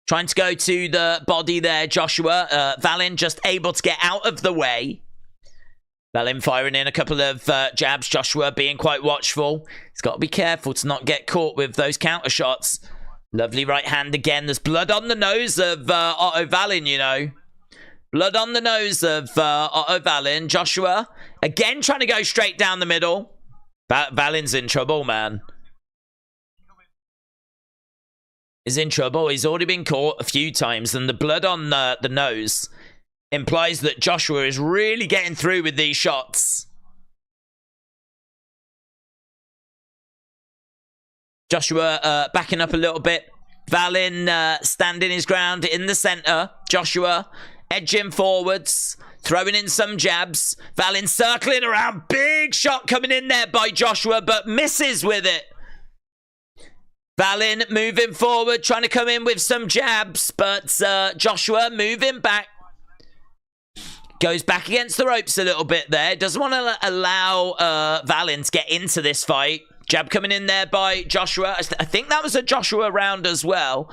Trying to go to the body there, Joshua. Wallin just able to get out of the way. Wallin firing in a couple of jabs. Joshua being quite watchful. He's got to be careful to not get caught with those counter shots. Lovely right hand again. There's blood on the nose of Otto Wallin, you know. Blood on the nose of Otto Wallin. Joshua again trying to go straight down the middle. Wallin's in trouble, man. He's in trouble. He's already been caught a few times, and the blood on the nose implies that Joshua is really getting through with these shots. Joshua backing up a little bit. Wallin standing his ground in the center. Joshua edging forwards, throwing in some jabs. Wallin circling around. Big shot coming in there by Joshua, but misses with it. Wallin moving forward, trying to come in with some jabs, but Joshua moving back. Goes back against the ropes a little bit there. Doesn't want to allow Wallin to get into this fight. Jab coming in there by Joshua. I think that was a Joshua round as well.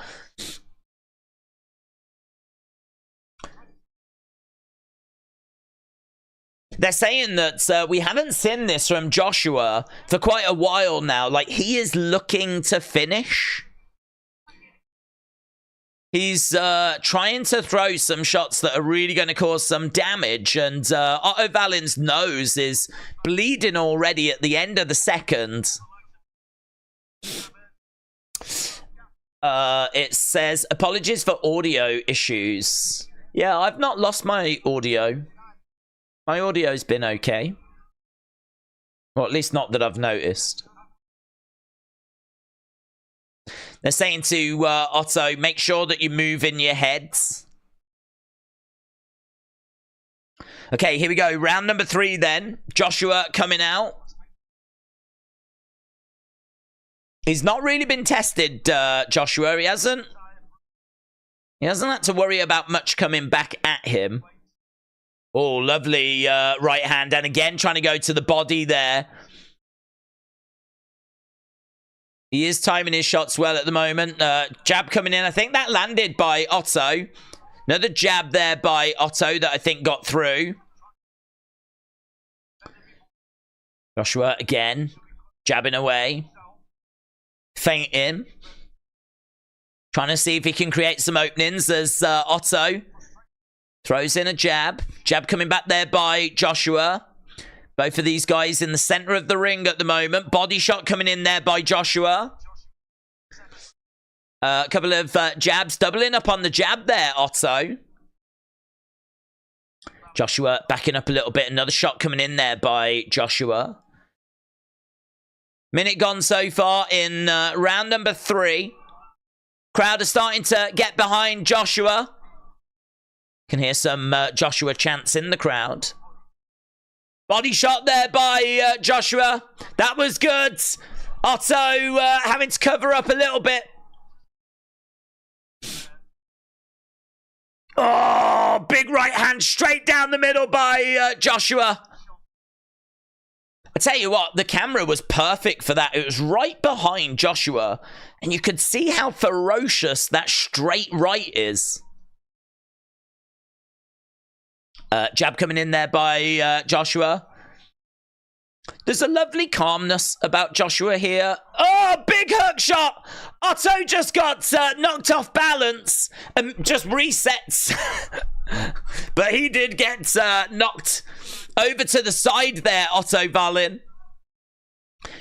They're saying that we haven't seen this from Joshua for quite a while now. Like, he is looking to finish. He's trying to throw some shots that are really going to cause some damage. And Otto Wallin's nose is bleeding already at the end of the second. It says, apologies for audio issues. Yeah, I've not lost my audio. My audio's been okay. Well, at least not that I've noticed. They're saying to Otto, make sure that you move in your heads. Okay, here we go. Round number 3 then. Joshua coming out. He's not really been tested, Joshua. He hasn't had to worry about much coming back at him. Oh, lovely right hand. And again, trying to go to the body there. He is timing his shots well at the moment. Jab coming in. I think that landed by Otto. Another jab there by Otto that I think got through. Joshua again. Jabbing away. Feinting. Trying to see if he can create some openings as Otto throws in a jab. Jab coming back there by Joshua. Both of these guys in the center of the ring at the moment. Body shot coming in there by Joshua. A couple of jabs. Doubling up on the jab there, Otto. Joshua backing up a little bit. Another shot coming in there by Joshua. Minute gone so far in round number 3. Crowd are starting to get behind Joshua. Can hear some Joshua chants in the crowd. Body shot there by Joshua. That was good. Otto having to cover up a little bit. Oh, big right hand straight down the middle by Joshua. I tell you what, the camera was perfect for that. It was right behind Joshua, and you could see how ferocious that straight right is. Jab coming in there by Joshua. There's a lovely calmness about Joshua here. Oh, big hook shot! Otto just got knocked off balance and just resets. But he did get knocked over to the side there, Otto Wallin.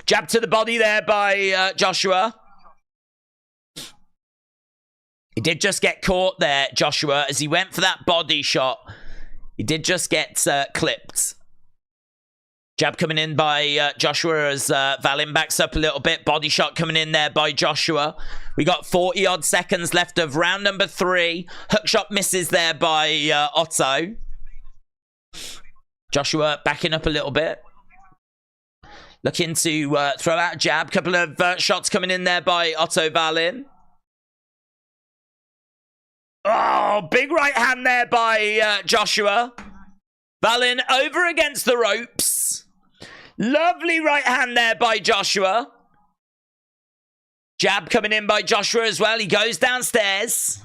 Jab to the body there by Joshua. He did just get caught there, Joshua, as he went for that body shot. He did just get clipped. Jab coming in by Joshua as Wallin backs up a little bit. Body shot coming in there by Joshua. We got 40-odd seconds left of round number 3. Hook shot misses there by Otto. Joshua backing up a little bit. Looking to throw out a jab. Couple of shots coming in there by Otto Wallin. Oh, big right hand there by Joshua. Wallin over against the ropes. Lovely right hand there by Joshua. Jab coming in by Joshua as well. He goes downstairs.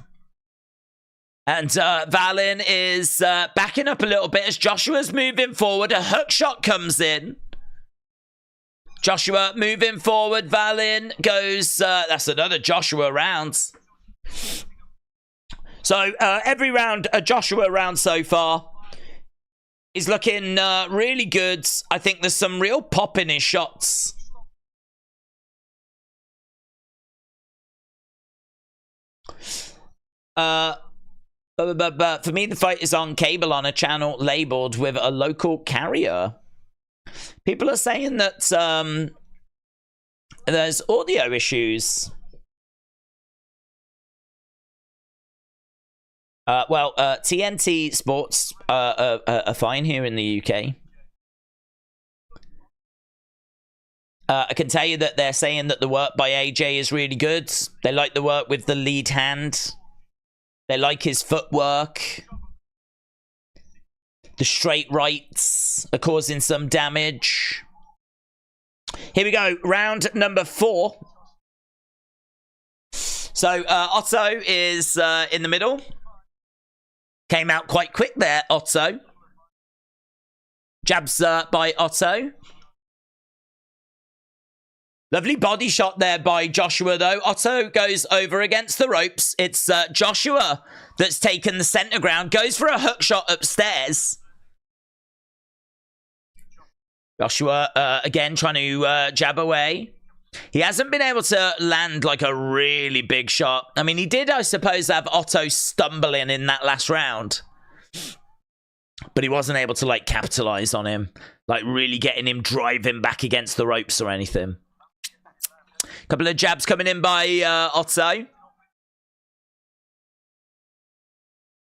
And Wallin is backing up a little bit as Joshua's moving forward. A hook shot comes in. Joshua moving forward. Wallin goes... that's another Joshua round. So every round, a Joshua round so far is looking really good. I think there's some real pop in his shots. But for me, the fight is on cable on a channel labeled with a local carrier. People are saying that there's audio issues. Well, TNT Sports are fine here in the UK. I can tell you that they're saying that the work by AJ is really good. They like the work with the lead hand. They like his footwork. The straight rights are causing some damage. Here we go. Round number 4. So, Otto is in the middle. Came out quite quick there, Otto. Jabs by Otto. Lovely body shot there by Joshua, though. Otto goes over against the ropes. It's Joshua that's taken the center ground. Goes for a hook shot upstairs. Joshua, again, trying to jab away. He hasn't been able to land like a really big shot. I mean, he did, I suppose, have Otto stumbling in that last round. But he wasn't able to, like, capitalize on him. Like, really getting him driving back against the ropes or anything. Couple of jabs coming in by Otto.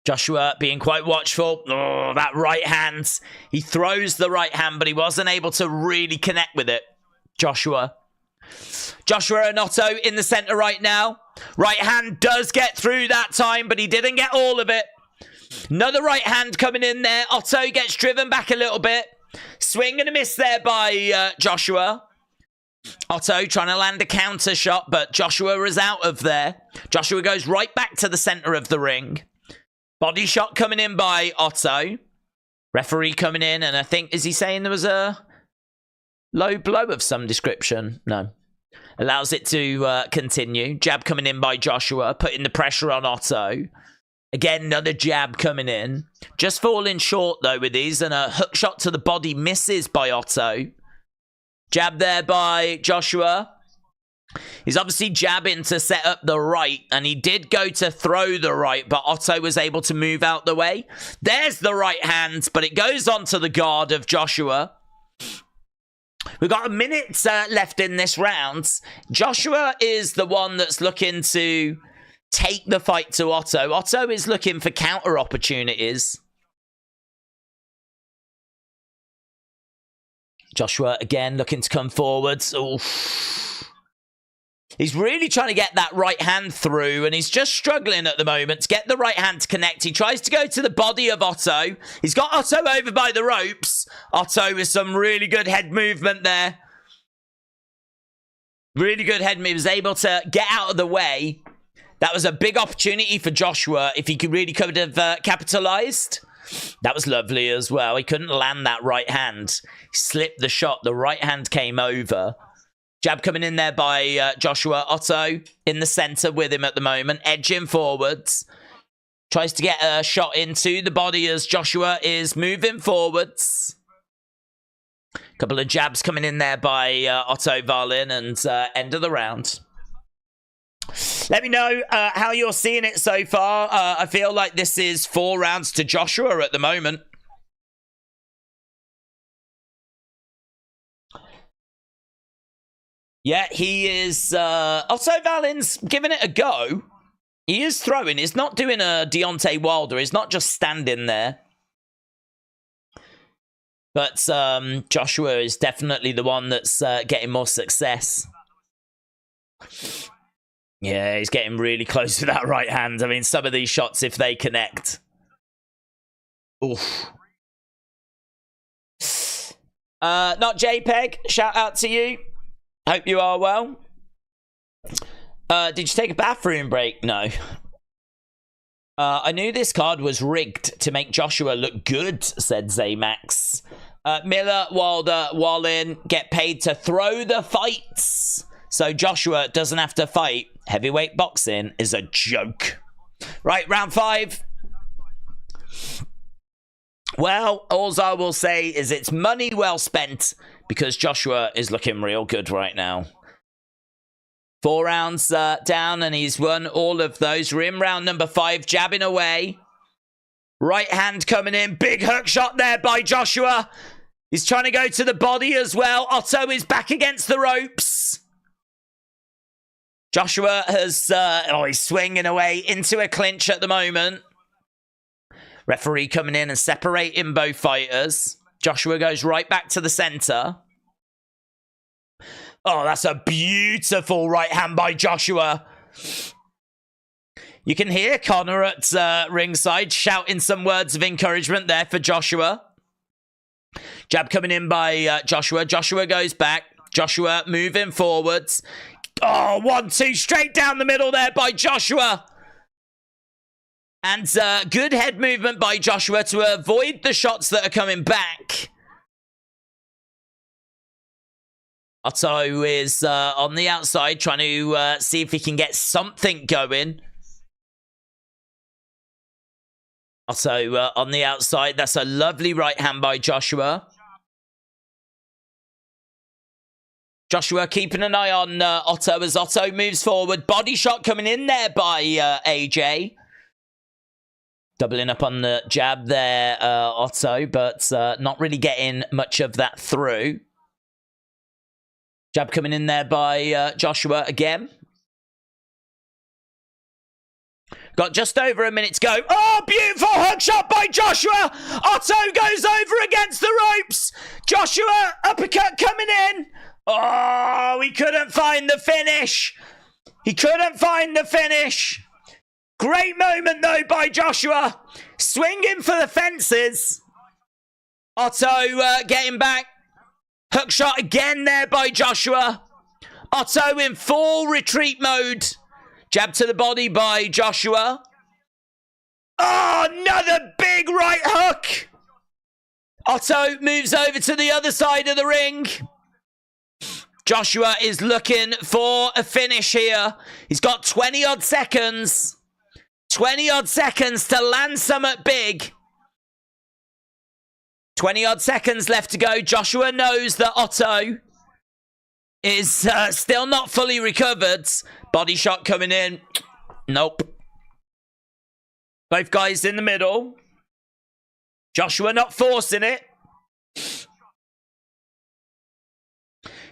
Joshua being quite watchful. Oh, that right hand. He throws the right hand, but he wasn't able to really connect with it. Joshua and Otto in the center right now. Right hand does get through that time, but he didn't get all of it. Another right hand coming in there. Otto gets driven back a little bit. Swing and a miss there by Joshua. Otto trying to land a counter shot, but Joshua is out of there. Joshua goes right back to the center of the ring. Body shot coming in by Otto. Referee coming in, and I think, is he saying there was a low blow of some description? No. Allows it to continue. Jab coming in by Joshua, putting the pressure on Otto. Again, another jab coming in. Just falling short, though, with these, and a hook shot to the body misses by Otto. Jab there by Joshua. He's obviously jabbing to set up the right, and he did go to throw the right, but Otto was able to move out the way. There's the right hand, but it goes onto the guard of Joshua. We've got a minute left in this round. Joshua is the one that's looking to take the fight to Otto. Otto is looking for counter opportunities. Joshua again looking to come forwards. Oof. He's really trying to get that right hand through, and he's just struggling at the moment to get the right hand to connect. He tries to go to the body of Otto. He's got Otto over by the ropes. Otto with some really good head movement there. Really good head movement. He was able to get out of the way. That was a big opportunity for Joshua if he could have capitalized. That was lovely as well. He couldn't land that right hand. He slipped the shot. The right hand came over. Jab coming in there by Joshua. Otto in the center with him at the moment. Edging forwards. Tries to get a shot into the body as Joshua is moving forwards. Couple of jabs coming in there by Otto Wallin, and end of the round. Let me know how you're seeing it so far. I feel like this is 4 rounds to Joshua at the moment. Yeah, he is... Otto Wallin's giving it a go. He is throwing. He's not doing a Deontay Wilder. He's not just standing there. But Joshua is definitely the one that's getting more success. Yeah, he's getting really close to that right hand. I mean, some of these shots, if they connect. Oof. Not JPEG. Shout out to you. Hope you are well. Did you take a bathroom break? No. I knew this card was rigged to make Joshua look good, said Zaymax. Miller, Wilder, Wallin get paid to throw the fights. So Joshua doesn't have to fight. Heavyweight boxing is a joke. Right, round 5. Well, all I will say is it's money well spent because Joshua is looking real good right now. 4 rounds down, and he's won all of those. We're in round number 5, jabbing away. Right hand coming in. Big hook shot there by Joshua. He's trying to go to the body as well. Otto is back against the ropes. Joshua has... he's swinging away into a clinch at the moment. Referee coming in and separating both fighters. Joshua goes right back to the center. Oh, that's a beautiful right hand by Joshua. You can hear Connor at ringside shouting some words of encouragement there for Joshua. Jab coming in by Joshua. Joshua goes back. Joshua moving forwards. Oh, 1-2 straight down the middle there by Joshua. And good head movement by Joshua to avoid the shots that are coming back. Otto is on the outside trying to see if he can get something going. Otto on the outside. That's a lovely right hand by Joshua. Joshua keeping an eye on Otto as Otto moves forward. Body shot coming in there by AJ. Doubling up on the jab there, Otto, but not really getting much of that through. Jab coming in there by Joshua again. Got just over a minute to go. Oh, beautiful hook shot by Joshua. Otto goes over against the ropes. Joshua, uppercut coming in. Oh, he couldn't find the finish. He couldn't find the finish. Great moment, though, by Joshua. Swinging for the fences. Otto getting back. Hook shot again there by Joshua. Otto in full retreat mode. Jab to the body by Joshua. Oh, another big right hook. Otto moves over to the other side of the ring. Joshua is looking for a finish here. He's got 20-odd seconds. 20-odd seconds to land something big. 20-odd seconds left to go. Joshua knows that Otto is still not fully recovered. Body shot coming in. Nope. Both guys in the middle. Joshua not forcing it.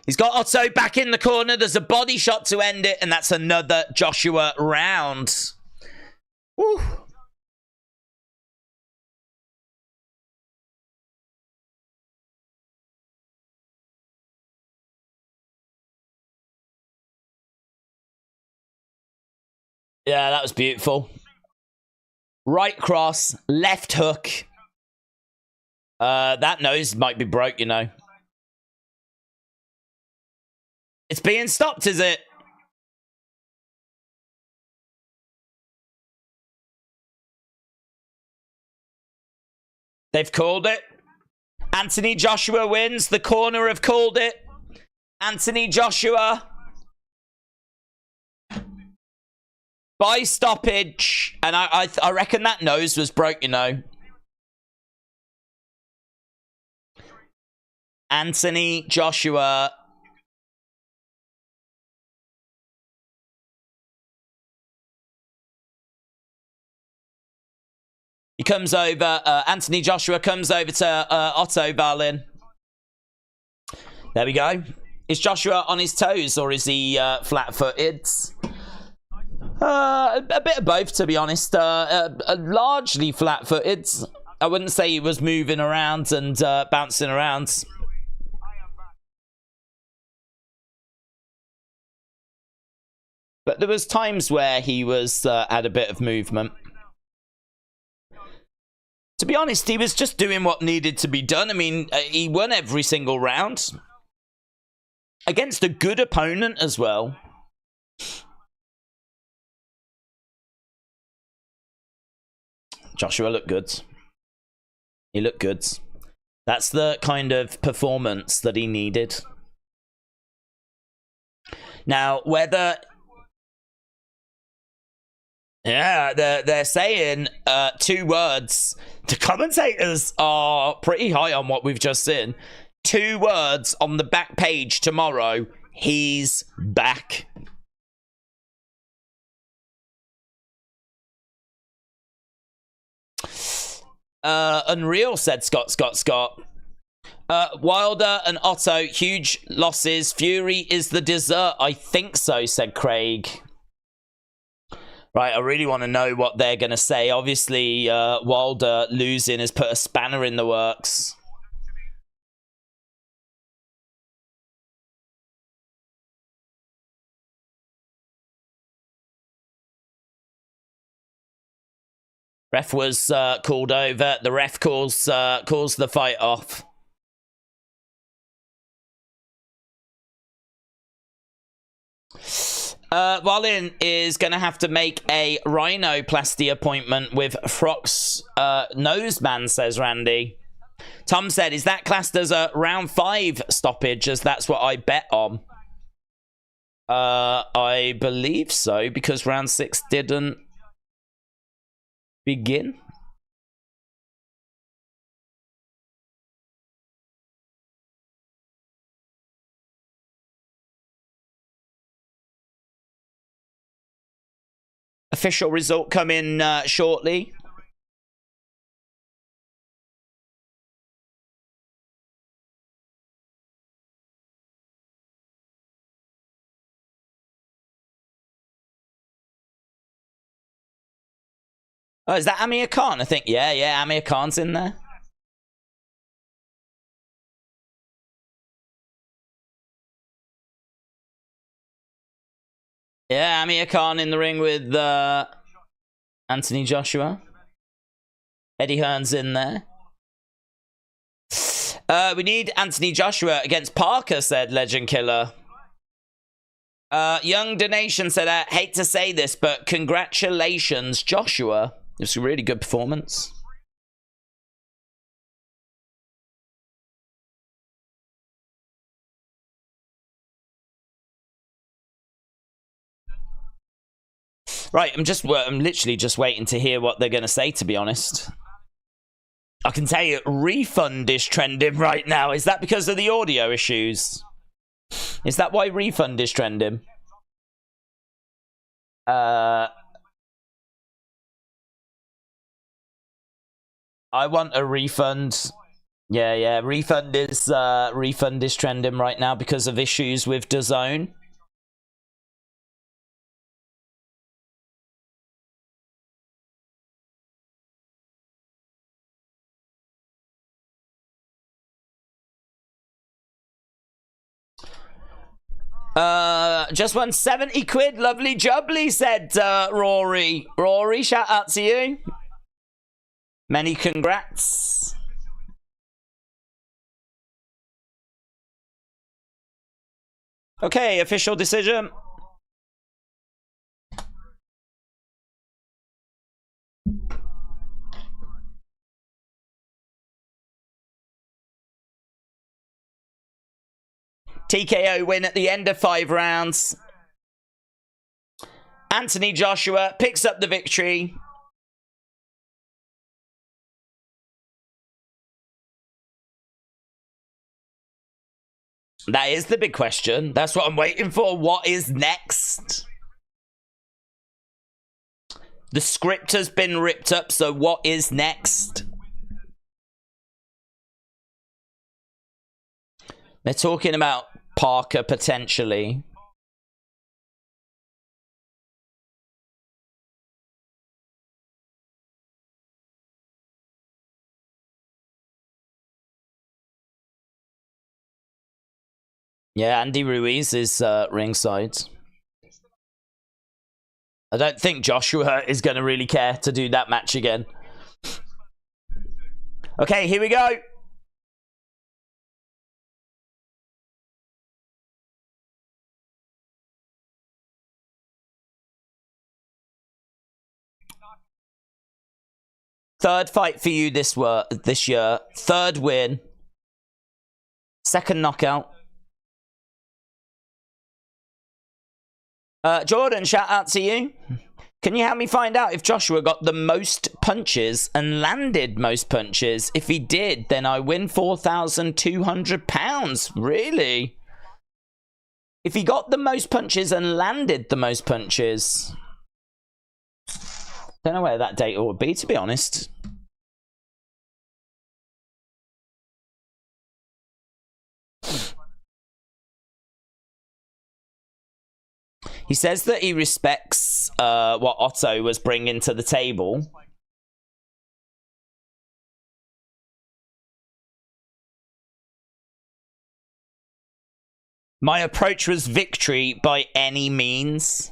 He's got Otto back in the corner. There's a body shot to end it, and that's another Joshua round. Woo. Yeah, that was beautiful. Right cross, left hook. That nose might be broke, you know. It's being stopped, is it? They've called it. Anthony Joshua wins. The corner have called it. Anthony Joshua. By stoppage. And I reckon that nose was broke, you know. Anthony Joshua. He comes over. Anthony Joshua comes over to Otto Wallin. There we go. Is Joshua on his toes or is he flat-footed? A bit of both, to be honest. Largely flat-footed. I wouldn't say he was moving around and bouncing around. But there was times where he was had a bit of movement. To be honest, he was just doing what needed to be done. I mean, he won every single round. Against a good opponent as well. Joshua looked good. He looked good. That's the kind of performance that he needed. Now, whether... Yeah, they're saying 2 words. The commentators are pretty high on what we've just seen. 2 words on the back page tomorrow. He's back. Unreal, said Scott. Wilder and Otto, huge losses. Fury is the dessert. I think so, said Craig. Right, I really want to know what they're going to say. Obviously, Wilder losing has put a spanner in the works. Ref was called over. The ref calls the fight off. Wallin is going to have to make a rhinoplasty appointment with Frock's noseman, says Randy. Tom said, is that classed as a round 5 stoppage, as that's what I bet on? I believe so, because round 6 didn't begin. Official result coming shortly. Oh, is that Amir Khan? I think, yeah, Amir Khan's in there. Yeah, Amir Khan in the ring with Anthony Joshua. Eddie Hearn's in there. We need Anthony Joshua against Parker, said Legend Killer. Young Donation said, I hate to say this, but congratulations, Joshua. It was a really good performance. Right, I'm literally just waiting to hear what they're going to say, to be honest. I can tell you, refund is trending right now. Is that because of the audio issues? Is that why refund is trending? I want a refund. Yeah. Refund is trending right now because of issues with DAZN. Just won 70 quid. Lovely jubbly, said Rory. Rory, shout out to you. Many congrats. Okay, official decision. TKO win at the end of 5 rounds. Anthony Joshua picks up the victory. That is the big question. That's what I'm waiting for. What is next? The script has been ripped up, so what is next? They're talking about Parker potentially. Yeah, Andy Ruiz is ringside. I don't think Joshua is going to really care to do that match again. Okay, here we go. Third fight for you this year. Third win. Second knockout. Jordan, shout out to you. Can you help me find out if Joshua got the most punches and landed most punches? If he did, then I win £4,200. Really? If he got the most punches and landed the most punches... Don't know where that data would be, to be honest. He says that he respects what Otto was bringing to the table. My approach was victory by any means.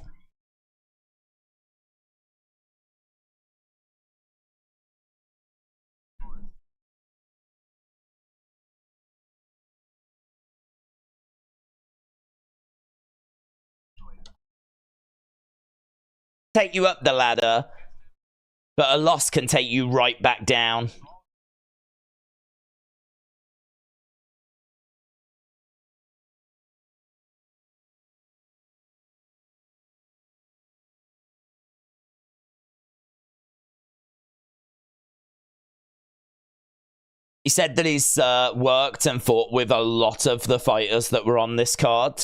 Take you up the ladder, but a loss can take you right back down. He said that he's worked and fought with a lot of the fighters that were on this card.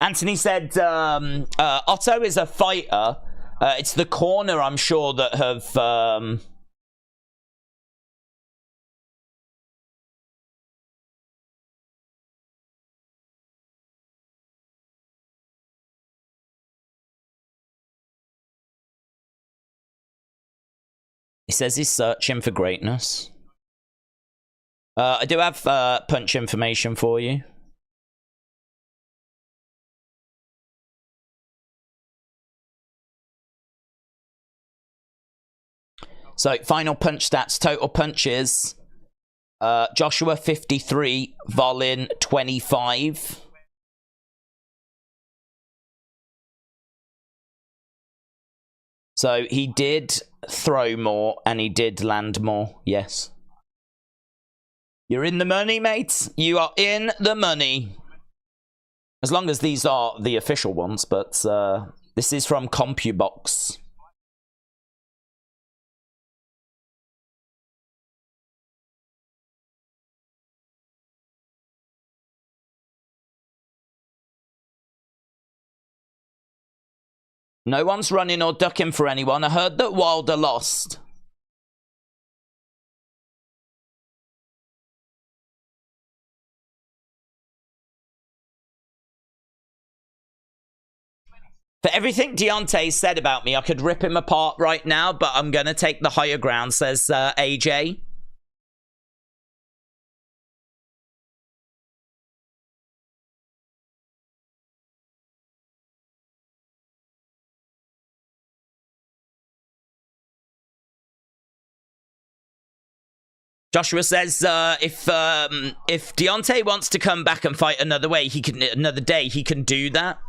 Anthony said Otto is a fighter. It's the corner, I'm sure, that have... He says he's searching for greatness. I do have punch information for you. So, final punch stats, total punches. Joshua 53, Wallin 25. So he did throw more and he did land more. Yes. You're in the money, mate. You are in the money. As long as these are the official ones, but this is from CompuBox. No one's running or ducking for anyone. I heard that Wilder lost. For everything Deontay said about me, I could rip him apart right now, but I'm going to take the higher ground, says AJ. Joshua says if Deontay wants to come back and fight another day, he can do that.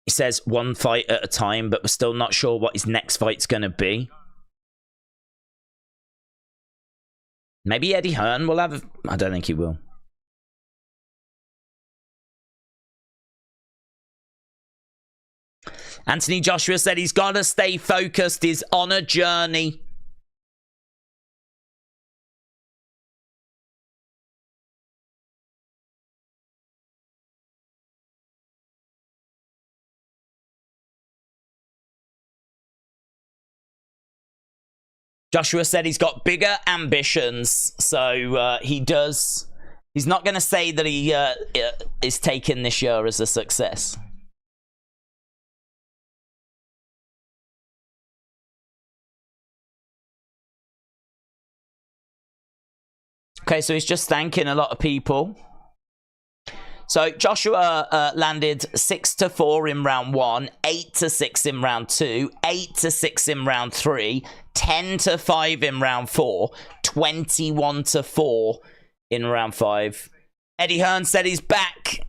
He says one fight at a time, but we're still not sure what his next fight's going to be. Maybe Eddie Hearn will have... I don't think he will. Anthony Joshua said he's got to stay focused. He's on a journey. Joshua said he's got bigger ambitions, so he does. He's not going to say that he is taking this year as a success. Okay, so he's just thanking a lot of people. So Joshua landed 6-4 in round 1, 8-6 in round 2, 8-6 in round 3, 10-5 in round 4, 21-4 in round 5. Eddie Hearn said he's back.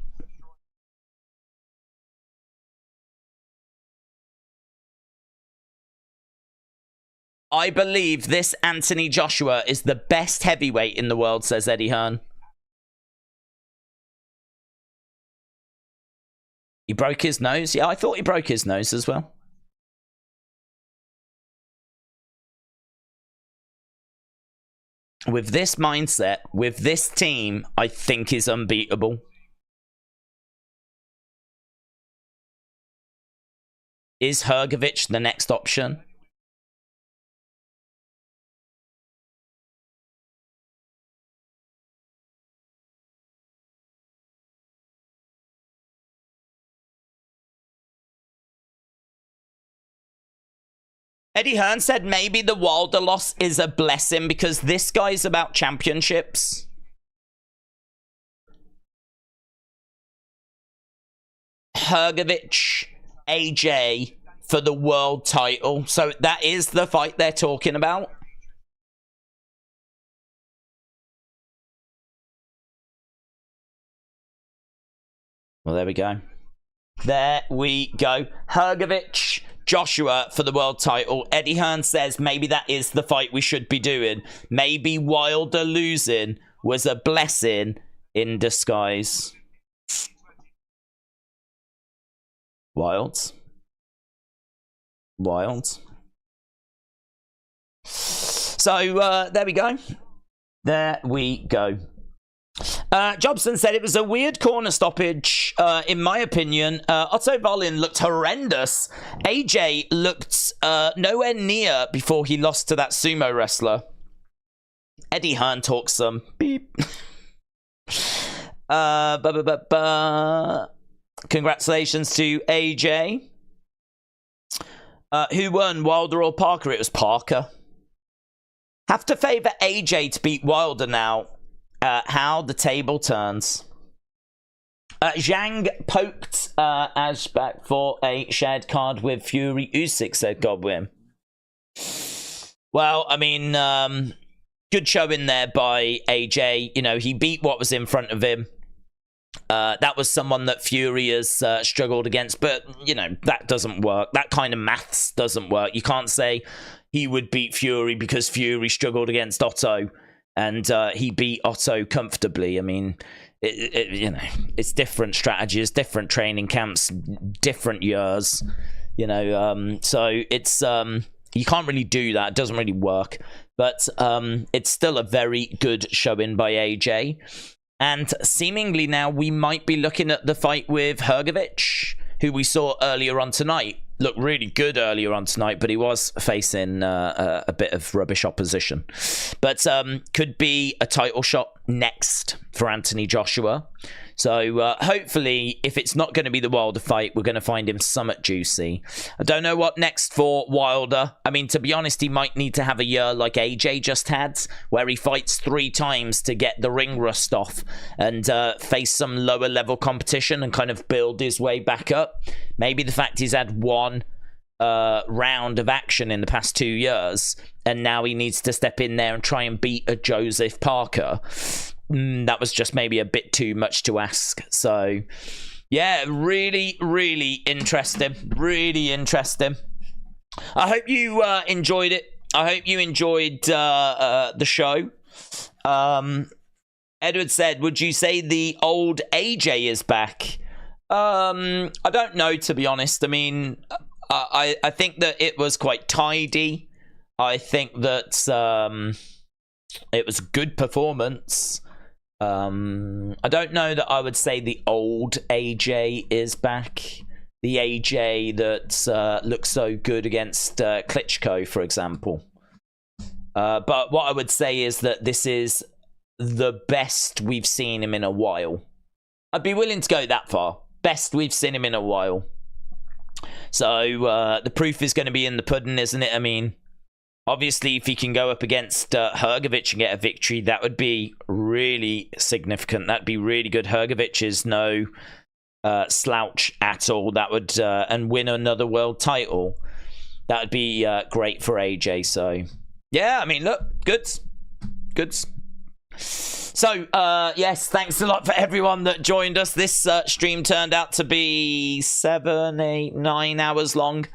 I believe this Anthony Joshua is the best heavyweight in the world, says Eddie Hearn. He broke his nose? Yeah, I thought he broke his nose as well. With this mindset, with this team, I think he's unbeatable. Is Hrgovic the next option? Eddie Hearn said maybe the Wilder loss is a blessing because this guy's about championships. Hrgovic, AJ for the world title. So that is the fight they're talking about. Well, there we go. There we go. Hrgovic, Joshua for the world title. Eddie Hearn says maybe that is the fight we should be doing. Maybe Wilder losing was a blessing in disguise. Wild. So, there we go. There we go. Jobson said it was a weird corner stoppage, in my opinion. Otto Wallin looked horrendous. AJ looked nowhere near before he lost to that sumo wrestler. Eddie Hearn talks some. Beep. Congratulations to AJ. Who won, Wilder or Parker? It was Parker. Have to favour AJ to beat Wilder now. How the table turns. Zhang poked Ash back for a shared card with Fury Usyk, said Godwin. Well, I mean, good showing there by AJ. You know, he beat what was in front of him. That was someone that Fury has struggled against, but, you know, that doesn't work. That kind of maths doesn't work. You can't say he would beat Fury because Fury struggled against Otto, and he beat Otto comfortably. I mean, you know, it's different strategies, different training camps, different years, you know, so it's, you can't really do that. It doesn't really work, but it's still a very good showing by AJ. And seemingly now we might be looking at the fight with Hrgovic, who we saw earlier on tonight. Looked really good earlier on tonight, but he was facing a bit of rubbish opposition. But could be a title shot next for Anthony Joshua. So hopefully, if it's not going to be the Wilder fight, we're going to find him somewhat juicy. I don't know what next for Wilder. I mean, to be honest, he might need to have a year like AJ just had, where he fights 3 times to get the ring rust off and face some lower level competition and kind of build his way back up. Maybe the fact he's had 1 round of action in the past 2 years, and now he needs to step in there and try and beat a Joseph Parker. That was just maybe a bit too much to ask. So, yeah, really, really interesting. Really interesting. I hope you enjoyed it. I hope you enjoyed the show. Edward said, would you say the old AJ is back? I don't know, to be honest. I mean, I think that it was quite tidy. I think that it was a good performance. I don't know that I would say the old AJ is back. The AJ that looks so good against Klitschko, for example. But what I would say is that this is the best we've seen him in a while. I'd be willing to go that far. Best we've seen him in a while. So the proof is going to be in the pudding, isn't it? I mean, obviously, if he can go up against Hrgovic and get a victory, that would be really significant. That'd be really good. Hrgovic is no slouch at all. That would and win another world title. That would be great for AJ. So, yeah, I mean, look, goods. So, yes, thanks a lot for everyone that joined us. This stream turned out to be 7, 8, 9 hours long.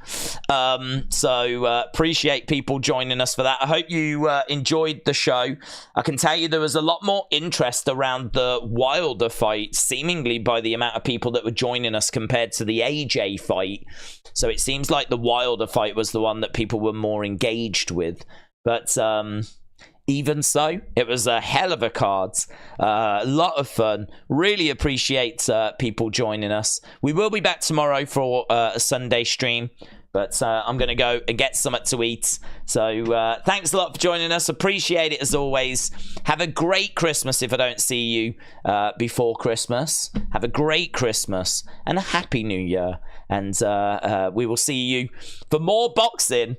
So, appreciate people joining us for that. I hope you enjoyed the show. I can tell you there was a lot more interest around the Wilder fight, seemingly by the amount of people that were joining us compared to the AJ fight. So, it seems like the Wilder fight was the one that people were more engaged with. But, even so, it was a hell of a card. A lot of fun. Really appreciate people joining us. We will be back tomorrow for a Sunday stream, but I'm going to go and get something to eat. So thanks a lot for joining us. Appreciate it as always. Have a great Christmas if I don't see you before Christmas. Have a great Christmas and a happy New Year. And we will see you for more boxing